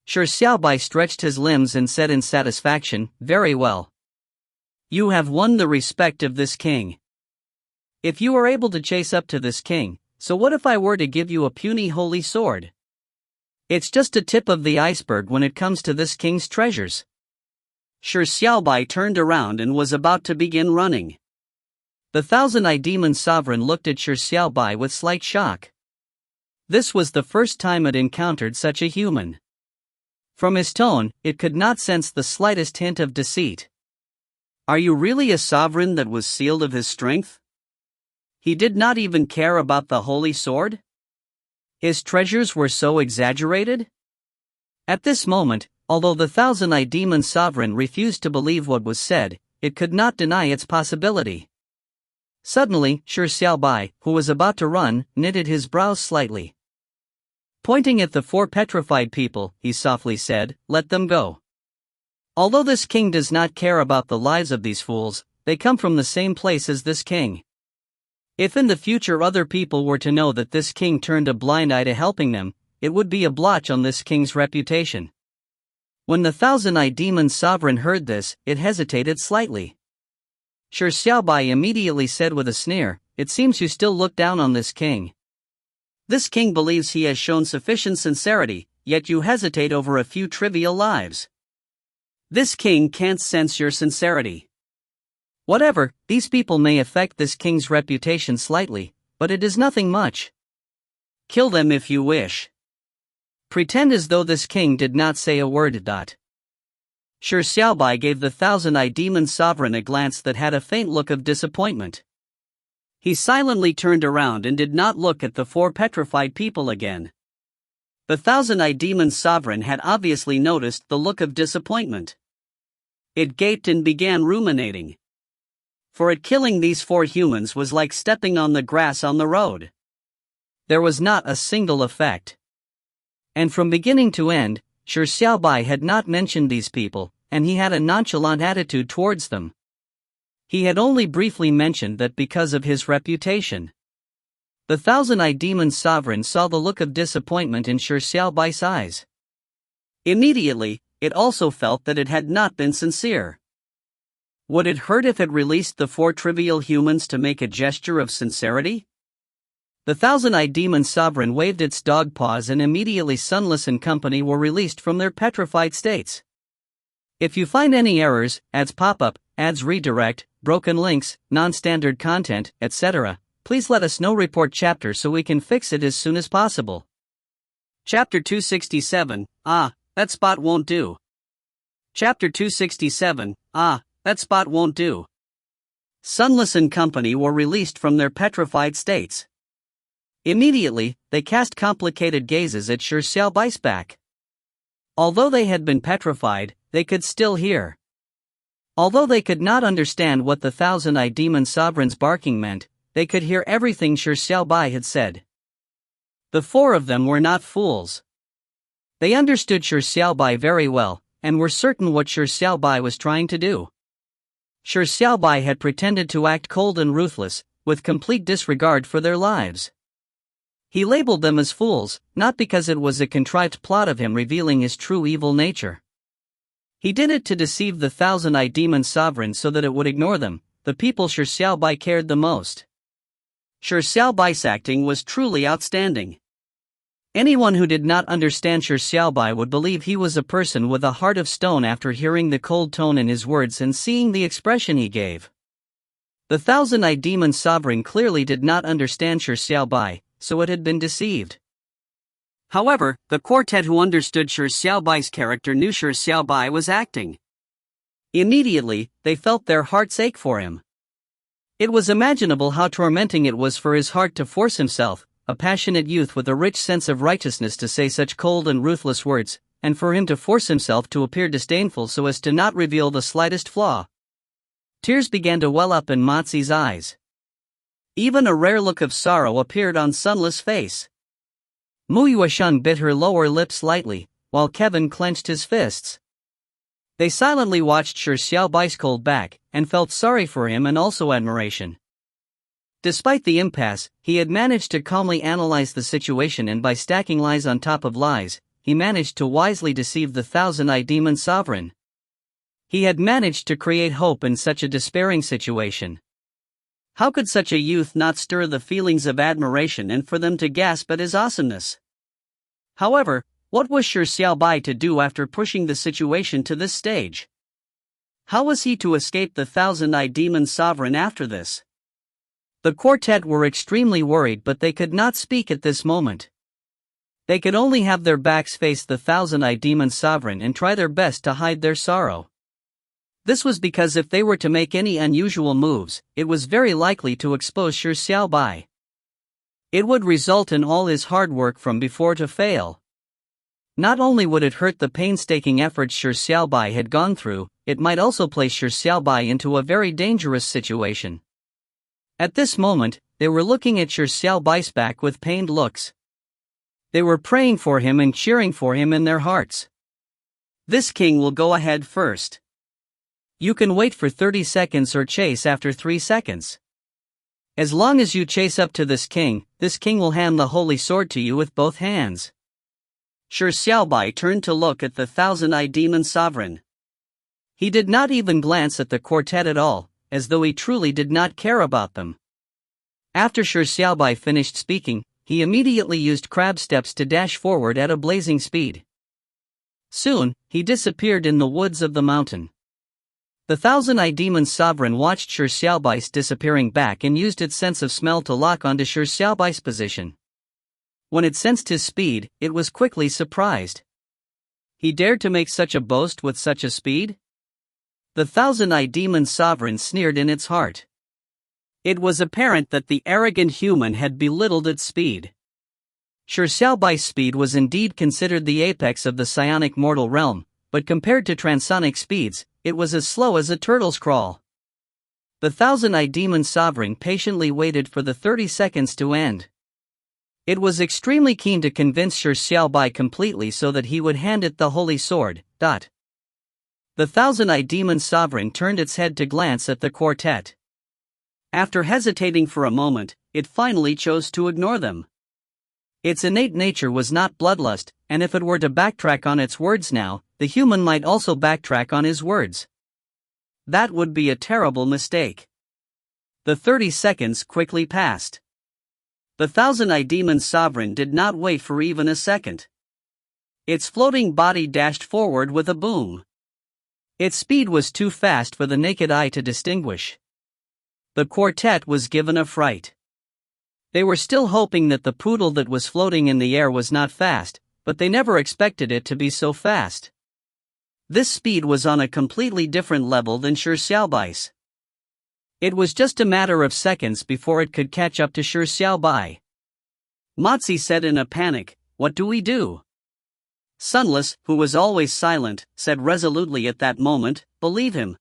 Shi Xiaobai stretched his limbs and said in satisfaction, "Very well. You have won the respect of this king. If you are able to chase up to this king, so what if I were to give you a puny holy sword? It's just a tip of the iceberg when it comes to this king's treasures." Shi Xiaobai turned around and was about to begin running. The thousand-eyed demon sovereign looked at Shi Xiaobai with slight shock. This was the first time it encountered such a human. From his tone, it could not sense the slightest hint of deceit. Are you really a sovereign that was sealed of his strength? He did not even care about the holy sword? His treasures were so exaggerated? At this moment, although the thousand-eyed demon sovereign refused to believe what was said, it could not deny its possibility. Suddenly, Shi Xiaobai, who was about to run, knitted his brows slightly. Pointing at the 4 petrified people, he softly said, "Let them go. Although this king does not care about the lives of these fools, they come from the same place as this king. If in the future other people were to know that this king turned a blind eye to helping them, it would be a blotch on this king's reputation. When the thousand-eyed demon sovereign heard this, it hesitated slightly. Shi Xiaobai immediately said with a sneer, "It seems you still look down on this king. This king believes he has shown sufficient sincerity, yet you hesitate over a few trivial lives. This king can't sense your sincerity. Whatever, these people may affect this king's reputation slightly, but it is nothing much. Kill them if you wish. Pretend as though this king did not say a word." Shi Xiaobai gave the thousand-eyed demon sovereign a glance that had a faint look of disappointment. He silently turned around and did not look at the four petrified people again. The thousand-eyed demon sovereign had obviously noticed the look of disappointment. It gaped and began ruminating. For it, killing these four humans was like stepping on the grass on the road. There was not a single effect. And from beginning to end, Shi Xiaobai had not mentioned these people, and he had a nonchalant attitude towards them. He had only briefly mentioned that because of his reputation. The thousand-eyed demon sovereign saw the look of disappointment in Shi Xiaobai's eyes. Immediately, it also felt that it had not been sincere. Would it hurt if it released the four trivial humans to make a gesture of sincerity? The thousand-eyed demon sovereign waved its dog paws, and immediately Sunless and company were released from their petrified states. If you find any errors, ads pop up, ads redirect, broken links, non-standard content, etc., please let us know. Report chapter so we can fix it as soon as possible. Chapter 267, that spot won't do. Chapter 267, that spot won't do. Sunless and company were released from their petrified states. Immediately, they cast complicated gazes at Shi Xiaobai's back. Although they had been petrified, they could still hear. Although they could not understand what the thousand-eyed demon sovereign's barking meant, they could hear everything Shi Xiaobai had said. The four of them were not fools. They understood Shi Xiaobai very well, and were certain what Shi Xiaobai was trying to do. Shi Xiaobai had pretended to act cold and ruthless, with complete disregard for their lives. He labeled them as fools, not because it was a contrived plot of him revealing his true evil nature. He did it to deceive the thousand-eyed demon sovereign so that it would ignore them, the people Shi Xiaobai cared the most. Shi Xiaobai's acting was truly outstanding. Anyone who did not understand Shi Xiaobai would believe he was a person with a heart of stone after hearing the cold tone in his words and seeing the expression he gave. The thousand-eyed demon sovereign clearly did not understand Shi Xiaobai, so it had been deceived. However, the quartet who understood Shi Xiaobai's character knew Shi Xiaobai was acting. Immediately, they felt their hearts ache for him. It was imaginable how tormenting it was for his heart to force himself, a passionate youth with a rich sense of righteousness, to say such cold and ruthless words, and for him to force himself to appear disdainful so as to not reveal the slightest flaw. Tears began to well up in Mozi's eyes. Even a rare look of sorrow appeared on Sunless' face. Mu Yuesheng bit her lower lip slightly, while Kevin clenched his fists. They silently watched Shi Xiaobai's cold back, and felt sorry for him and also admiration. Despite the impasse, he had managed to calmly analyze the situation, and by stacking lies on top of lies, he managed to wisely deceive the thousand-eyed demon sovereign. He had managed to create hope in such a despairing situation. How could such a youth not stir the feelings of admiration and for them to gasp at his awesomeness? However, what was Shi Xiaobai to do after pushing the situation to this stage? How was he to escape the thousand-eyed demon sovereign after this? The quartet were extremely worried, but they could not speak at this moment. They could only have their backs face the thousand-eyed demon sovereign and try their best to hide their sorrow. This was because if they were to make any unusual moves, it was very likely to expose Shi Xiaobai. It would result in all his hard work from before to fail. Not only would it hurt the painstaking efforts Shi Xiaobai had gone through, it might also place Shi Xiaobai into a very dangerous situation. At this moment, they were looking at Shi Xiaobai's back with pained looks. They were praying for him and cheering for him in their hearts. This king will go ahead first. You can wait for 30 seconds or chase after 3 seconds. As long as you chase up to this king will hand the holy sword to you with both hands. Shi Xiaobai turned to look at the thousand-eyed demon sovereign. He did not even glance at the quartet at all, as though he truly did not care about them. After Shi Xiaobai finished speaking, he immediately used crab steps to dash forward at a blazing speed. Soon, he disappeared in the woods of the mountain. The thousand-eyed demon sovereign watched Shi Xiaobai's disappearing back and used its sense of smell to lock onto Shi Xiaobai's position. When it sensed his speed, it was quickly surprised. He dared to make such a boast with such a speed? The thousand-eyed demon sovereign sneered in its heart. It was apparent that the arrogant human had belittled its speed. Shi Xiaobai's speed was indeed considered the apex of the psionic mortal realm, but compared to transonic speeds, it was as slow as a turtle's crawl. The thousand-eyed demon sovereign patiently waited for the 30 seconds to end. It was extremely keen to convince Shi Xiaobai completely so that he would hand it the holy sword. The thousand-eyed demon sovereign turned its head to glance at the quartet. After hesitating for a moment, it finally chose to ignore them. Its innate nature was not bloodlust, and if it were to backtrack on its words now, the human might also backtrack on his words. That would be a terrible mistake. The 30 seconds quickly passed. The thousand-eyed demon sovereign did not wait for even a second. Its floating body dashed forward with a boom. Its speed was too fast for the naked eye to distinguish. The quartet was given a fright. They were still hoping that the poodle that was floating in the air was not fast, but they never expected it to be so fast. This speed was on a completely different level than Shi Xiaobai's. It was just a matter of seconds before it could catch up to Shi Xiaobai. Mozi said in a panic, "What do we do?" Sunless, who was always silent, said resolutely at that moment, "Believe him."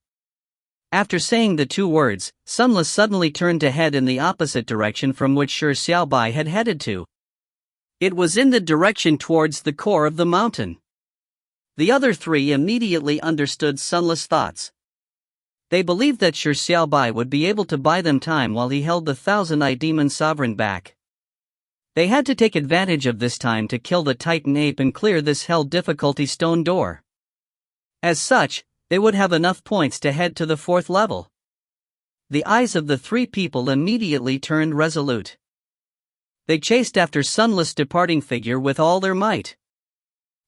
After saying the two words, Sunless suddenly turned to head in the opposite direction from which Shi Xiaobai had headed to. It was in the direction towards the core of the mountain. The other three immediately understood Sunless' thoughts. They believed that Shi Xiaobai would be able to buy them time while he held the thousand-eyed demon sovereign back. They had to take advantage of this time to kill the Titan ape and clear this hell difficulty stone door. As such, they would have enough points to head to the 4th level. The eyes of the three people immediately turned resolute. They chased after Sunless' departing figure with all their might.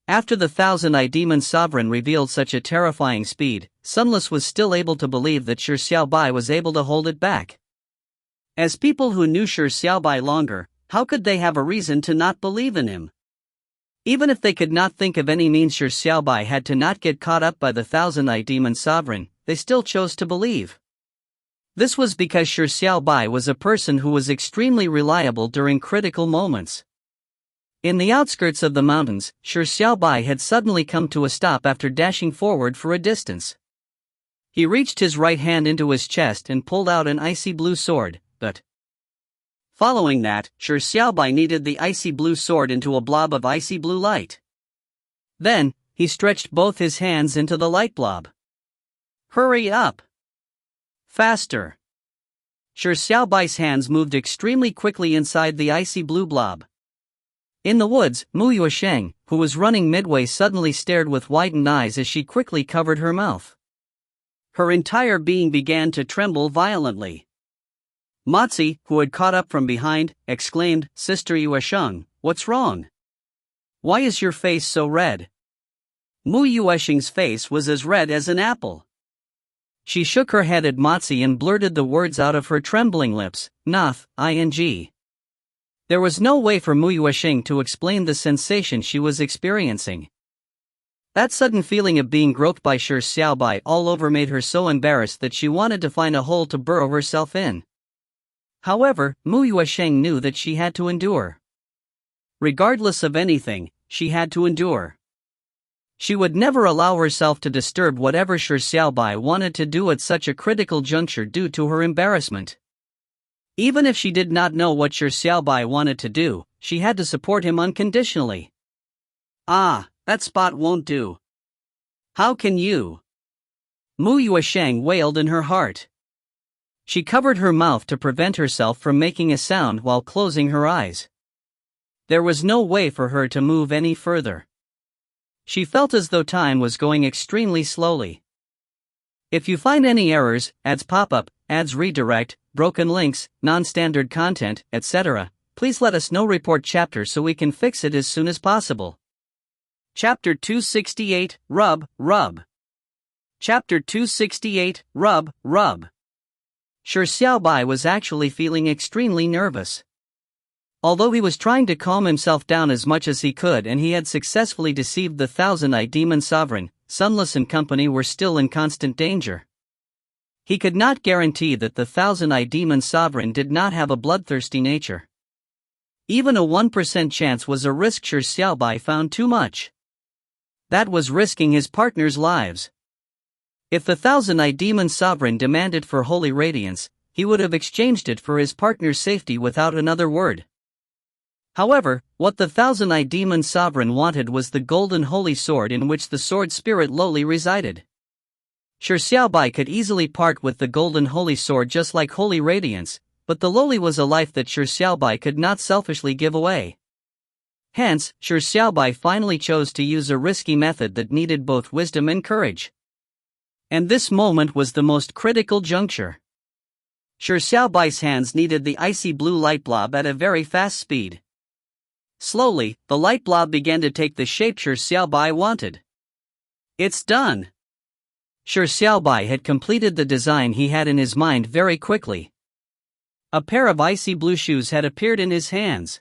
After the thousand-eyed demon sovereign revealed such a terrifying speed, Sunless was still able to believe that Shi Xiaobai was able to hold it back. As people who knew Shi Xiaobai longer, how could they have a reason to not believe in him? Even if they could not think of any means Shi Xiaobai had to not get caught up by the thousand-eyed demon sovereign, they still chose to believe. This was because Shi Xiaobai was a person who was extremely reliable during critical moments. In the outskirts of the mountains, Shi Xiaobai had suddenly come to a stop after dashing forward for a distance. He reached his right hand into his chest and pulled out an icy blue sword, but following that, Shi Xiaobai kneaded the icy blue sword into a blob of icy blue light. Then, he stretched both his hands into the light blob. "Hurry up! Faster!" Shi Xiaobai's hands moved extremely quickly inside the icy blue blob. In the woods, Mu Yuesheng, who was running midway, suddenly stared with widened eyes as she quickly covered her mouth. Her entire being began to tremble violently. Mozi, who had caught up from behind, exclaimed, "Sister Yuesheng, what's wrong? Why is your face so red?" Mu Yuesheng's face was as red as an apple. She shook her head at Mozi and blurted the words out of her trembling lips, "Nath, ing." There was no way for Mu Yuesheng to explain the sensation she was experiencing. That sudden feeling of being groped by Shi Xiaobai all over made her so embarrassed that she wanted to find a hole to burrow herself in. However, Mu Yuesheng knew that she had to endure. Regardless of anything, she had to endure. She would never allow herself to disturb whatever Shi Xiaobai wanted to do at such a critical juncture due to her embarrassment. Even if she did not know what Shi Xiaobai wanted to do, she had to support him unconditionally. "Ah, that spot won't do. How can you?" Mu Yuesheng wailed in her heart. She covered her mouth to prevent herself from making a sound while closing her eyes. There was no way for her to move any further. She felt as though time was going extremely slowly. If you find any errors, ads pop up, ads redirect, broken links, non-standard content, etc., please let us know. Report chapter so we can fix it as soon as possible. Chapter 268, Rub, Rub. Chapter 268, Rub, Rub. Shi Xiaobai was actually feeling extremely nervous. Although he was trying to calm himself down as much as he could and he had successfully deceived the Thousand-Eyed Demon Sovereign, Sunless and company were still in constant danger. He could not guarantee that the Thousand-Eyed Demon Sovereign did not have a bloodthirsty nature. Even a 1% chance was a risk Shi Xiaobai found too much. That was risking his partner's lives. If the Thousand-Eyed Demon Sovereign demanded for holy radiance, he would have exchanged it for his partner's safety without another word. However, what the Thousand-Eyed Demon Sovereign wanted was the golden holy sword in which the sword spirit lowly resided. Shi Xiaobai could easily part with the golden holy sword just like holy radiance, but the lowly was a life that Shi Xiaobai could not selfishly give away. Hence, Shi Xiaobai finally chose to use a risky method that needed both wisdom and courage. And this moment was the most critical juncture. Shi Xiaobai's hands needed the icy blue light blob at a very fast speed. Slowly, the light blob began to take the shape Shi Xiaobai wanted. It's done! Shi Xiaobai had completed the design he had in his mind very quickly. A pair of icy blue shoes had appeared in his hands.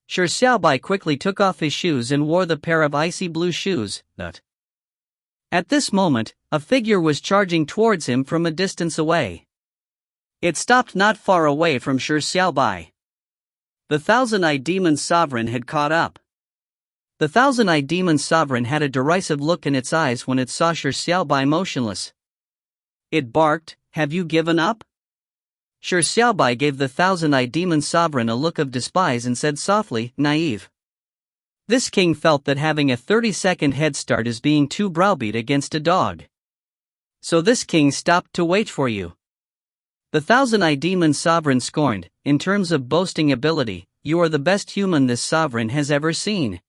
Shi Xiaobai quickly took off his shoes and wore the pair of icy blue shoes. At this moment, a figure was charging towards him from a distance away. It stopped not far away from Shi Xiaobai. The Thousand-Eyed Demon Sovereign had caught up. The Thousand-Eyed Demon Sovereign had a derisive look in its eyes when it saw Shi Xiaobai motionless. It barked, "Have you given up?" Shi Xiaobai gave the Thousand-Eyed Demon Sovereign a look of despise and said softly, "Naive." This king felt that having a 30-second head start is being too browbeat against a dog. So this king stopped to wait for you. The Thousand-Eyed Demon Sovereign scorned, "In terms of boasting ability, you are the best human this sovereign has ever seen.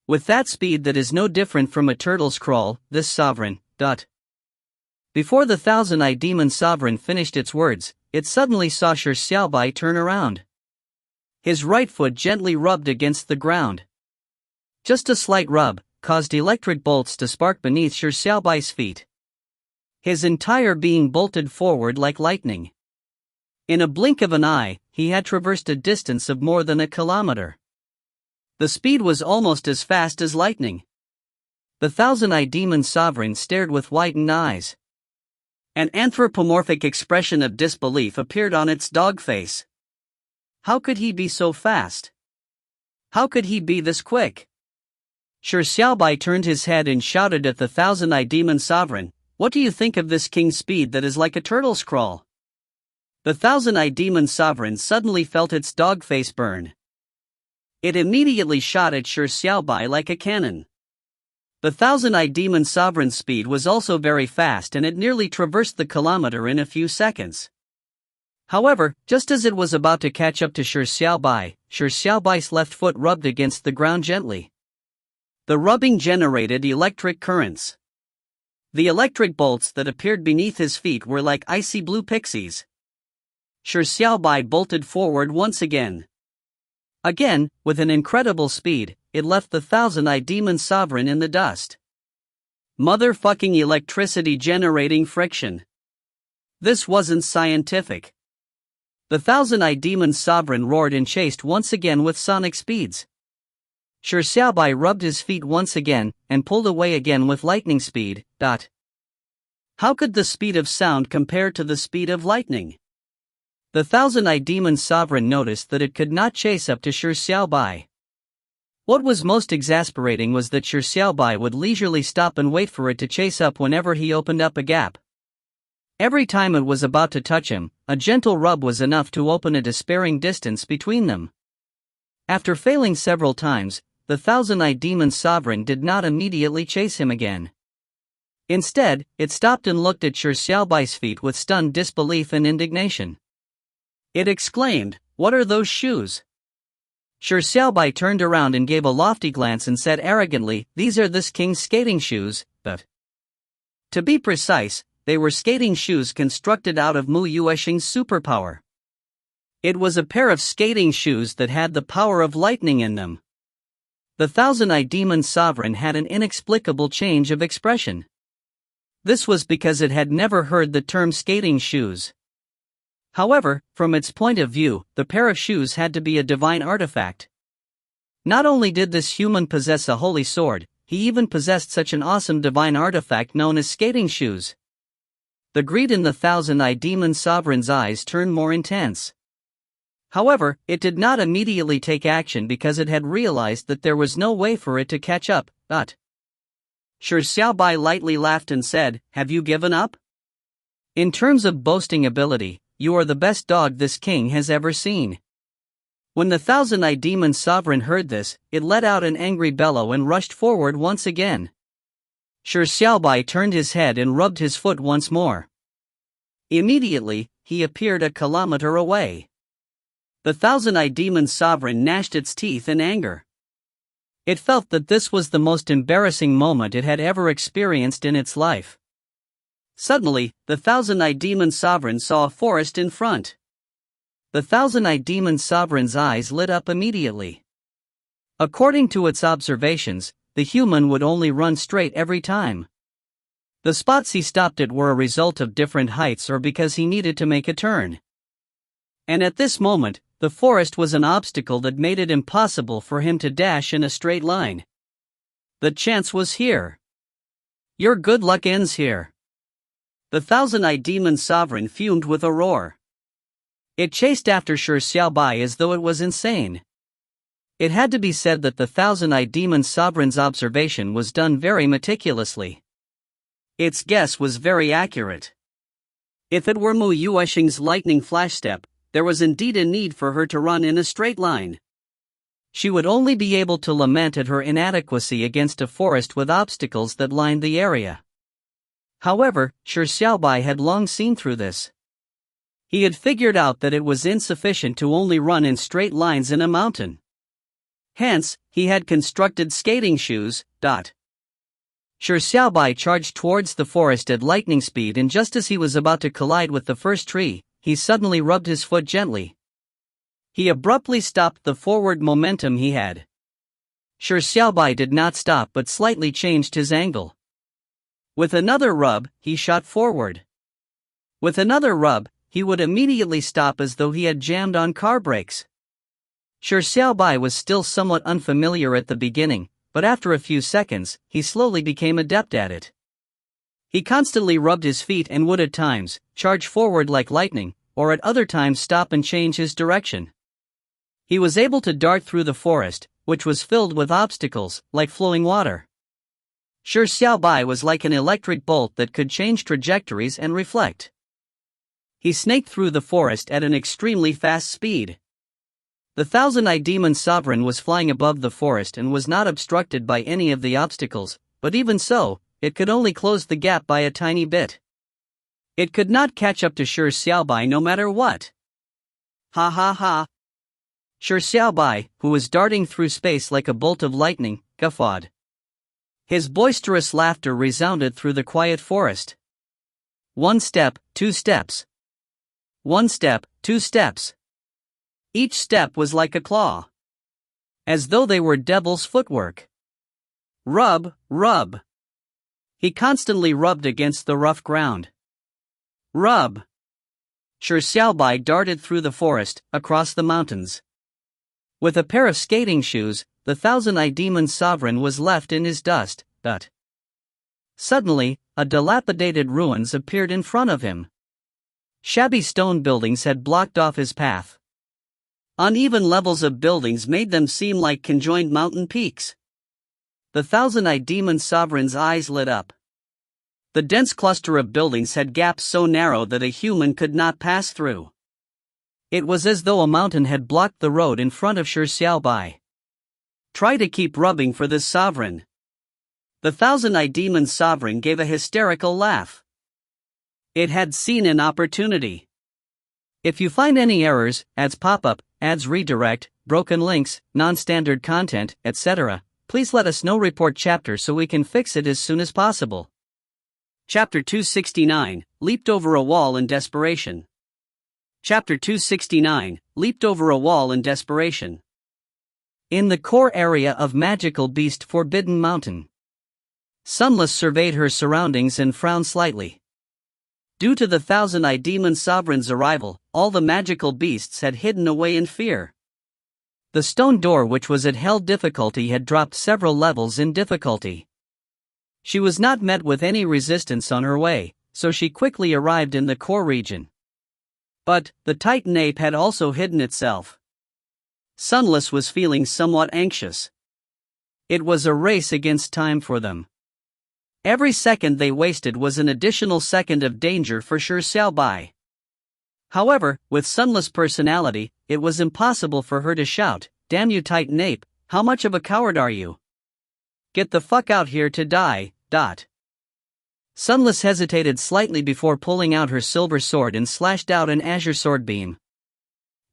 With that speed that is no different from a turtle's crawl, this sovereign, Before the Thousand-Eyed Demon Sovereign finished its words, it suddenly saw Shi Xiaobai turn around. His right foot gently rubbed against the ground. Just a slight rub caused electric bolts to spark beneath Shi Xiaobai's feet. His entire being bolted forward like lightning. In a blink of an eye, he had traversed a distance of more than a kilometer. The speed was almost as fast as lightning. The Thousand-Eyed Demon Sovereign stared with widened eyes. An anthropomorphic expression of disbelief appeared on its dog face. How could he be so fast? How could he be this quick? Shi Xiaobai turned his head and shouted at the Thousand-Eyed Demon Sovereign, "What do you think of this king's speed that is like a turtle's crawl?" The Thousand-Eyed Demon Sovereign suddenly felt its dog face burn. It immediately shot at Shi Xiaobai like a cannon. The Thousand-Eyed Demon Sovereign's speed was also very fast and it nearly traversed the kilometer in a few seconds. However, just as it was about to catch up to Shi Xiaobai's left foot rubbed against the ground gently. The rubbing generated electric currents. The electric bolts that appeared beneath his feet were like icy blue pixies. Shi Xiaobai bolted forward once again. Again, with an incredible speed, it left the Thousand-Eyed Demon Sovereign in the dust. Motherfucking electricity generating friction. This wasn't scientific. The Thousand-Eyed Demon Sovereign roared and chased once again with sonic speeds. Shi Xiaobai rubbed his feet once again and pulled away again with lightning speed. How could the speed of sound compare to the speed of lightning? The Thousand-Eyed Demon Sovereign noticed that it could not chase up to Shi Xiaobai. What was most exasperating was that Shi Xiaobai would leisurely stop and wait for it to chase up whenever he opened up a gap. Every time it was about to touch him, a gentle rub was enough to open a despairing distance between them. After failing several times, the Thousand-Eyed Demon Sovereign did not immediately chase him again. Instead, it stopped and looked at Shi Xiaobai's feet with stunned disbelief and indignation. It exclaimed, "What are those shoes?" Shi Xiaobai turned around and gave a lofty glance and said arrogantly, "These are this king's skating shoes, but..." To be precise, they were skating shoes constructed out of Mu Yuexing's superpower. It was a pair of skating shoes that had the power of lightning in them. The Thousand-Eyed Demon Sovereign had an inexplicable change of expression. This was because it had never heard the term skating shoes. However, from its point of view, the pair of shoes had to be a divine artifact. Not only did this human possess a holy sword, he even possessed such an awesome divine artifact known as skating shoes. The greed in the Thousand-Eyed Demon Sovereign's eyes turned more intense. However, it did not immediately take action because it had realized that there was no way for it to catch up. Shi Xiaobai lightly laughed and said, "Have you given up? In terms of boasting ability, you are the best dog this king has ever seen." When the Thousand-Eyed Demon Sovereign heard this, it let out an angry bellow and rushed forward once again. Shi Xiaobai turned his head and rubbed his foot once more. Immediately, he appeared a kilometer away. The Thousand-Eyed Demon Sovereign gnashed its teeth in anger. It felt that this was the most embarrassing moment it had ever experienced in its life. Suddenly, the Thousand-Eyed Demon Sovereign saw a forest in front. The Thousand-Eyed Demon Sovereign's eyes lit up immediately. According to its observations, the human would only run straight every time. The spots he stopped at were a result of different heights or because he needed to make a turn. And at this moment, the forest was an obstacle that made it impossible for him to dash in a straight line. The chance was here. Your good luck ends here. The Thousand-Eyed Demon Sovereign fumed with a roar. It chased after Shi Xiaobai as though it was insane. It had to be said that the Thousand-Eyed Demon Sovereign's observation was done very meticulously. Its guess was very accurate. If it were Mu Yuexing's lightning flash step, there was indeed a need for her to run in a straight line. She would only be able to lament at her inadequacy against a forest with obstacles that lined the area. However, Shi Xiaobai had long seen through this. He had figured out that it was insufficient to only run in straight lines in a mountain. Hence, he had constructed skating shoes. Shi Xiaobai charged towards the forest at lightning speed, and just as he was about to collide with the first tree, he suddenly rubbed his foot gently. He abruptly stopped the forward momentum he had. Shi Xiaobai did not stop but slightly changed his angle. With another rub, he shot forward. With another rub, he would immediately stop as though he had jammed on car brakes. Shi Xiaobai was still somewhat unfamiliar at the beginning, but after a few seconds, he slowly became adept at it. He constantly rubbed his feet and would at times charge forward like lightning, or at other times stop and change his direction. He was able to dart through the forest, which was filled with obstacles, like flowing water. Shi Xiaobai was like an electric bolt that could change trajectories and reflect. He snaked through the forest at an extremely fast speed. The Thousand-Eyed Demon Sovereign was flying above the forest and was not obstructed by any of the obstacles, but even so, it could only close the gap by a tiny bit. It could not catch up to Shi Xiaobai no matter what. Ha ha ha. Shi Xiaobai, who was darting through space like a bolt of lightning, guffawed. His boisterous laughter resounded through the quiet forest. 1 step, 2 steps. 1 step, 2 steps. Each step was like a claw. As though they were devil's footwork. Rub, rub. He constantly rubbed against the rough ground. Rub. Shi Xiaobai darted through the forest, across the mountains. With a pair of skating shoes, the Thousand-Eyed Demon Sovereign was left in his dust. Suddenly, a dilapidated ruins appeared in front of him. Shabby stone buildings had blocked off his path. Uneven levels of buildings made them seem like conjoined mountain peaks. The Thousand-Eyed Demon Sovereign's eyes lit up. The dense cluster of buildings had gaps so narrow that a human could not pass through. It was as though a mountain had blocked the road in front of Shi Xiaobai. Try to keep rubbing for this sovereign. The Thousand-Eyed Demon's sovereign gave a hysterical laugh. It had seen an opportunity. If you find any errors, ads pop up, ads redirect, broken links, non-standard content, etc., please let us know. Report chapter so we can fix it as soon as possible. Chapter 269, Leaped Over a Wall in Desperation. Chapter 269, Leaped Over a Wall in Desperation. In the core area of Magical Beast Forbidden Mountain, Sunless surveyed her surroundings and frowned slightly. Due to the Thousand-Eyed Demon Sovereign's arrival, all the magical beasts had hidden away in fear. The stone door which was at hell difficulty had dropped several levels in difficulty. She was not met with any resistance on her way, so she quickly arrived in the core region. But, the Titan Ape had also hidden itself. Sunless was feeling somewhat anxious. It was a race against time for them. Every second they wasted was an additional second of danger for Shi Xiaobai. However, with Sunless' personality, it was impossible for her to shout, "Damn you Titan Ape, how much of a coward are you? Get the fuck out here to die." Sunless hesitated slightly before pulling out her silver sword and slashed out an azure sword beam.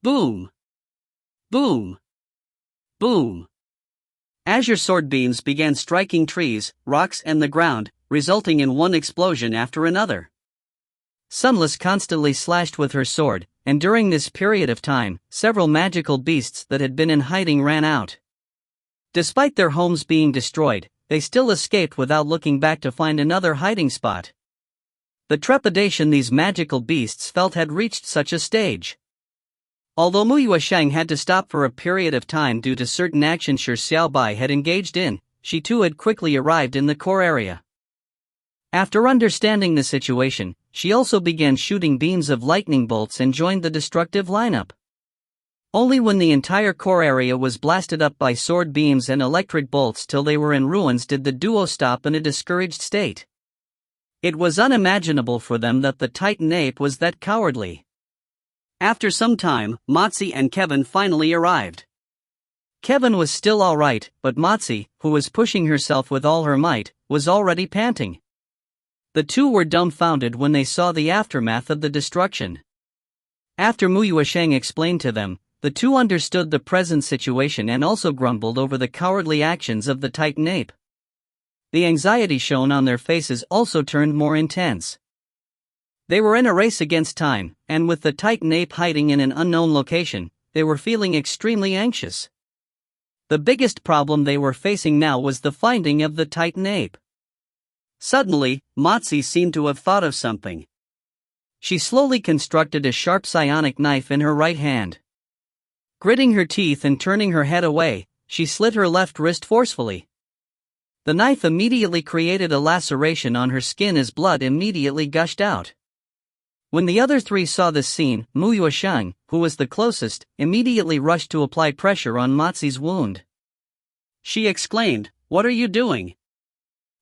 Boom! Boom! Boom! Azure sword beams began striking trees, rocks and the ground, resulting in one explosion after another. Sunless constantly slashed with her sword, and during this period of time, several magical beasts that had been in hiding ran out. Despite their homes being destroyed, they still escaped without looking back to find another hiding spot. The trepidation these magical beasts felt had reached such a stage. Although Mu Yuesheng had to stop for a period of time due to certain actions Shi Xiaobai had engaged in, she too had quickly arrived in the core area. After understanding the situation, she also began shooting beams of lightning bolts and joined the destructive lineup. Only when the entire core area was blasted up by sword beams and electric bolts till they were in ruins did the duo stop in a discouraged state. It was unimaginable for them that the Titan Ape was that cowardly. After some time, Motzi and Kevin finally arrived. Kevin was still alright, but Motzi, who was pushing herself with all her might, was already panting. The two were dumbfounded when they saw the aftermath of the destruction. After Mu Yuesheng explained to them, the two understood the present situation and also grumbled over the cowardly actions of the Titan Ape. The anxiety shown on their faces also turned more intense. They were in a race against time, and with the Titan Ape hiding in an unknown location, they were feeling extremely anxious. The biggest problem they were facing now was the finding of the Titan Ape. Suddenly, Motzi seemed to have thought of something. She slowly constructed a sharp psionic knife in her right hand. Gritting her teeth and turning her head away, she slit her left wrist forcefully. The knife immediately created a laceration on her skin as blood immediately gushed out. When the other three saw this scene, Mu Yuesheng, who was the closest, immediately rushed to apply pressure on Motzi's wound. She exclaimed, "What are you doing?"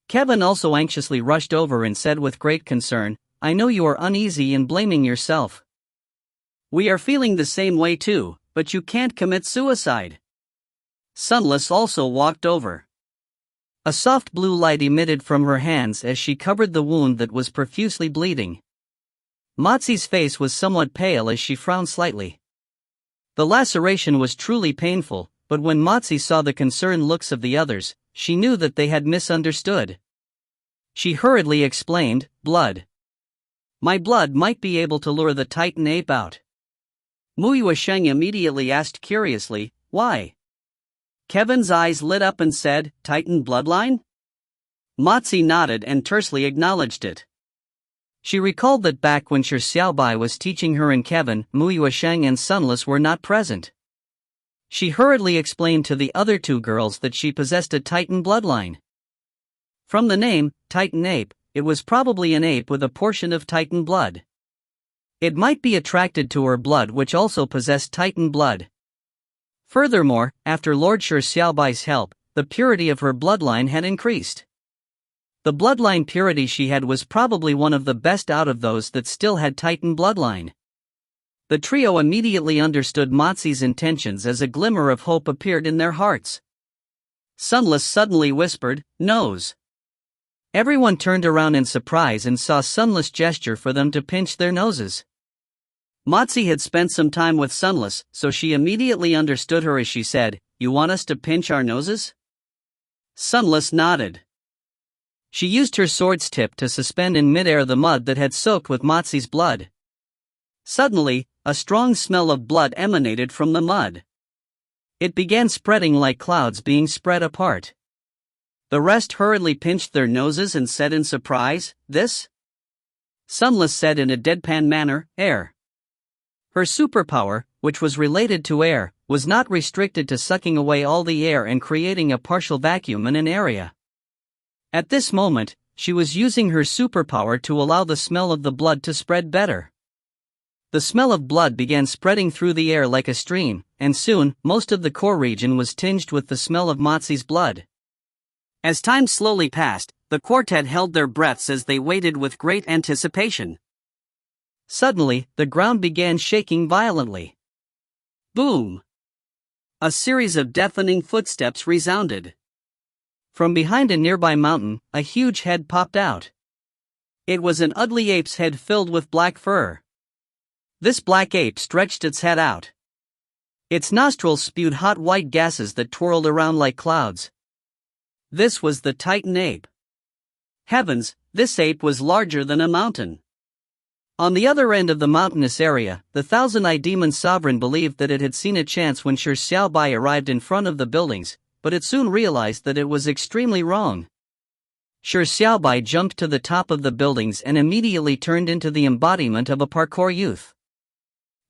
Kevin also anxiously rushed over and said with great concern, "I know you are uneasy and blaming yourself. We are feeling the same way too, but you can't commit suicide." Sunless also walked over. A soft blue light emitted from her hands as she covered the wound that was profusely bleeding. Motzi's face was somewhat pale as she frowned slightly. The laceration was truly painful, but when Motzi saw the concerned looks of the others, she knew that they had misunderstood. She hurriedly explained, "Blood. My blood might be able to lure the Titan Ape out." Mu Yuesheng immediately asked curiously, "Why?" Kevin's eyes lit up and said, "Titan bloodline?" Motzi nodded and tersely acknowledged it. She recalled that back when Shi Xiaobai was teaching her and Kevin, Mu Yuesheng and Sunless were not present. She hurriedly explained to the other two girls that she possessed a Titan bloodline. From the name, Titan Ape, it was probably an ape with a portion of Titan blood. It might be attracted to her blood which also possessed Titan blood. Furthermore, after Lord Shi Xiaobai's help, the purity of her bloodline had increased. The bloodline purity she had was probably one of the best out of those that still had Titan bloodline. The trio immediately understood Motzi's intentions as a glimmer of hope appeared in their hearts. Sunless suddenly whispered, "Nose. Everyone turned around in surprise and saw Sunless gesture for them to pinch their noses. Mozi had spent some time with Sunless, so she immediately understood her as she said, "You want us to pinch our noses?" Sunless nodded. She used her sword's tip to suspend in midair the mud that had soaked with Mozi's blood. Suddenly, a strong smell of blood emanated from the mud. It began spreading like clouds being spread apart. The rest hurriedly pinched their noses and said in surprise, "This?" Sunless said in a deadpan manner, "Air." Her superpower, which was related to air, was not restricted to sucking away all the air and creating a partial vacuum in an area. At this moment, she was using her superpower to allow the smell of the blood to spread better. The smell of blood began spreading through the air like a stream, and soon, most of the core region was tinged with the smell of Mozi's blood. As time slowly passed, the quartet held their breaths as they waited with great anticipation. Suddenly, the ground began shaking violently. Boom! A series of deafening footsteps resounded. From behind a nearby mountain, a huge head popped out. It was an ugly ape's head filled with black fur. This black ape stretched its head out. Its nostrils spewed hot white gases that twirled around like clouds. This was the Titan ape. Heavens, this ape was larger than a mountain. On the other end of the mountainous area, the thousand-eyed demon sovereign believed that it had seen a chance when Shi Xiaobai arrived in front of the buildings, but it soon realized that it was extremely wrong. Shi Xiaobai jumped to the top of the buildings and immediately turned into the embodiment of a parkour youth.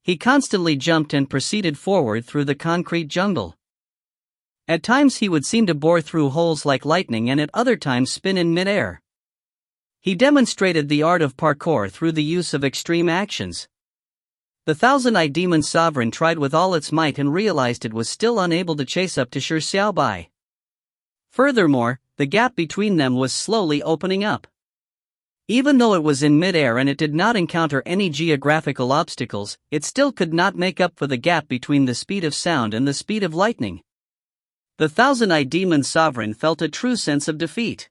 He constantly jumped and proceeded forward through the concrete jungle. At times he would seem to bore through holes like lightning and at other times spin in midair. He demonstrated the art of parkour through the use of extreme actions. The thousand-eyed demon sovereign tried with all its might and realized it was still unable to chase up to Shi Xiaobai. Furthermore, the gap between them was slowly opening up. Even though it was in midair and it did not encounter any geographical obstacles, it still could not make up for the gap between the speed of sound and the speed of lightning. The thousand-eyed demon sovereign felt a true sense of defeat.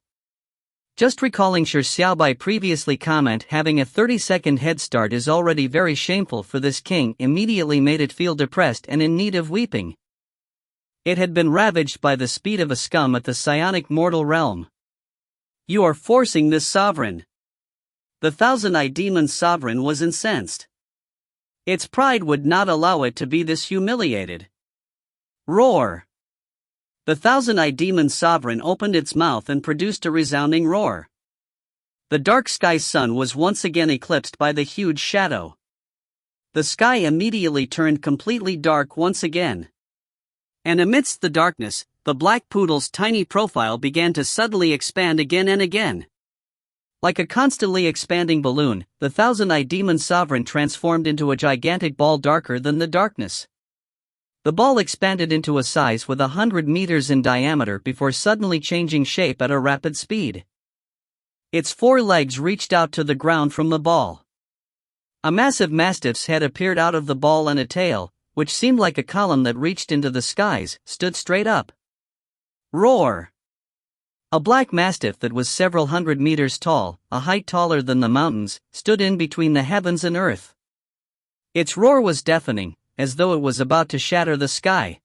Just recalling Shi Xiaobai previously comment having a 30-second head start is already very shameful for this king immediately made it feel depressed and in need of weeping. It had been ravaged by the speed of a scum at the psionic mortal realm. "You are forcing this sovereign." The thousand-eyed demon sovereign was incensed. Its pride would not allow it to be this humiliated. Roar! The thousand-eyed demon sovereign opened its mouth and produced a resounding roar. The dark sky sun was once again eclipsed by the huge shadow. The sky immediately turned completely dark once again. And amidst the darkness, the black poodle's tiny profile began to suddenly expand again and again. Like a constantly expanding balloon, the thousand-eyed demon sovereign transformed into a gigantic ball darker than the darkness. The ball expanded into a size with 100 meters in diameter before suddenly changing shape at a rapid speed. Its 4 legs reached out to the ground from the ball. A massive mastiff's head appeared out of the ball and a tail, which seemed like a column that reached into the skies, stood straight up. Roar! A black mastiff that was several hundred meters tall, a height taller than the mountains, stood in between the heavens and earth. Its roar was deafening, as though it was about to shatter the sky.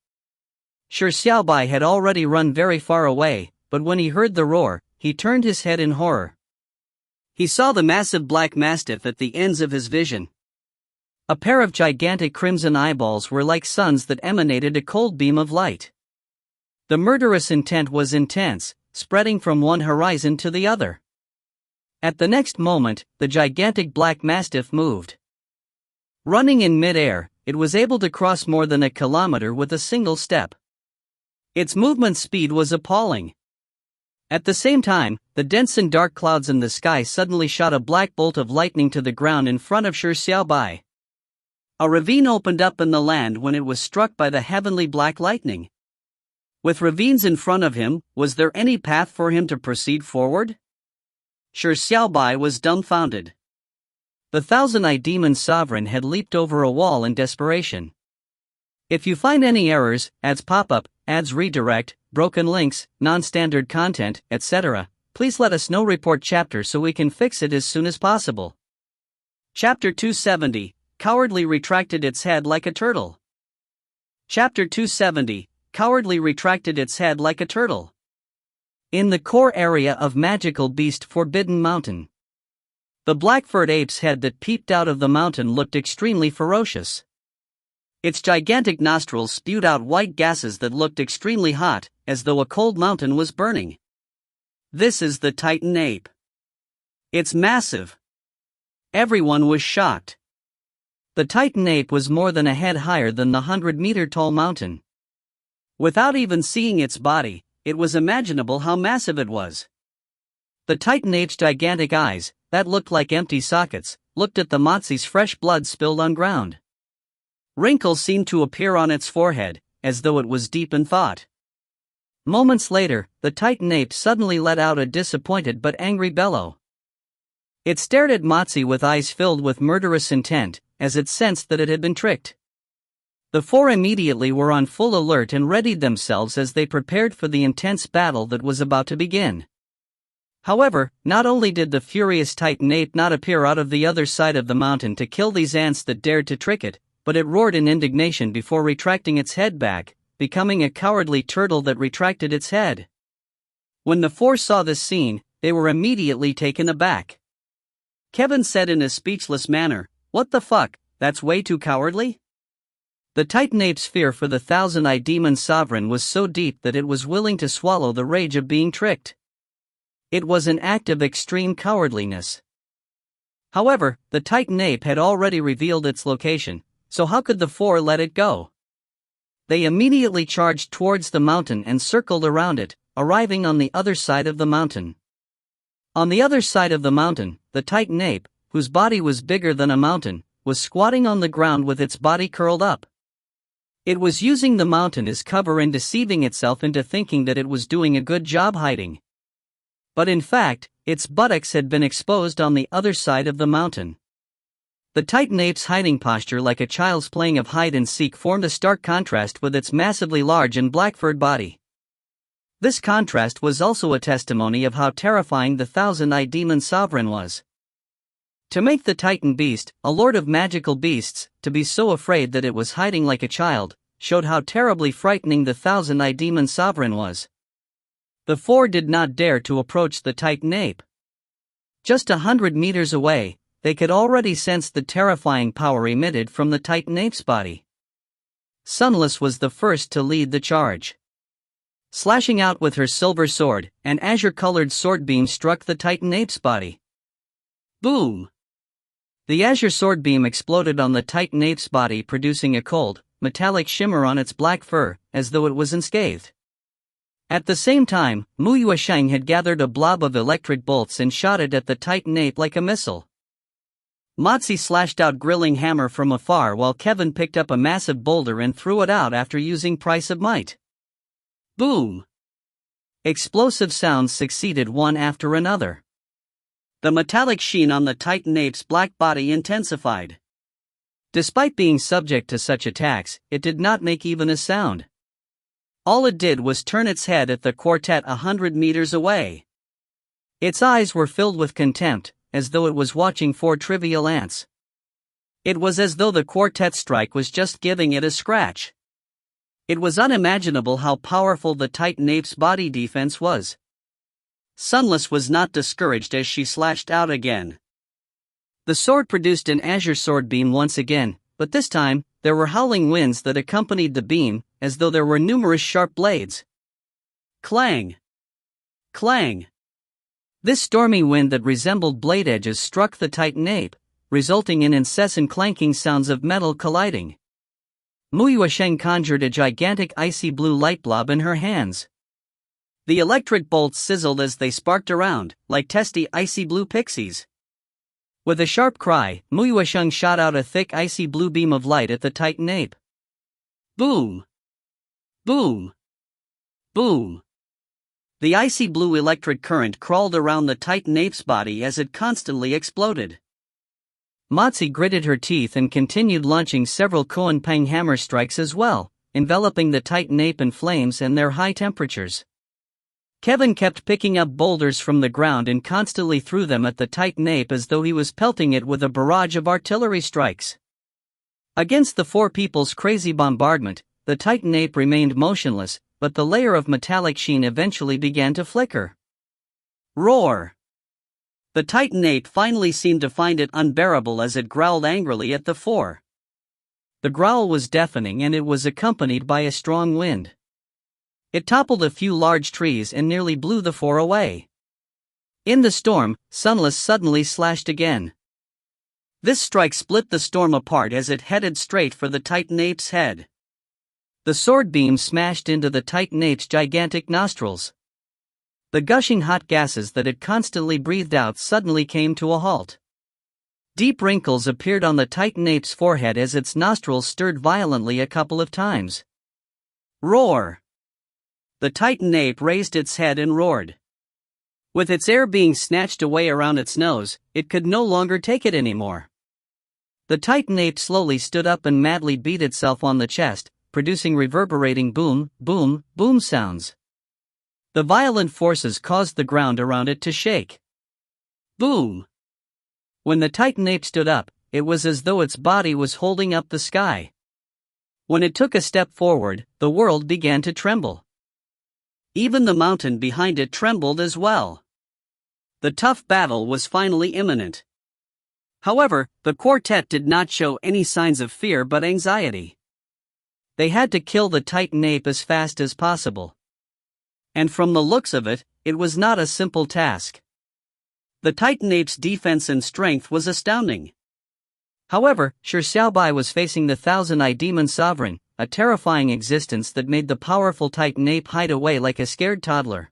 Shi Xiaobai had already run very far away, but when he heard the roar, he turned his head in horror. He saw the massive black mastiff at the ends of his vision. A pair of gigantic crimson eyeballs were like suns that emanated a cold beam of light. The murderous intent was intense, spreading from one horizon to the other. At the next moment, the gigantic black mastiff moved. Running in mid-air, it was able to cross more than a kilometer with a single step. Its movement speed was appalling. At the same time, the dense and dark clouds in the sky suddenly shot a black bolt of lightning to the ground in front of Shi Xiaobai. A ravine opened up in the land when it was struck by the heavenly black lightning. With ravines in front of him, was there any path for him to proceed forward? Shi Xiaobai was dumbfounded. The thousand-eyed demon sovereign had leaped over a wall in desperation. If you find any errors, ads pop up, ads redirect, broken links, non-standard content, etc., please let us know. Report chapter so we can fix it as soon as possible. Chapter 270, Cowardly retracted its head like a turtle. Chapter 270, Cowardly retracted its head like a turtle. In the core area of Magical Beast Forbidden Mountain, the black-furred ape's head that peeped out of the mountain looked extremely ferocious. Its gigantic nostrils spewed out white gases that looked extremely hot, as though a cold mountain was burning. This is the Titan ape. It's massive. Everyone was shocked. The Titan ape was more than a head higher than the 100-meter-tall mountain. Without even seeing its body, it was imaginable how massive it was. The Titan ape's gigantic eyes, that looked like empty sockets, looked at the Mozi's fresh blood spilled on ground. Wrinkles seemed to appear on its forehead, as though it was deep in thought. Moments later, the Titan ape suddenly let out a disappointed but angry bellow. It stared at Mozi with eyes filled with murderous intent, as it sensed that it had been tricked. The four immediately were on full alert and readied themselves as they prepared for the intense battle that was about to begin. However, not only did the furious Titan ape not appear out of the other side of the mountain to kill these ants that dared to trick it, but it roared in indignation before retracting its head back, becoming a cowardly turtle that retracted its head. When the four saw this scene, they were immediately taken aback. Kevin said in a speechless manner, "What the fuck, that's way too cowardly?" The Titan ape's fear for the thousand-eyed demon sovereign was so deep that it was willing to swallow the rage of being tricked. It was an act of extreme cowardliness. However, the Titan ape had already revealed its location, so how could the four let it go? They immediately charged towards the mountain and circled around it, arriving on the other side of the mountain. On the other side of the mountain, the Titan ape, whose body was bigger than a mountain, was squatting on the ground with its body curled up. It was using the mountain as cover and deceiving itself into thinking that it was doing a good job hiding. But in fact, its buttocks had been exposed on the other side of the mountain. The Titan ape's hiding posture, like a child's playing of hide-and-seek, formed a stark contrast with its massively large and black-furred body. This contrast was also a testimony of how terrifying the thousand-eyed demon sovereign was. To make the Titan beast, a lord of magical beasts, to be so afraid that it was hiding like a child, showed how terribly frightening the thousand-eyed demon sovereign was. The four did not dare to approach the Titan ape. Just 100 meters away, they could already sense the terrifying power emitted from the Titan ape's body. Sunless was the first to lead the charge. Slashing out with her silver sword, an azure-colored sword beam struck the Titan ape's body. Boom! The azure sword beam exploded on the Titan ape's body, producing a cold, metallic shimmer on its black fur, as though it was unscathed. At the same time, Mu Yuesheng had gathered a blob of electric bolts and shot it at the Titan ape like a missile. Mozi slashed out grilling hammer from afar while Kevin picked up a massive boulder and threw it out after using Price of Might. Boom! Explosive sounds succeeded one after another. The metallic sheen on the Titan ape's black body intensified. Despite being subject to such attacks, it did not make even a sound. All it did was turn its head at the quartet 100 meters away. Its eyes were filled with contempt, as though it was watching four trivial ants. It was as though the quartet's strike was just giving it a scratch. It was unimaginable how powerful the Titan ape's body defense was. Sunless was not discouraged as she slashed out again. The sword produced an azure sword beam once again, but this time, there were howling winds that accompanied the beam, as though there were numerous sharp blades. Clang! Clang! This stormy wind that resembled blade edges struck the Titan ape, resulting in incessant clanking sounds of metal colliding. Mu Yuesheng conjured a gigantic icy blue light blob in her hands. The electric bolts sizzled as they sparked around, like testy icy blue pixies. With a sharp cry, Mu Yuesheng shot out a thick icy blue beam of light at the Titan ape. Boom! Boom! Boom! The icy blue electric current crawled around the Titan ape's body as it constantly exploded. Mozi gritted her teeth and continued launching several Koan Pang hammer strikes as well, enveloping the Titan ape in flames and their high temperatures. Kevin kept picking up boulders from the ground and constantly threw them at the titan ape as though he was pelting it with a barrage of artillery strikes. Against the four people's crazy bombardment, the titan ape remained motionless, but the layer of metallic sheen eventually began to flicker. Roar! The titan ape finally seemed to find it unbearable as it growled angrily at the four. The growl was deafening and it was accompanied by a strong wind. It toppled a few large trees and nearly blew the four away. In the storm, Sunless suddenly slashed again. This strike split the storm apart as it headed straight for the titan ape's head. The sword beam smashed into the titan ape's gigantic nostrils. The gushing hot gases that it constantly breathed out suddenly came to a halt. Deep wrinkles appeared on the titan ape's forehead as its nostrils stirred violently a couple of times. Roar! The titan ape raised its head and roared. With its air being snatched away around its nose, it could no longer take it anymore. The titan ape slowly stood up and madly beat itself on the chest, producing reverberating boom, boom, boom sounds. The violent forces caused the ground around it to shake. Boom! When the titan ape stood up, it was as though its body was holding up the sky. When it took a step forward, the world began to tremble. Even the mountain behind it trembled as well. The tough battle was finally imminent. However, the quartet did not show any signs of fear but anxiety. They had to kill the titan ape as fast as possible. And from the looks of it, it was not a simple task. The titan ape's defense and strength was astounding. However, Shi Xiaobai was facing the thousand-eyed demon sovereign, a terrifying existence that made the powerful titan ape hide away like a scared toddler.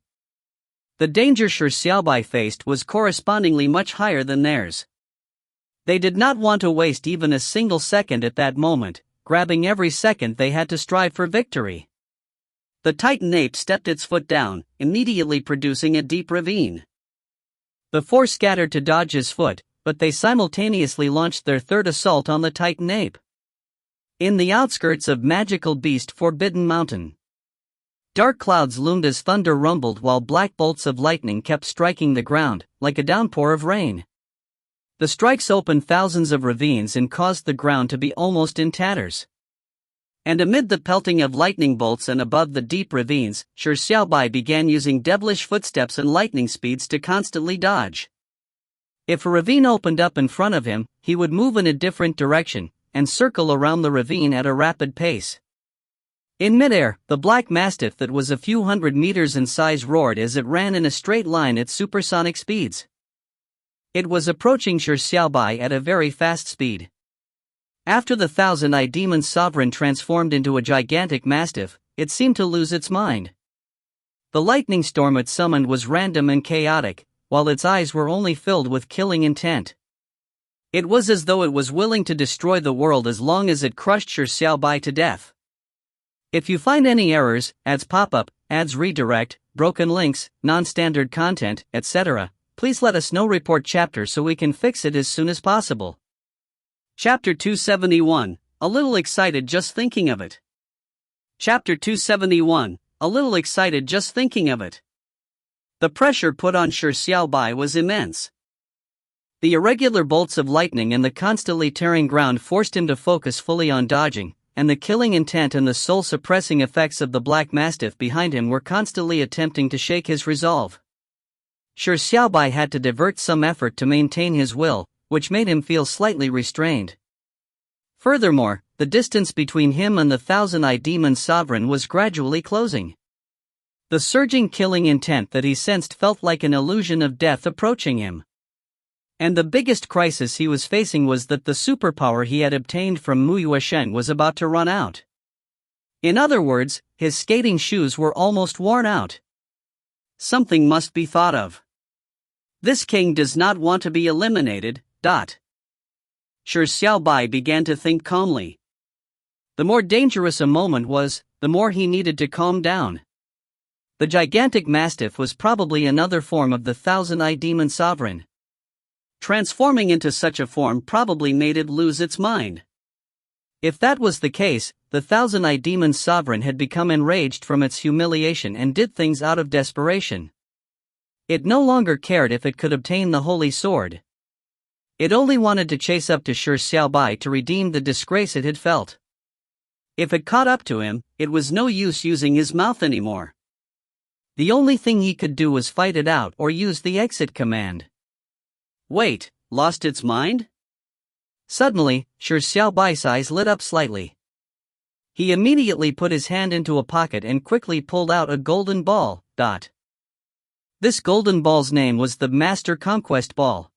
The danger Shi Xiaobai faced was correspondingly much higher than theirs. They did not want to waste even a single second at that moment, grabbing every second they had to strive for victory. The titan ape stepped its foot down, immediately producing a deep ravine. The four scattered to dodge his foot, but they simultaneously launched their third assault on the titan ape. In the outskirts of magical beast Forbidden Mountain, dark clouds loomed as thunder rumbled while black bolts of lightning kept striking the ground, like a downpour of rain. The strikes opened thousands of ravines and caused the ground to be almost in tatters. And amid the pelting of lightning bolts and above the deep ravines, Shi Xiaobai began using devilish footsteps and lightning speeds to constantly dodge. If a ravine opened up in front of him, he would move in a different direction, and circle around the ravine at a rapid pace. In midair, the black mastiff that was a few hundred meters in size roared as it ran in a straight line at supersonic speeds. It was approaching Shi Xiaobai at a very fast speed. After the thousand-eyed demon sovereign transformed into a gigantic mastiff, it seemed to lose its mind. The lightning storm it summoned was random and chaotic, while its eyes were only filled with killing intent. It was as though it was willing to destroy the world as long as it crushed Shi Xiaobai to death. If you find any errors, ads pop up, ads redirect, broken links, non-standard content, etc., please let us know. Report chapter so we can fix it as soon as possible. Chapter 271, a little excited just thinking of it. Chapter 271, a little excited just thinking of it. The pressure put on Shi Xiaobai was immense. The irregular bolts of lightning and the constantly tearing ground forced him to focus fully on dodging, and the killing intent and the soul-suppressing effects of the black mastiff behind him were constantly attempting to shake his resolve. Shi Xiaobai had to divert some effort to maintain his will, which made him feel slightly restrained. Furthermore, the distance between him and the thousand-eyed demon sovereign was gradually closing. The surging killing intent that he sensed felt like an illusion of death approaching him. And the biggest crisis he was facing was that the superpower he had obtained from Mu Yuesheng was about to run out. In other words, his skating shoes were almost worn out. Something must be thought of. This king does not want to be eliminated. Shi Xiaobai began to think calmly. The more dangerous a moment was, the more he needed to calm down. The gigantic mastiff was probably another form of the thousand-eyed demon sovereign. Transforming into such a form probably made it lose its mind. If that was the case, the thousand-eyed demon's sovereign had become enraged from its humiliation and did things out of desperation. It no longer cared if it could obtain the holy sword. It only wanted to chase up to Shi Xiaobai to redeem the disgrace it had felt. If it caught up to him, it was no use using his mouth anymore. The only thing he could do was fight it out or use the exit command. Wait, lost its mind? Suddenly, Shi Xiaobai's eyes lit up slightly. He immediately put his hand into a pocket and quickly pulled out a golden ball. This golden ball's name was the Master Conquest Ball.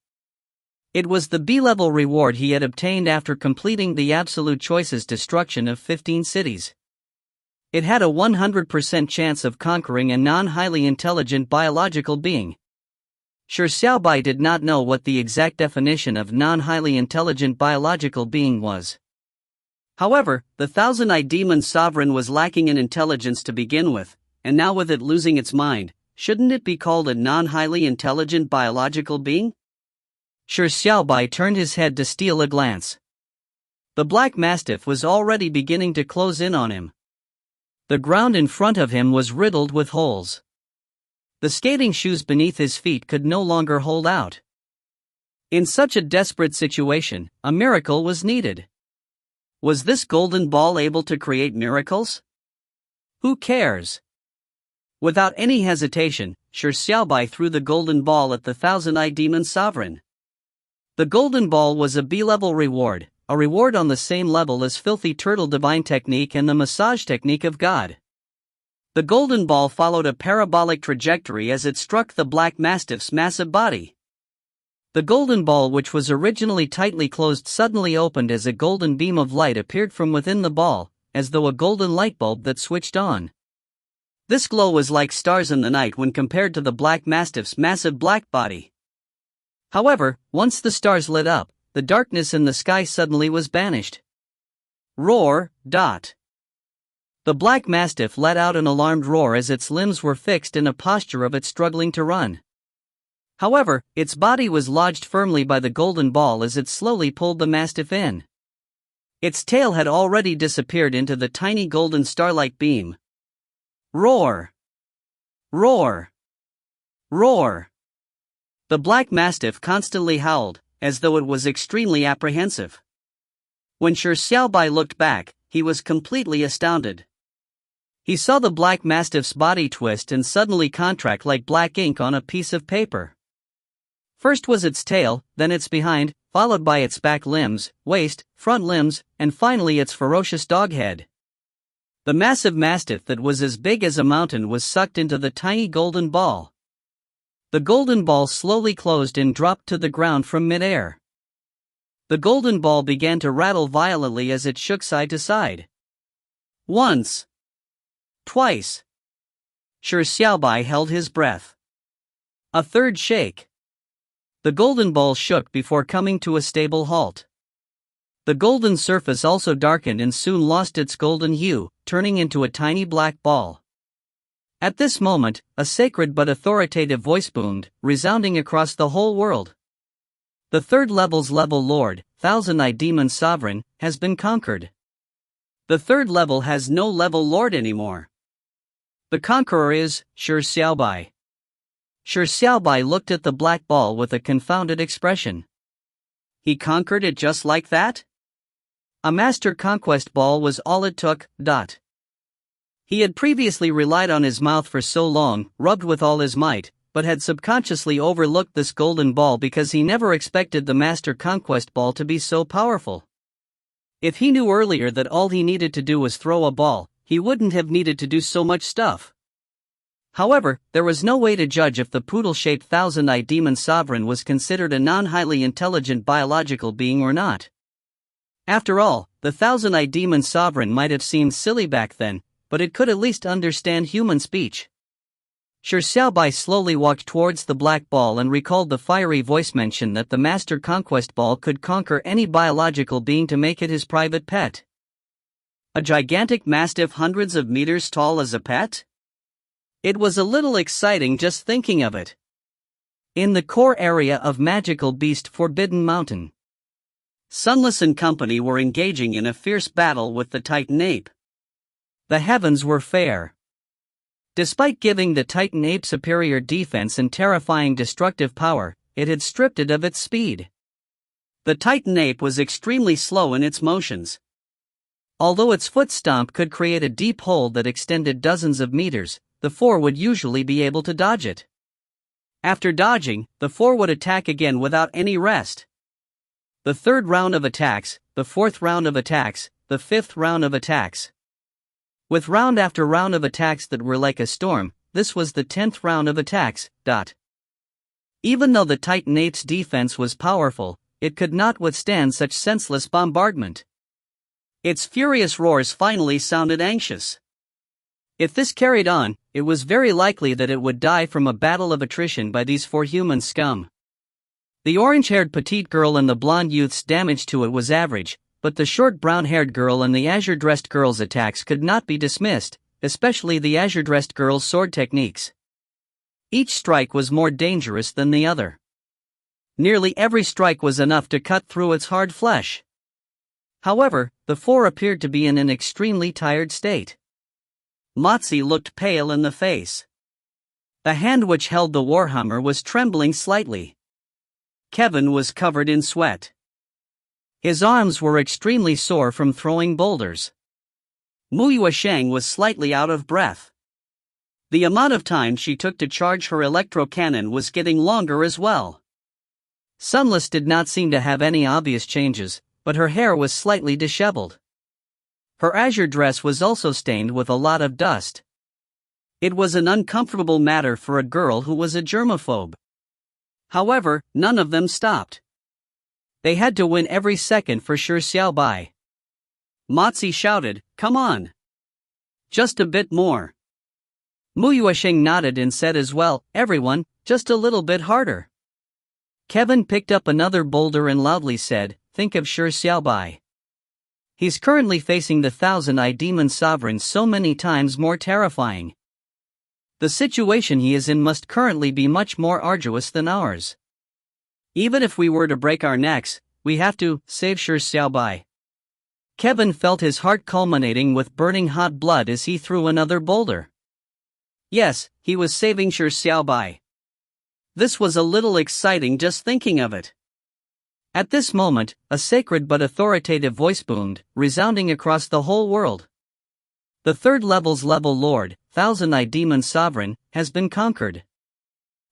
It was the B-level reward he had obtained after completing the Absolute Choice's destruction of 15 cities. It had a 100% chance of conquering a non-highly intelligent biological being. Shi Xiaobai did not know what the exact definition of non-highly intelligent biological being was. However, the thousand-eyed demon sovereign was lacking in intelligence to begin with, and now with it losing its mind, shouldn't it be called a non-highly intelligent biological being? Shi Xiaobai turned his head to steal a glance. The black mastiff was already beginning to close in on him. The ground in front of him was riddled with holes. The skating shoes beneath his feet could no longer hold out. In such a desperate situation, a miracle was needed. Was this golden ball able to create miracles? Who cares? Without any hesitation, Shi Xiaobai threw the golden ball at the thousand-eyed demon sovereign. The golden ball was a B-level reward, a reward on the same level as Filthy Turtle Divine Technique and the Massage Technique of God. The golden ball followed a parabolic trajectory as it struck the black mastiff's massive body. The golden ball, which was originally tightly closed, suddenly opened as a golden beam of light appeared from within the ball, as though a golden light bulb that switched on. This glow was like stars in the night when compared to the black mastiff's massive black body. However, once the stars lit up, the darkness in the sky suddenly was banished. Roar. The black mastiff let out an alarmed roar as its limbs were fixed in a posture of it struggling to run. However, its body was lodged firmly by the golden ball as it slowly pulled the mastiff in. Its tail had already disappeared into the tiny golden starlight beam. Roar! Roar! Roar! The black mastiff constantly howled, as though it was extremely apprehensive. When Shi Xiaobai looked back, he was completely astounded. He saw the black mastiff's body twist and suddenly contract like black ink on a piece of paper. First was its tail, then its behind, followed by its back limbs, waist, front limbs, and finally its ferocious dog head. The massive mastiff that was as big as a mountain was sucked into the tiny golden ball. The golden ball slowly closed and dropped to the ground from mid-air. The golden ball began to rattle violently as it shook side to side. Once. Twice. Shi Xiaobai held his breath. A third shake. The golden ball shook before coming to a stable halt. The golden surface also darkened and soon lost its golden hue, turning into a tiny black ball. At this moment, a sacred but authoritative voice boomed, resounding across the whole world. The third level's level lord, thousand-eyed demon sovereign, has been conquered. The third level has no level lord anymore. The conqueror is Shi Xiaobai. Shi Xiaobai looked at the black ball with a confounded expression. He conquered it just like that? A master conquest ball was all it took. He had previously relied on his mouth for so long, rubbed with all his might, but had subconsciously overlooked this golden ball because he never expected the master conquest ball to be so powerful. If he knew earlier that all he needed to do was throw a ball, he wouldn't have needed to do so much stuff. However, there was no way to judge if the poodle-shaped thousand-eyed demon sovereign was considered a non-highly intelligent biological being or not. After all, the thousand-eyed demon sovereign might have seemed silly back then, but it could at least understand human speech. Shi Xiaobai slowly walked towards the black ball and recalled the fiery voice mention that the master conquest ball could conquer any biological being to make it his private pet. A gigantic mastiff hundreds of meters tall as a pet? It was a little exciting just thinking of it. In the core area of magical beast Forbidden Mountain. Sunless and company were engaging in a fierce battle with the Titan ape. The heavens were fair. Despite giving the Titan ape superior defense and terrifying destructive power, it had stripped it of its speed. The Titan ape was extremely slow in its motions. Although its foot stomp could create a deep hole that extended dozens of meters, the four would usually be able to dodge it. After dodging, the four would attack again without any rest. The third round of attacks, the fourth round of attacks, the fifth round of attacks. With round after round of attacks that were like a storm, this was the 10th round of attacks. Even though the Titan ape's defense was powerful, it could not withstand such senseless bombardment. Its furious roars finally sounded anxious. If this carried on, it was very likely that it would die from a battle of attrition by these four human scum. The orange-haired petite girl and the blonde youth's damage to it was average, but the short brown-haired girl and the azure-dressed girl's attacks could not be dismissed, especially the azure-dressed girl's sword techniques. Each strike was more dangerous than the other. Nearly every strike was enough to cut through its hard flesh. However, the four appeared to be in an extremely tired state. Motzi looked pale in the face. The hand which held the warhammer was trembling slightly. Kevin was covered in sweat. His arms were extremely sore from throwing boulders. Mu Yuesheng was slightly out of breath. The amount of time she took to charge her electro-cannon was getting longer as well. Sunless did not seem to have any obvious changes, but her hair was slightly disheveled. Her azure dress was also stained with a lot of dust. It was an uncomfortable matter for a girl who was a germaphobe. However, none of them stopped. They had to win every second for Shi Xiaobai. Motzi shouted, "Come on! Just a bit more." Mu Yuesheng nodded and said as well, "Everyone, just a little bit harder." Kevin picked up another boulder and loudly said, "Think of Shi Xiaobai. He's currently facing the Thousand-Eyed Demon Sovereign, so many times more terrifying. The situation he is in must currently be much more arduous than ours. Even if we were to break our necks, we have to save Shi Xiaobai." Kevin felt his heart culminating with burning hot blood as he threw another boulder. Yes, he was saving Shi Xiaobai. This was a little exciting just thinking of it. At this moment, a sacred but authoritative voice boomed, resounding across the whole world. The third level's level lord, Thousand-Eyed Demon Sovereign, has been conquered.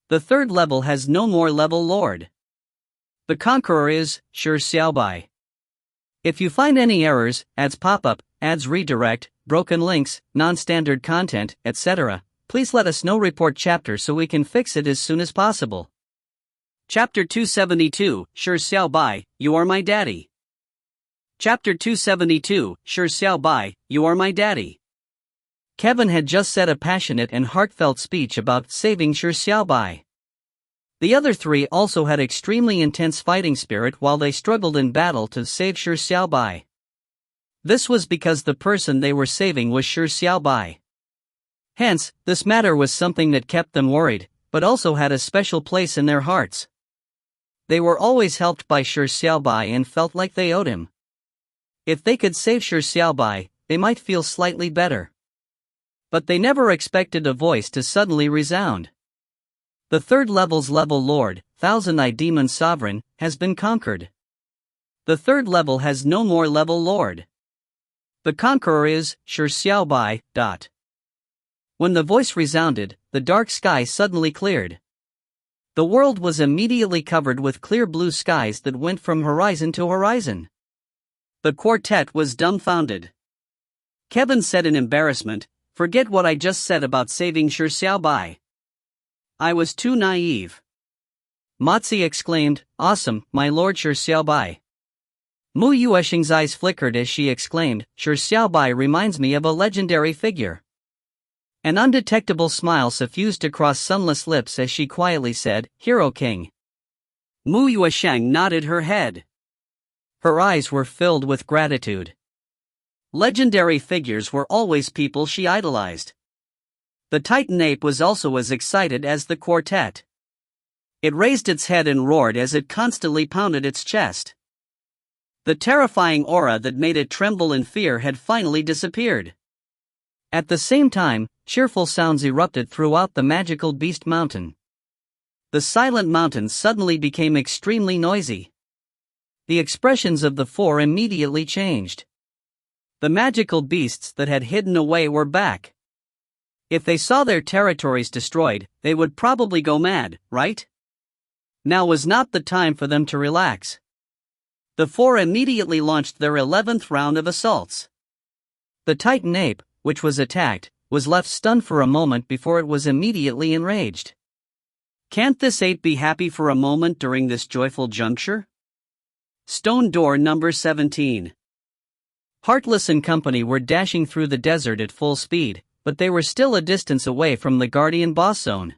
The third level has no more level lord. The conqueror is Shi Xiaobai. If you find any errors, ads pop-up, ads redirect, broken links, non-standard content, etc., please let us know. Report chapter so we can fix it as soon as possible. Chapter 272, Shi Xiaobai, you are my daddy. Chapter 272, Shi Xiaobai, you are my daddy. Kevin had just said a passionate and heartfelt speech about saving Shi Xiaobai. The other three also had extremely intense fighting spirit while they struggled in battle to save Shi Xiaobai. This was because the person they were saving was Shi Xiaobai. Hence, this matter was something that kept them worried, but also had a special place in their hearts. They were always helped by Shi Xiaobai and felt like they owed him. If they could save Shi Xiaobai, they might feel slightly better. But they never expected a voice to suddenly resound. The third level's level lord, Thousand-Eyed Demon Sovereign, has been conquered. The third level has no more level lord. The conqueror is Shi Xiaobai. When the voice resounded, the dark sky suddenly cleared. The world was immediately covered with clear blue skies that went from horizon to horizon. The quartet was dumbfounded. Kevin said in embarrassment, "Forget what I just said about saving Shi Xiaobai. I was too naive." Motzi exclaimed, "Awesome, my lord Shi Xiaobai." Mu Yuesheng's eyes flickered as she exclaimed, "Shi Xiaobai reminds me of a legendary figure." An undetectable smile suffused across Sunless lips as she quietly said, "Hero King." Mu Yuesheng nodded her head. Her eyes were filled with gratitude. Legendary figures were always people she idolized. The Titan ape was also as excited as the quartet. It raised its head and roared as it constantly pounded its chest. The terrifying aura that made it tremble in fear had finally disappeared. At the same time, cheerful sounds erupted throughout the magical Beast Mountain. The silent mountains suddenly became extremely noisy. The expressions of the four immediately changed. The magical beasts that had hidden away were back. If they saw their territories destroyed, they would probably go mad, right? Now was not the time for them to relax. The four immediately launched their 11th round of assaults. The Titan ape, which was attacked, was left stunned for a moment before it was immediately enraged. Can't this ape be happy for a moment during this joyful juncture? Stone door number 17. Heartless and company were dashing through the desert at full speed, but they were still a distance away from the Guardian Boss Zone.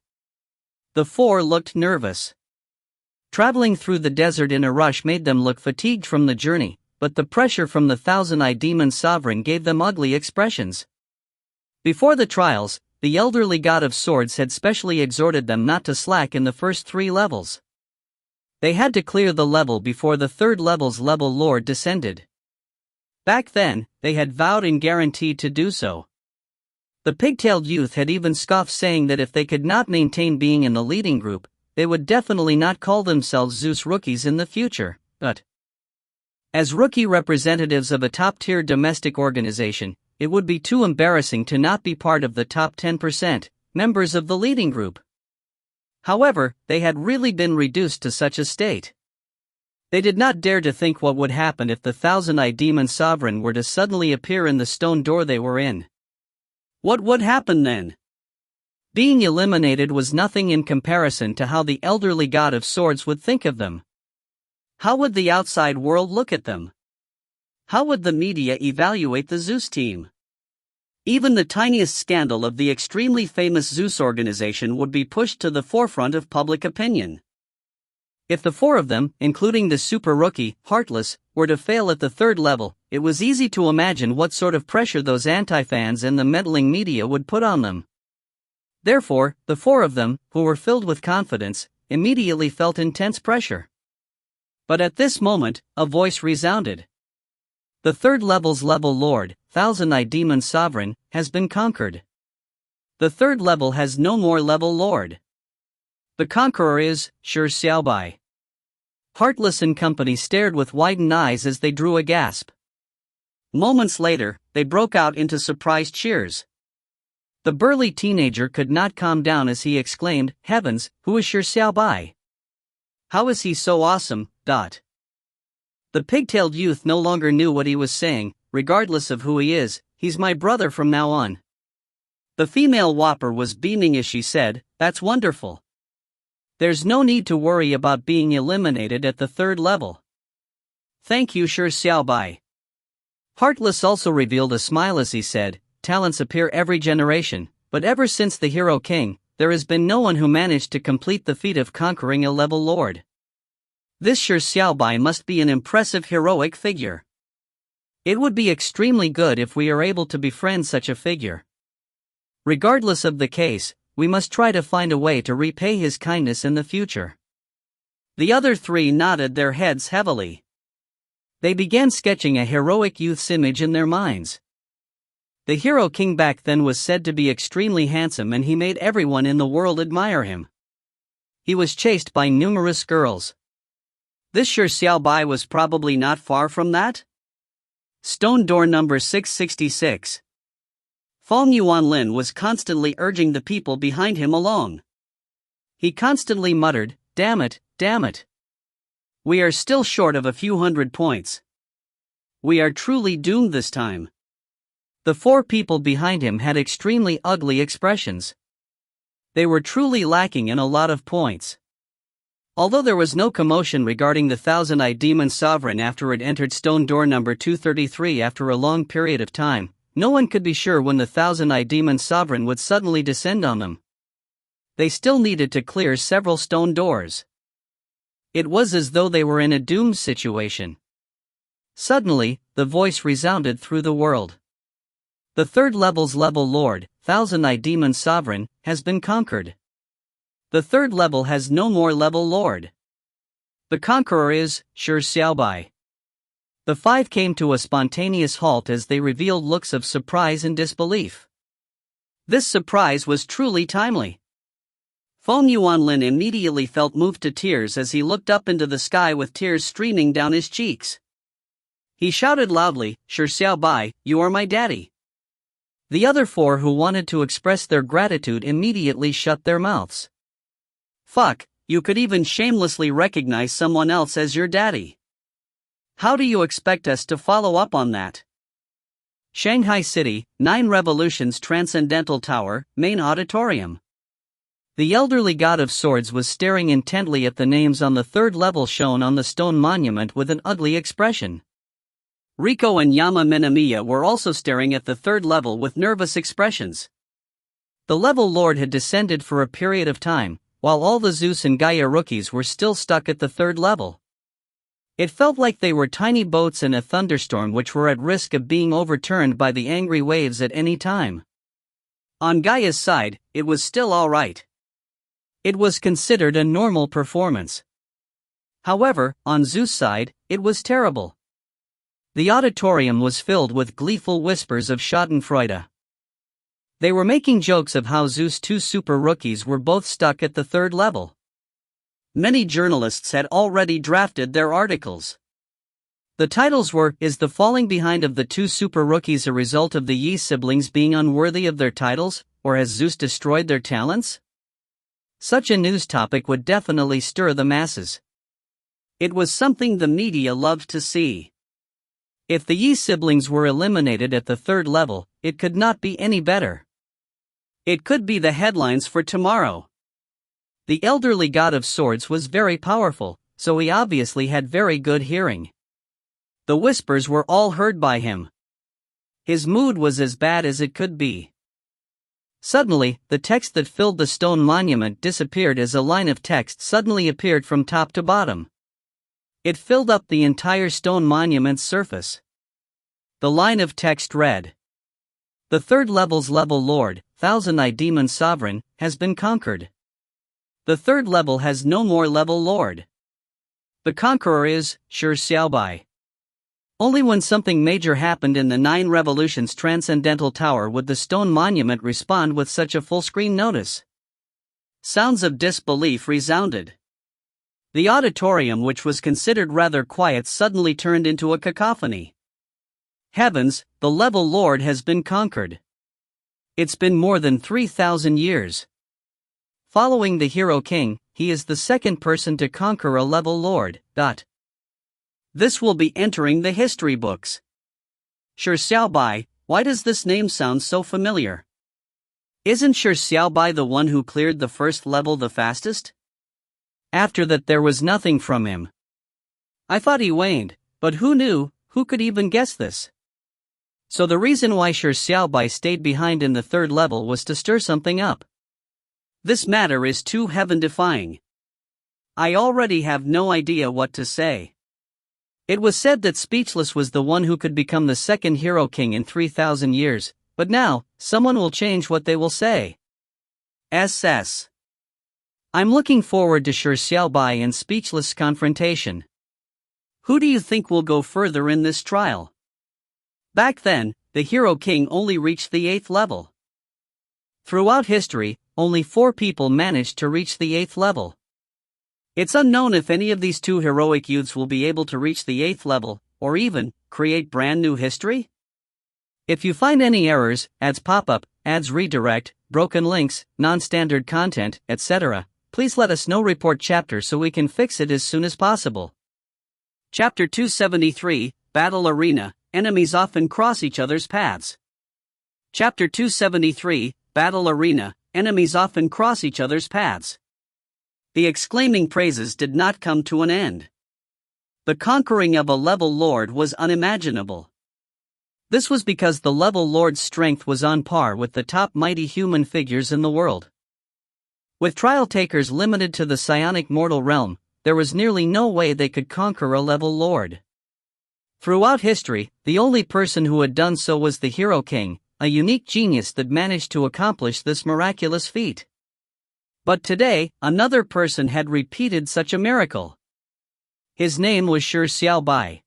The four looked nervous. Traveling through the desert in a rush made them look fatigued from the journey, but the pressure from the Thousand-Eyed Demon Sovereign gave them ugly expressions. Before the trials, the elderly god of swords had specially exhorted them not to slack in the first 3 levels. They had to clear the level before the 3rd level's level lord descended. Back then, they had vowed and guaranteed to do so. The pigtailed youth had even scoffed, saying that if they could not maintain being in the leading group, they would definitely not call themselves Zeus rookies in the future, but as rookie representatives of a top-tier domestic organization, it would be too embarrassing to not be part of the top 10% members of the leading group. However, they had really been reduced to such a state. They did not dare to think what would happen if the Thousand-Eyed Demon Sovereign were to suddenly appear in the stone door they were in. What would happen then? Being eliminated was nothing in comparison to how the elderly god of swords would think of them. How would the outside world look at them? How would the media evaluate the Zeus team? Even the tiniest scandal of the extremely famous Zeus organization would be pushed to the forefront of public opinion. If the 4 of them, including the super rookie, Heartless, were to fail at the 3rd level, it was easy to imagine what sort of pressure those anti-fans and the meddling media would put on them. Therefore, the 4 of them, who were filled with confidence, immediately felt intense pressure. But at this moment, a voice resounded. The 3rd level's level lord, Thousand-Eyed Demon Sovereign, has been conquered. The 3rd level has no more level lord. The conqueror is Shi Xiaobai. Heartless and company stared with widened eyes as they drew a gasp. Moments later, they broke out into surprised cheers. The burly teenager could not calm down as he exclaimed, "Heavens, who is Shi Xiaobai? How is he so awesome?" The pigtailed youth no longer knew what he was saying. "Regardless of who he is, he's my brother from now on." The female whopper was beaming as she said, "That's wonderful. There's no need to worry about being eliminated at the 3rd level. Thank you, Shi Xiaobai." Heartless also revealed a smile as he said, "Talents appear every generation, but ever since the Hero King, there has been no one who managed to complete the feat of conquering a level lord. This Shi Xiaobai must be an impressive heroic figure. It would be extremely good if we are able to befriend such a figure. Regardless of the case, we must try to find a way to repay his kindness in the future." The other 3 nodded their heads heavily. They began sketching a heroic youth's image in their minds. The Hero King back then was said to be extremely handsome, and he made everyone in the world admire him. He was chased by numerous girls. This Shi Xiaobai was probably not far from that. Stone door number 666. Fong Yuanlin was constantly urging the people behind him along. He constantly muttered, damn it. We are still short of a few hundred points. We are truly doomed this time." The 4 people behind him had extremely ugly expressions. They were truly lacking in a lot of points. Although there was no commotion regarding the Thousand-Eyed Demon Sovereign after it entered stone door number 233 after a long period of time, no one could be sure when the Thousand-Eyed Demon Sovereign would suddenly descend on them. They still needed to clear several stone doors. It was as though they were in a doomed situation. Suddenly, the voice resounded through the world. The 3rd level's level lord, Thousand-Eyed Demon Sovereign, has been conquered. The 3rd level has no more level lord. The conqueror is Shi Xiaobai. The five came to a spontaneous halt as they revealed looks of surprise and disbelief. This surprise was truly timely. Feng Yuanlin immediately felt moved to tears as he looked up into the sky with tears streaming down his cheeks. He shouted loudly, "Shi Xiaobai, you are my daddy." The other four who wanted to express their gratitude immediately shut their mouths. Fuck, you could even shamelessly recognize someone else as your daddy. How do you expect us to follow up on that? Shanghai City, 9 Revolutions Transcendental Tower, Main Auditorium. The elderly god of swords was staring intently at the names on the third level shown on the stone monument with an ugly expression. Riko and Yama Minamiya were also staring at the third level with nervous expressions. The level lord had descended for a period of time, while all the Zeus and Gaia rookies were still stuck at the third level. It felt like they were tiny boats in a thunderstorm which were at risk of being overturned by the angry waves at any time. On Gaia's side, it was still alright. It was considered a normal performance. However, on Zeus' side, it was terrible. The auditorium was filled with gleeful whispers of schadenfreude. They were making jokes of how Zeus' 2 super rookies were both stuck at the third level. Many journalists had already drafted their articles. The titles were, "Is the falling behind of the 2 super rookies a result of the Yi siblings being unworthy of their titles, or has Zeus destroyed their talents?" Such a news topic would definitely stir the masses. It was something the media loved to see. If the Yi siblings were eliminated at the third level, it could not be any better. It could be the headlines for tomorrow. The elderly god of swords was very powerful, so he obviously had very good hearing. The whispers were all heard by him. His mood was as bad as it could be. Suddenly, the text that filled the stone monument disappeared as a line of text suddenly appeared from top to bottom. It filled up the entire stone monument's surface. The line of text read, "The third level's level lord, Thousand-Eye Demon Sovereign, has been conquered. The third level has no more level lord. The conqueror is Shi Xiaobai." Only when something major happened in the 9 Revolutions Transcendental Tower would the stone monument respond with such a full-screen notice. Sounds of disbelief resounded. The auditorium, which was considered rather quiet, suddenly turned into a cacophony. Heavens, the level lord has been conquered. It's been more than 3,000 years. Following the Hero King, he is the second person to conquer a level lord. This will be entering the history books. Shi Xiaobai, why does this name sound so familiar? Isn't Shi Xiaobai the one who cleared the first level the fastest? After that there was nothing from him. I thought he waned, but who knew, who could even guess this? So the reason why Shi Xiaobai stayed behind in the third level was to stir something up. This matter is too heaven-defying. I already have no idea what to say. It was said that Speechless was the one who could become the second Hero King in 3,000 years, but now, someone will change what they will say. SS. I'm looking forward to Shi Xiaobai and Speechless' confrontation. Who do you think will go further in this trial? Back then, the Hero King only reached the 8th level. Throughout history, only 4 people managed to reach the 8th level. It's unknown if any of these 2 heroic youths will be able to reach the 8th level, or even create brand new history. If you find any errors, ads pop up, ads redirect, broken links, non-standard content, etc., please let us know. Report chapter so we can fix it as soon as possible. Chapter 273, Battle Arena, enemies often cross each other's paths. Chapter 273, Battle Arena, enemies often cross each other's paths. The exclaiming praises did not come to an end. The conquering of a level lord was unimaginable. This was because the level lord's strength was on par with the top mighty human figures in the world. With trial takers limited to the psionic mortal realm, there was nearly no way they could conquer a level lord. Throughout history, the only person who had done so was the Hero King, a unique genius that managed to accomplish this miraculous feat. But today, another person had repeated such a miracle. His name was Shi Xiaobai.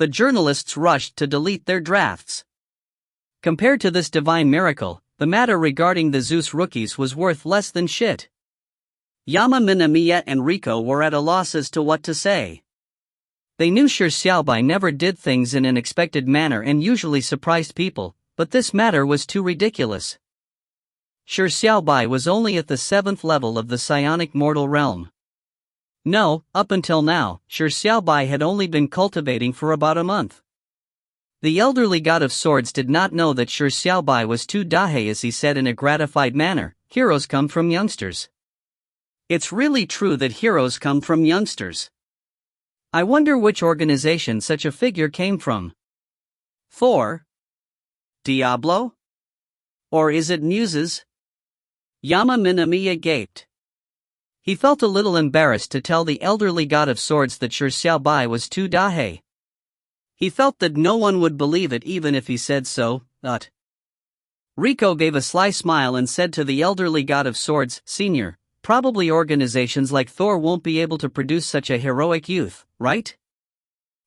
The journalists rushed to delete their drafts. Compared to this divine miracle, the matter regarding the Zeus rookies was worth less than shit. Yama, Minamiya and Riko were at a loss as to what to say. They knew Shi Xiaobai never did things in an expected manner and usually surprised people, but this matter was too ridiculous. Shi Xiaobai was only at the 7th level of the psionic mortal realm. No, up until now, Shi Xiaobai had only been cultivating for about a month. The elderly god of swords did not know that Shi Xiaobai was too dahe, as he said in a gratified manner, heroes come from youngsters. It's really true that heroes come from youngsters. I wonder which organization such a figure came from. Thor? Diablo? Or is it Muses? Yama Minamiya gaped. He felt a little embarrassed to tell the elderly god of swords that Shi Xiaobai was too dahe. He felt that no one would believe it even if he said so, Riko gave a sly smile and said to the elderly god of swords, Senior, probably organizations like Thor won't be able to produce such a heroic youth, right?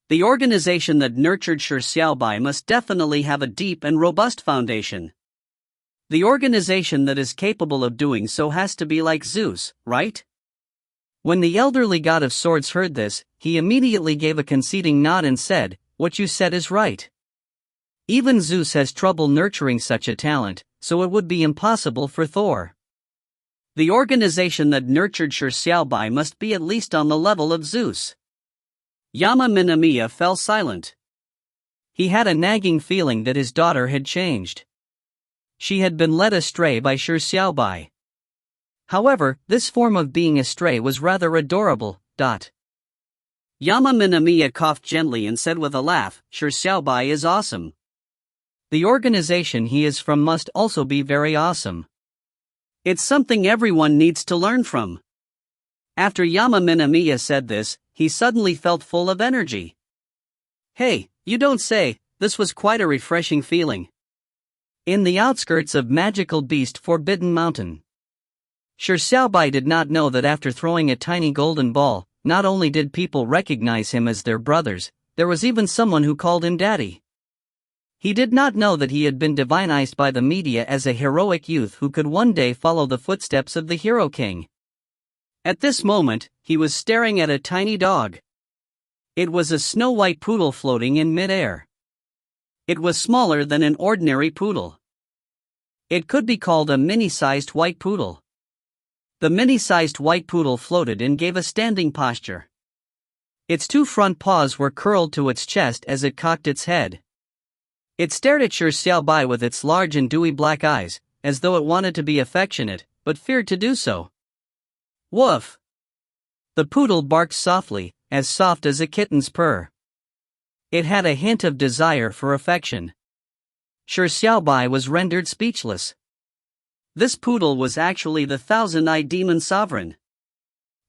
The organization that nurtured Shi Xiaobai must definitely have a deep and robust foundation. The organization that is capable of doing so has to be like Zeus, right? When the elderly god of swords heard this, he immediately gave a conceding nod and said, What you said is right. Even Zeus has trouble nurturing such a talent, so it would be impossible for Thor. The organization that nurtured Shi Xiaobai must be at least on the level of Zeus. Yama Minamiya fell silent. He had a nagging feeling that his daughter had changed. She had been led astray by Shi Xiaobai. However, this form of being astray was rather adorable. Yama Minamiya coughed gently and said with a laugh, Shi Xiaobai is awesome. The organization he is from must also be very awesome. It's something everyone needs to learn from. After Yama Minamiya said this, he suddenly felt full of energy. Hey, you don't say, this was quite a refreshing feeling. In the outskirts of magical beast Forbidden Mountain. Shi Xiaobai did not know that after throwing a tiny golden ball, not only did people recognize him as their brothers, there was even someone who called him daddy. He did not know that he had been divinized by the media as a heroic youth who could one day follow the footsteps of the Hero King. At this moment, he was staring at a tiny dog. It was a snow-white poodle floating in mid-air. It was smaller than an ordinary poodle. It could be called a mini-sized white poodle. The mini-sized white poodle floated and gave a standing posture. Its 2 front paws were curled to its chest as it cocked its head. It stared at Shi Xiaobai with its large and dewy black eyes, as though it wanted to be affectionate, but feared to do so. Woof! The poodle barked softly, as soft as a kitten's purr. It had a hint of desire for affection. Shi Xiaobai was rendered speechless. This poodle was actually the thousand-eyed demon sovereign.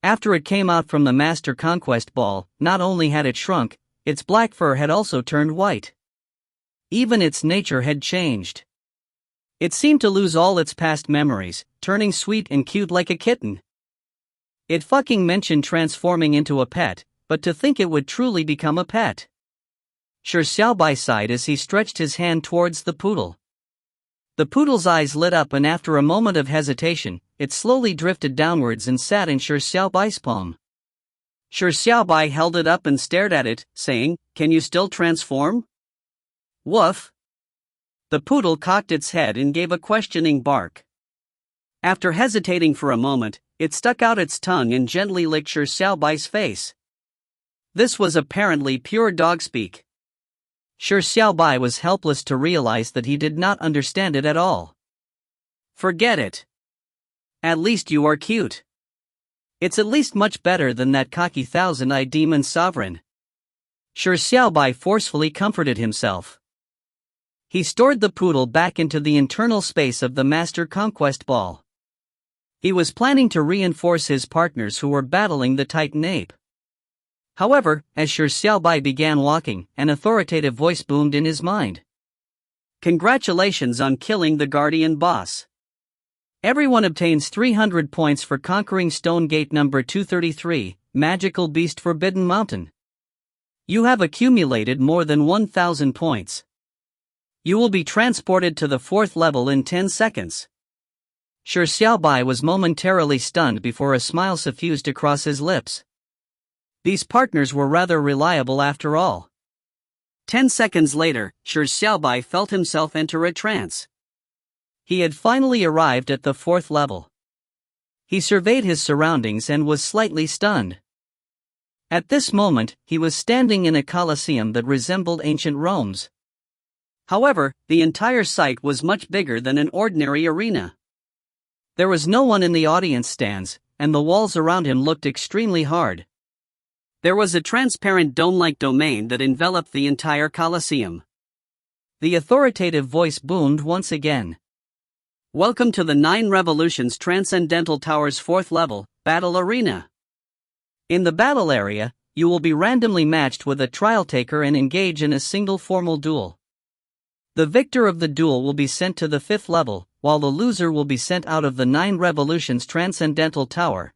After it came out from the Master Conquest Ball, not only had it shrunk, its black fur had also turned white. Even its nature had changed. It seemed to lose all its past memories, turning sweet and cute like a kitten. It fucking mentioned transforming into a pet, but to think it would truly become a pet. Shi Xiaobai sighed as he stretched his hand towards the poodle. The poodle's eyes lit up and after a moment of hesitation, it slowly drifted downwards and sat in Shi Xiaobai's palm. Shi Xiaobai held it up and stared at it, saying, Can you still transform? Woof! The poodle cocked its head and gave a questioning bark. After hesitating for a moment, it stuck out its tongue and gently licked Shi Xiaobai's face. This was apparently pure dog speak. Shi Xiaobai was helpless to realize that he did not understand it at all. Forget it. At least you are cute. It's at least much better than that cocky thousand-eyed demon sovereign. Shi Xiaobai forcefully comforted himself. He stored the poodle back into the internal space of the Master Conquest Ball. He was planning to reinforce his partners who were battling the Titan ape. However, as Shi Xiaobai began walking, an authoritative voice boomed in his mind. Congratulations on killing the Guardian boss. Everyone obtains 300 points for conquering Stone Gate number 233, Magical Beast Forbidden Mountain. You have accumulated more than 1,000 points. You will be transported to the 4th level in 10 seconds. Shi Xiaobai was momentarily stunned before a smile suffused across his lips. These partners were rather reliable after all. 10 seconds later, Shi Xiaobai felt himself enter a trance. He had finally arrived at the 4th level. He surveyed his surroundings and was slightly stunned. At this moment, he was standing in a coliseum that resembled ancient Rome's. However, the entire site was much bigger than an ordinary arena. There was no one in the audience stands, and the walls around him looked extremely hard. There was a transparent dome-like domain that enveloped the entire coliseum. The authoritative voice boomed once again. Welcome to the 9 Revolutions Transcendental Tower's 4th level, Battle Arena. In the battle area, you will be randomly matched with a trial taker and engage in a single formal duel. The victor of the duel will be sent to the 5th level, while the loser will be sent out of the 9 Revolutions Transcendental Tower.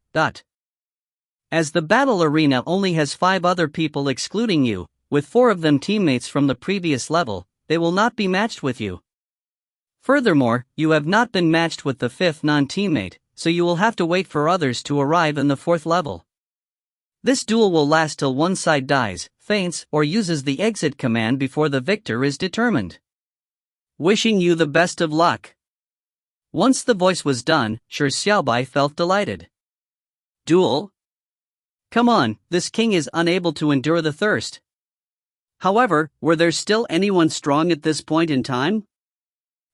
As the battle arena only has 5 other people excluding you, with 4 of them teammates from the previous level, they will not be matched with you. Furthermore, you have not been matched with the 5th non-teammate, so you will have to wait for others to arrive in the 4th level. This duel will last till one side dies, faints, or uses the exit command before the victor is determined. Wishing you the best of luck. Once the voice was done, Shi Xiaobai felt delighted. Duel? Come on, this king is unable to endure the thirst. However, were there still anyone strong at this point in time?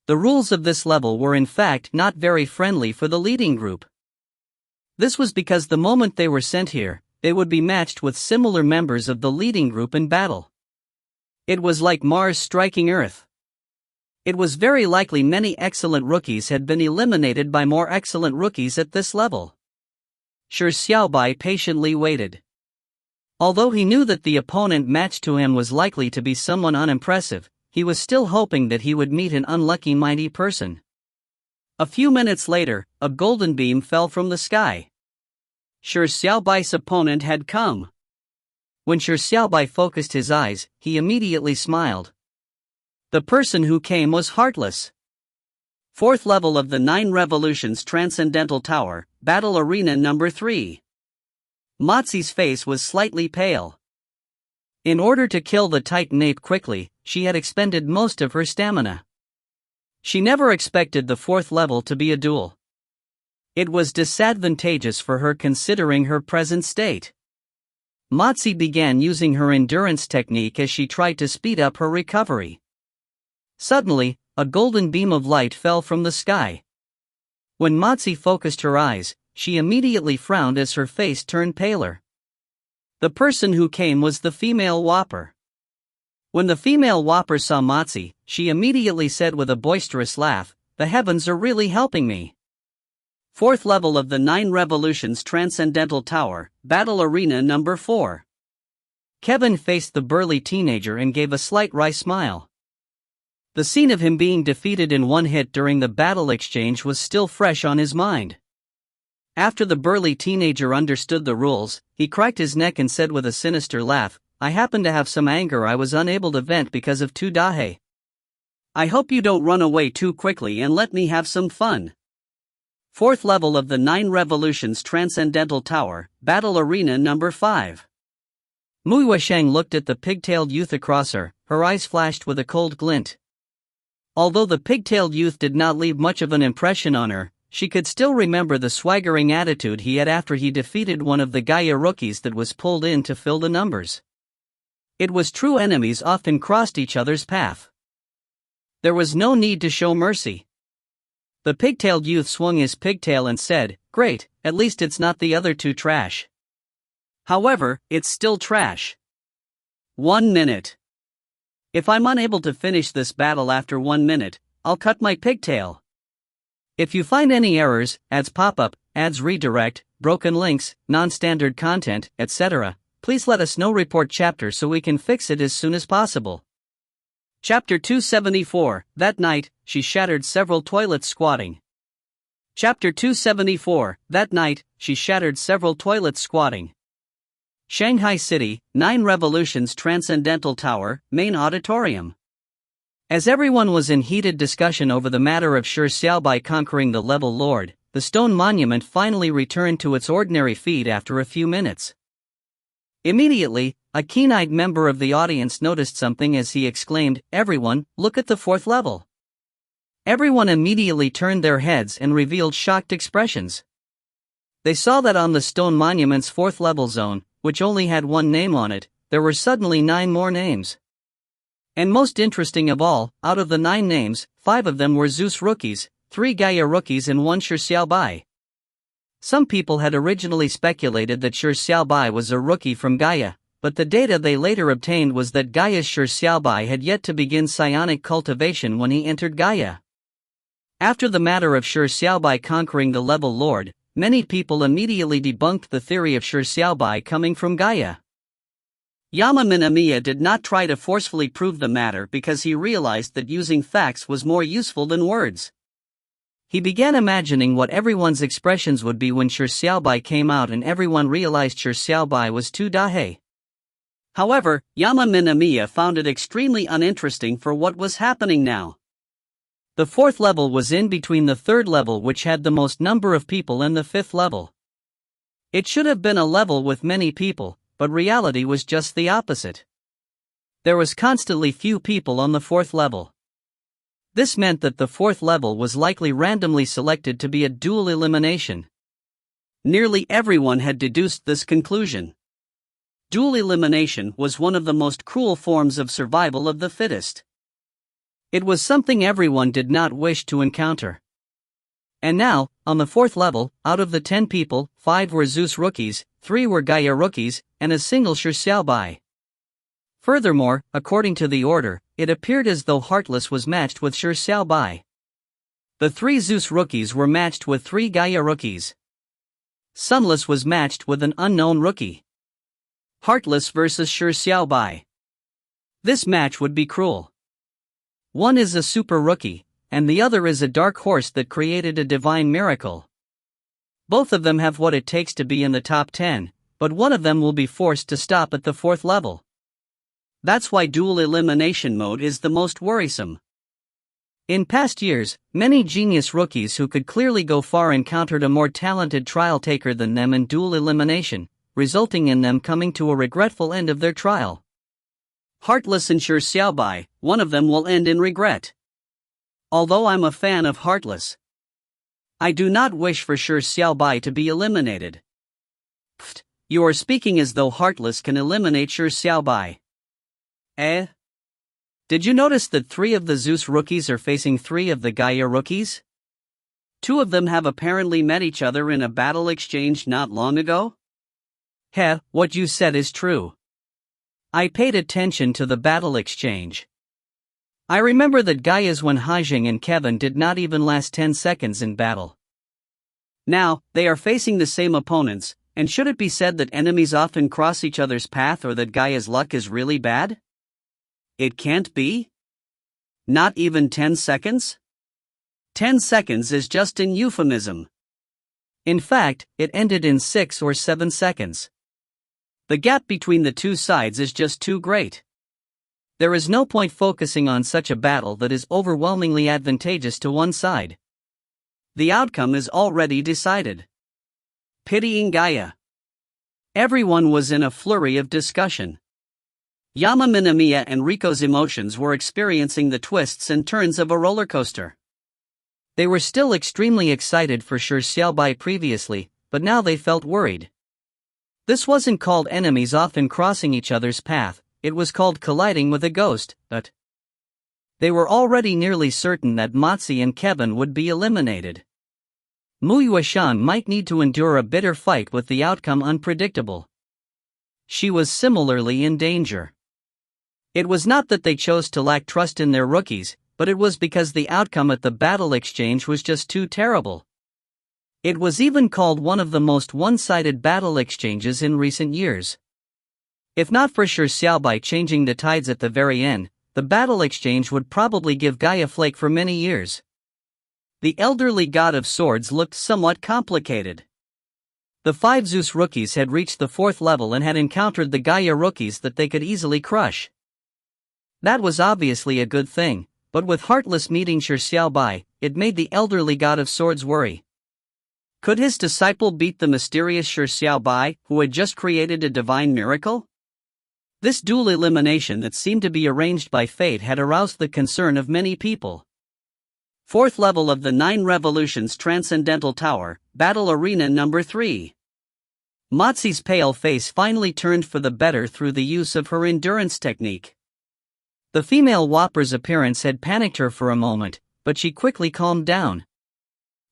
The rules of this level were in fact not very friendly for the leading group. This was because the moment they were sent here, they would be matched with similar members of the leading group in battle. It was like Mars striking Earth. It was very likely many excellent rookies had been eliminated by more excellent rookies at this level. Shi Xiaobai patiently waited. Although he knew that the opponent matched to him was likely to be someone unimpressive, he was still hoping that he would meet an unlucky mighty person. A few minutes later, a golden beam fell from the sky. Shi Xiaobai's opponent had come. When Shi Xiaobai focused his eyes, he immediately smiled. The person who came was heartless. 4th level of the 9 Revolutions Transcendental Tower, Battle Arena number 3. Mozi's face was slightly pale. In order to kill the Titan ape quickly, she had expended most of her stamina. She never expected the 4th level to be a duel. It was disadvantageous for her considering her present state. Mozi began using her endurance technique as she tried to speed up her recovery. Suddenly, a golden beam of light fell from the sky. When Mozi focused her eyes, she immediately frowned as her face turned paler. The person who came was the female Whopper. When the female Whopper saw Mozi, she immediately said with a boisterous laugh, "The heavens are really helping me." 4th level of the 9 Revolutions Transcendental Tower, Battle Arena number 4. Kevin faced the burly teenager and gave a slight wry smile. The scene of him being defeated in one hit during the battle exchange was still fresh on his mind. After the burly teenager understood the rules, he cracked his neck and said with a sinister laugh, "I happen to have some anger I was unable to vent because of 2 dahe. I hope you don't run away too quickly and let me have some fun." 4th level of the 9 Revolutions Transcendental Tower, Battle Arena number 5. Mui Washeng looked at the pigtailed youth across her eyes flashed with a cold glint. Although the pigtailed youth did not leave much of an impression on her, she could still remember the swaggering attitude he had after he defeated one of the Gaia rookies that was pulled in to fill the numbers. It was true enemies often crossed each other's path. There was no need to show mercy. The pigtailed youth swung his pigtail and said, "Great, at least it's not the other 2 trash. However, it's still trash. 1 minute. If I'm unable to finish this battle after 1 minute, I'll cut my pigtail. If you find any errors, ads pop-up, ads redirect, broken links, non-standard content, etc., please let us know. Report chapter so we can fix it as soon as possible." Chapter 274, That night, she shattered several toilets squatting. Chapter 274, That night, she shattered several toilets squatting. Shanghai City, 9 Revolutions Transcendental Tower, Main Auditorium. As everyone was in heated discussion over the matter of Shi Xiaobai conquering the level lord, the stone monument finally returned to its ordinary feet after a few minutes. Immediately, a keen-eyed member of the audience noticed something as he exclaimed, "Everyone, look at the 4th level." Everyone immediately turned their heads and revealed shocked expressions. They saw that on the stone monument's 4th level zone, which only had one name on it, there were suddenly 9 more names. And most interesting of all, out of the 9 names, 5 of them were Zeus rookies, 3 Gaia rookies and 1 Shi Xiaobai. Some people had originally speculated that Shi Xiaobai was a rookie from Gaia, but the data they later obtained was that Gaia's Shi Xiaobai had yet to begin psionic cultivation when he entered Gaia. After the matter of Shi Xiaobai conquering the level lord, many people immediately debunked the theory of Shi Xiaobai coming from Gaia. Yama Minamiya did not try to forcefully prove the matter because he realized that using facts was more useful than words. He began imagining what everyone's expressions would be when Shi Xiaobai came out and everyone realized Shi Xiaobai was too dahe. However, Yama Minamiya found it extremely uninteresting for what was happening now. The 4th level was in between the 3rd level, which had the most number of people, and the 5th level. It should have been a level with many people, but reality was just the opposite. There was constantly few people on the 4th level. This meant that the 4th level was likely randomly selected to be a dual elimination. Nearly everyone had deduced this conclusion. Dual elimination was one of the most cruel forms of survival of the fittest. It was something everyone did not wish to encounter. And now, on the 4th level, out of the 10 people, 5 were Zeus rookies, 3 were Gaia rookies, and a single Shi Xiaobai. Furthermore, according to the order, it appeared as though Heartless was matched with Shi Xiaobai. The 3 Zeus rookies were matched with 3 Gaia rookies. Sunless was matched with an unknown rookie. Heartless versus Shi Xiaobai. This match would be cruel. One is a super rookie, and the other is a dark horse that created a divine miracle. Both of them have what it takes to be in the top 10, but one of them will be forced to stop at the 4th level. That's why dual elimination mode is the most worrisome. In past years, many genius rookies who could clearly go far encountered a more talented trial taker than them in dual elimination, resulting in them coming to a regretful end of their trial. Heartless and Shi Xiaobai, one of them will end in regret. Although I'm a fan of Heartless, I do not wish for Shi Xiaobai to be eliminated. Pfft, you are speaking as though Heartless can eliminate Shi Xiaobai. Did you notice that 3 of the Zeus rookies are facing 3 of the Gaia rookies? 2 of them have apparently met each other in a battle exchange not long ago? What you said is true. I paid attention to the battle exchange. I remember that Gaia's Wen Haijing and Kevin did not even last 10 seconds in battle. Now, they are facing the same opponents, and should it be said that enemies often cross each other's path or that Gaia's luck is really bad? It can't be? Not even 10 seconds? 10 seconds is just an euphemism. In fact, it ended in 6 or 7 seconds. The gap between the two sides is just too great. There is no point focusing on such a battle that is overwhelmingly advantageous to one side. The outcome is already decided. Pitying Gaia. Everyone was in a flurry of discussion. Yama Minamiya and Riko's emotions were experiencing the twists and turns of a roller coaster. They were still extremely excited for Shi Xiaobai previously, but now they felt worried. This wasn't called enemies often crossing each other's path, it was called colliding with a ghost, but they were already nearly certain that Matzi and Kevin would be eliminated. Mu Yueshan might need to endure a bitter fight with the outcome unpredictable. She was similarly in danger. It was not that they chose to lack trust in their rookies, but it was because the outcome at the battle exchange was just too terrible. It was even called one of the most one-sided battle exchanges in recent years. If not for Shi Xiaobai changing the tides at the very end, the battle exchange would probably give Gaia flake for many years. The elderly god of swords looked somewhat complicated. The 5 Zeus rookies had reached the 4th level and had encountered the Gaia rookies that they could easily crush. That was obviously a good thing, but with Heartless meeting Shi Xiaobai, it made the elderly god of swords worry. Could his disciple beat the mysterious Shi Xiaobai, who had just created a divine miracle? This dual elimination that seemed to be arranged by fate had aroused the concern of many people. 4th level of the 9 Revolutions Transcendental Tower, Battle Arena number 3. Mozi's pale face finally turned for the better through the use of her endurance technique. The female Whopper's appearance had panicked her for a moment, but she quickly calmed down.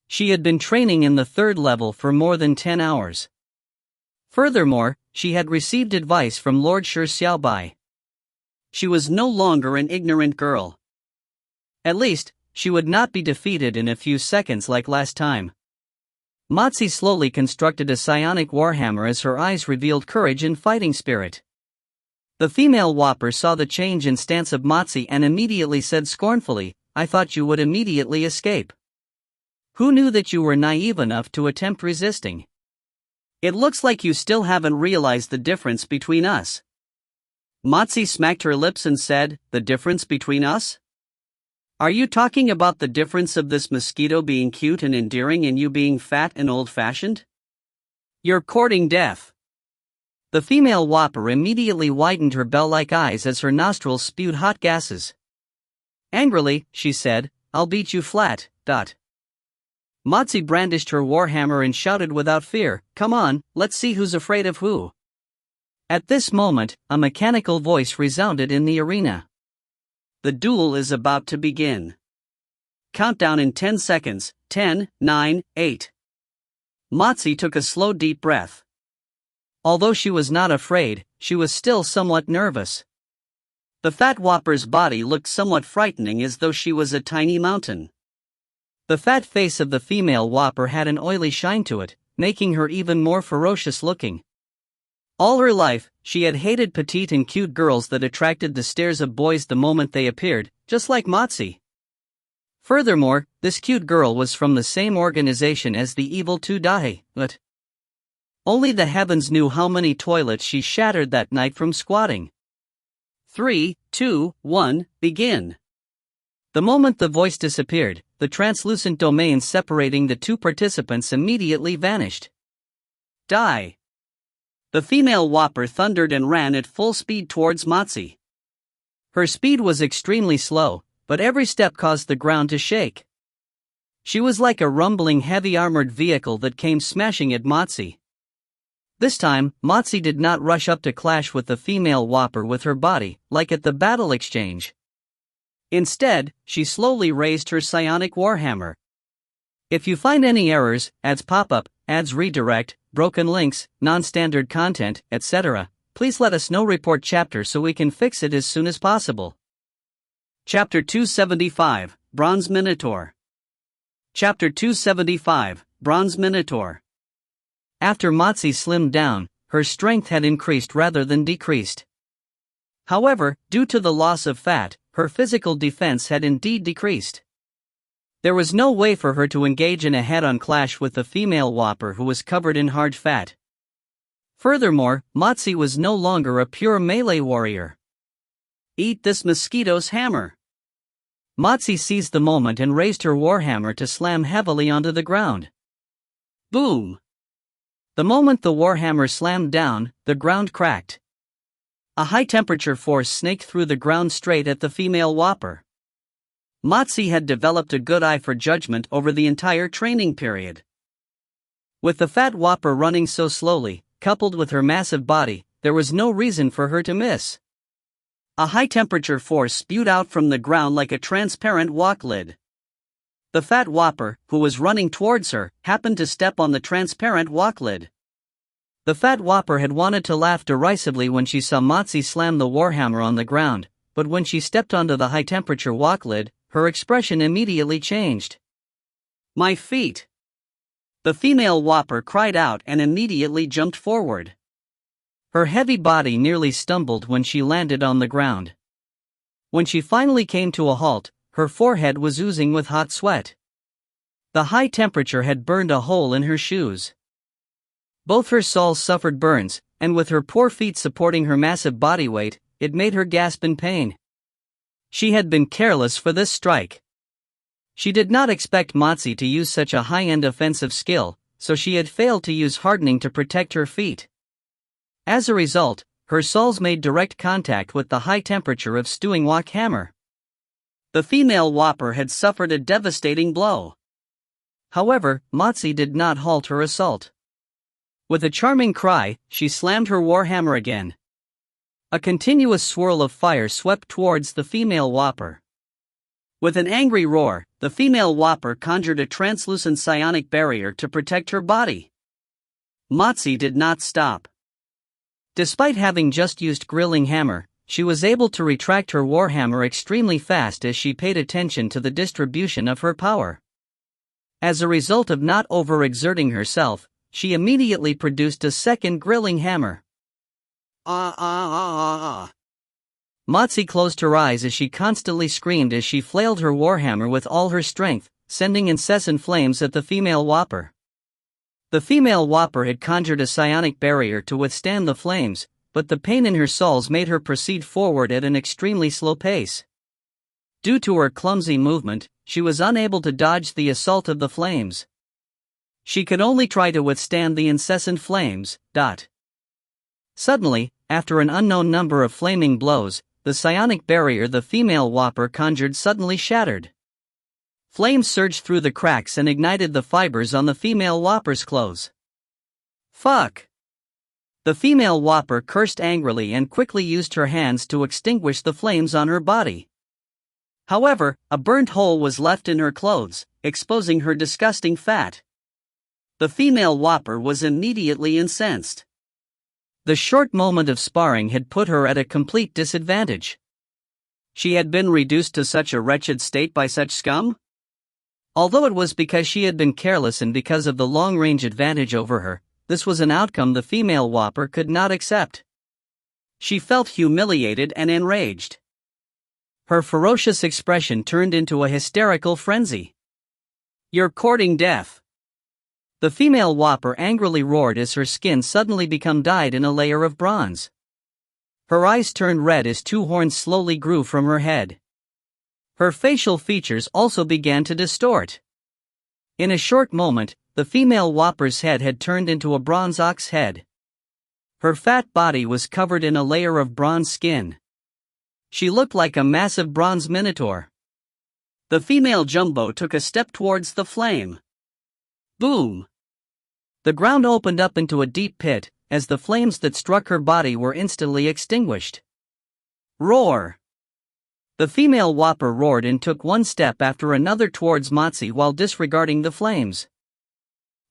She had been training in the 3rd level for more than 10 hours. Furthermore, she had received advice from Lord Shi Xiaobai. She was no longer an ignorant girl. At least, she would not be defeated in a few seconds like last time. Mozi slowly constructed a psionic warhammer as her eyes revealed courage and fighting spirit. The female Whopper saw the change in stance of Mozi and immediately said scornfully, "I thought you would immediately escape. Who knew that you were naive enough to attempt resisting? It looks like you still haven't realized the difference between us." Mozi smacked her lips and said, "The difference between us? Are you talking about the difference of this mosquito being cute and endearing and you being fat and old-fashioned? You're courting death." The female Whopper immediately widened her bell-like eyes as her nostrils spewed hot gases. Angrily, she said, "I'll beat you flat." Mozi brandished her warhammer and shouted without fear, "Come on, let's see who's afraid of who." At this moment, a mechanical voice resounded in the arena. "The duel is about to begin. Countdown in 10 seconds, 10, 9, 8. Mozi took a slow deep breath. Although she was not afraid, she was still somewhat nervous. The fat Whopper's body looked somewhat frightening as though she was a tiny mountain. The fat face of the female Whopper had an oily shine to it, making her even more ferocious looking. All her life, she had hated petite and cute girls that attracted the stares of boys the moment they appeared, just like Mozi. Furthermore, this cute girl was from the same organization as the evil two Dahe, but only the heavens knew how many toilets she shattered that night from squatting. 3, 2, 1, begin. The moment the voice disappeared, the translucent domain separating the two participants immediately vanished. Die. The female Whopper thundered and ran at full speed towards Mozi. Her speed was extremely slow, but every step caused the ground to shake. She was like a rumbling heavy armored vehicle that came smashing at Mozi. This time, Mozi did not rush up to clash with the female Whopper with her body, like at the battle exchange. Instead, she slowly raised her psionic warhammer. If you find any errors, ads pop up, ads redirect, broken links, non-standard content, etc., please let us know. Report chapter so we can fix it as soon as possible. Chapter 275, Bronze Minotaur. Chapter 275, Bronze Minotaur. After Mozi slimmed down, her strength had increased rather than decreased. However, due to the loss of fat, her physical defense had indeed decreased. There was no way for her to engage in a head-on clash with the female Whopper who was covered in hard fat. Furthermore, Mozi was no longer a pure melee warrior. Eat this mosquito's hammer. Mozi seized the moment and raised her warhammer to slam heavily onto the ground. Boom! The moment the warhammer slammed down, the ground cracked. A high-temperature force snaked through the ground straight at the female Whopper. Mozi had developed a good eye for judgment over the entire training period. With the fat Whopper running so slowly, coupled with her massive body, there was no reason for her to miss. A high-temperature force spewed out from the ground like a transparent wok lid. The fat Whopper, who was running towards her, happened to step on the transparent wok lid. The fat Whopper had wanted to laugh derisively when she saw Mozi slam the warhammer on the ground, but when she stepped onto the high-temperature wok lid, her expression immediately changed. My feet! The female Whopper cried out and immediately jumped forward. Her heavy body nearly stumbled when she landed on the ground. When she finally came to a halt, her forehead was oozing with hot sweat. The high temperature had burned a hole in her shoes. Both her soles suffered burns, and with her poor feet supporting her massive body weight, it made her gasp in pain. She had been careless for this strike. She did not expect Matsi to use such a high-end offensive skill, so she had failed to use hardening to protect her feet. As a result, her soles made direct contact with the high temperature of stewing wok hammer. The female whopper had suffered a devastating blow. However, Matsi did not halt her assault. With a charming cry, she slammed her warhammer again. A continuous swirl of fire swept towards the female whopper. With an angry roar, the female whopper conjured a translucent psionic barrier to protect her body. Matsi did not stop. Despite having just used grilling hammer, she was able to retract her warhammer extremely fast as she paid attention to the distribution of her power. As a result of not overexerting herself, she immediately produced a second grilling hammer. Matsi closed her eyes as she constantly screamed as she flailed her warhammer with all her strength, sending incessant flames at the female whopper. The female whopper had conjured a psionic barrier to withstand the flames, but the pain in her soles made her proceed forward at an extremely slow pace. Due to her clumsy movement, she was unable to dodge the assault of the flames. She could only try to withstand the incessant flames. Suddenly, after an unknown number of flaming blows, the psionic barrier the female whopper conjured suddenly shattered. Flames surged through the cracks and ignited the fibers on the female whopper's clothes. Fuck! The female whopper cursed angrily and quickly used her hands to extinguish the flames on her body. However, a burnt hole was left in her clothes, exposing her disgusting fat. The female whopper was immediately incensed. The short moment of sparring had put her at a complete disadvantage. She had been reduced to such a wretched state by such scum? Although it was because she had been careless and because of the long-range advantage over her, this was an outcome the female whopper could not accept. She felt humiliated and enraged. Her ferocious expression turned into a hysterical frenzy. "You're courting death!" The female whopper angrily roared as her skin suddenly became dyed in a layer of bronze. Her eyes turned red as two horns slowly grew from her head. Her facial features also began to distort. In a short moment, the female whopper's head had turned into a bronze ox head. Her fat body was covered in a layer of bronze skin. She looked like a massive bronze minotaur. The female jumbo took a step towards the flame. Boom! The ground opened up into a deep pit, as the flames that struck her body were instantly extinguished. Roar! The female whopper roared and took one step after another towards Matsi while disregarding the flames.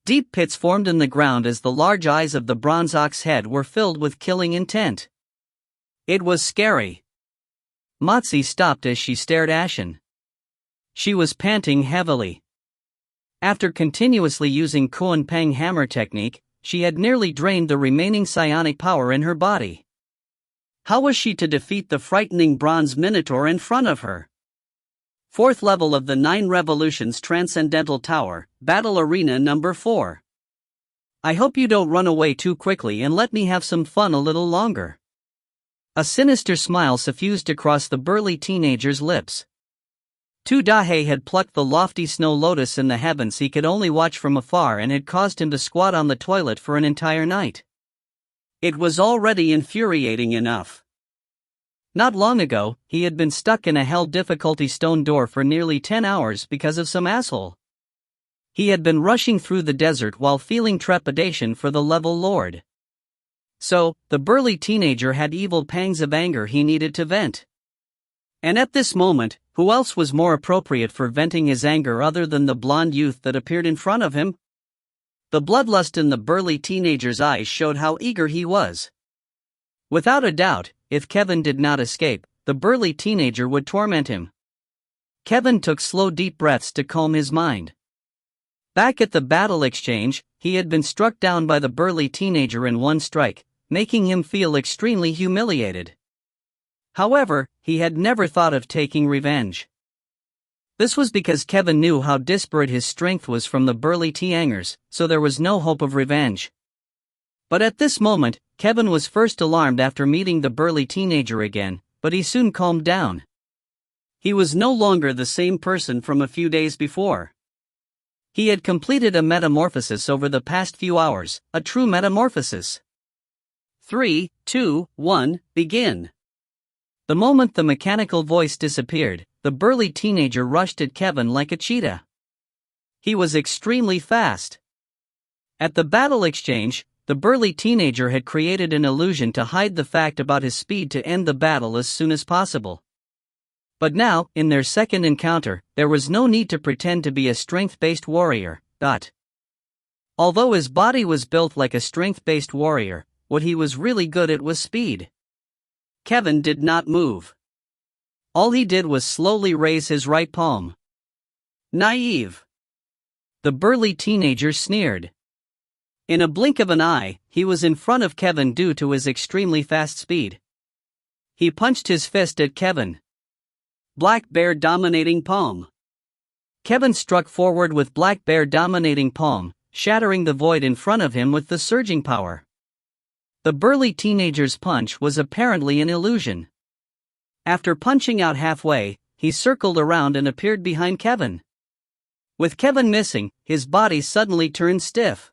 Deep pits formed in the ground as the large eyes of the bronze ox head were filled with killing intent. It was scary. Matsi stopped as she stared ashen. She was panting heavily. After continuously using Kuan Pang hammer technique, she had nearly drained the remaining psionic power in her body. How was she to defeat the frightening bronze minotaur in front of her? 4th level of the 9 Revolutions Transcendental Tower, Battle Arena number 4. I hope you don't run away too quickly and let me have some fun a little longer. A sinister smile suffused across the burly teenager's lips. Tu Dahe had plucked the lofty snow lotus in the heavens he could only watch from afar and had caused him to squat on the toilet for an entire night. It was already infuriating enough. Not long ago, he had been stuck in a hell difficulty stone door for nearly 10 hours because of some asshole. He had been rushing through the desert while feeling trepidation for the level lord. So, the burly teenager had evil pangs of anger he needed to vent. And at this moment, who else was more appropriate for venting his anger other than the blonde youth that appeared in front of him? The bloodlust in the burly teenager's eyes showed how eager he was. Without a doubt, if Kevin did not escape, the burly teenager would torment him. Kevin took slow deep breaths to calm his mind. Back at the battle exchange, he had been struck down by the burly teenager in one strike, making him feel extremely humiliated. However, he had never thought of taking revenge. This was because Kevin knew how disparate his strength was from the burly Tiangers, so there was no hope of revenge. But at this moment, Kevin was first alarmed after meeting the burly teenager again, but he soon calmed down. He was no longer the same person from a few days before. He had completed a metamorphosis over the past few hours, a true metamorphosis. 3, 2, 1, begin. The moment the mechanical voice disappeared, the burly teenager rushed at Kevin like a cheetah. He was extremely fast. At the battle exchange, the burly teenager had created an illusion to hide the fact about his speed to end the battle as soon as possible. But now, in their second encounter, there was no need to pretend to be a strength-based warrior. Although his body was built like a strength-based warrior, what he was really good at was speed. Kevin did not move. All he did was slowly raise his right palm. Naive. The burly teenager sneered. In a blink of an eye, he was in front of Kevin due to his extremely fast speed. He punched his fist at Kevin. Black Bear dominating palm. Kevin struck forward with Black Bear dominating palm, shattering the void in front of him with the surging power. The burly teenager's punch was apparently an illusion. After punching out halfway, he circled around and appeared behind Kevin. With Kevin missing, his body suddenly turned stiff.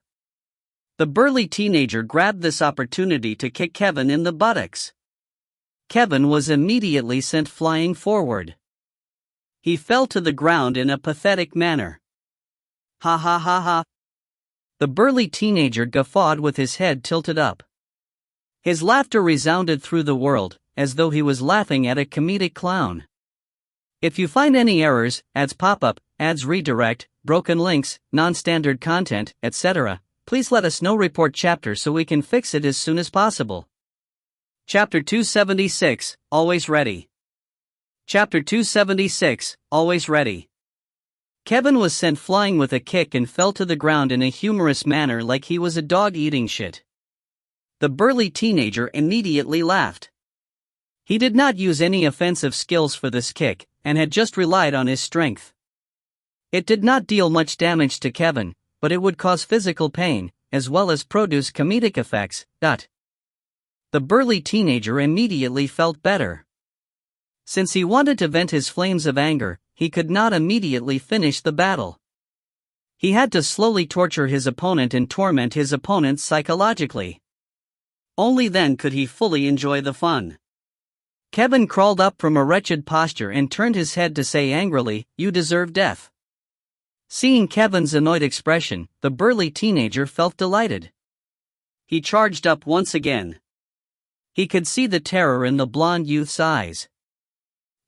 The burly teenager grabbed this opportunity to kick Kevin in the buttocks. Kevin was immediately sent flying forward. He fell to the ground in a pathetic manner. Ha ha ha ha. The burly teenager guffawed with his head tilted up. His laughter resounded through the world, as though he was laughing at a comedic clown. If you find any errors, ads pop up, ads redirect, broken links, non-standard content, etc., please let us know. Report chapter so we can fix it as soon as possible. Chapter 276, Always Ready. Chapter 276, Always Ready. Kevin was sent flying with a kick and fell to the ground in a humorous manner like he was a dog eating shit. The burly teenager immediately laughed. He did not use any offensive skills for this kick, and had just relied on his strength. It did not deal much damage to Kevin, but it would cause physical pain, as well as produce comedic effects. The burly teenager immediately felt better. Since he wanted to vent his flames of anger, he could not immediately finish the battle. He had to slowly torture his opponent and torment his opponent psychologically. Only then could he fully enjoy the fun. Kevin crawled up from a wretched posture and turned his head to say angrily, "You deserve death." Seeing Kevin's annoyed expression, the burly teenager felt delighted. He charged up once again. He could see the terror in the blonde youth's eyes.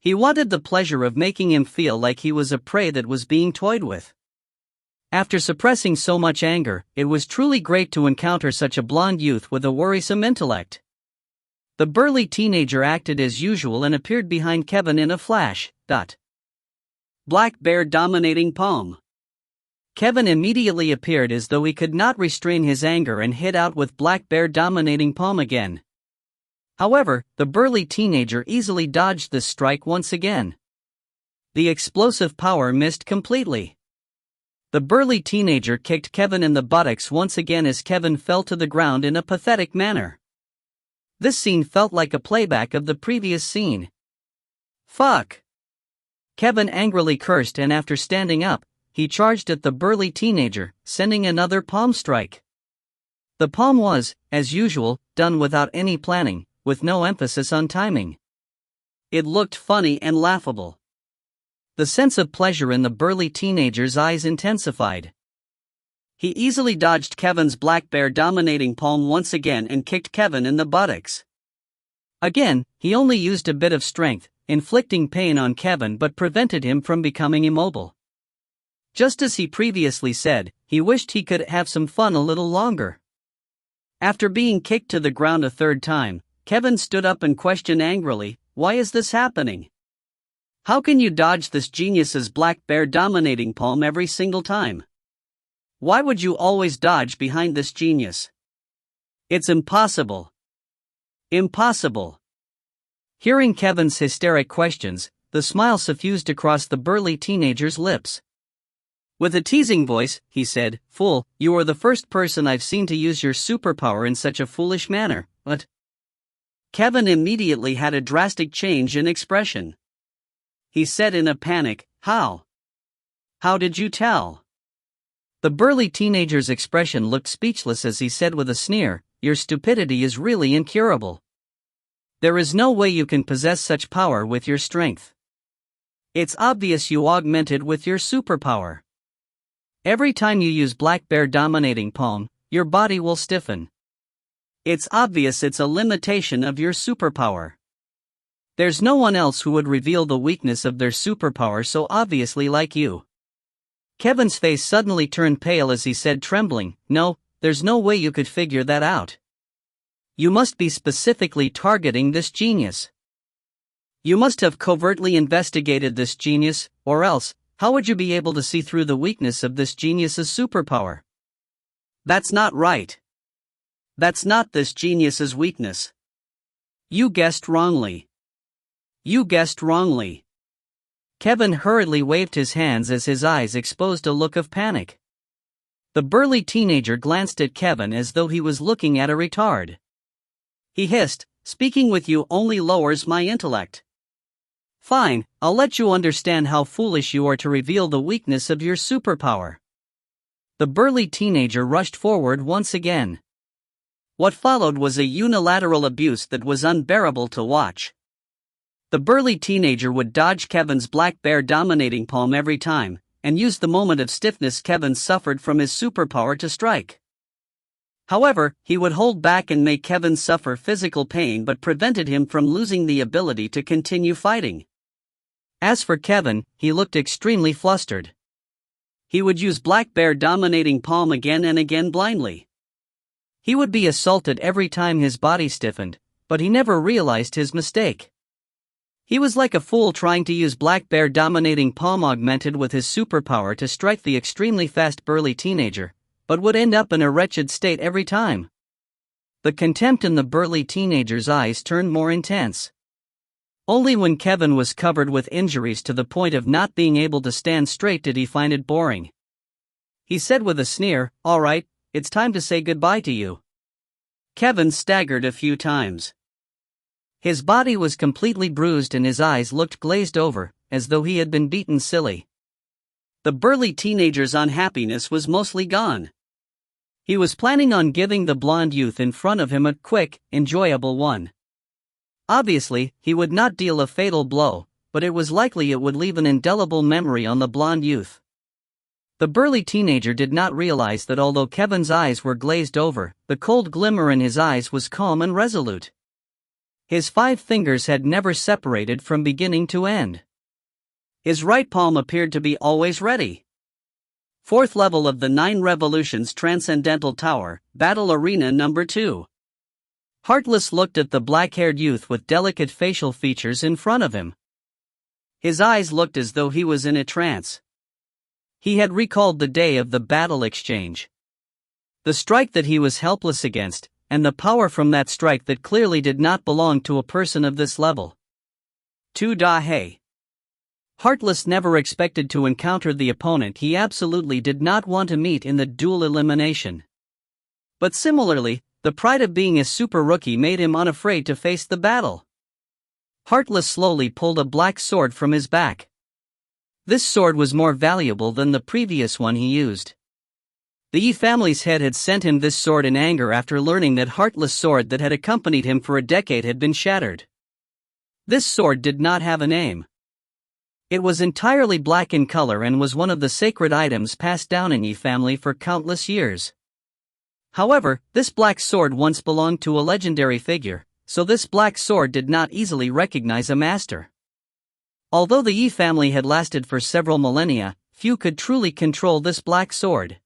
He wanted the pleasure of making him feel like he was a prey that was being toyed with. After suppressing so much anger, it was truly great to encounter such a blonde youth with a worrisome intellect. The burly teenager acted as usual and appeared behind Kevin in a flash. Black Bear dominating palm. Kevin immediately appeared as though he could not restrain his anger and hit out with Black Bear dominating palm again. However, the burly teenager easily dodged this strike once again. The explosive power missed completely. The burly teenager kicked Kevin in the buttocks once again as Kevin fell to the ground in a pathetic manner. This scene felt like a playback of the previous scene. Fuck! Kevin angrily cursed, and after standing up, he charged at the burly teenager, sending another palm strike. The palm was, as usual, done without any planning, with no emphasis on timing. It looked funny and laughable. The sense of pleasure in the burly teenager's eyes intensified. He easily dodged Kevin's Black Bear dominating palm once again and kicked Kevin in the buttocks. Again, he only used a bit of strength, inflicting pain on Kevin but prevented him from becoming immobile. Just as he previously said, he wished he could have some fun a little longer. After being kicked to the ground a third time, Kevin stood up and questioned angrily, "Why is this happening? How can you dodge this genius's Black Bear dominating palm every single time? Why would you always dodge behind this genius? It's impossible. Impossible." Hearing Kevin's hysteric questions, the smile suffused across the burly teenager's lips. With a teasing voice, he said, "Fool, you are the first person I've seen to use your superpower in such a foolish manner." But Kevin immediately had a drastic change in expression. He said in a panic, "How? How did you tell?" The burly teenager's expression looked speechless as he said with a sneer, "Your stupidity is really incurable. There is no way you can possess such power with your strength. It's obvious you augment it with your superpower. Every time you use Black Bear Dominating Palm, your body will stiffen. It's obvious it's a limitation of your superpower. There's no one else who would reveal the weakness of their superpower so obviously like you." Kevin's face suddenly turned pale as he said, trembling, "No, there's no way you could figure that out. You must be specifically targeting this genius. You must have covertly investigated this genius, or else, how would you be able to see through the weakness of this genius's superpower? That's not right. That's not this genius's weakness. You guessed wrongly. You guessed wrongly." Kevin hurriedly waved his hands as his eyes exposed a look of panic. The burly teenager glanced at Kevin as though he was looking at a retard. He hissed, "Speaking with you only lowers my intellect. Fine, I'll let you understand how foolish you are to reveal the weakness of your superpower." The burly teenager rushed forward once again. What followed was a unilateral abuse that was unbearable to watch. The burly teenager would dodge Kevin's Black Bear Dominating Palm every time, and use the moment of stiffness Kevin suffered from his superpower to strike. However, he would hold back and make Kevin suffer physical pain but prevented him from losing the ability to continue fighting. As for Kevin, he looked extremely flustered. He would use Black Bear Dominating Palm again and again blindly. He would be assaulted every time his body stiffened, but he never realized his mistake. He was like a fool trying to use Black Bear Dominating Palm augmented with his superpower to strike the extremely fast burly teenager, but would end up in a wretched state every time. The contempt in the burly teenager's eyes turned more intense. Only when Kevin was covered with injuries to the point of not being able to stand straight did he find it boring. He said with a sneer, "All right, it's time to say goodbye to you." Kevin staggered a few times. His body was completely bruised and his eyes looked glazed over, as though he had been beaten silly. The burly teenager's unhappiness was mostly gone. He was planning on giving the blonde youth in front of him a quick, enjoyable one. Obviously, he would not deal a fatal blow, but it was likely it would leave an indelible memory on the blonde youth. The burly teenager did not realize that although Kevin's eyes were glazed over, the cold glimmer in his eyes was calm and resolute. His 5 fingers had never separated from beginning to end. His right palm appeared to be always ready. 4th level of the 9 Revolutions Transcendental Tower, Battle Arena number 2. Heartless looked at the black-haired youth with delicate facial features in front of him. His eyes looked as though he was in a trance. He had recalled the day of the battle exchange. The strike that he was helpless against, and the power from that strike that clearly did not belong to a person of this level. Tu da hei. Heartless never expected to encounter the opponent he absolutely did not want to meet in the dual elimination. But similarly, the pride of being a super rookie made him unafraid to face the battle. Heartless slowly pulled a black sword from his back. This sword was more valuable than the previous one he used. The Yi family's head had sent him this sword in anger after learning that Heartless' sword that had accompanied him for a decade had been shattered. This sword did not have a name. It was entirely black in color and was one of the sacred items passed down in Yi family for countless years. However, this black sword once belonged to a legendary figure, so this black sword did not easily recognize a master. Although the Yi family had lasted for several millennia, few could truly control this black sword.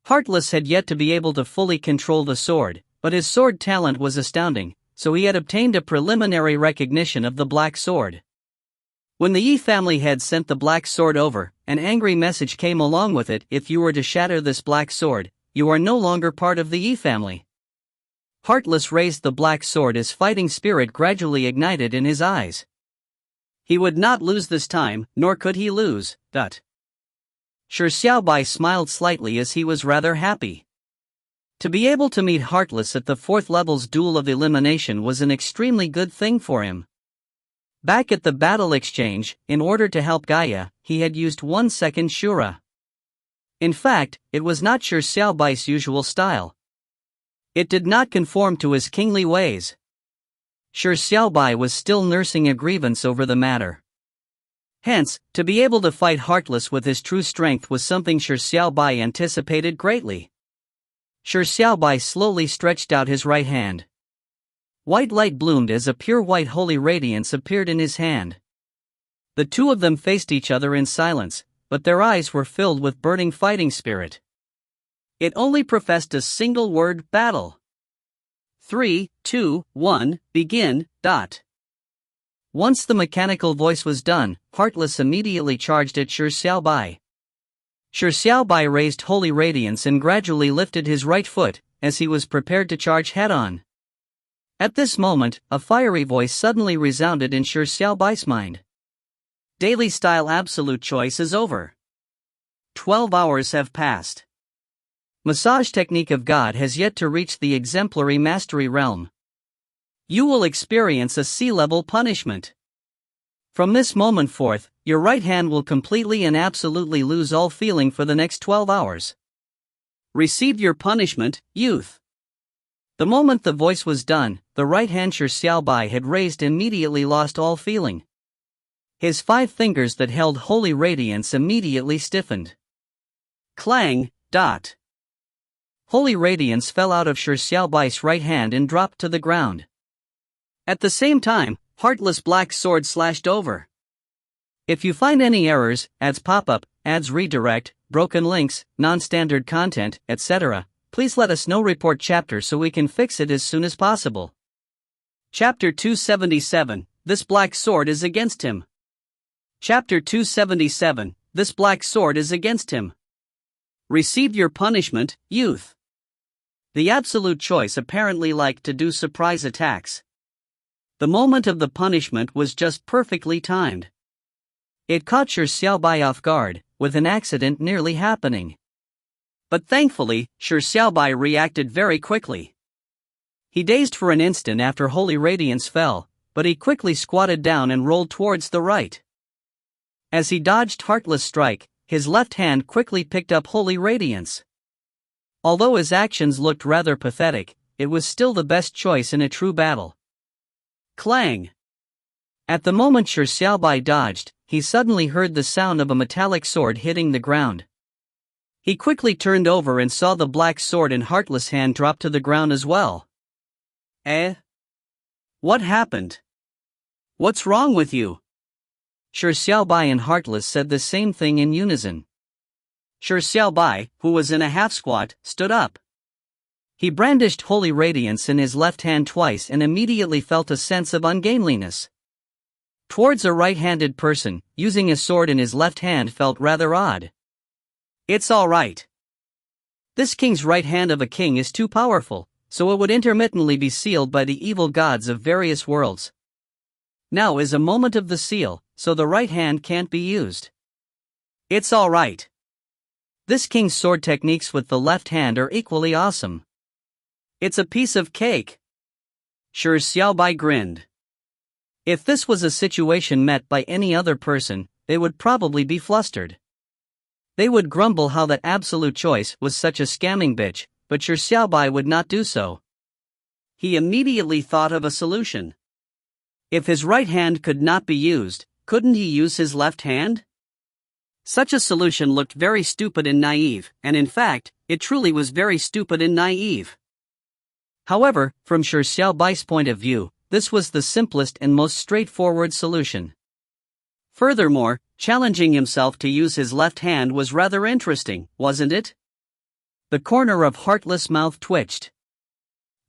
Heartless had yet to be able to fully control the sword, but his sword talent was astounding, so he had obtained a preliminary recognition of the black sword. When the Yi family head sent the black sword over, an angry message came along with it: if you were to shatter this black sword, you are no longer part of the Yi family. Heartless raised the black sword as fighting spirit gradually ignited in his eyes. He would not lose this time, nor could he lose. Shi Xiaobai smiled slightly as he was rather happy. To be able to meet Heartless at the 4th level's duel of elimination was an extremely good thing for him. Back at the battle exchange, in order to help Gaia, he had used 1 second Shura. In fact, it was not Shi Xiaobai's usual style. It did not conform to his kingly ways. Shi Xiaobai was still nursing a grievance over the matter. Hence, to be able to fight Heartless with his true strength was something Shi Xiaobai anticipated greatly. Shi Xiaobai slowly stretched out his right hand. White light bloomed as a pure white holy radiance appeared in his hand. The two of them faced each other in silence, but their eyes were filled with burning fighting spirit. It only professed a single word: battle. 3, 2, 1, begin. Once the mechanical voice was done, Heartless immediately charged at Shi Xiaobai. Shi Xiaobai raised holy radiance and gradually lifted his right foot, as he was prepared to charge head-on. At this moment, a fiery voice suddenly resounded in Shi Xiaobai's mind. Daily style absolute choice is over. 12 hours have passed. Massage technique of God has yet to reach the exemplary mastery realm. You will experience a C-level punishment. From this moment forth, your right hand will completely and absolutely lose all feeling for the next 12 hours. Receive your punishment, youth. The moment the voice was done, the right hand Shi Xiaobai had raised immediately lost all feeling. His 5 fingers that held holy radiance immediately stiffened. Clang. Holy radiance fell out of Shi Xiaobai's right hand and dropped to the ground. At the same time, Heartless black sword slashed over. If you find any errors, ads pop-up, ads redirect, broken links, non-standard content, etc., please let us know. Report chapter so we can fix it as soon as possible. Chapter 277, This Black Sword is Against Him. Chapter 277, This Black Sword is Against Him. Receive your punishment, youth. The absolute choice apparently liked to do surprise attacks. The moment of the punishment was just perfectly timed. It caught Shi Xiaobai off guard, with an accident nearly happening. But thankfully, Shi Xiaobai reacted very quickly. He dazed for an instant after holy radiance fell, but he quickly squatted down and rolled towards the right. As he dodged Heartless' strike, his left hand quickly picked up holy radiance. Although his actions looked rather pathetic, it was still the best choice in a true battle. Clang! At the moment Shi Xiaobai dodged, he suddenly heard the sound of a metallic sword hitting the ground. He quickly turned over and saw the black sword in Heartless' hand drop to the ground as well. What happened? What's wrong with you? Shi Xiaobai and Heartless said the same thing in unison. Shi Xiaobai, who was in a half squat, stood up. He brandished holy radiance in his left hand twice and immediately felt a sense of ungainliness. Towards a right-handed person, using a sword in his left hand felt rather odd. It's alright. This king's right hand of a king is too powerful, so it would intermittently be sealed by the evil gods of various worlds. Now is a moment of the seal, so the right hand can't be used. It's alright. This king's sword techniques with the left hand are equally awesome. It's a piece of cake. Shi Xiaobai grinned. If this was a situation met by any other person, they would probably be flustered. They would grumble how that absolute choice was such a scamming bitch, but Shi Xiaobai would not do so. He immediately thought of a solution. If his right hand could not be used, couldn't he use his left hand? Such a solution looked very stupid and naive, and in fact, it truly was very stupid and naive. However, from Shi Xiaobai's point of view, this was the simplest and most straightforward solution. Furthermore, challenging himself to use his left hand was rather interesting, wasn't it? The corner of Heartless' mouth twitched.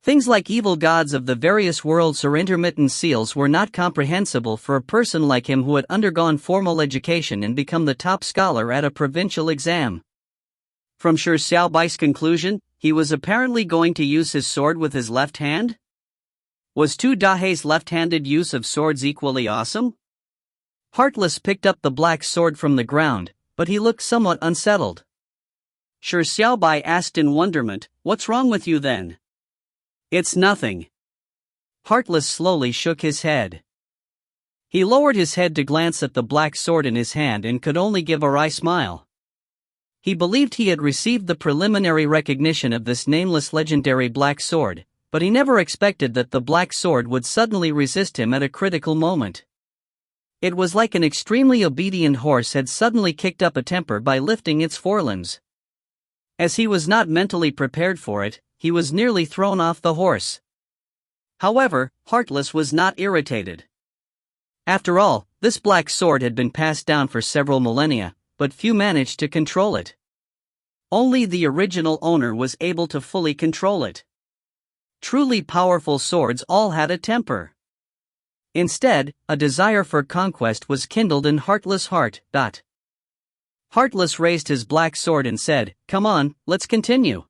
Things like evil gods of the various worlds or intermittent seals were not comprehensible for a person like him who had undergone formal education and become the top scholar at a provincial exam. From Shi Xiaobai's conclusion, he was apparently going to use his sword with his left hand? Was Tu Dahe's left-handed use of swords equally awesome? Heartless picked up the black sword from the ground, but he looked somewhat unsettled. Shi Xiaobai asked in wonderment, "What's wrong with you then?" "It's nothing." Heartless slowly shook his head. He lowered his head to glance at the black sword in his hand and could only give a wry smile. He believed he had received the preliminary recognition of this nameless legendary black sword, but he never expected that the black sword would suddenly resist him at a critical moment. It was like an extremely obedient horse had suddenly kicked up a temper by lifting its forelimbs. As he was not mentally prepared for it, he was nearly thrown off the horse. However, Heartless was not irritated. After all, this black sword had been passed down for several millennia, but few managed to control it. Only the original owner was able to fully control it. Truly powerful swords all had a temper. Instead, a desire for conquest was kindled in Heartless' heart. Heartless raised his black sword and said, "Come on, let's continue."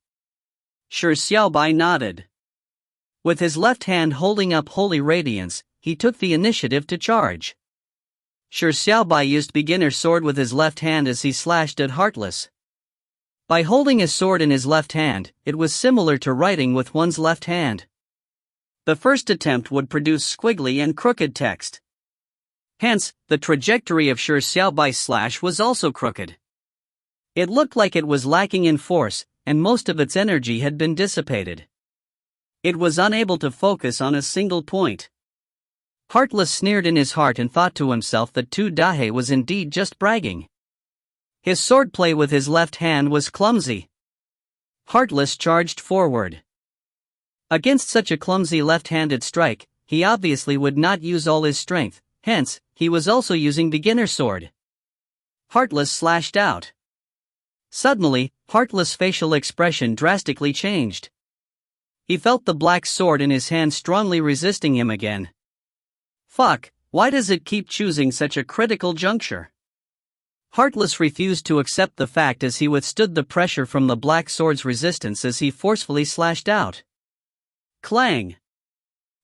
Shi Xiaobai nodded. With his left hand holding up holy radiance, he took the initiative to charge. Shi Xiaobai used beginner sword with his left hand as he slashed at Heartless. By holding his sword in his left hand, it was similar to writing with one's left hand. The first attempt would produce squiggly and crooked text. Hence, the trajectory of Shi Xiaobai's slash was also crooked. It looked like it was lacking in force, and most of its energy had been dissipated. It was unable to focus on a single point. Heartless sneered in his heart and thought to himself that Tu Dahe was indeed just bragging. His swordplay with his left hand was clumsy. Heartless charged forward. Against such a clumsy left-handed strike, he obviously would not use all his strength, hence, he was also using beginner sword. Heartless slashed out. Suddenly, Heartless' facial expression drastically changed. He felt the black sword in his hand strongly resisting him again. Fuck, why does it keep choosing such a critical juncture? Heartless refused to accept the fact as he withstood the pressure from the black sword's resistance as he forcefully slashed out. Clang!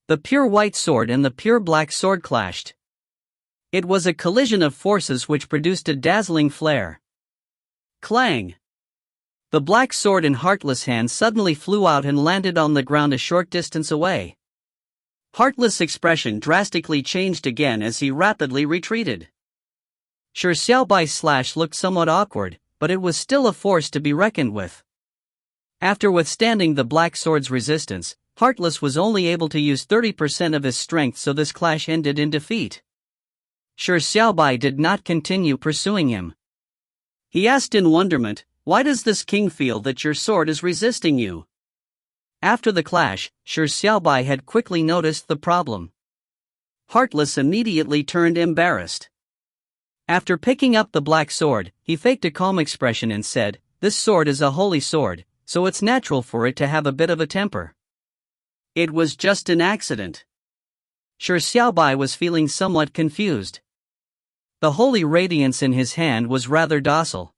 The pure white sword and the pure black sword clashed. It was a collision of forces which produced a dazzling flare. Clang! The black sword in Heartless' hand suddenly flew out and landed on the ground a short distance away. Heartless' expression drastically changed again as he rapidly retreated. Shi Xiaobai's slash looked somewhat awkward, but it was still a force to be reckoned with. After withstanding the black sword's resistance, Heartless was only able to use 30% of his strength, so this clash ended in defeat. Shi Xiaobai did not continue pursuing him. He asked in wonderment, "Why does this king feel that your sword is resisting you?" After the clash, Shi Xiaobai had quickly noticed the problem. Heartless immediately turned embarrassed. After picking up the black sword, he faked a calm expression and said, "This sword is a holy sword, so it's natural for it to have a bit of a temper. It was just an accident." Shi Xiaobai was feeling somewhat confused. The holy radiance in his hand was rather docile.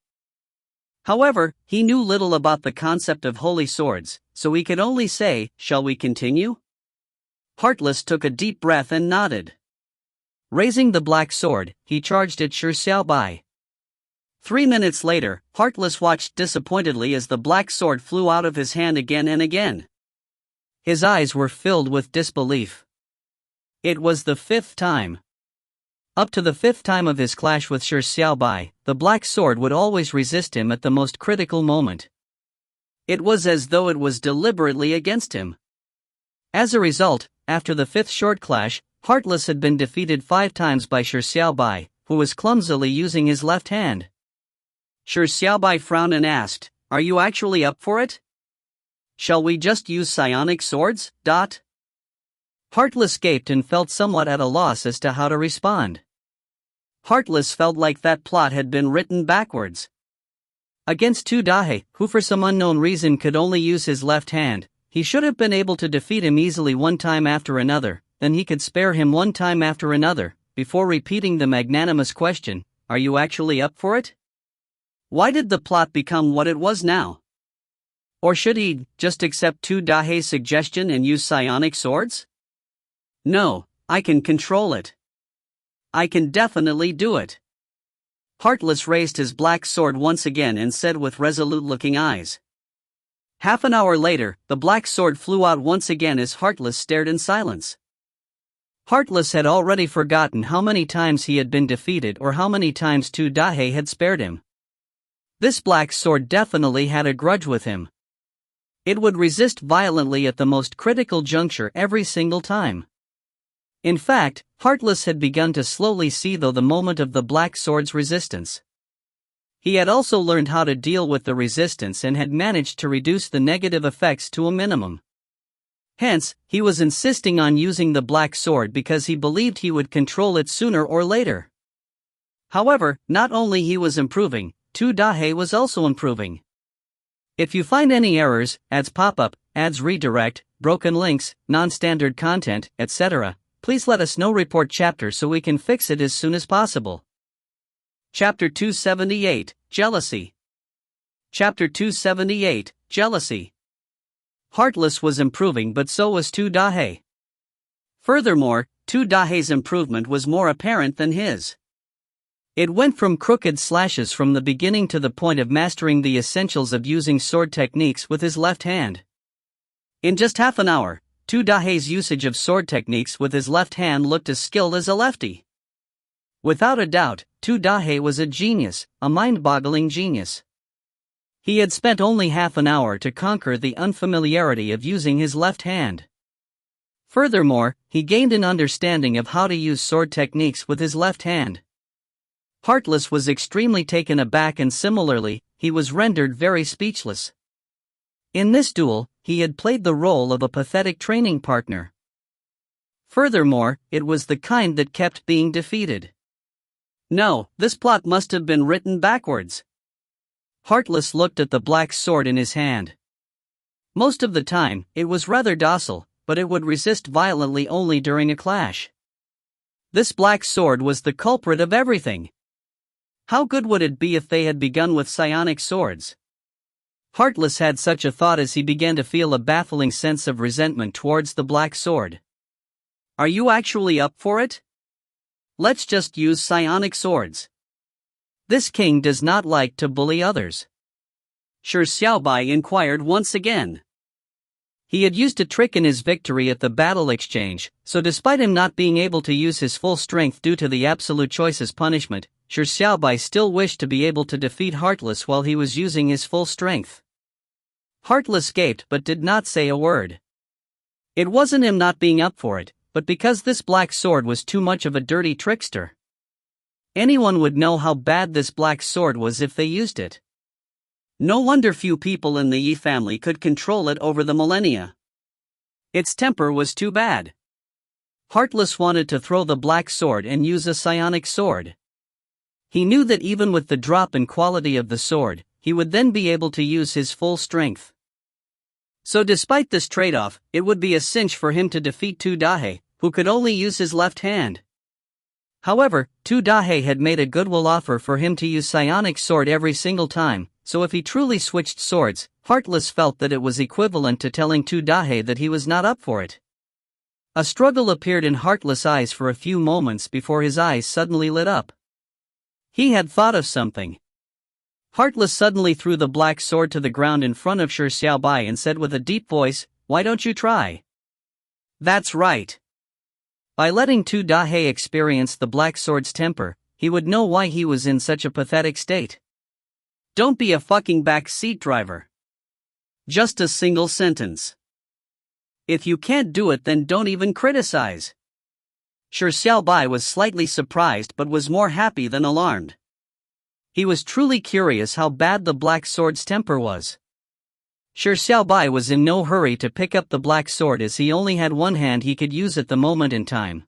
However, he knew little about the concept of holy swords, so he could only say, "Shall we continue?" Heartless took a deep breath and nodded. Raising the black sword, he charged at Shi Xiaobai. 3 minutes later, Heartless watched disappointedly as the black sword flew out of his hand again and again. His eyes were filled with disbelief. It was the 5th time. Up to the 5th time of his clash with Shi Xiaobai, the black sword would always resist him at the most critical moment. It was as though it was deliberately against him. As a result, after the 5th short clash, Heartless had been defeated 5 times by Shi Xiaobai, who was clumsily using his left hand. Shi Xiaobai frowned and asked, "Are you actually up for it? Shall we just use psionic swords?" Heartless gaped and felt somewhat at a loss as to how to respond. Heartless felt like that plot had been written backwards. Against Tu Dahe, who for some unknown reason could only use his left hand, he should have been able to defeat him easily one time after another, then he could spare him one time after another, before repeating the magnanimous question, "Are you actually up for it?" Why did the plot become what it was now? Or should he just accept Tu Dahe's suggestion and use psionic swords? No, I can control it. I can definitely do it. Heartless raised his black sword once again and said with resolute-looking eyes. Half an hour later, the black sword flew out once again as Heartless stared in silence. Heartless had already forgotten how many times he had been defeated or how many times Tu Dahei had spared him. This black sword definitely had a grudge with him. It would resist violently at the most critical juncture every single time. In fact, Heartless had begun to slowly see through the moment of the black sword's resistance. He had also learned how to deal with the resistance and had managed to reduce the negative effects to a minimum. Hence, he was insisting on using the black sword because he believed he would control it sooner or later. However, not only he was improving, Tu Dahei was also improving. If you find any errors, ads pop up, ads redirect, broken links, non-standard content, etc., please let us know. Report chapter so we can fix it as soon as possible. Chapter 278, Jealousy. Chapter 278, Jealousy. Heartless was improving, but so was Tu Dahei. Furthermore, Tu Dahei's improvement was more apparent than his. It went from crooked slashes from the beginning to the point of mastering the essentials of using sword techniques with his left hand. In just half an hour, Tu Dahei's usage of sword techniques with his left hand looked as skilled as a lefty. Without a doubt, Tu Dahei was a genius, a mind-boggling genius. He had spent only half an hour to conquer the unfamiliarity of using his left hand. Furthermore, he gained an understanding of how to use sword techniques with his left hand. Heartless was extremely taken aback, and similarly, he was rendered very speechless. In this duel, he had played the role of a pathetic training partner. Furthermore, it was the kind that kept being defeated. No, this plot must have been written backwards. Heartless looked at the black sword in his hand. Most of the time, it was rather docile, but it would resist violently only during a clash. This black sword was the culprit of everything. How good would it be if they had begun with psionic swords? Heartless had such a thought as he began to feel a baffling sense of resentment towards the black sword. Are you actually up for it? Let's just use psionic swords. This king does not like to bully others. Shi Xiaobai inquired once again. He had used a trick in his victory at the battle exchange, so despite him not being able to use his full strength due to the absolute choice's punishment, Shi Xiaobai still wished to be able to defeat Heartless while he was using his full strength. Heartless gaped but did not say a word. It wasn't him not being up for it, but because this black sword was too much of a dirty trickster. Anyone would know how bad this black sword was if they used it. No wonder few people in the Yi family could control it over the millennia. Its temper was too bad. Heartless wanted to throw the black sword and use a psionic sword. He knew that even with the drop in quality of the sword, he would then be able to use his full strength. So despite this trade-off, it would be a cinch for him to defeat Tu Dahei, who could only use his left hand. However, Tu Dahei had made a goodwill offer for him to use psionic sword every single time, so if he truly switched swords, Heartless felt that it was equivalent to telling Tu Dahei that he was not up for it. A struggle appeared in Heartless' eyes for a few moments before his eyes suddenly lit up. He had thought of something. Heartless suddenly threw the black sword to the ground in front of Shi Xiaobai and said with a deep voice, "Why don't you try?" That's right. By letting Tu Dahei experience the black sword's temper, he would know why he was in such a pathetic state. Don't be a fucking backseat driver. Just a single sentence. If you can't do it, then don't even criticize. Shi Xiaobai was slightly surprised but was more happy than alarmed. He was truly curious how bad the black sword's temper was. Shi Xiaobai was in no hurry to pick up the black sword as he only had one hand he could use at the moment in time.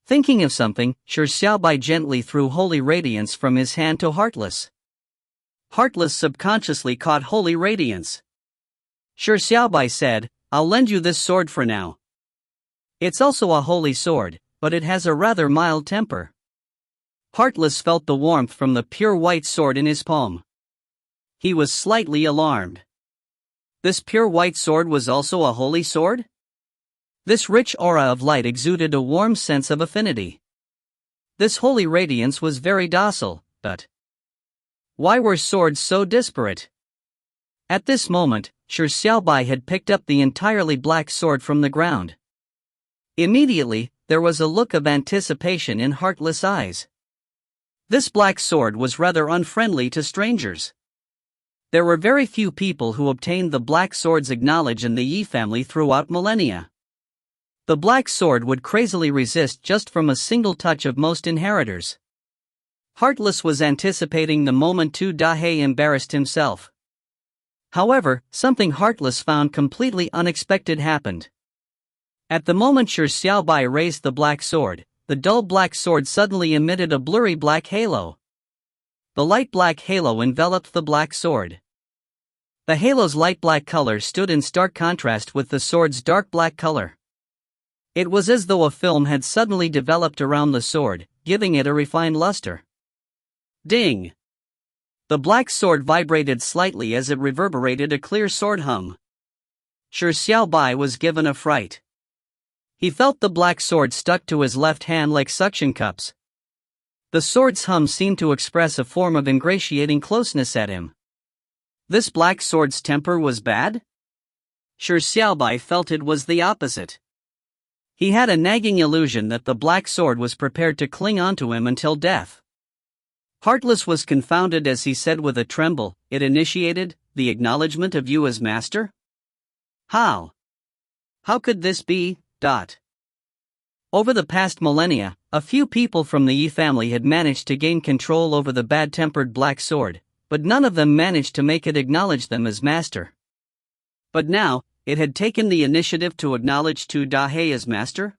Thinking of something, Shi Xiaobai gently threw holy radiance from his hand to Heartless. Heartless subconsciously caught holy radiance. Shi Xiaobai said, "I'll lend you this sword for now. It's also a holy sword, but it has a rather mild temper." Heartless felt the warmth from the pure white sword in his palm. He was slightly alarmed. This pure white sword was also a holy sword? This rich aura of light exuded a warm sense of affinity. This holy radiance was very docile, But why were swords so disparate? At this moment, Shi Xiaobai had picked up the entirely black sword from the ground. Immediately, there was a look of anticipation in Heartless' eyes. This black sword was rather unfriendly to strangers. There were very few people who obtained the black swords acknowledged in the Yi family throughout millennia. The black sword would crazily resist just from a single touch of most inheritors. Heartless was anticipating the moment Tu Dahei embarrassed himself. However, something Heartless found completely unexpected happened. At the moment Shi Xiaobai raised the black sword, the dull black sword suddenly emitted a blurry black halo. The light black halo enveloped the black sword. The halo's light black color stood in stark contrast with the sword's dark black color. It was as though a film had suddenly developed around the sword, giving it a refined luster. Ding! The black sword vibrated slightly as it reverberated a clear sword hum. Shi Xiaobai was given a fright. He felt the black sword stuck to his left hand like suction cups. The sword's hum seemed to express a form of ingratiating closeness at him. This black sword's temper was bad? Shi Xiaobai felt it was the opposite. He had a nagging illusion that the black sword was prepared to cling onto him until death. Heartless was confounded as he said with a tremble, "It initiated the acknowledgement of you as master? How? How could this be?" Over the past millennia, a few people from the Yi family had managed to gain control over the bad-tempered black sword, but none of them managed to make it acknowledge them as master. But now, it had taken the initiative to acknowledge Tu Dahei as master?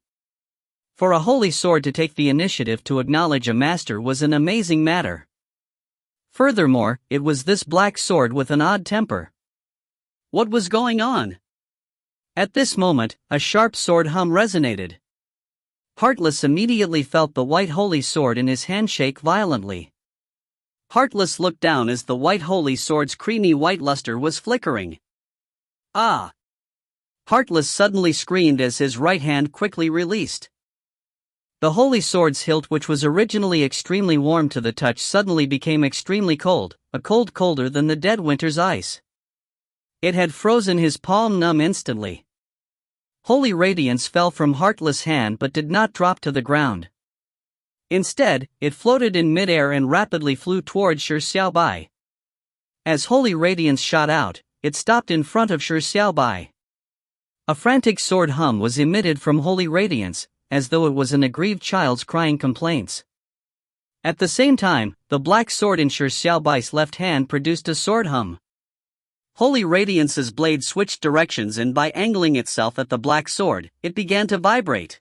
For a holy sword to take the initiative to acknowledge a master was an amazing matter. Furthermore, it was this black sword with an odd temper. What was going on? At this moment, a sharp sword hum resonated. Heartless immediately felt the white holy sword in his hand shake violently. Heartless looked down as the white holy sword's creamy white luster was flickering. Ah! Heartless suddenly screamed as his right hand quickly released. The holy sword's hilt, which was originally extremely warm to the touch, suddenly became extremely cold, a cold colder than the dead winter's ice. It had frozen his palm numb instantly. Holy radiance fell from Heartless' hand but did not drop to the ground. Instead, it floated in midair and rapidly flew towards Shi Xiaobai. As holy radiance shot out, it stopped in front of Shi Xiaobai. A frantic sword hum was emitted from holy radiance, as though it was an aggrieved child's crying complaints. At the same time, the black sword in Shi Xiaobai's left hand produced a sword hum. Holy Radiance's blade switched directions, and by angling itself at the black sword, it began to vibrate.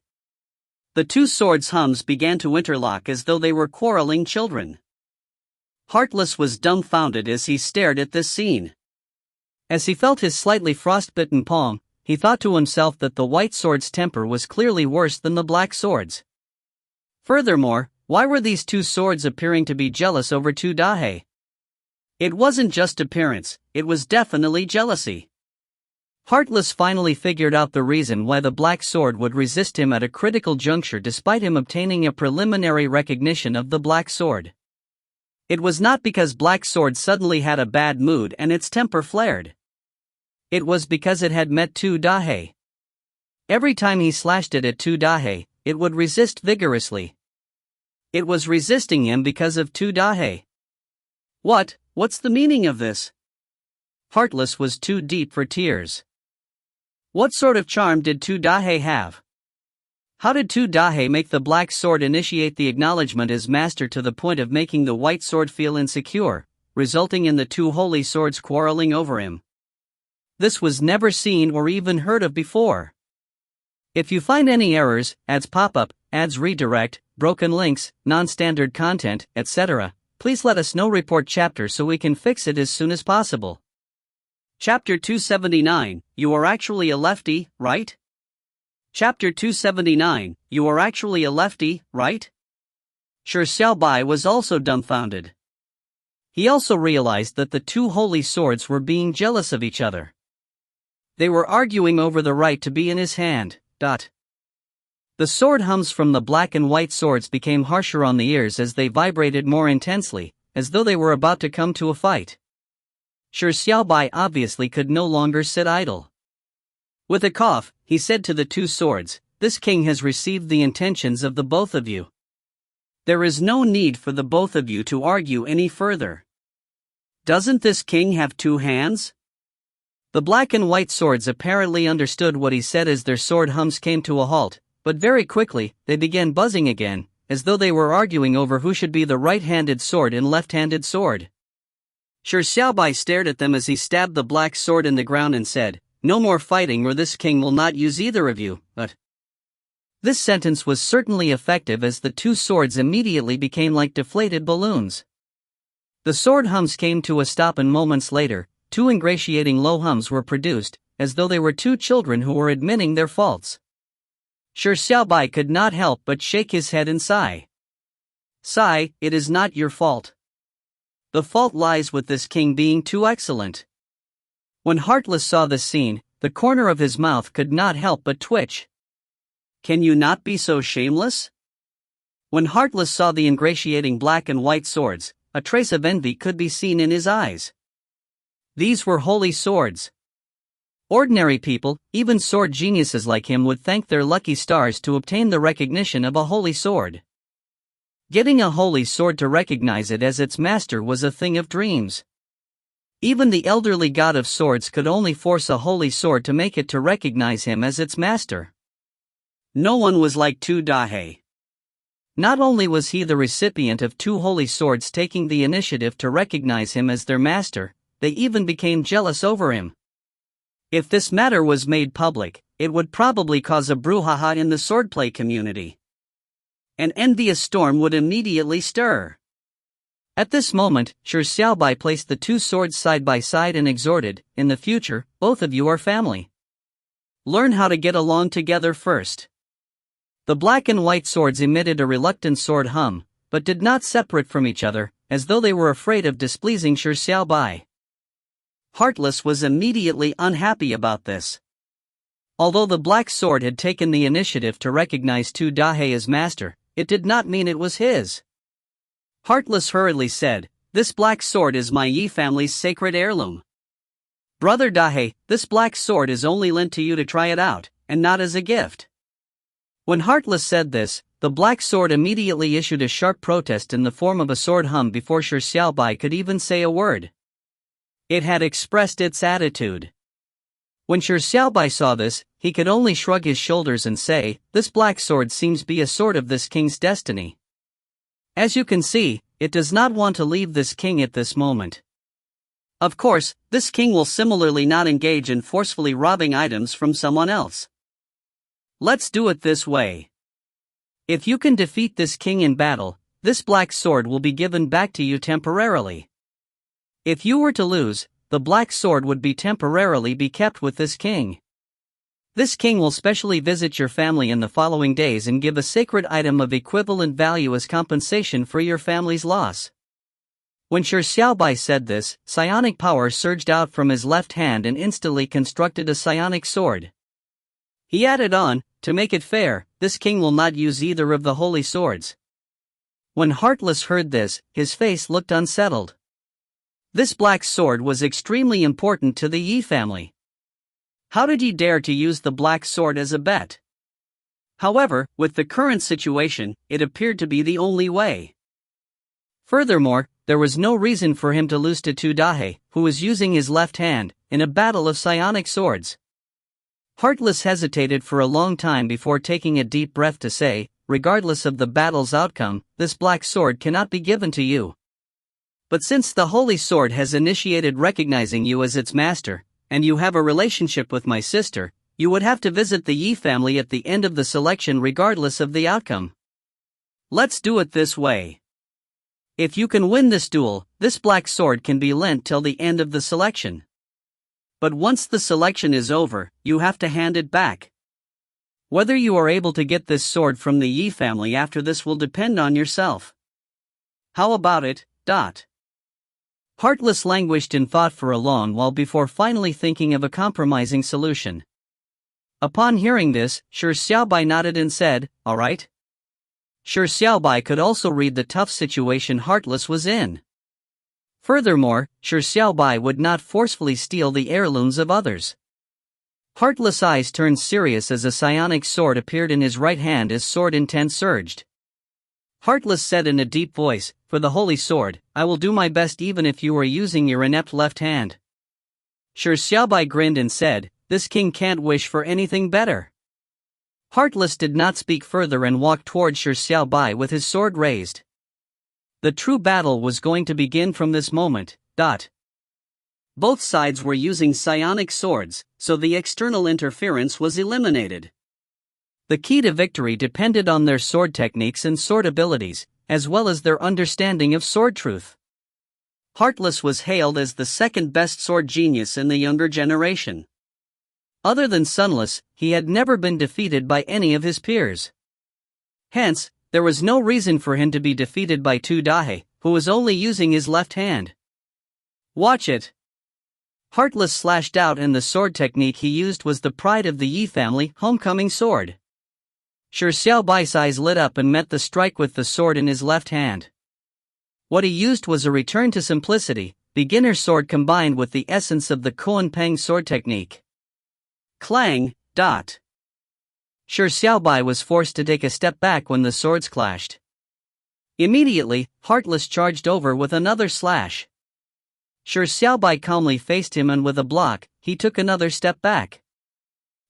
The two swords' hums began to interlock as though they were quarreling children. Heartless was dumbfounded as he stared at this scene. As he felt his slightly frostbitten palm, he thought to himself that the white sword's temper was clearly worse than the black sword's. Furthermore, why were these two swords appearing to be jealous over Tu Dahei? It wasn't just appearance, it was definitely jealousy. Heartless finally figured out the reason why the black sword would resist him at a critical juncture despite him obtaining a preliminary recognition of the black sword. It was not because black sword suddenly had a bad mood and its temper flared. It was because it had met Tu Dahei. Every time he slashed it at Tu Dahei, it would resist vigorously. It was resisting him because of Tu Dahei. What's the meaning of this? Heartless was too deep for tears. What sort of charm did Tu Dahei have? How did Tu Dahei make the black sword initiate the acknowledgement as master to the point of making the white sword feel insecure, resulting in the two holy swords quarreling over him? This was never seen or even heard of before. If you find any errors, ads pop-up, ads redirect, broken links, non-standard content, etc., please let us know. Report chapter so we can fix it as soon as possible. Chapter 279, You are actually a lefty, right? Chapter 279, You are actually a lefty, right? Shi Xiaobai was also dumbfounded. He also realized that the two holy swords were being jealous of each other. They were arguing over the right to be in his hand. The The sword hums from the black and white swords became harsher on the ears as they vibrated more intensely, as though they were about to come to a fight. Shi Xiaobai obviously could no longer sit idle. With a cough, he said to the two swords, "This king has received the intentions of the both of you. There is no need for the both of you to argue any further. Doesn't this king have two hands?" The black and white swords apparently understood what he said as their sword hums came to a halt, but very quickly, they began buzzing again, as though they were arguing over who should be the right-handed sword and left-handed sword. Shi Xiaobai stared at them as he stabbed the black sword in the ground and said, "No more fighting or this king will not use either of you, but..." This sentence was certainly effective as the two swords immediately became like deflated balloons. The sword hums came to a stop and moments later, two ingratiating low hums were produced, as though they were two children who were admitting their faults. Shi Xiaobai could not help but shake his head and sigh. "Sigh, it is not your fault. The fault lies with this king being too excellent." When Heartless saw this scene, the corner of his mouth could not help but twitch. "Can you not be so shameless?" When Heartless saw the ingratiating black and white swords, a trace of envy could be seen in his eyes. These were holy swords. Ordinary people, even sword geniuses like him, would thank their lucky stars to obtain the recognition of a holy sword. Getting a holy sword to recognize it as its master was a thing of dreams. Even the elderly god of swords could only force a holy sword to make it to recognize him as its master. No one was like Tu Dahei. Not only was he the recipient of two holy swords taking the initiative to recognize him as their master, they even became jealous over him. If this matter was made public, it would probably cause a brouhaha in the swordplay community. An envious storm would immediately stir. At this moment, Shi Xiaobai placed the two swords side by side and exhorted, "In the future, both of you are family. Learn how to get along together first." The black and white swords emitted a reluctant sword hum, but did not separate from each other, as though they were afraid of displeasing Shi Xiaobai. Heartless was immediately unhappy about this. Although the black sword had taken the initiative to recognize Tu Dahei as master, it did not mean it was his. Heartless hurriedly said, "This black sword is my Yi family's sacred heirloom. Brother Dahei, this black sword is only lent to you to try it out, and not as a gift." When Heartless said this, the black sword immediately issued a sharp protest in the form of a sword hum before Shi Xiaobai could even say a word. It had expressed its attitude. When Shi Xiaobai saw this, he could only shrug his shoulders and say, "This black sword seems to be a sword of this king's destiny. As you can see, it does not want to leave this king at this moment. Of course, this king will similarly not engage in forcefully robbing items from someone else. Let's do it this way. If you can defeat this king in battle, this black sword will be given back to you temporarily. If you were to lose, the black sword would be temporarily be kept with this king. This king will specially visit your family in the following days and give a sacred item of equivalent value as compensation for your family's loss." When Shi Xiaobai said this, psionic power surged out from his left hand and instantly constructed a psionic sword. He added on, "To make it fair, this king will not use either of the holy swords." When Heartless heard this, his face looked unsettled. This black sword was extremely important to the Yi family. How did he dare to use the black sword as a bet? However, with the current situation, it appeared to be the only way. Furthermore, there was no reason for him to lose to Tu Dahei, who was using his left hand, in a battle of psionic swords. Heartless hesitated for a long time before taking a deep breath to say, "Regardless of the battle's outcome, this black sword cannot be given to you. But since the holy sword has initiated recognizing you as its master, and you have a relationship with my sister, you would have to visit the Yi family at the end of the selection regardless of the outcome. Let's do it this way. If you can win this duel, this black sword can be lent till the end of the selection. But once the selection is over, you have to hand it back. Whether you are able to get this sword from the Yi family after this will depend on yourself. How about it, Dot?" Heartless languished in thought for a long while before finally thinking of a compromising solution. Upon hearing this, Shi Xiaobai nodded and said, "Alright." Shi Xiaobai could also read the tough situation Heartless was in. Furthermore, Shi Xiaobai would not forcefully steal the heirlooms of others. Heartless' eyes turned serious as a psionic sword appeared in his right hand as sword intent surged. Heartless said in a deep voice, "For the holy sword, I will do my best even if you are using your inept left hand." Shi Xiaobai grinned and said, "This king can't wish for anything better." Heartless did not speak further and walked toward Shi Xiaobai with his sword raised. The true battle was going to begin from this moment. Both sides were using psionic swords, so the external interference was eliminated. The key to victory depended on their sword techniques and sword abilities, as well as their understanding of sword truth. Heartless was hailed as the second best sword genius in the younger generation. Other than Sunless, he had never been defeated by any of his peers. Hence, there was no reason for him to be defeated by Tu Dahe, who was only using his left hand. "Watch it." Heartless slashed out, and the sword technique he used was the pride of the Yi family, Homecoming Sword. Shi Xiaobai's eyes lit up and met the strike with the sword in his left hand. What he used was a return to simplicity, beginner sword combined with the essence of the Koan Peng sword technique. Clang. Shi Xiaobai was forced to take a step back when the swords clashed. Immediately, Heartless charged over with another slash. Shi Xiaobai calmly faced him, and with a block, he took another step back.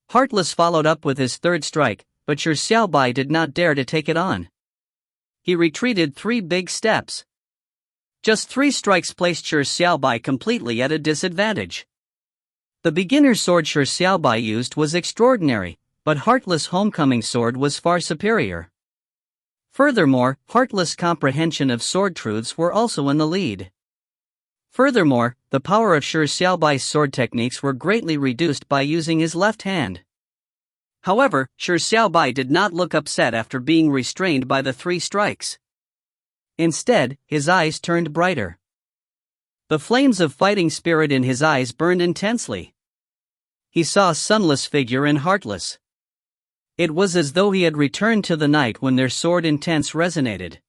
Heartless followed up with his third strike, but Shi Xiaobai did not dare to take it on. He retreated 3 big steps. Just 3 strikes placed Shi Xiaobai completely at a disadvantage. The beginner sword Shi Xiaobai used was extraordinary, but Heartless' Homecoming sword was far superior. Furthermore, Heartless' comprehension of sword truths were also in the lead. Furthermore, the power of Shi Xiaobai's sword techniques were greatly reduced by using his left hand. However, Shi Xiaobai did not look upset after being restrained by the 3 strikes. Instead, his eyes turned brighter. The flames of fighting spirit in his eyes burned intensely. He saw a sunless figure in Heartless. It was as though he had returned to the night when their sword intents resonated.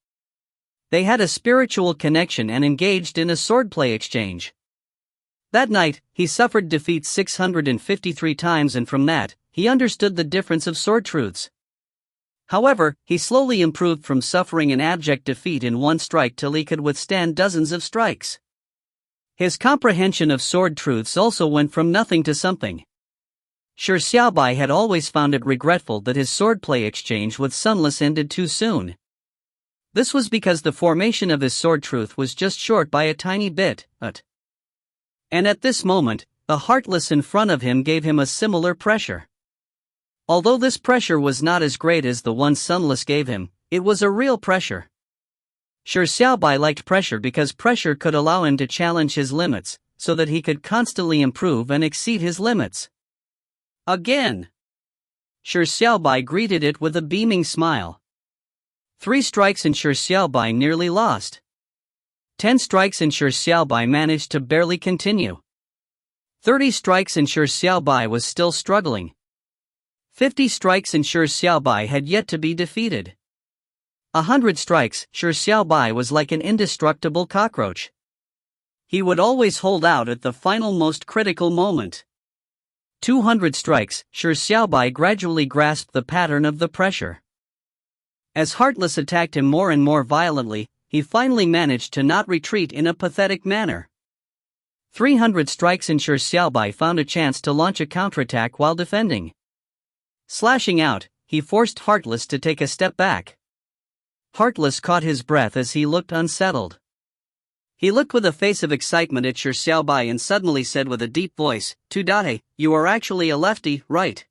They had a spiritual connection and engaged in a swordplay exchange. That night, he suffered defeat 653 times, and from that, he understood the difference of sword truths. However, he slowly improved from suffering an abject defeat in 1 strike till he could withstand dozens of strikes. His comprehension of sword truths also went from nothing to something. Shi Xiaobai had always found it regretful that his swordplay exchange with Sunless ended too soon. This was because the formation of his sword truth was just short by a tiny bit. And at this moment, the Heartless in front of him gave him a similar pressure. Although this pressure was not as great as the one Sunless gave him, it was a real pressure. Shi Xiaobai liked pressure because pressure could allow him to challenge his limits, so that he could constantly improve and exceed his limits. Again! Shi Xiaobai greeted it with a beaming smile. 3 strikes and Shi Xiaobai nearly lost. 10 strikes and Shi Xiaobai managed to barely continue. 30 strikes and Shi Xiaobai was still struggling. 50 strikes and Shi Xiaobai had yet to be defeated. 100 strikes, Shi Xiaobai was like an indestructible cockroach. He would always hold out at the final most critical moment. 200 strikes, Shi Xiaobai gradually grasped the pattern of the pressure. As Heartless attacked him more and more violently, he finally managed to not retreat in a pathetic manner. 300 strikes and Shi Xiaobai found a chance to launch a counterattack while defending. Slashing out, he forced Heartless to take a step back. Heartless caught his breath as he looked unsettled. He looked with a face of excitement at Shi Xiaobai and suddenly said with a deep voice, "Tu Dahe, you are actually a lefty, right?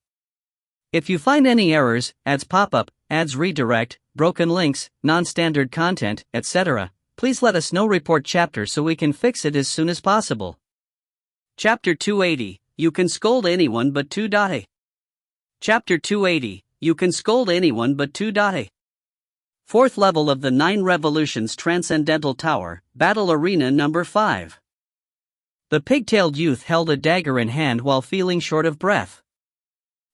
If you find any errors, ads pop up, ads redirect, broken links, non-standard content, etc., please let us know. Report chapter so we can fix it as soon as possible." Chapter 280, You Can Scold Anyone But Tu Dahe. Chapter 280, You Can Scold Anyone But Tu Dahe. 4th level of the 9 Revolutions Transcendental Tower, Battle Arena number 5. The pigtailed youth held a dagger in hand while feeling short of breath.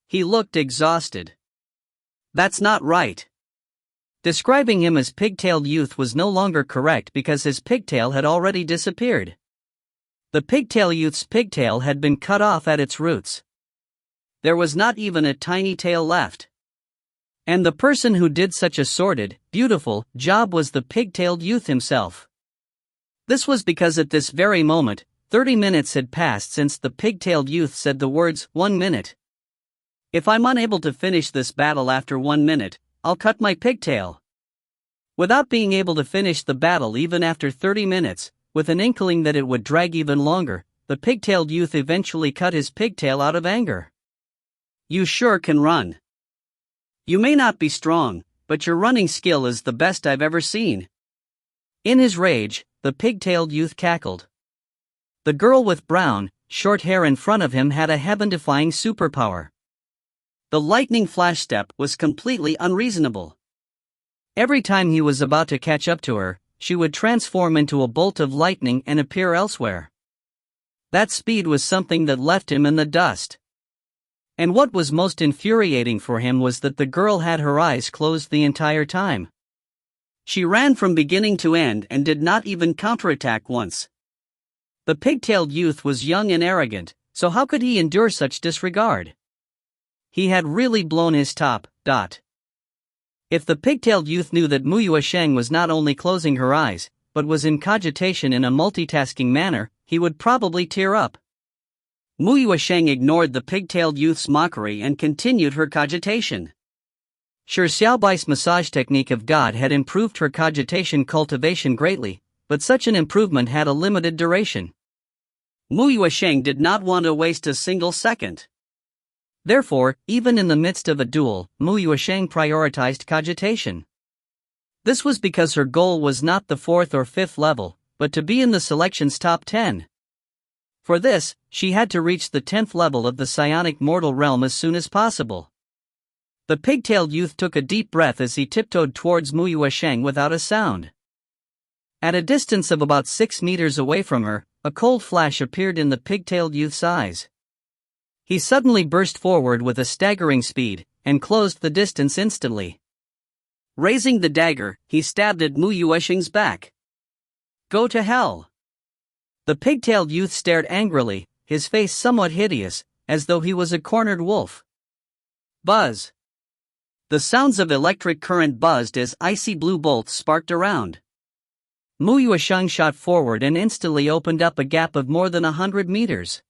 He looked exhausted. That's not right. Describing him as pigtailed youth was no longer correct because his pigtail had already disappeared. The pigtail youth's pigtail had been cut off at its roots. There was not even a tiny tail left. And the person who did such a sordid, beautiful job was the pigtailed youth himself. This was because at this very moment, 30 minutes had passed since the pigtailed youth said the words, 1 minute. If I'm unable to finish this battle after 1 minute, I'll cut my pigtail. Without being able to finish the battle even after 30 minutes, with an inkling that it would drag even longer, the pigtailed youth eventually cut his pigtail out of anger. You sure can run. You may not be strong, but your running skill is the best I've ever seen. In his rage, the pigtailed youth cackled. The girl with brown, short hair in front of him had a heaven-defying superpower. The lightning flash step was completely unreasonable. Every time he was about to catch up to her, she would transform into a bolt of lightning and appear elsewhere. That speed was something that left him in the dust. And what was most infuriating for him was that the girl had her eyes closed the entire time. She ran from beginning to end and did not even counterattack once. The pigtailed youth was young and arrogant, so how could he endure such disregard? He had really blown his top. If the pigtailed youth knew that Mu Yuesheng was not only closing her eyes, but was in cogitation in a multitasking manner, he would probably tear up. Mu Yuesheng ignored the pigtailed youth's mockery and continued her cogitation. Shi Xiaobai's massage technique of God had improved her cogitation cultivation greatly, but such an improvement had a limited duration. Mu Yuesheng did not want to waste a single second. Therefore, even in the midst of a duel, Mu Yuesheng prioritized cogitation. This was because her goal was not the 4th or 5th level, but to be in the selection's top 10. For this, she had to reach the 10th level of the psionic mortal realm as soon as possible. The pigtailed youth took a deep breath as he tiptoed towards Mu Yuesheng without a sound. At a distance of about 6 meters away from her, a cold flash appeared in the pigtailed youth's eyes. He suddenly burst forward with a staggering speed, and closed the distance instantly. Raising the dagger, he stabbed at Mu Yuesheng's back. Go to hell! The pigtailed youth stared angrily, his face somewhat hideous, as though he was a cornered wolf. Buzz! The sounds of electric current buzzed as icy blue bolts sparked around. Mu Yuesheng shot forward and instantly opened up a gap of more than 100 meters.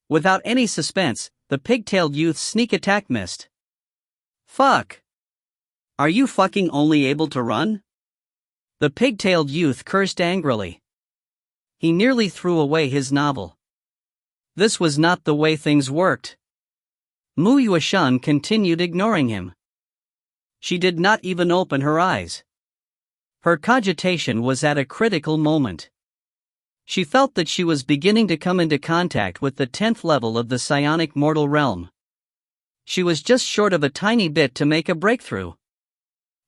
Without any suspense, the pigtailed youth's sneak attack missed. Fuck! Are you fucking only able to run? The pigtailed youth cursed angrily. He nearly threw away his novel. This was not the way things worked. Mu Yuesheng continued ignoring him. She did not even open her eyes. Her cogitation was at a critical moment. She felt that she was beginning to come into contact with the 10th level of the psionic mortal realm. She was just short of a tiny bit to make a breakthrough.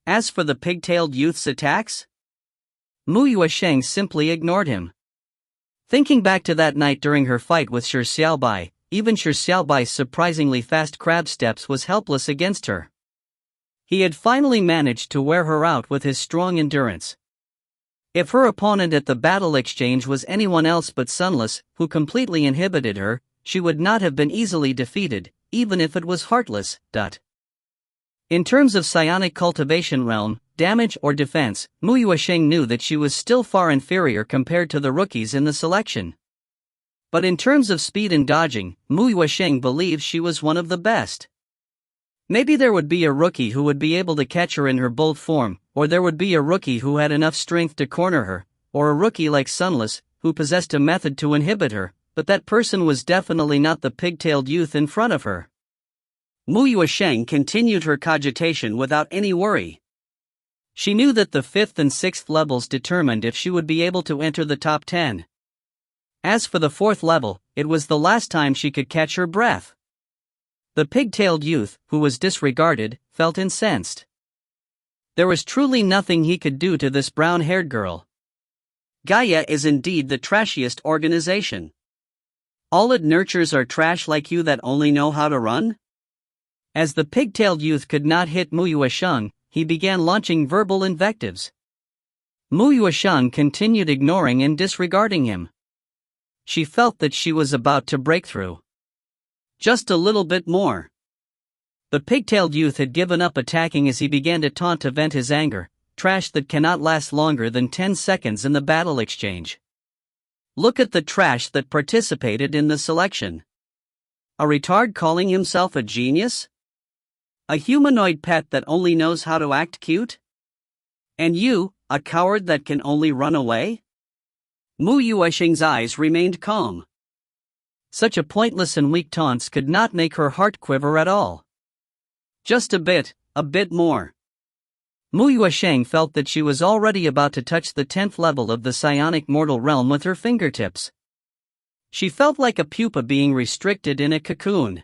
As for the pigtailed youth's attacks, Mu Yuesheng simply ignored him. Thinking back to that night during her fight with Shi Xiaobai, even Shi Xiaobai's surprisingly fast crab steps was helpless against her. He had finally managed to wear her out with his strong endurance. If her opponent at the battle exchange was anyone else but Sunless, who completely inhibited her, she would not have been easily defeated, even if it was Heartless. In terms of psionic cultivation realm, damage or defense, Mu Yuesheng knew that she was still far inferior compared to the rookies in the selection. But in terms of speed and dodging, Mu Yuesheng believes she was one of the best. Maybe there would be a rookie who would be able to catch her in her bolt form, or there would be a rookie who had enough strength to corner her, or a rookie like Sunless, who possessed a method to inhibit her, but that person was definitely not the pigtailed youth in front of her. Mu Yuesheng continued her cogitation without any worry. She knew that the 5th and 6th levels determined if she would be able to enter the top 10. As for the 4th level, it was the last time she could catch her breath. The pigtailed youth, who was disregarded, felt incensed. There was truly nothing he could do to this brown-haired girl. Gaia is indeed the trashiest organization. All it nurtures are trash like you that only know how to run? As the pigtailed youth could not hit Mu Yuesheng, he began launching verbal invectives. Mu Yuesheng continued ignoring and disregarding him. She felt that she was about to break through. Just a little bit more. The pigtailed youth had given up attacking as he began to taunt to vent his anger. Trash that cannot last longer than 10 seconds in the battle exchange. Look at the trash that participated in the selection. A retard calling himself a genius? A humanoid pet that only knows how to act cute? And you, a coward that can only run away? Mu Yuesheng's eyes remained calm. Such a pointless and weak taunts could not make her heart quiver at all. Just a bit more. Mu Yuesheng felt that she was already about to touch the 10th level of the psionic mortal realm with her fingertips. She felt like a pupa being restricted in a cocoon.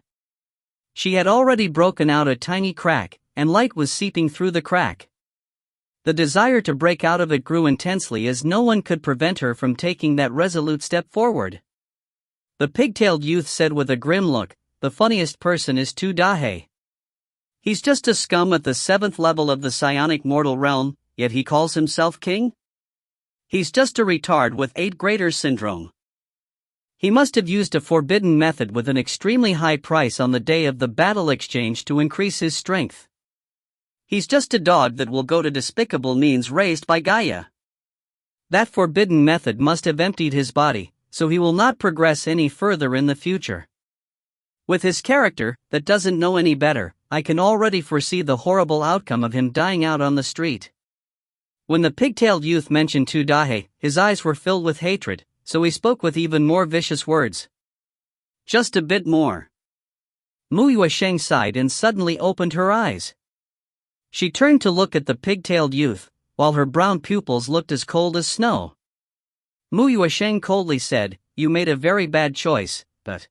She had already broken out a tiny crack, and light was seeping through the crack. The desire to break out of it grew intensely as no one could prevent her from taking that resolute step forward. The pigtailed youth said with a grim look, "The funniest person is Tu Dahe. He's just a scum at the 7th level of the psionic mortal realm, yet he calls himself king? He's just a retard with 8 graders syndrome. He must have used a forbidden method with an extremely high price on the day of the battle exchange to increase his strength. He's just a dog that will go to despicable means raised by Gaia. That forbidden method must have emptied his body, so he will not progress any further in the future. With his character, that doesn't know any better, I can already foresee the horrible outcome of him dying out on the street." When the pigtailed youth mentioned Tu Dahe, his eyes were filled with hatred, so he spoke with even more vicious words. "Just a bit more." Mu Yuesheng sighed and suddenly opened her eyes. She turned to look at the pigtailed youth, while her brown pupils looked as cold as snow. Mu Yuesheng coldly said, "You made a very bad choice, but..."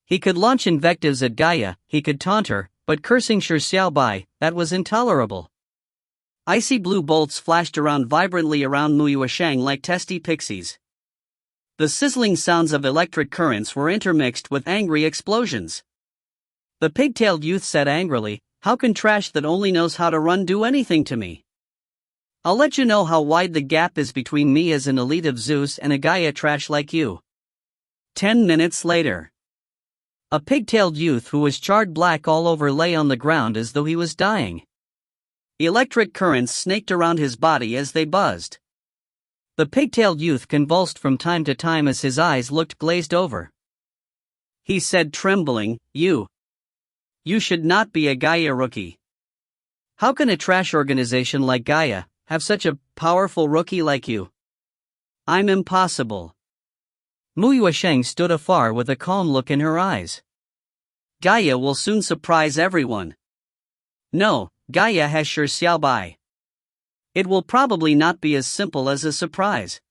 He could launch invectives at Gaia, he could taunt her, but cursing Shi Xiaobai, that was intolerable. Icy blue bolts flashed around vibrantly around Mu Yuesheng like testy pixies. The sizzling sounds of electric currents were intermixed with angry explosions. The pigtailed youth said angrily, "How can trash that only knows how to run do anything to me? I'll let you know how wide the gap is between me as an elite of Zeus and a Gaia trash like you." 10 minutes later. A pigtailed youth who was charred black all over lay on the ground as though he was dying. Electric currents snaked around his body as they buzzed. The pigtailed youth convulsed from time to time as his eyes looked glazed over. He said trembling, You should not be a Gaia rookie. How can a trash organization like Gaia have such a powerful rookie like you? I'm impossible." Mu Yuesheng stood afar with a calm look in her eyes. "Gaia will soon surprise everyone. No, Gaia has Shi Xiaobai. It will probably not be as simple as a surprise."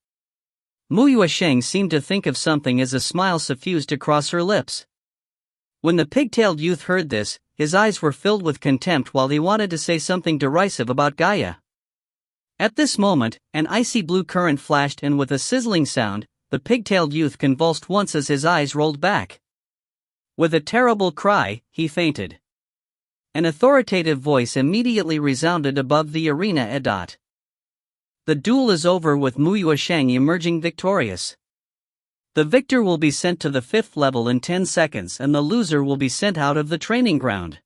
Mu Yuesheng seemed to think of something as a smile suffused across her lips. When the pigtailed youth heard this, his eyes were filled with contempt while he wanted to say something derisive about Gaia. At this moment, an icy blue current flashed and with a sizzling sound, the pigtailed youth convulsed once as his eyes rolled back. With a terrible cry, he fainted. An authoritative voice immediately resounded above the arena. "The duel is over with Mu Yuesheng emerging victorious. The victor will be sent to the 5th level in 10 seconds and the loser will be sent out of the training ground.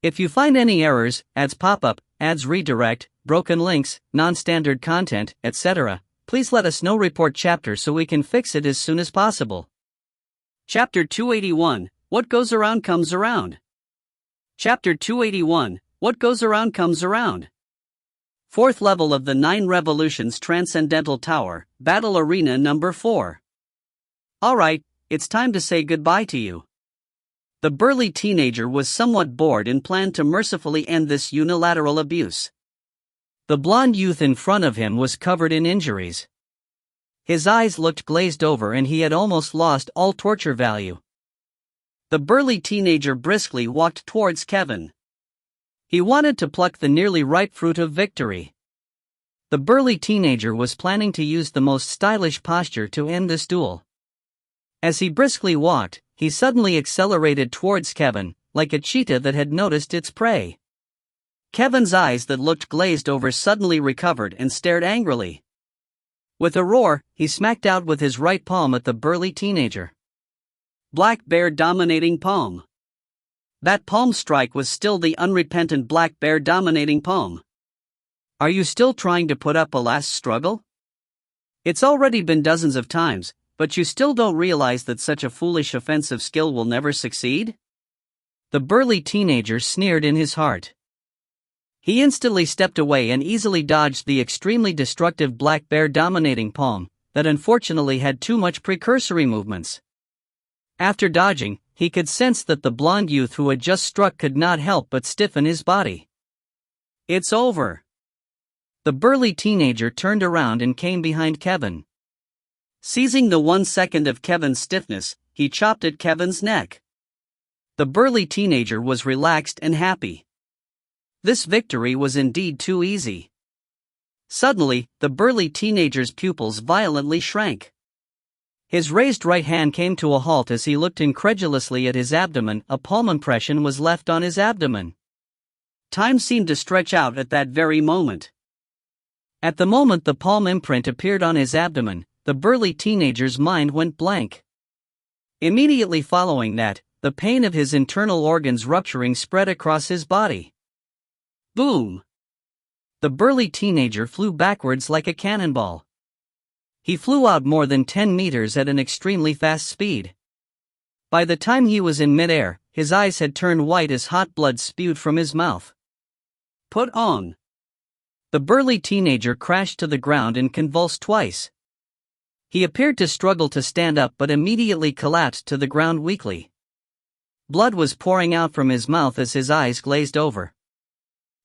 If you find any errors, ads pop up, ads redirect, broken links, non-standard content, etc., please let us know. Report chapter so we can fix it as soon as possible." Chapter 281, What Goes Around Comes Around. Chapter 281, What Goes Around Comes Around. 4th level of the 9 Revolutions Transcendental Tower, Battle Arena number 4. Alright, it's time to say goodbye to you. The burly teenager was somewhat bored and planned to mercifully end this unilateral abuse. The blonde youth in front of him was covered in injuries. His eyes looked glazed over and he had almost lost all torture value. The burly teenager briskly walked towards Kevin. He wanted to pluck the nearly ripe fruit of victory. The burly teenager was planning to use the most stylish posture to end this duel. As he briskly walked, he suddenly accelerated towards Kevin, like a cheetah that had noticed its prey. Kevin's eyes that looked glazed over suddenly recovered and stared angrily. With a roar, he smacked out with his right palm at the burly teenager. Black Bear dominating palm. That palm strike was still the unrepentant Black Bear dominating palm. Are you still trying to put up a last struggle? It's already been dozens of times, but you still don't realize that such a foolish offensive skill will never succeed? The burly teenager sneered in his heart. He instantly stepped away and easily dodged the extremely destructive Black Bear dominating palm, that unfortunately had too much precursory movements. After dodging, he could sense that the blond youth who had just struck could not help but stiffen his body. It's over. The burly teenager turned around and came behind Kevin. Seizing the 1 second of Kevin's stiffness, he chopped at Kevin's neck. The burly teenager was relaxed and happy. This victory was indeed too easy. Suddenly, the burly teenager's pupils violently shrank. His raised right hand came to a halt as he looked incredulously at his abdomen. A palm impression was left on his abdomen. Time seemed to stretch out at that very moment. At the moment the palm imprint appeared on his abdomen, the burly teenager's mind went blank. Immediately following that, the pain of his internal organs rupturing spread across his body. Boom! The burly teenager flew backwards like a cannonball. He flew out more than 10 meters at an extremely fast speed. By the time he was in midair, his eyes had turned white as hot blood spewed from his mouth. Put on! The burly teenager crashed to the ground and convulsed twice. He appeared to struggle to stand up but immediately collapsed to the ground weakly. Blood was pouring out from his mouth as his eyes glazed over.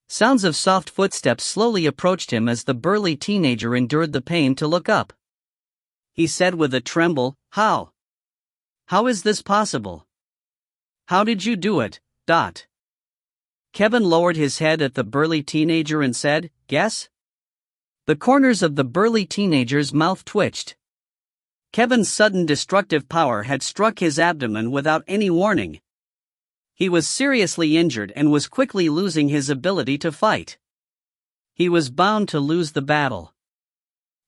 Sounds of soft footsteps slowly approached him as the burly teenager endured the pain to look up. He said with a tremble, "How? How is this possible? How did you do it, Dot?" Kevin lowered his head at the burly teenager and said, "Guess?" The corners of the burly teenager's mouth twitched. Kevin's sudden destructive power had struck his abdomen without any warning. He was seriously injured and was quickly losing his ability to fight. He was bound to lose the battle.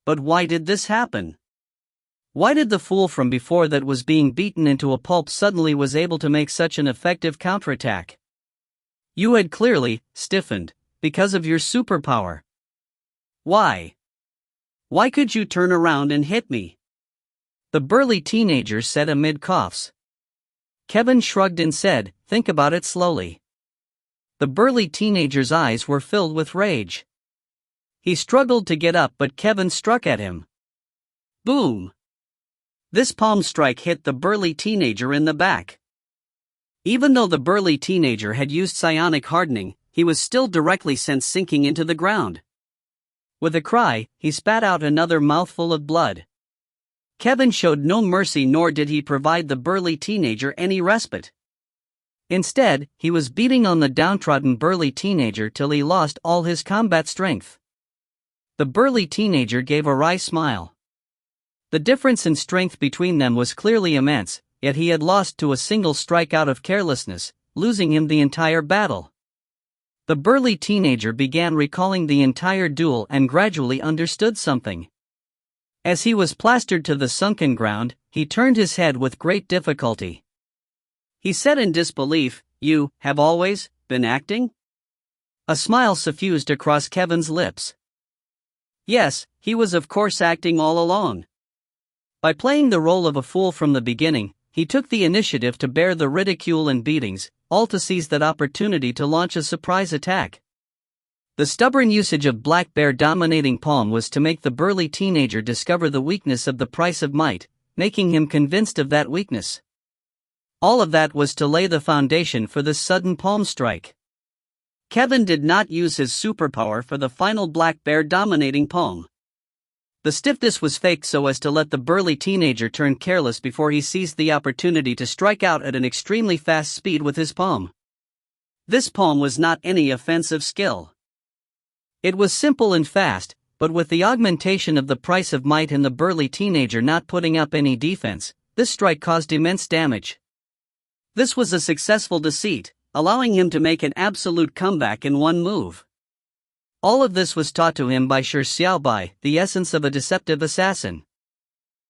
But why did this happen? Why did the fool from before that was being beaten into a pulp suddenly was able to make such an effective counterattack? You had clearly stiffened because of your superpower. Why? Why could you turn around and hit me? The burly teenager said amid coughs. Kevin shrugged and said, "Think about it slowly." The burly teenager's eyes were filled with rage. He struggled to get up but Kevin struck at him. Boom! This palm strike hit the burly teenager in the back. Even though the burly teenager had used psionic hardening, he was still directly sent sinking into the ground. With a cry, he spat out another mouthful of blood. Kevin showed no mercy nor did he provide the burly teenager any respite. Instead, he was beating on the downtrodden burly teenager till he lost all his combat strength. The burly teenager gave a wry smile. The difference in strength between them was clearly immense, yet he had lost to a single strike out of carelessness, losing him the entire battle. The burly teenager began recalling the entire duel and gradually understood something. As he was plastered to the sunken ground, he turned his head with great difficulty. He said in disbelief, "You have always been acting?" A smile suffused across Kevin's lips. Yes, he was of course acting all along. By playing the role of a fool from the beginning, he took the initiative to bear the ridicule and beatings, all to seize that opportunity to launch a surprise attack. The stubborn usage of Black Bear dominating palm was to make the burly teenager discover the weakness of the price of might, making him convinced of that weakness. All of that was to lay the foundation for this sudden palm strike. Kevin did not use his superpower for the final Black Bear dominating palm. The stiffness was faked so as to let the burly teenager turn careless before he seized the opportunity to strike out at an extremely fast speed with his palm. This palm was not any offensive skill. It was simple and fast, but with the augmentation of the price of might and the burly teenager not putting up any defense, this strike caused immense damage. This was a successful deceit, allowing him to make an absolute comeback in one move. All of this was taught to him by Shi Xiaobai, the essence of a deceptive assassin.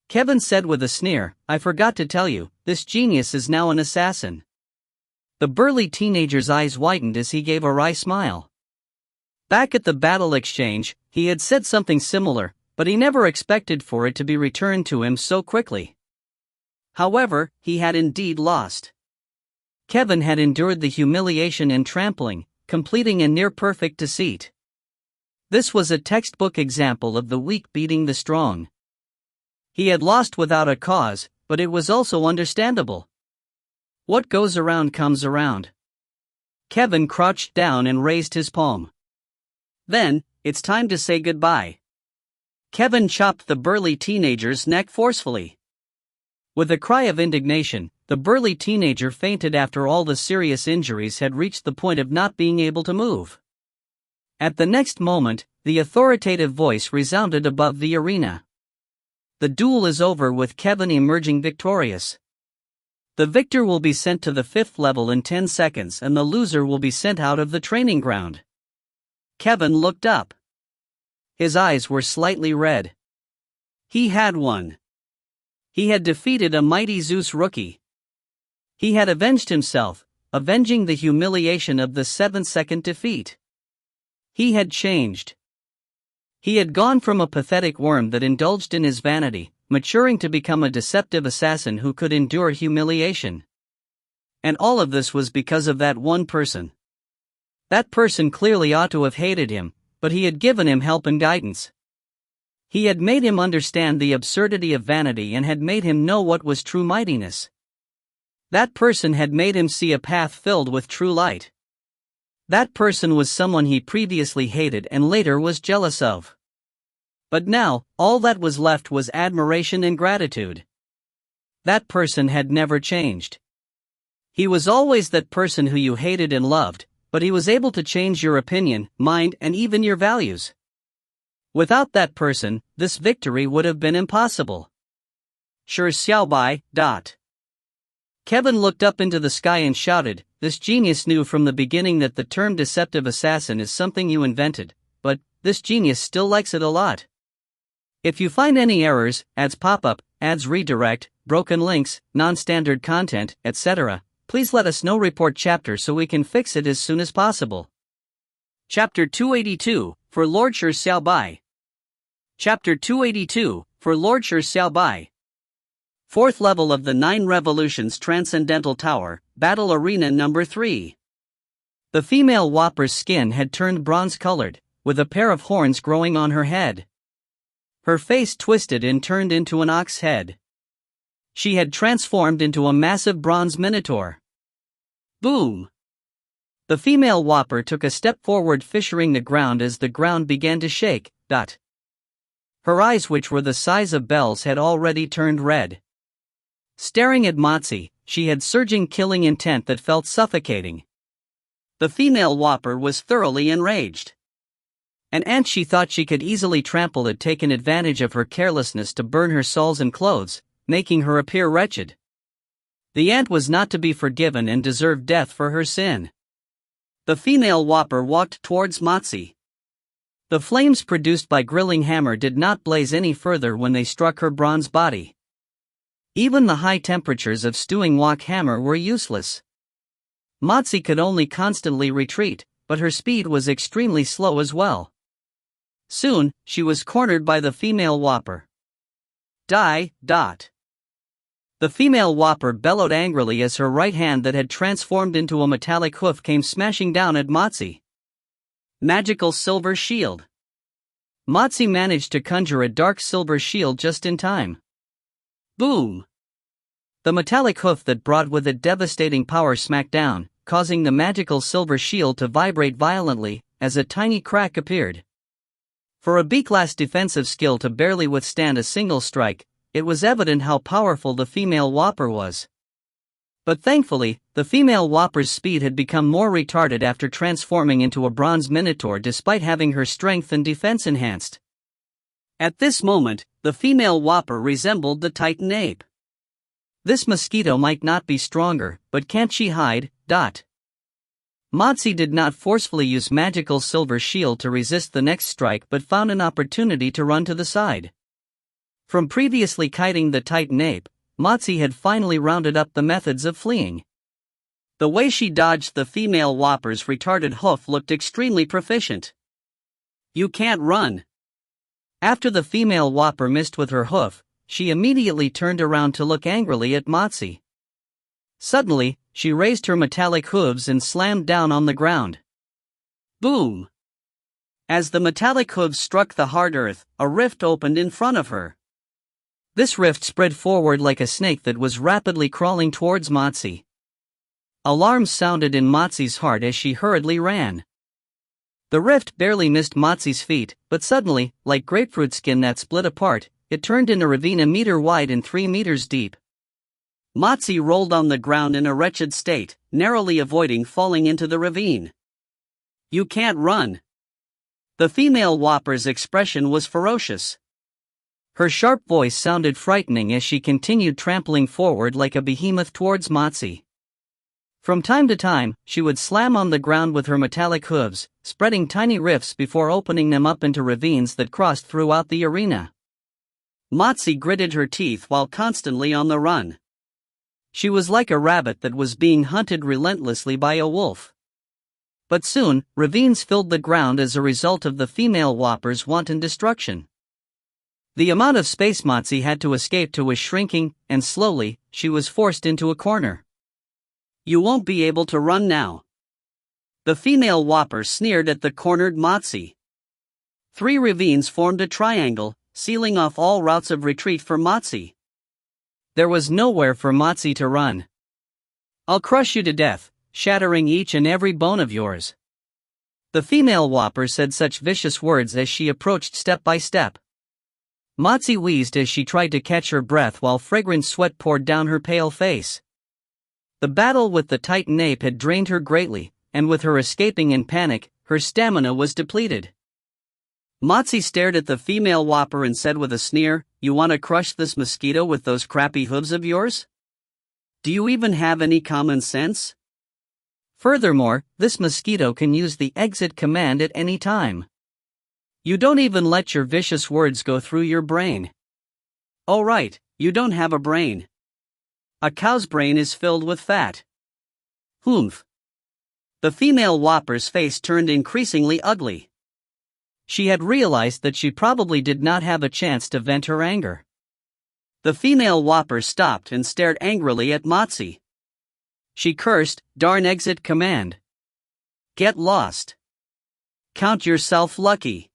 Kevin said with a sneer, "I forgot to tell you, this genius is now an assassin." The burly teenager's eyes widened as he gave a wry smile. Back at the battle exchange, he had said something similar, but he never expected for it to be returned to him so quickly. However, he had indeed lost. Kevin had endured the humiliation and trampling, completing a near-perfect deceit. This was a textbook example of the weak beating the strong. He had lost without a cause, but it was also understandable. What goes around comes around. Kevin crouched down and raised his palm. Then, it's time to say goodbye. Kevin chopped the burly teenager's neck forcefully. With a cry of indignation, the burly teenager fainted after all the serious injuries had reached the point of not being able to move. At the next moment, the authoritative voice resounded above the arena. The duel is over with Kevin emerging victorious. The victor will be sent to the 5th level in 10 seconds and the loser will be sent out of the training ground. Kevin looked up. His eyes were slightly red. He had won. He had defeated a mighty Zeus rookie. He had avenged himself, avenging the humiliation of the 7-second defeat. He had changed. He had gone from a pathetic worm that indulged in his vanity, maturing to become a deceptive assassin who could endure humiliation. And all of this was because of that one person. That person clearly ought to have hated him, but he had given him help and guidance. He had made him understand the absurdity of vanity and had made him know what was true mightiness. That person had made him see a path filled with true light. That person was someone he previously hated and later was jealous of. But now, all that was left was admiration and gratitude. That person had never changed. He was always that person who you hated and loved, but he was able to change your opinion, mind, and even your values. Without that person, this victory would have been impossible. Shi Xiaobai. Kevin looked up into the sky and shouted, "This genius knew from the beginning that the term deceptive assassin is something you invented, but this genius still likes it a lot. If you find any errors, ads pop up, ads redirect, broken links, non-standard content, etc., please let us know. Report chapter so we can fix it as soon as possible." Chapter 282, for Lord Shi Xiaobai. Chapter 282, for Lord Shi Xiaobai. 4th level of the 9 Revolutions Transcendental Tower, Battle Arena number 3. The female Whopper's skin had turned bronze-colored, with a pair of horns growing on her head. Her face twisted and turned into an ox head. She had transformed into a massive bronze minotaur. Boom! The female Whopper took a step forward, fissuring the ground as the ground began to shake. Her eyes, which were the size of bells, had already turned red. Staring at Motzi, she had surging killing intent that felt suffocating. The female Whopper was thoroughly enraged. An ant she thought she could easily trample had taken advantage of her carelessness to burn her soles and clothes, making her appear wretched. The ant was not to be forgiven and deserved death for her sin. The female Whopper walked towards Motzi. The flames produced by grilling hammer did not blaze any further when they struck her bronze body. Even the high temperatures of stewing wok hammer were useless. Motzi could only constantly retreat, but her speed was extremely slow as well. Soon, she was cornered by the female Whopper. Die. The female Whopper bellowed angrily as her right hand that had transformed into a metallic hoof came smashing down at Motzi. Magical silver shield. Motzi managed to conjure a dark silver shield just in time. Boom! The metallic hoof that brought with it devastating power smacked down, causing the magical silver shield to vibrate violently, as a tiny crack appeared. For a B-class defensive skill to barely withstand a single strike, it was evident how powerful the female Whopper was. But thankfully, the female Whopper's speed had become more retarded after transforming into a bronze minotaur despite having her strength and defense enhanced. At this moment, the female Whopper resembled the Titan ape. This mosquito might not be stronger, but can't she hide? Mozi did not forcefully use magical silver shield to resist the next strike but found an opportunity to run to the side. From previously kiting the Titan ape, Mozi had finally rounded up the methods of fleeing. The way she dodged the female whopper's retarded hoof looked extremely proficient. You can't run. After the female whopper missed with her hoof, she immediately turned around to look angrily at Mozi. Suddenly, she raised her metallic hooves and slammed down on the ground. Boom! As the metallic hooves struck the hard earth, a rift opened in front of her. This rift spread forward like a snake that was rapidly crawling towards Mozi. Alarms sounded in Mozi's heart as she hurriedly ran. The rift barely missed Mozi's feet, but suddenly, like grapefruit skin that split apart, it turned in a ravine a meter wide and 3 meters deep. Mozi rolled on the ground in a wretched state, narrowly avoiding falling into the ravine. You can't run. The female whopper's expression was ferocious. Her sharp voice sounded frightening as she continued trampling forward like a behemoth towards Mozi. From time to time, she would slam on the ground with her metallic hooves, spreading tiny rifts before opening them up into ravines that crossed throughout the arena. Mozi gritted her teeth while constantly on the run. She was like a rabbit that was being hunted relentlessly by a wolf. But soon, ravines filled the ground as a result of the female whopper's wanton destruction. The amount of space Mozi had to escape to was shrinking, and slowly, she was forced into a corner. You won't be able to run now. The female whopper sneered at the cornered Mozi. 3 ravines formed a triangle, sealing off all routes of retreat for Mozi. There was nowhere for Mozi to run. I'll crush you to death, shattering each and every bone of yours. The female whopper said such vicious words as she approached step by step. Mozi wheezed as she tried to catch her breath while fragrant sweat poured down her pale face. The battle with the Titan ape had drained her greatly, and with her escaping in panic, her stamina was depleted. Mozi stared at the female whopper and said with a sneer, "You want to crush this mosquito with those crappy hooves of yours? Do you even have any common sense? Furthermore, this mosquito can use the exit command at any time. You don't even let your vicious words go through your brain. Oh right, you don't have a brain. A cow's brain is filled with fat. Humph." The female whopper's face turned increasingly ugly. She had realized that she probably did not have a chance to vent her anger. The female whopper stopped and stared angrily at Mozi. She cursed, "Darn exit command. Get lost. Count yourself lucky.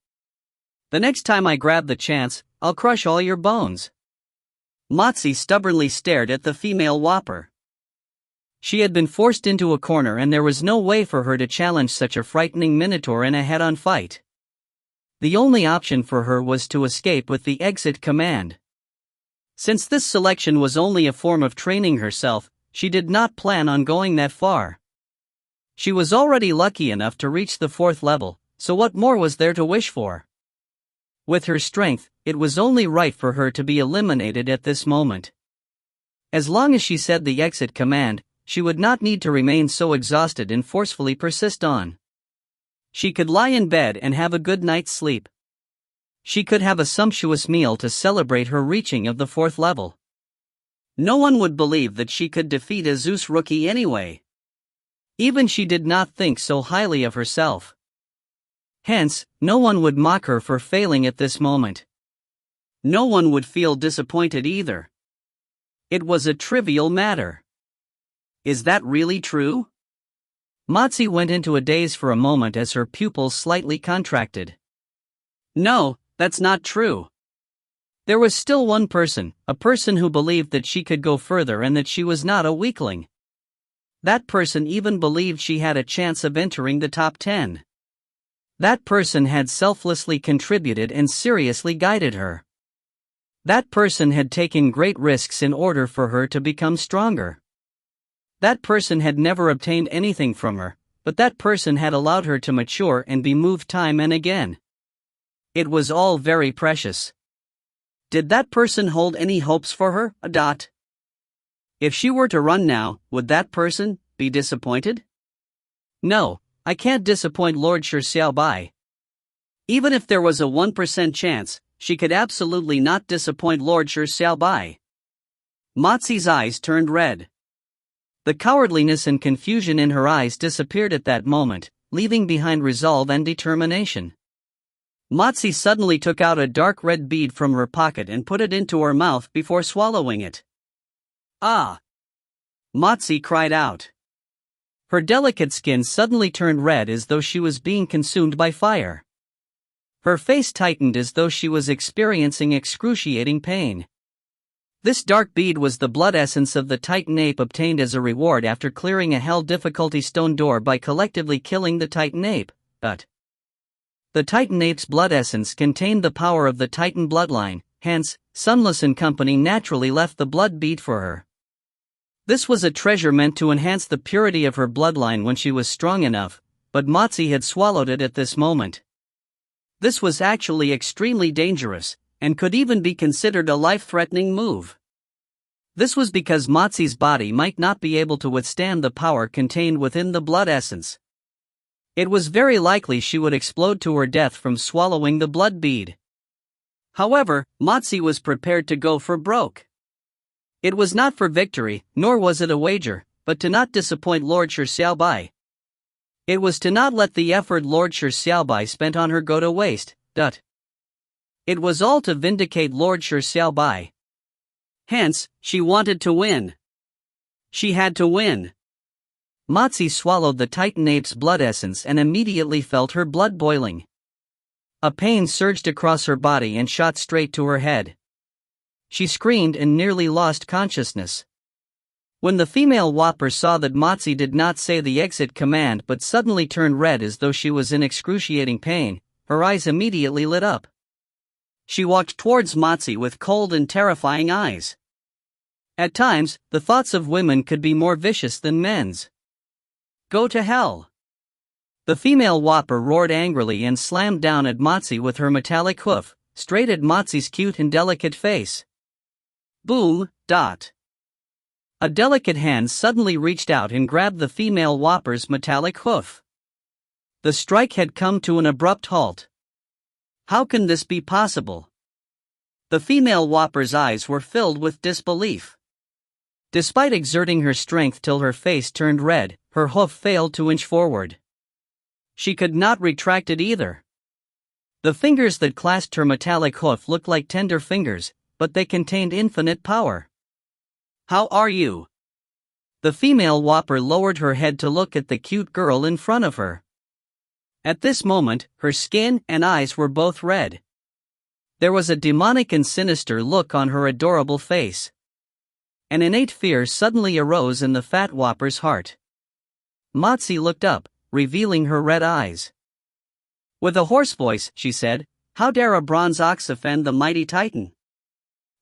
The next time I grab the chance, I'll crush all your bones." Mozi stubbornly stared at the female whopper. She had been forced into a corner and there was no way for her to challenge such a frightening minotaur in a head-on fight. The only option for her was to escape with the exit command. Since this selection was only a form of training herself, she did not plan on going that far. She was already lucky enough to reach the 4th level, so what more was there to wish for? With her strength, it was only right for her to be eliminated at this moment. As long as she said the exit command, she would not need to remain so exhausted and forcefully persist on. She could lie in bed and have a good night's sleep. She could have a sumptuous meal to celebrate her reaching of the 4th level. No one would believe that she could defeat a Zeus rookie anyway. Even she did not think so highly of herself. Hence, no one would mock her for failing at this moment. No one would feel disappointed either. It was a trivial matter. Is that really true? Mozi went into a daze for a moment as her pupils slightly contracted. No, that's not true. There was still one person, a person who believed that she could go further and that she was not a weakling. That person even believed she had a chance of entering the top 10. That person had selflessly contributed and seriously guided her. That person had taken great risks in order for her to become stronger. That person had never obtained anything from her, but that person had allowed her to mature and be moved time and again. It was all very precious. Did that person hold any hopes for her? If she were to run now, would that person be disappointed? No, I can't disappoint Lord Shi Xiaobai. Even if there was a 1% chance, she could absolutely not disappoint Lord Shi Xiaobai. Mozi's eyes turned red. The cowardliness and confusion in her eyes disappeared at that moment, leaving behind resolve and determination. Mozi suddenly took out a dark red bead from her pocket and put it into her mouth before swallowing it. Ah! Mozi cried out. Her delicate skin suddenly turned red as though she was being consumed by fire. Her face tightened as though she was experiencing excruciating pain. This dark bead was the blood essence of the Titan ape obtained as a reward after clearing a hell difficulty stone door by collectively killing the Titan ape, but the Titan ape's blood essence contained the power of the Titan bloodline, hence, Sunless and Company naturally left the blood bead for her. This was a treasure meant to enhance the purity of her bloodline when she was strong enough, but Mozi had swallowed it at this moment. This was actually extremely dangerous, and could even be considered a life-threatening move. This was because Mozi's body might not be able to withstand the power contained within the blood essence. It was very likely she would explode to her death from swallowing the blood bead. However, Mozi was prepared to go for broke. It was not for victory, nor was it a wager, but to not disappoint Lord Shi Xiaobai. It was to not let the effort Lord Shi Xiaobai spent on her go to waste. It was all to vindicate Lord Shi Xiaobai. Hence, she wanted to win. She had to win. Mozi swallowed the Titan ape's blood essence and immediately felt her blood boiling. A pain surged across her body and shot straight to her head. She screamed and nearly lost consciousness. When the female Whopper saw that Mozi did not say the exit command but suddenly turned red as though she was in excruciating pain, her eyes immediately lit up. She walked towards Mozi with cold and terrifying eyes. At times, the thoughts of women could be more vicious than men's. Go to hell! The female Whopper roared angrily and slammed down at Mozi with her metallic hoof, straight at Mozi's cute and delicate face. Boom! A delicate hand suddenly reached out and grabbed the female Whopper's metallic hoof. The strike had come to an abrupt halt. How can this be possible? The female Whopper's eyes were filled with disbelief. Despite exerting her strength till her face turned red, her hoof failed to inch forward. She could not retract it either. The fingers that clasped her metallic hoof looked like tender fingers, but they contained infinite power. How are you? The female Whopper lowered her head to look at the cute girl in front of her. At this moment, her skin and eyes were both red. There was a demonic and sinister look on her adorable face. An innate fear suddenly arose in the fat Whopper's heart. Mozi looked up, revealing her red eyes. With a hoarse voice, she said, "How dare a bronze ox offend the mighty Titan?"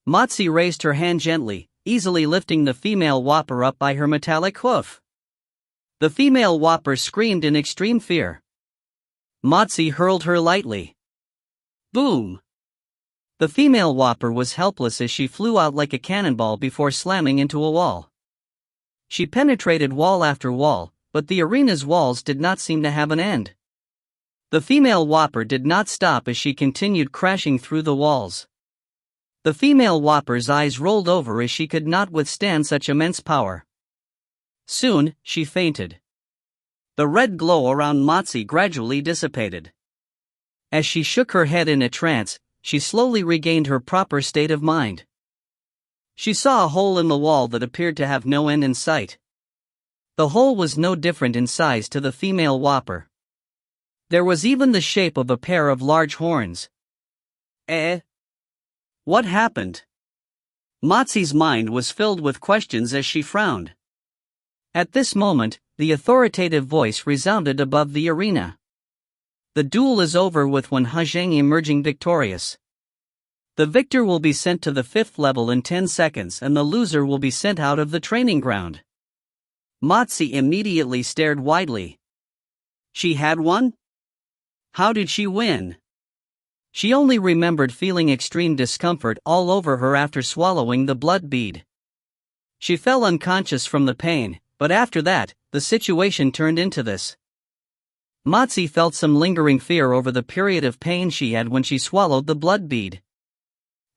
Mozi raised her hand gently, easily lifting the female Whopper up by her metallic hoof. The female Whopper screamed in extreme fear. Mozi hurled her lightly. Boom! The female Whopper was helpless as she flew out like a cannonball before slamming into a wall. She penetrated wall after wall, but the arena's walls did not seem to have an end. The female Whopper did not stop as she continued crashing through the walls. The female Whopper's eyes rolled over as she could not withstand such immense power. Soon, she fainted. The red glow around Mozi gradually dissipated. As she shook her head in a trance, she slowly regained her proper state of mind. She saw a hole in the wall that appeared to have no end in sight. The hole was no different in size to the female Whopper. There was even the shape of a pair of large horns. What happened? Mozi's mind was filled with questions as she frowned. At this moment, the authoritative voice resounded above the arena. The duel is over with Wen Hezheng emerging victorious. The victor will be sent to the 5th level in 10 seconds and the loser will be sent out of the training ground. Mozi immediately stared widely. She had won? How did she win? She only remembered feeling extreme discomfort all over her after swallowing the blood bead. She fell unconscious from the pain, but after that, the situation turned into this. Matsi felt some lingering fear over the period of pain she had when she swallowed the blood bead.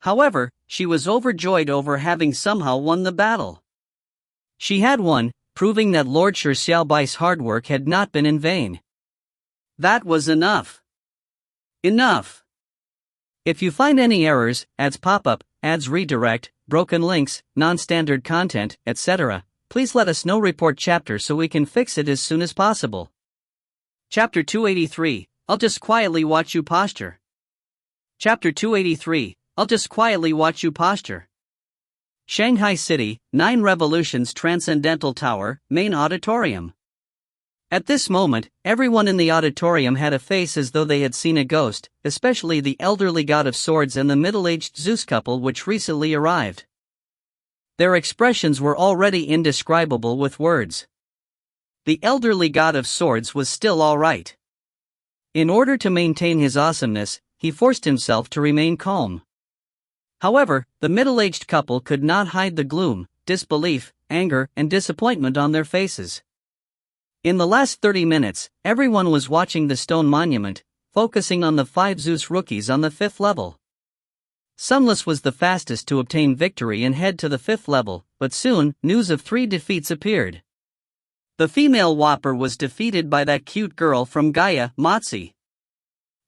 However, she was overjoyed over having somehow won the battle. She had won, proving that Lord Shi Xiaobai's hard work had not been in vain. That was enough. Enough! If you find any errors, ads pop up, ads redirect, broken links, non-standard content, etc., please let us know. Report chapter so we can fix it as soon as possible. Chapter 283, I'll just quietly watch you posture. Chapter 283, I'll just quietly watch you posture. Shanghai City, 9 Revolutions Transcendental Tower, Main Auditorium. At this moment, everyone in the auditorium had a face as though they had seen a ghost, especially the elderly god of swords and the middle-aged Zeus couple which recently arrived. Their expressions were already indescribable with words. The elderly god of swords was still all right. In order to maintain his awesomeness, he forced himself to remain calm. However, the middle-aged couple could not hide the gloom, disbelief, anger, and disappointment on their faces. In the last 30 minutes, everyone was watching the stone monument, focusing on the 5 Zeus rookies on the 5th level. Sunless was the fastest to obtain victory and head to the 5th level, but soon, news of 3 defeats appeared. The female Whopper was defeated by that cute girl from Gaia, Matsi.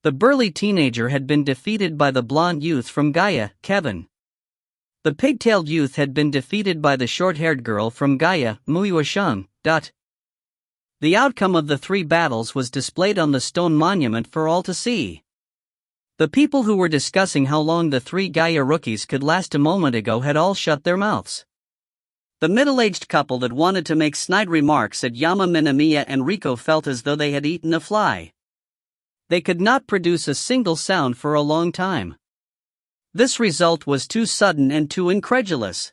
The burly teenager had been defeated by the blonde youth from Gaia, Kevin. The pigtailed youth had been defeated by the short-haired girl from Gaia, Muiyuasheng. The outcome of the 3 battles was displayed on the stone monument for all to see. The people who were discussing how long the 3 Gaia rookies could last a moment ago had all shut their mouths. The middle-aged couple that wanted to make snide remarks at Yama Minamiya and Riko felt as though they had eaten a fly. They could not produce a single sound for a long time. This result was too sudden and too incredulous.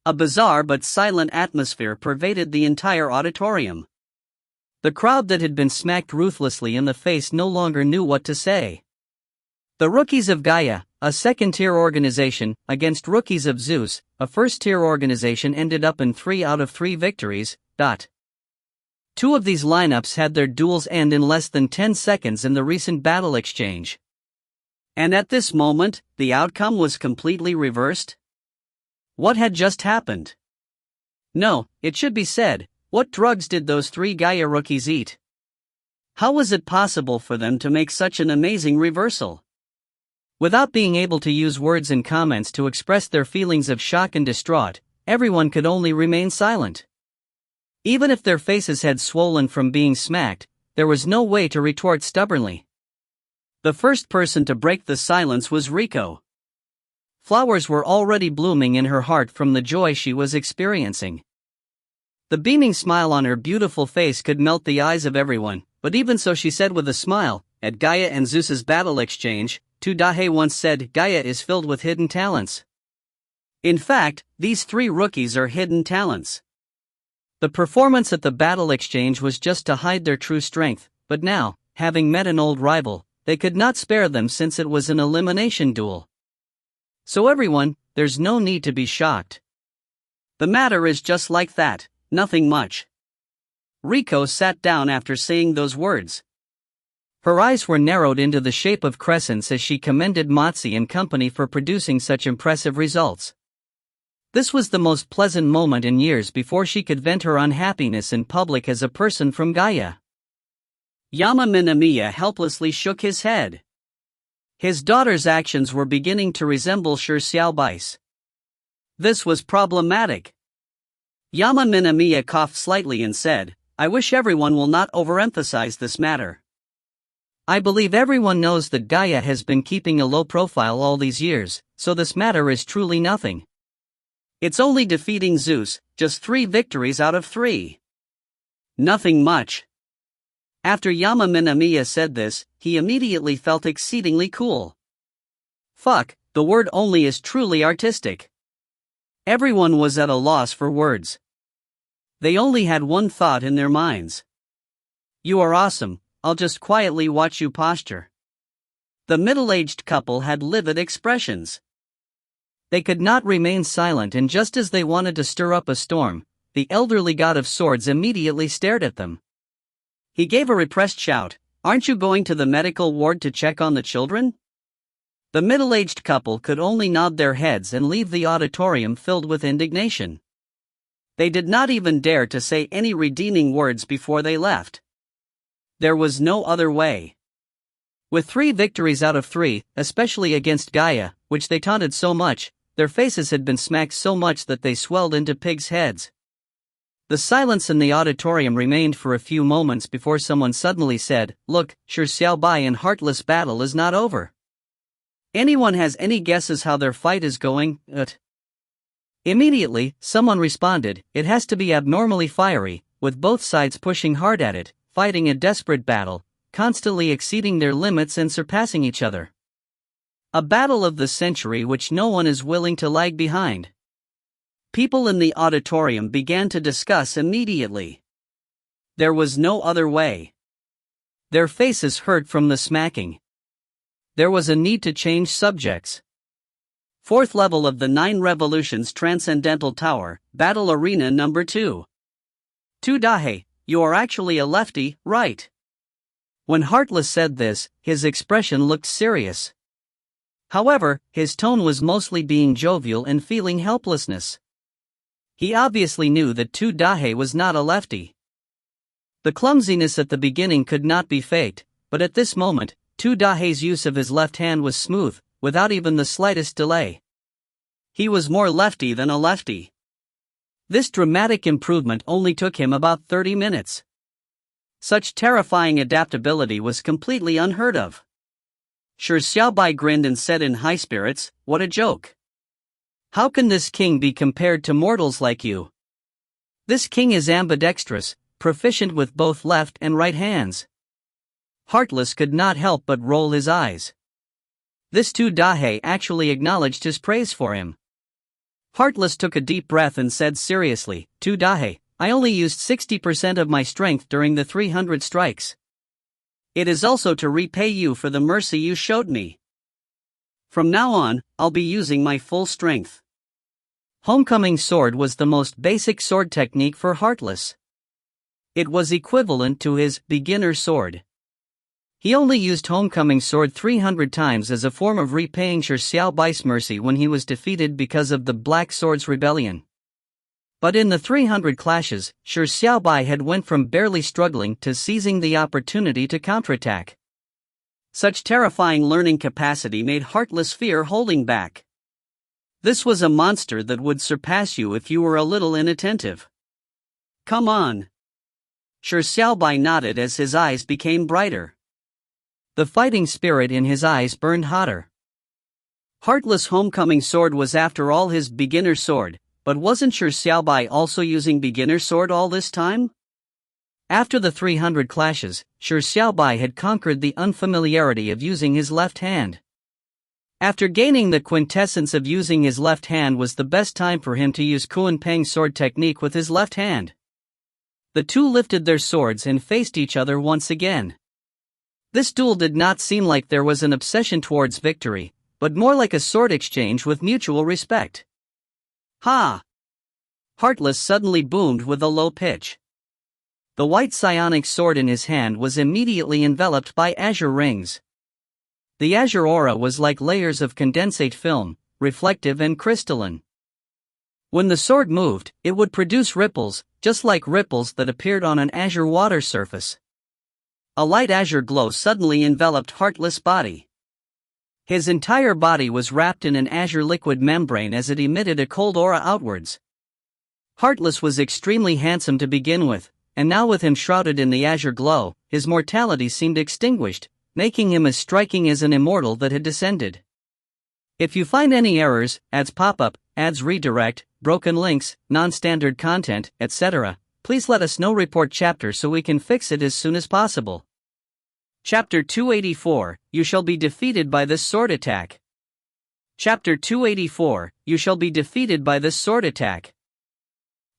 A bizarre but silent atmosphere pervaded the entire auditorium. The crowd that had been smacked ruthlessly in the face no longer knew what to say. The rookies of Gaia, a second-tier organization, against rookies of Zeus, a first-tier organization, ended up in 3 out of 3 victories. 2 of these lineups had their duels end in less than 10 seconds in the recent battle exchange. And at this moment, the outcome was completely reversed? What had just happened? No, it should be said, what drugs did those 3 Gaia rookies eat? How was it possible for them to make such an amazing reversal? Without being able to use words and comments to express their feelings of shock and distraught, everyone could only remain silent. Even if their faces had swollen from being smacked, there was no way to retort stubbornly. The first person to break the silence was Riko. Flowers were already blooming in her heart from the joy she was experiencing. The beaming smile on her beautiful face could melt the eyes of everyone, but even so she said with a smile, at Gaia and Zeus's battle exchange, Tu Dahe once said, Gaia is filled with hidden talents. In fact, these 3 rookies are hidden talents. The performance at the battle exchange was just to hide their true strength, but now, having met an old rival, they could not spare them since it was an elimination duel. So everyone, there's no need to be shocked. The matter is just like that, nothing much. Riko sat down after saying those words. Her eyes were narrowed into the shape of crescents as she commended Matsi and company for producing such impressive results. This was the most pleasant moment in years before she could vent her unhappiness in public as a person from Gaia. Yama Minamiya helplessly shook his head. His daughter's actions were beginning to resemble Shi Xiaobai's. This was problematic. Yama Minamiya coughed slightly and said, I wish everyone will not overemphasize this matter. I believe everyone knows that Gaia has been keeping a low profile all these years, so this matter is truly nothing. It's only defeating Zeus, just 3 victories out of 3. Nothing much. After Yama Minamiya said this, he immediately felt exceedingly cool. Fuck, the word only is truly artistic. Everyone was at a loss for words. They only had one thought in their minds. You are awesome, I'll just quietly watch you posture. The middle-aged couple had livid expressions. They could not remain silent, and just as they wanted to stir up a storm, the elderly god of swords immediately stared at them. He gave a repressed shout, "Aren't you going to the medical ward to check on the children?" The middle-aged couple could only nod their heads and leave the auditorium filled with indignation. They did not even dare to say any redeeming words before they left. There was no other way. With 3 victories out of 3, especially against Gaia, which they taunted so much, their faces had been smacked so much that they swelled into pigs' heads. The silence in the auditorium remained for a few moments before someone suddenly said, "Look, Shi Xiaobai and Heartless battle is not over. Anyone has any guesses how their fight is going?" Immediately, someone responded, "It has to be abnormally fiery, with both sides pushing hard at it, fighting a desperate battle, constantly exceeding their limits and surpassing each other. A battle of the century which no one is willing to lag behind." People in the auditorium began to discuss immediately. There was no other way. Their faces hurt from the smacking. There was a need to change subjects. 4th level of the 9 Revolutions Transcendental Tower, Battle Arena number 2. Dahe, you are actually a lefty, right? When Heartless said this, his expression looked serious. However, his tone was mostly being jovial and feeling helplessness. He obviously knew that Dahe was not a lefty. The clumsiness at the beginning could not be faked, but at this moment, Dahe's use of his left hand was smooth, without even the slightest delay. He was more lefty than a lefty. This dramatic improvement only took him about 30 minutes. Such terrifying adaptability was completely unheard of. Shi Xiaobai grinned and said in high spirits, "What a joke. How can this king be compared to mortals like you? This king is ambidextrous, proficient with both left and right hands." Heartless could not help but roll his eyes. This Dahe actually acknowledged his praise for him. Heartless took a deep breath and said seriously, "Dahe, I only used 60% of my strength during the 300 strikes. It is also to repay you for the mercy you showed me. From now on, I'll be using my full strength." Homecoming sword was the most basic sword technique for Heartless. It was equivalent to his beginner sword. He only used Homecoming sword 300 times as a form of repaying Shi Xiaobai's mercy when he was defeated because of the Black Sword's rebellion. But in the 300 clashes, Shi Xiaobai had went from barely struggling to seizing the opportunity to counterattack. Such terrifying learning capacity made Heartless fear holding back. This was a monster that would surpass you if you were a little inattentive. "Come on." Shi Xiaobai nodded as his eyes became brighter. The fighting spirit in his eyes burned hotter. Heartless Homecoming sword was after all his beginner sword, but wasn't Shi Xiaobai also using beginner sword all this time? After the 300 clashes, Shi Xiaobai had conquered the unfamiliarity of using his left hand. After gaining the quintessence of using his left hand was the best time for him to use Kunpeng sword technique with his left hand. The two lifted their swords and faced each other once again. This duel did not seem like there was an obsession towards victory, but more like a sword exchange with mutual respect. "Ha!" Heartless suddenly boomed with a low pitch. The white psionic sword in his hand was immediately enveloped by azure rings. The azure aura was like layers of condensate film, reflective and crystalline. When the sword moved, it would produce ripples, just like ripples that appeared on an azure water surface. A light azure glow suddenly enveloped Heartless' body. His entire body was wrapped in an azure liquid membrane as it emitted a cold aura outwards. Heartless was extremely handsome to begin with, and now with him shrouded in the azure glow, his mortality seemed extinguished, making him as striking as an immortal that had descended. If you find any errors, ads pop-up, ads redirect, broken links, non-standard content, etc., please let us know. Report chapter so we can fix it as soon as possible. Chapter 284, You shall be defeated by this sword attack. Chapter 284, You shall be defeated by this sword attack.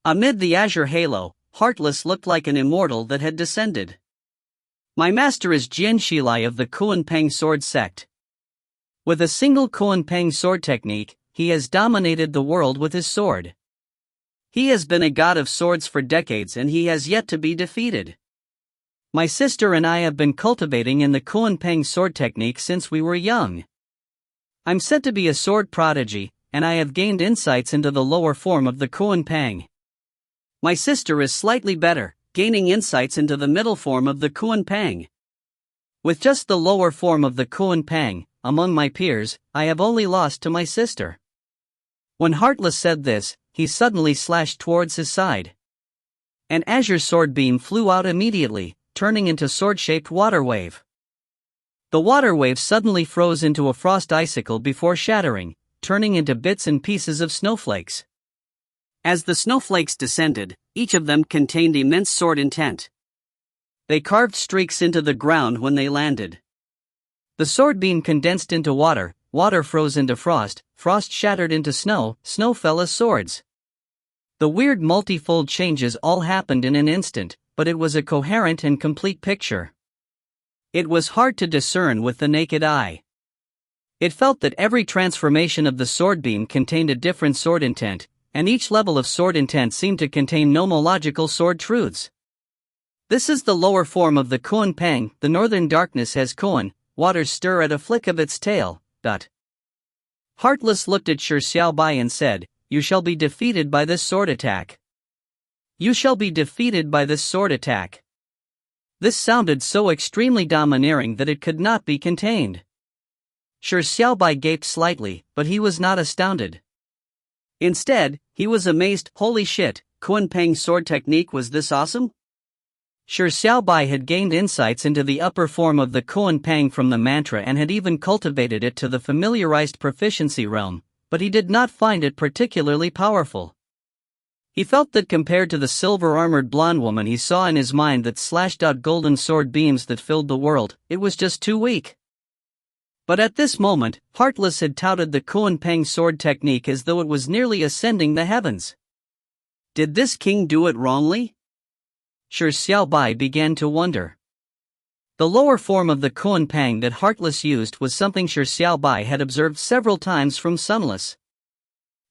Amid the azure halo, Heartless looked like an immortal that had descended. My master is Jian Shilai of the Kunpeng sword sect. With a single Kunpeng sword technique, he has dominated the world with his sword. He has been a god of swords for decades and he has yet to be defeated. My sister and I have been cultivating in the Kunpeng sword technique since we were young. I'm said to be a sword prodigy, and I have gained insights into the lower form of the Kunpeng. My sister is slightly better, gaining insights into the middle form of the Kunpeng. With just the lower form of the Kunpeng, among my peers, I have only lost to my sister. When Heartless said this, he suddenly slashed towards his side. An azure sword beam flew out immediately, turning into sword-shaped water wave. The water wave suddenly froze into a frost icicle before shattering, turning into bits and pieces of snowflakes. As the snowflakes descended, each of them contained immense sword intent. They carved streaks into the ground when they landed. The sword beam condensed into water, water froze into frost, frost shattered into snow, snow fell as swords. The weird multifold changes all happened in an instant, but it was a coherent and complete picture. It was hard to discern with the naked eye. It felt that every transformation of the sword beam contained a different sword intent, and each level of sword intent seemed to contain nomological sword truths. This is the lower form of the Kunpeng, the northern darkness has Kun, waters stir at a flick of its tail. Heartless looked at Shi Xiaobai and said, "You shall be defeated by this sword attack. You shall be defeated by this sword attack." This sounded so extremely domineering that it could not be contained. Shi Xiaobai gaped slightly, but he was not astounded. Instead, he was amazed. Holy shit, Kunpeng sword technique was this awesome? Shi Xiaobai had gained insights into the upper form of the Kunpeng from the mantra and had even cultivated it to the familiarized proficiency realm, but he did not find it particularly powerful. He felt that compared to the silver-armored blonde woman he saw in his mind that slashed out golden sword beams that filled the world, it was just too weak. But at this moment, Heartless had touted the Kunpeng sword technique as though it was nearly ascending the heavens. Did this king do it wrongly? Shi Xiaobai began to wonder. The lower form of the Kunpeng that Heartless used was something Shi Xiaobai had observed several times from Sunless.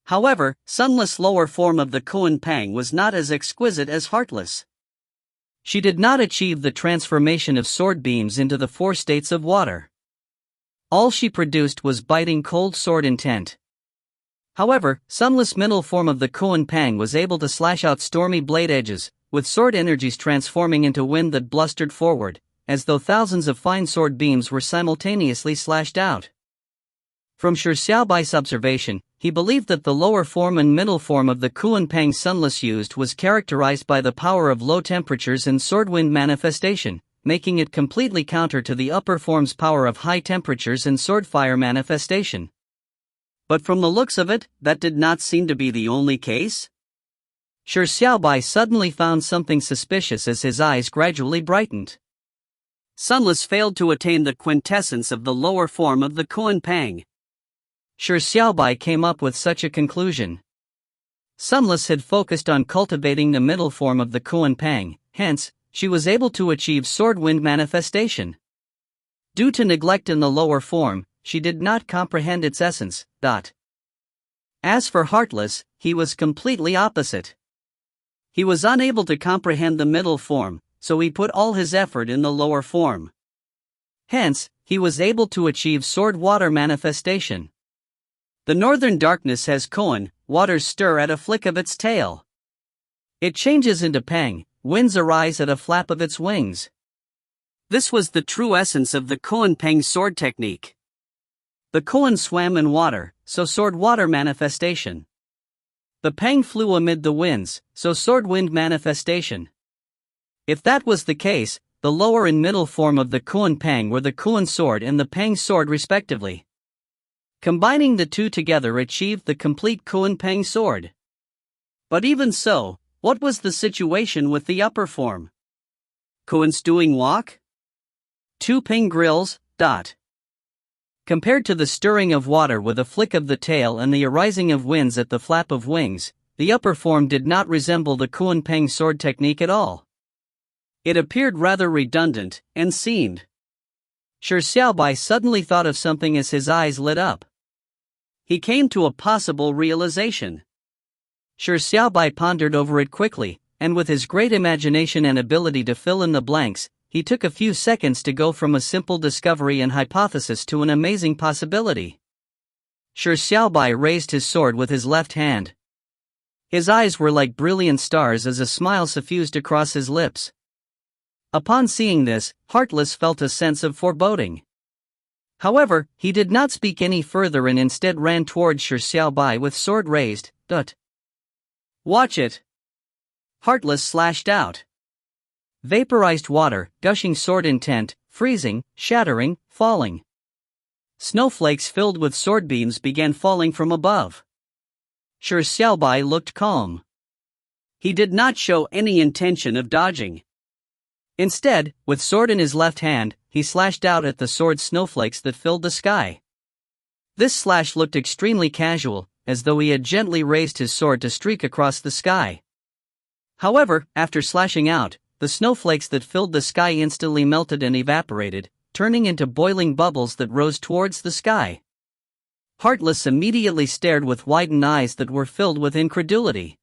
However, Sunless' lower form of the Kunpeng was not as exquisite as Heartless. She did not achieve the transformation of sword beams into the four states of water. All she produced was biting cold sword intent. However, Sunless' middle form of the Kunpeng was able to slash out stormy blade edges, with sword energies transforming into wind that blustered forward, as though thousands of fine sword beams were simultaneously slashed out. From Shi Xiaobai's observation, he believed that the lower form and middle form of the Kunpeng Sunless used was characterized by the power of low temperatures and sword wind manifestation, making it completely counter to the upper form's power of high temperatures and sword fire manifestation. But from the looks of it, that did not seem to be the only case. Shi Xiaobai suddenly found something suspicious as his eyes gradually brightened. Sunless failed to attain the quintessence of the lower form of the Kunpeng. Shi Xiaobai came up with such a conclusion. Sunless had focused on cultivating the middle form of the Kunpeng, hence, she was able to achieve sword wind manifestation. Due to neglect in the lower form, she did not comprehend its essence. As for Heartless, he was completely opposite. He was unable to comprehend the middle form, so he put all his effort in the lower form. Hence, he was able to achieve sword water manifestation. The northern darkness has Kun, waters stir at a flick of its tail. It changes into Peng, winds arise at a flap of its wings. This was the true essence of the Kunpeng sword technique. The Kun swam in water, so sword water manifestation. The Peng flew amid the winds, so sword wind manifestation. If that was the case, the lower and middle form of the Kunpeng were the Kun sword and the Peng sword respectively. Combining the two together achieved the complete Kunpeng sword. But even so, what was the situation with the upper form? Kun's doing walk? Two Peng grills. Compared to the stirring of water with a flick of the tail and the arising of winds at the flap of wings, the upper form did not resemble the Kunpeng sword technique at all. It appeared rather redundant, and seemed. Shi Xiaobai suddenly thought of something as his eyes lit up. he came to a possible realization. Shi Xiaobai pondered over it quickly, and with his great imagination and ability to fill in the blanks, he took a few seconds to go from a simple discovery and hypothesis to an amazing possibility. Shi Xiaobai raised his sword with his left hand. His eyes were like brilliant stars as a smile suffused across his lips. Upon seeing this, Heartless felt a sense of foreboding. However, he did not speak any further and instead ran towards Shi Xiaobai with sword raised. Watch it! Heartless slashed out. Vaporized water, gushing sword intent, freezing, shattering, falling. Snowflakes filled with sword beams began falling from above. Shi Xiaobai looked calm. He did not show any intention of dodging. Instead, with sword in his left hand, he slashed out at the sword snowflakes that filled the sky. This slash looked extremely casual, as though he had gently raised his sword to streak across the sky. However, after slashing out, the snowflakes that filled the sky instantly melted and evaporated, turning into boiling bubbles that rose towards the sky. Heartless immediately stared with widened eyes that were filled with incredulity.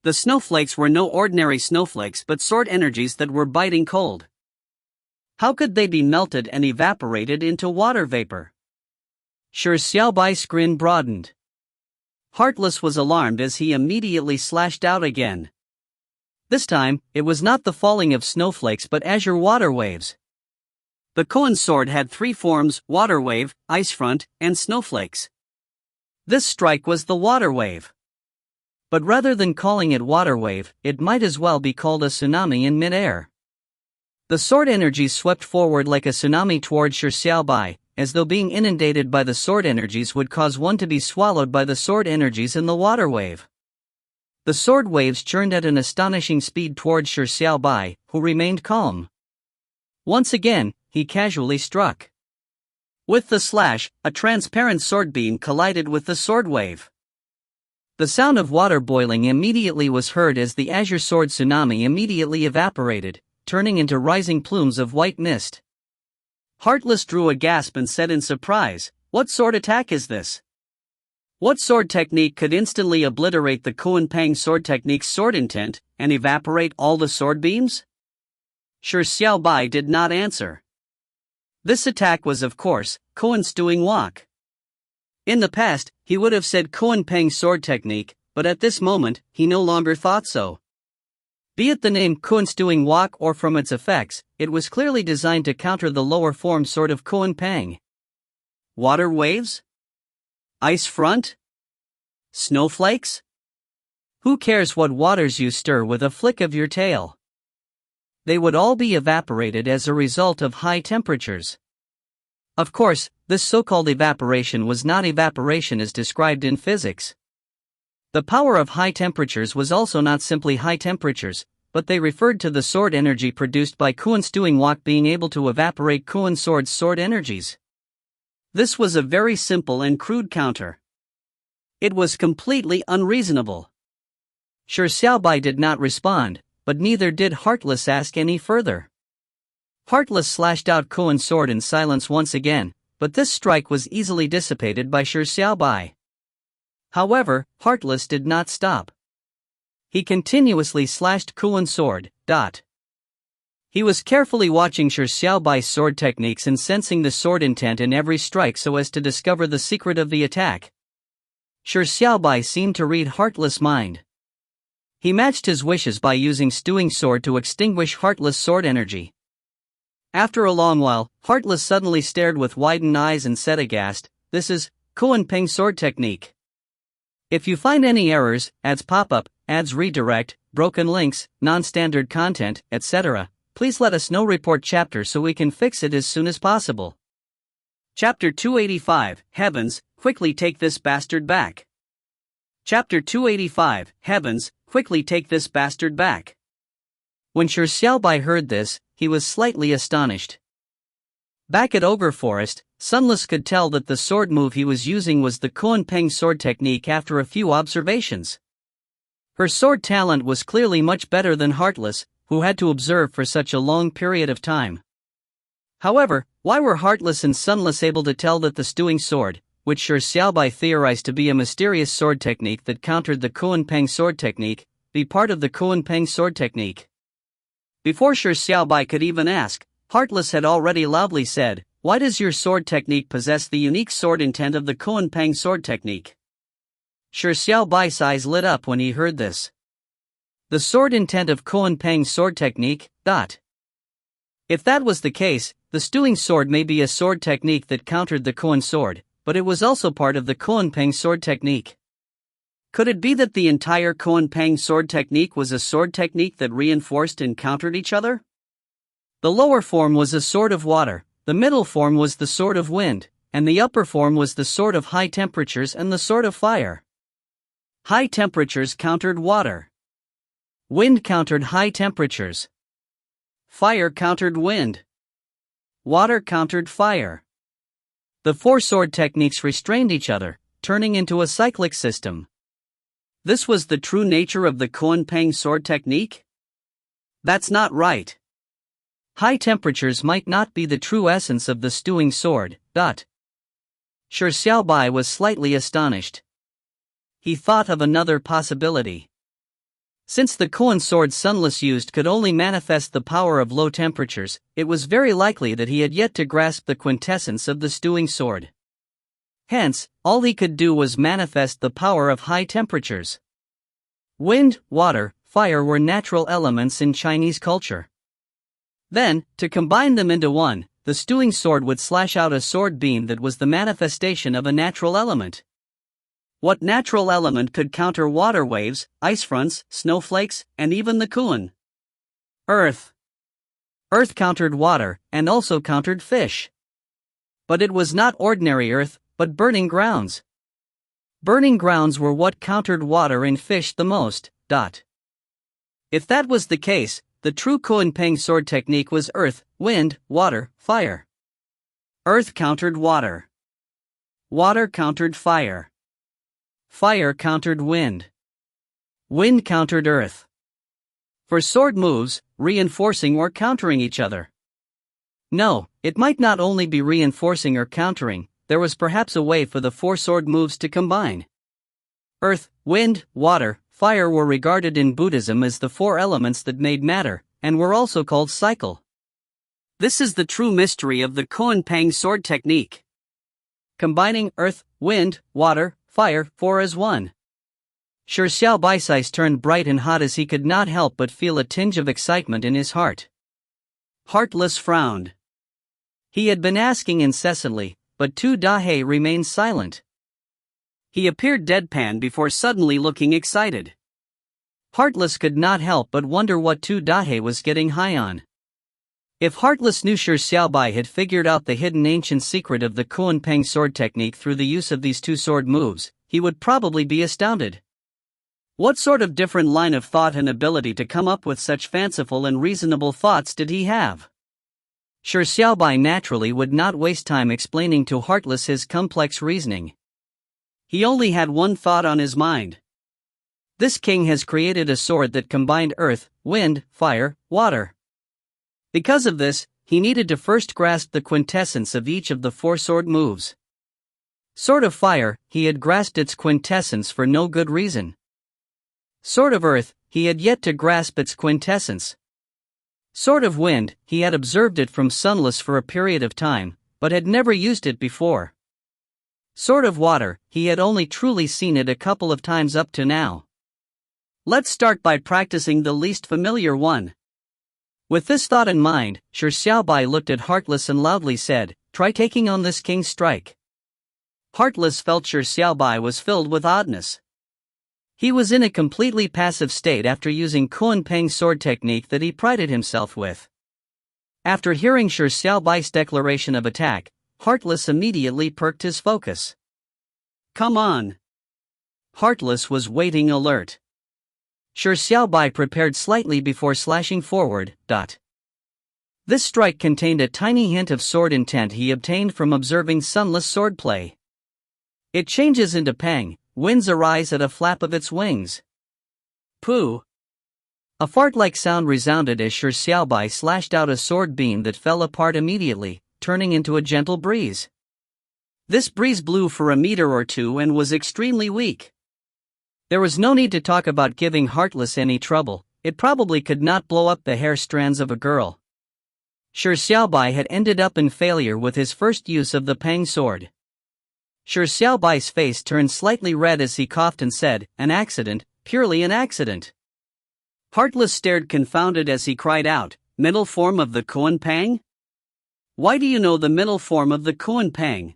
The snowflakes were no ordinary snowflakes but sword energies that were biting cold. How could they be melted and evaporated into water vapor? Shi Xiaobai's grin broadened. Heartless was alarmed as he immediately slashed out again. This time, it was not the falling of snowflakes but azure water waves. The Koan sword had three forms: water wave, ice front, and snowflakes. This strike was the water wave. But rather than calling it water wave, it might as well be called a tsunami in mid-air. The sword energies swept forward like a tsunami toward Shi Xiaobai, as though being inundated by the sword energies would cause one to be swallowed by the sword energies in the water wave. The sword waves churned at an astonishing speed toward Shi Xiaobai, who remained calm. Once again, he casually struck. With the slash, a transparent sword beam collided with the sword wave. The sound of water boiling immediately was heard as the azure sword tsunami immediately evaporated, turning into rising plumes of white mist. Heartless drew a gasp and said in surprise, "What sword attack is this? What sword technique could instantly obliterate the Koan Pang sword technique's sword intent, and evaporate all the sword beams?" Shi Xiaobai did not answer. This attack was of course, Koan's Stewing Wok. In the past, he would have said Koan Pang's sword technique, but at this moment, he no longer thought so. Be it the name Koan Stewing Wok or from its effects, it was clearly designed to counter the lower form sword of Koan Pang. Water waves? Ice front? Snowflakes? Who cares what waters you stir with a flick of your tail? They would all be evaporated as a result of high temperatures. Of course, this so-called evaporation was not evaporation as described in physics. The power of high temperatures was also not simply high temperatures, but they referred to the sword energy produced by Koan Stewing Wok being able to evaporate Koan Sword's sword energies. This was a very simple and crude counter. It was completely unreasonable. Shi Xiaobai did not respond, but neither did Heartless ask any further. Heartless slashed out Koan's sword in silence once again, but this strike was easily dissipated by Shi Xiaobai. However, Heartless did not stop. He continuously slashed Koan's sword. He was carefully watching Shi Xiaobai's sword techniques and sensing the sword intent in every strike so as to discover the secret of the attack. Shi Xiaobai seemed to read Heartless' mind. He matched his wishes by using Stewing Sword to extinguish Heartless' sword energy. After a long while, Heartless suddenly stared with widened eyes and said aghast, "This is Koan Pang sword technique. If you find any errors, ads pop-up, ads redirect, broken links, non-standard content, etc., please let us know. Report chapter so we can fix it as soon as possible." Chapter 285, Heavens, quickly take this bastard back. Chapter 285, Heavens, quickly take this bastard back. When Shi Xiaobai heard this, he was slightly astonished. Back at Ogre Forest, Sunless could tell that the sword move he was using was the Koan Pang sword technique after a few observations. Her sword talent was clearly much better than Heartless, who had to observe for such a long period of time. However, why were Heartless and Sunless able to tell that the Stewing Sword, which Shi Xiaobai theorized to be a mysterious sword technique that countered the Kunpeng sword technique, be part of the Kunpeng sword technique? Before Shi Xiaobai could even ask, Heartless had already loudly said, "Why does your sword technique possess the unique sword intent of the Kunpeng sword technique?" Shi Xiaobai's eyes lit up when he heard this. The sword intent of Kunpeng sword technique, ... If that was the case, the stewing sword may be a sword technique that countered the Kun sword, but it was also part of the Kunpeng sword technique. Could it be that the entire Kunpeng sword technique was a sword technique that reinforced and countered each other? The lower form was a sword of water, the middle form was the sword of wind, and the upper form was the sword of high temperatures and the sword of fire. High temperatures countered water. Wind countered high temperatures. Fire countered wind. Water countered fire. The four sword techniques restrained each other, turning into a cyclic system. This was the true nature of the Kunpeng sword technique? That's not right. High temperatures might not be the true essence of the stewing sword. Shi Xiaobai was slightly astonished. He thought of another possibility. Since the Kun sword Sunless used could only manifest the power of low temperatures, it was very likely that he had yet to grasp the quintessence of the stewing sword. Hence, all he could do was manifest the power of high temperatures. Wind, water, fire were natural elements in Chinese culture. Then, to combine them into one, the stewing sword would slash out a sword beam that was the manifestation of a natural element. What natural element could counter water waves, ice fronts, snowflakes, and even the Kun? Earth. Earth countered water, and also countered fish. But it was not ordinary earth, but burning grounds. Burning grounds were what countered water and fish the most. If that was the case, the true Kunpeng sword technique was earth, wind, water, fire. Earth countered water. Water countered fire. Fire countered wind. Wind countered earth. For sword moves, reinforcing or countering each other. No, it might not only be reinforcing or countering, there was perhaps a way for the four sword moves to combine. Earth, wind, water, fire were regarded in Buddhism as the four elements that made matter, and were also called cycle. This is the true mystery of the Kunpeng sword technique. Combining earth, wind, water, fire, four as one. Shi Xiaobai's eyes turned bright and hot as he could not help but feel a tinge of excitement in his heart. Heartless frowned. He had been asking incessantly, but Tu Dahei remained silent. He appeared deadpan before suddenly looking excited. Heartless could not help but wonder what Tu Dahei was getting high on. If Heartless knew Shi Xiaobai had figured out the hidden ancient secret of the Kunpeng sword technique through the use of these two sword moves, he would probably be astounded. What sort of different line of thought and ability to come up with such fanciful and reasonable thoughts did he have? Shi Xiaobai naturally would not waste time explaining to Heartless his complex reasoning. He only had one thought on his mind. This king has created a sword that combined earth, wind, fire, water. Because of this, he needed to first grasp the quintessence of each of the four sword moves. Sword of fire, he had grasped its quintessence for no good reason. Sword of earth, he had yet to grasp its quintessence. Sword of wind, he had observed it from Sunless for a period of time, but had never used it before. Sword of water, he had only truly seen it a couple of times up to now. Let's start by practicing the least familiar one. With this thought in mind, Shi Xiaobai looked at Heartless and loudly said, "Try taking on this king's strike." Heartless felt Shi Xiaobai was filled with oddness. He was in a completely passive state after using Kunpeng's sword technique that he prided himself with. After hearing Shi Xiaobai's declaration of attack, Heartless immediately perked his focus. "Come on." Heartless was waiting alert. Shi Xiaobai prepared slightly before slashing forward. This strike contained a tiny hint of sword intent he obtained from observing Sunless swordplay. It changes into pang, winds arise at a flap of its wings. Pooh! A fart-like sound resounded as Shi Xiaobai slashed out a sword beam that fell apart immediately, turning into a gentle breeze. This breeze blew for a meter or two and was extremely weak. There was no need to talk about giving Heartless any trouble, it probably could not blow up the hair strands of a girl. Shi Xiaobai had ended up in failure with his first use of the Pang sword. Shi Xiaobai's face turned slightly red as he coughed and said, "An accident, purely an accident." Heartless stared confounded as he cried out, "Middle form of the Kuan Pang? Why do you know the middle form of the Kuan Pang?"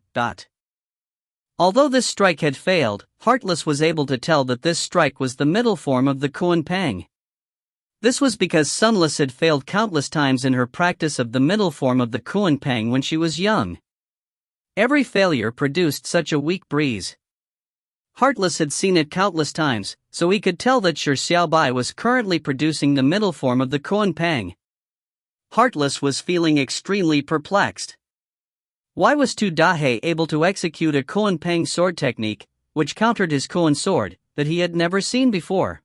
Although this strike had failed, Heartless was able to tell that this strike was the middle form of the Kuan Pang. This was because Sunless had failed countless times in her practice of the middle form of the Kuan Pang when she was young. Every failure produced such a weak breeze. Heartless had seen it countless times, so he could tell that Shi Xiaobai was currently producing the middle form of the Kuan Pang. Heartless was feeling extremely perplexed. Why was Tu Dahei able to execute a Kuan Pang sword technique, which countered his Kuan sword, that he had never seen before?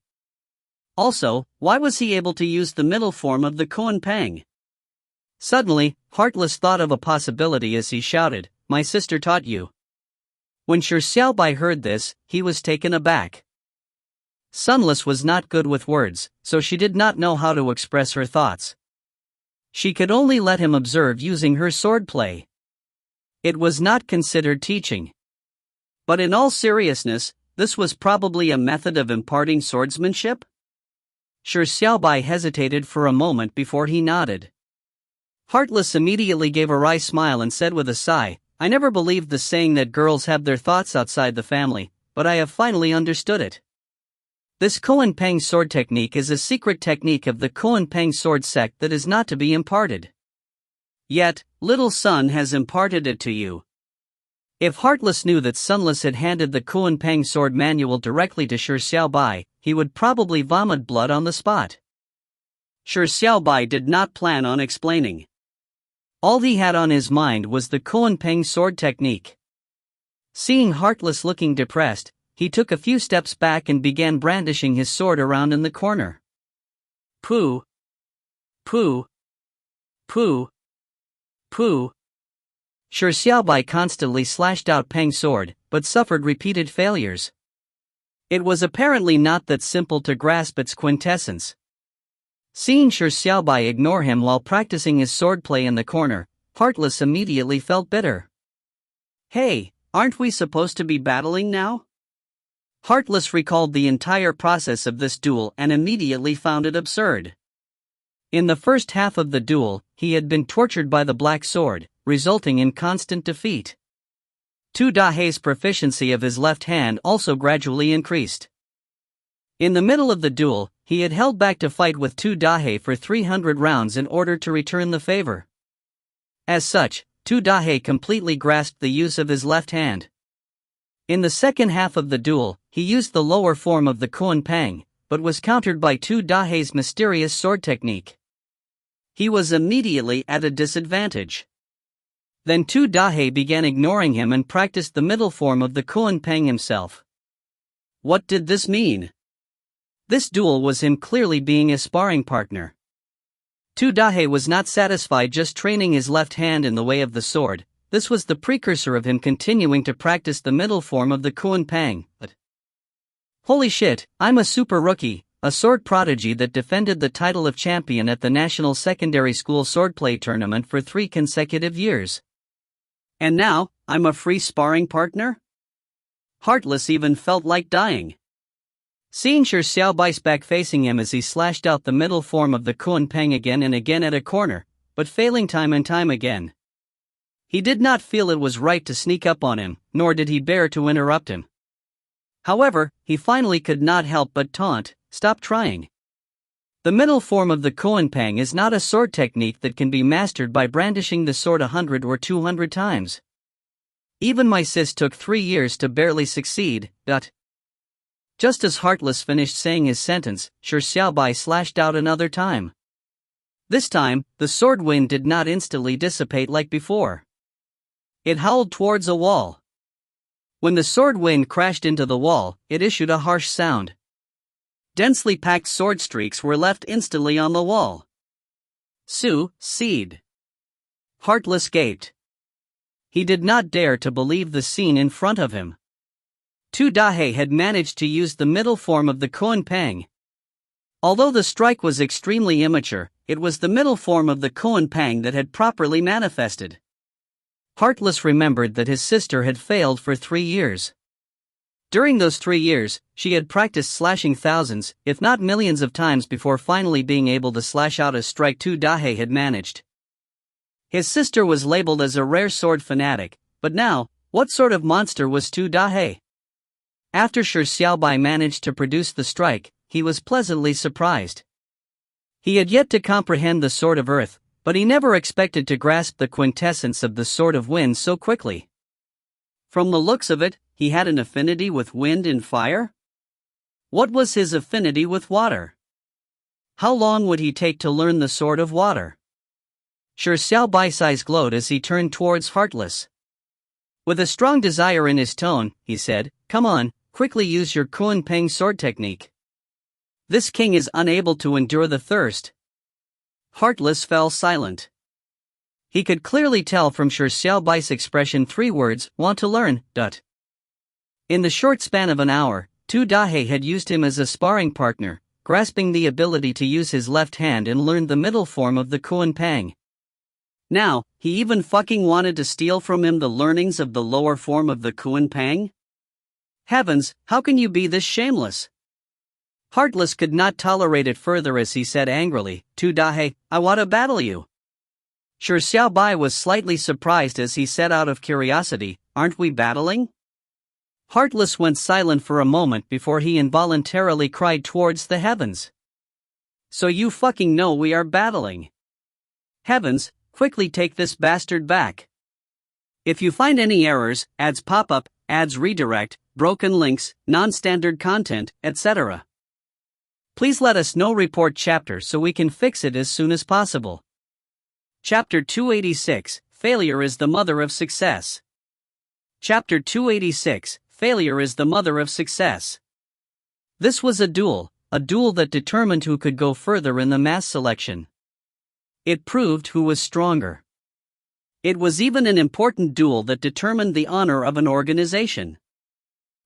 Also, why was he able to use the middle form of the Kuan Pang? Suddenly, Heartless thought of a possibility as he shouted, "My sister taught you." When Shi Xiaobai heard this, he was taken aback. Sunless was not good with words, so she did not know how to express her thoughts. She could only let him observe using her swordplay. It was not considered teaching. But in all seriousness, this was probably a method of imparting swordsmanship? Shi Xiaobai hesitated for a moment before he nodded. Heartless immediately gave a wry smile and said with a sigh, "I never believed the saying that girls have their thoughts outside the family, but I have finally understood it. This Kuan Pang sword technique is a secret technique of the Kuan Pang sword sect that is not to be imparted. Yet, little son has imparted it to you." If Heartless knew that Sunless had handed the Kuan Pang sword manual directly to Shi Xiaobai, he would probably vomit blood on the spot. Shi Xiaobai did not plan on explaining. All he had on his mind was the Kuan Pang sword technique. Seeing Heartless looking depressed, he took a few steps back and began brandishing his sword around in the corner. Pooh! Pooh! Pooh! Pooh! Shi Xiaobai constantly slashed out Pang's sword, but suffered repeated failures. It was apparently not that simple to grasp its quintessence. Seeing Shi Xiaobai ignore him while practicing his swordplay in the corner, Heartless immediately felt bitter. "Hey, aren't we supposed to be battling now?" Heartless recalled the entire process of this duel and immediately found it absurd. In the first half of the duel, he had been tortured by the black sword, resulting in constant defeat. Tu Dahei's proficiency of his left hand also gradually increased. In the middle of the duel, he had held back to fight with Tu Dahei for 300 rounds in order to return the favor. As such, Tu Dahei completely grasped the use of his left hand. In the second half of the duel, he used the lower form of the Kuan Pang, but was countered by Tu Dahei's mysterious sword technique. He was immediately at a disadvantage. Then Tu Dahei began ignoring him and practiced the middle form of the Kuan Pang himself. What did this mean? This duel was him clearly being a sparring partner. Tu Dahei was not satisfied just training his left hand in the way of the sword. This was the precursor of him continuing to practice the middle form of the Kuan Pang. But holy shit, I'm a super rookie, a sword prodigy that defended the title of champion at the National Secondary School Swordplay Tournament for 3 consecutive years. And now, I'm a free sparring partner? Heartless even felt like dying. Seeing Shi Xiaobai's back facing him as he slashed out the middle form of the Kuan Pang again and again at a corner, but failing time and time again. He did not feel it was right to sneak up on him, nor did he dare to interrupt him. However, he finally could not help but taunt, "Stop trying. The middle form of the Kuan Pang is not a sword technique that can be mastered by brandishing the sword 100 or 200 times. Even my sis took 3 years to barely succeed." Just as Heartless finished saying his sentence, Shi Xiaobai slashed out another time. This time, the sword wind did not instantly dissipate like before. It howled towards a wall. When the sword wind crashed into the wall, it issued a harsh sound. Densely packed sword streaks were left instantly on the wall. Seed. Heartless gaped. He did not dare to believe the scene in front of him. Tu Dahei had managed to use the middle form of the Kuan Pang. Although the strike was extremely immature, it was the middle form of the Kuan Pang that had properly manifested. Heartless remembered that his sister had failed for 3 years. During those 3 years, she had practiced slashing thousands, if not millions of times before finally being able to slash out a strike Tu Dahei had managed. His sister was labeled as a rare sword fanatic, but now, what sort of monster was Tu Dahei? After Shi Xiaobai managed to produce the strike, he was pleasantly surprised. He had yet to comprehend the Sword of Earth, but he never expected to grasp the quintessence of the Sword of Wind so quickly. From the looks of it, he had an affinity with wind and fire? What was his affinity with water? How long would he take to learn the Sword of Water? Shi Xiaobai's eyes glowed as he turned towards Heartless. With a strong desire in his tone, he said, "Come on, quickly use your Kuan Pang sword technique. This king is unable to endure the thirst." Heartless fell silent. He could clearly tell from Shi Xiaobai's expression 3 words, "Want to learn." In the short span of an hour, Tu Dahei had used him as a sparring partner, grasping the ability to use his left hand and learn the middle form of the Kuan Pang. Now, he even fucking wanted to steal from him the learnings of the lower form of the Kuan Pang? Heavens, how can you be this shameless? Heartless could not tolerate it further as he said angrily, "Tu Dahei, I want to battle you." Shi Xiaobai was slightly surprised as he said out of curiosity, "Aren't we battling?" Heartless went silent for a moment before he involuntarily cried towards the heavens. "So you fucking know we are battling. Heavens, quickly take this bastard back. If you find any errors, ads pop up, ads redirect, broken links, non-standard content, etc. Please let us know. Report chapter so we can fix it as soon as possible." Chapter 286, Failure is the Mother of Success. Chapter 286, Failure is the Mother of Success. This was a duel that determined who could go further in the mass selection. It proved who was stronger. It was even an important duel that determined the honor of an organization.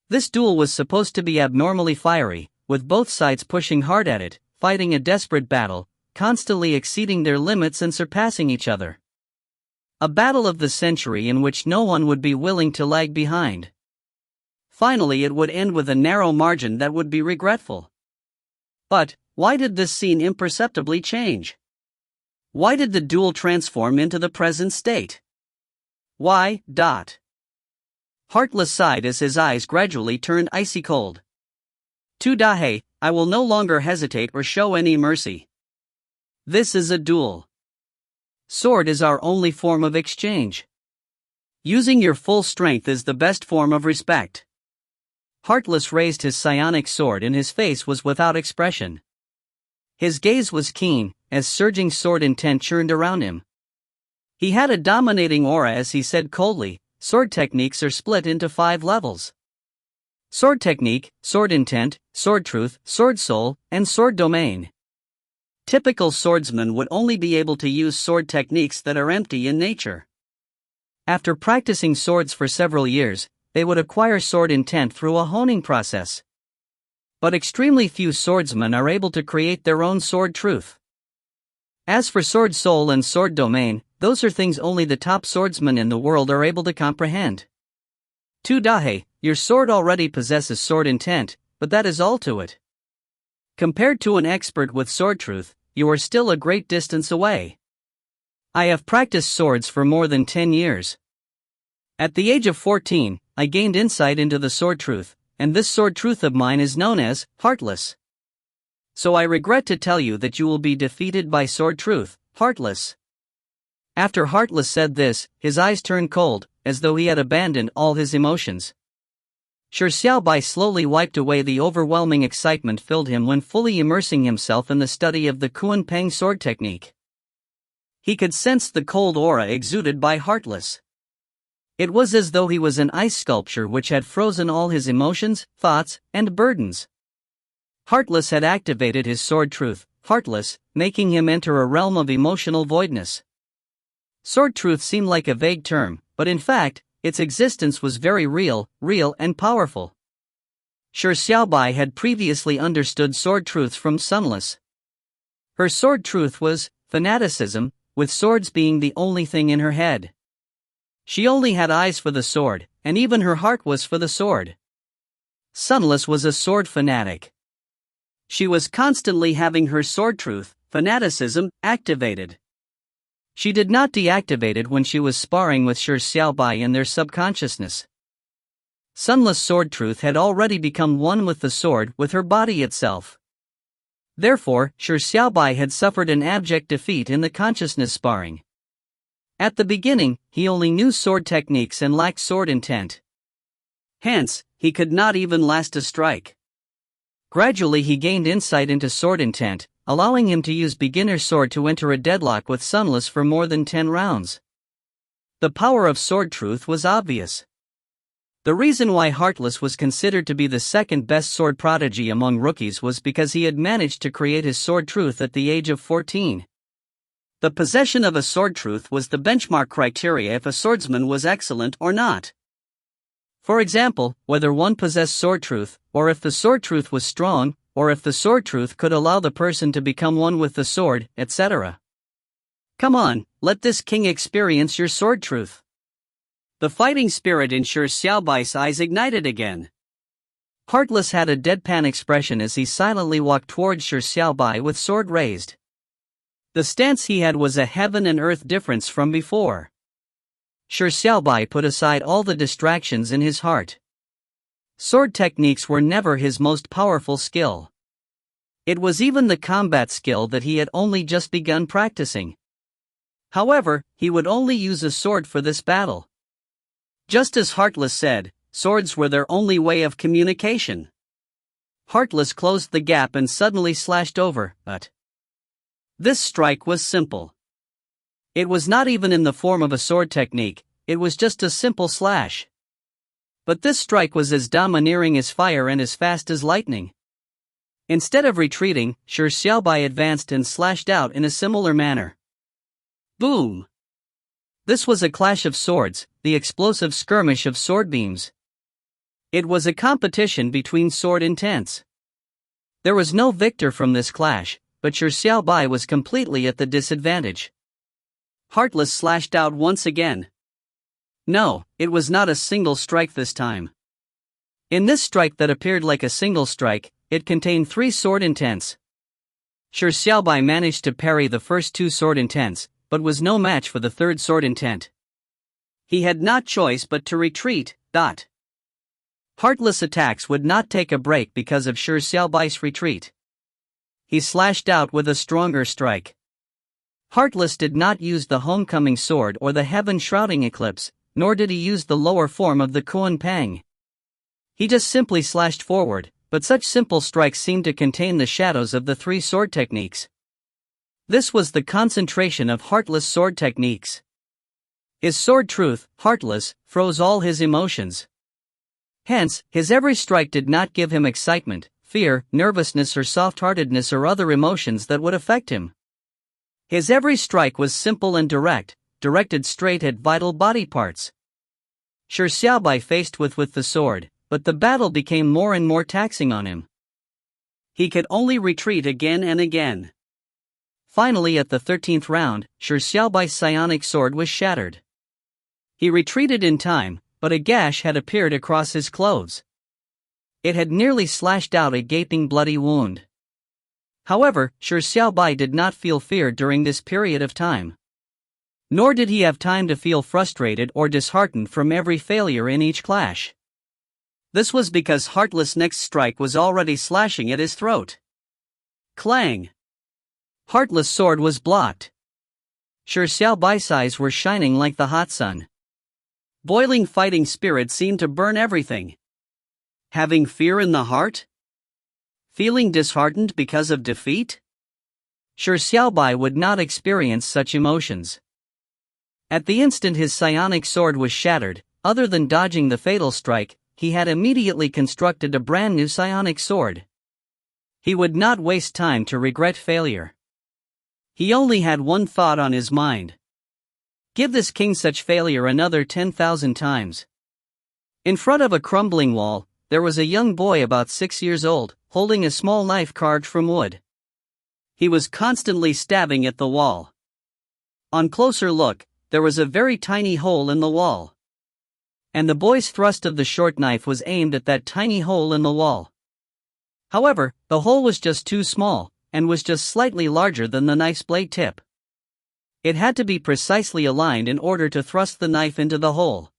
This duel was supposed to be abnormally fiery, with both sides pushing hard at it, fighting a desperate battle, constantly exceeding their limits and surpassing each other. A battle of the century in which no one would be willing to lag behind. Finally, it would end with a narrow margin that would be regretful. But, why did this scene imperceptibly change? Why did the duel transform into the present state? Why? Heartless sighed as his eyes gradually turned icy cold. Tu Dahei, I will no longer hesitate or show any mercy. This is a duel. Sword is our only form of exchange. Using your full strength is the best form of respect. Heartless raised his psionic sword and his face was without expression. His gaze was keen, as surging sword intent churned around him. He had a dominating aura as he said coldly, "Sword techniques are split into 5 levels. Sword technique, sword intent, sword truth, sword soul, and sword domain. Typical swordsmen would only be able to use sword techniques that are empty in nature. After practicing swords for several years, they would acquire sword intent through a honing process. But extremely few swordsmen are able to create their own sword truth. As for sword soul and sword domain, those are things only the top swordsmen in the world are able to comprehend. Tu Dahei, your sword already possesses sword intent, but that is all to it. Compared to an expert with sword truth, you are still a great distance away. I have practiced swords for more than 10 years. At the age of 14, I gained insight into the sword truth, and this sword truth of mine is known as Heartless. So I regret to tell you that you will be defeated by sword truth, Heartless." After Heartless said this, his eyes turned cold, as though he had abandoned all his emotions. Shi Xiaobai slowly wiped away the overwhelming excitement filled him when fully immersing himself in the study of the Kuan Pang sword technique. He could sense the cold aura exuded by Heartless. It was as though he was an ice sculpture which had frozen all his emotions, thoughts, and burdens. Heartless had activated his sword truth, Heartless, making him enter a realm of emotional voidness. Sword truth seemed like a vague term, but in fact, its existence was very real and powerful. Shi Xiaobai had previously understood sword truth from Sunless. Her sword truth was fanaticism, with swords being the only thing in her head. She only had eyes for the sword, and even her heart was for the sword. Sunless was a sword fanatic. She was constantly having her sword truth, fanaticism, activated. She did not deactivate it when she was sparring with Shi Xiaobai in their subconsciousness. Sunless sword truth had already become one with the sword, with her body itself. Therefore, Shi Xiaobai had suffered an abject defeat in the consciousness sparring. At the beginning, he only knew sword techniques and lacked sword intent. Hence, he could not even last a strike. Gradually he gained insight into sword intent, allowing him to use beginner sword to enter a deadlock with Sunless for more than 10 rounds. The power of sword truth was obvious. The reason why Heartless was considered to be the second best sword prodigy among rookies was because he had managed to create his sword truth at the age of 14. The possession of a sword truth was the benchmark criteria if a swordsman was excellent or not. For example, whether one possessed sword truth, or if the sword truth was strong, or if the sword truth could allow the person to become one with the sword, etc. Come on, let this king experience your sword truth. The fighting spirit in Shi Xiaobai's eyes ignited again. Heartless had a deadpan expression as he silently walked towards Shi Xiaobai with sword raised. The stance he had was a heaven and earth difference from before. Shi Xiaobai put aside all the distractions in his heart. Sword techniques were never his most powerful skill. It was even the combat skill that he had only just begun practicing. However, he would only use a sword for this battle. Just as Heartless said, swords were their only way of communication. Heartless closed the gap and suddenly slashed over, but this strike was simple. It was not even in the form of a sword technique, it was just a simple slash. But this strike was as domineering as fire and as fast as lightning. Instead of retreating, Shi Xiaobai advanced and slashed out in a similar manner. Boom! This was a clash of swords, the explosive skirmish of sword beams. It was a competition between sword intents. There was no victor from this clash, but Shi Xiaobai was completely at the disadvantage. Heartless slashed out once again. No, it was not a single strike this time. In this strike that appeared like a single strike, it contained 3 sword intents. Shi Xiaobai managed to parry the first 2 sword intents, but was no match for the third sword intent. He had not choice but to retreat. Heartless attacks would not take a break because of Shi Xiaobai's retreat. He slashed out with a stronger strike. Heartless did not use the homecoming sword or the heaven shrouding eclipse, nor did he use the lower form of the Kuan Pang. He just simply slashed forward, but such simple strikes seemed to contain the shadows of the 3 sword techniques. This was the concentration of Heartless sword techniques. His sword truth, Heartless, froze all his emotions. Hence, his every strike did not give him excitement, fear, nervousness or soft-heartedness or other emotions that would affect him. His every strike was simple and direct, directed straight at vital body parts. Shi Xiaobai faced with the sword, but the battle became more and more taxing on him. He could only retreat again and again. Finally at the 13th round, Shi Xiaobai's psionic sword was shattered. He retreated in time, but a gash had appeared across his clothes. It had nearly slashed out a gaping bloody wound. However, Shi Xiaobai did not feel fear during this period of time. Nor did he have time to feel frustrated or disheartened from every failure in each clash. This was because Heartless' next strike was already slashing at his throat. Clang! Heartless' sword was blocked. Shi Xiaobai's eyes were shining like the hot sun. Boiling fighting spirit seemed to burn everything. Having fear in the heart? Feeling disheartened because of defeat? Shi Xiaobai would not experience such emotions. At the instant his psionic sword was shattered, other than dodging the fatal strike, he had immediately constructed a brand new psionic sword. He would not waste time to regret failure. He only had one thought on his mind. Give this king such failure another 10,000 times. In front of a crumbling wall, there was a young boy about 6 years old, holding a small knife carved from wood. He was constantly stabbing at the wall. On closer look, there was a very tiny hole in the wall. And the boy's thrust of the short knife was aimed at that tiny hole in the wall. However, the hole was just too small, and was just slightly larger than the knife's blade tip. It had to be precisely aligned in order to thrust the knife into the hole.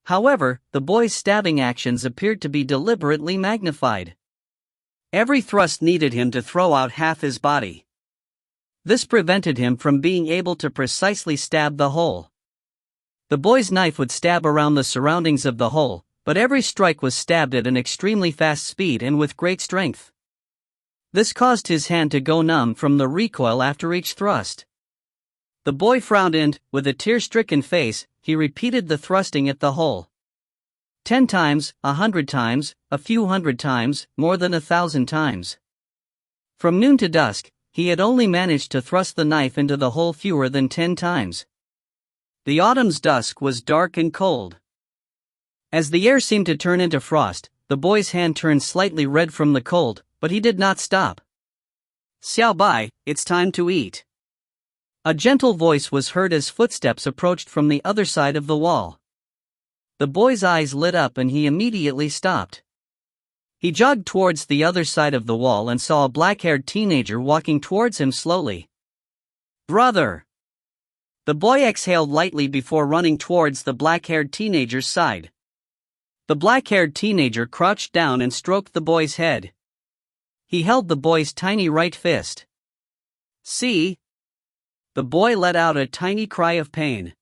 However, the boy's stabbing actions appeared to be deliberately magnified. Every thrust needed him to throw out half his body. This prevented him from being able to precisely stab the hole. The boy's knife would stab around the surroundings of the hole, but every strike was stabbed at an extremely fast speed and with great strength. This caused his hand to go numb from the recoil after each thrust. The boy frowned and, with a tear-stricken face, he repeated the thrusting at the hole. 10 times, 100 times, a few hundred times, more than 1,000 times. From noon to dusk, he had only managed to thrust the knife into the hole fewer than 10 times. The autumn's dusk was dark and cold. As the air seemed to turn into frost, the boy's hand turned slightly red from the cold, but he did not stop. "Xiaobai, it's time to eat." A gentle voice was heard as footsteps approached from the other side of the wall. The boy's eyes lit up and he immediately stopped. He jogged towards the other side of the wall and saw a black-haired teenager walking towards him slowly. "Brother!" The boy exhaled lightly before running towards the black-haired teenager's side. The black-haired teenager crouched down and stroked the boy's head. He held the boy's tiny right fist. "See?" The boy let out a tiny cry of pain.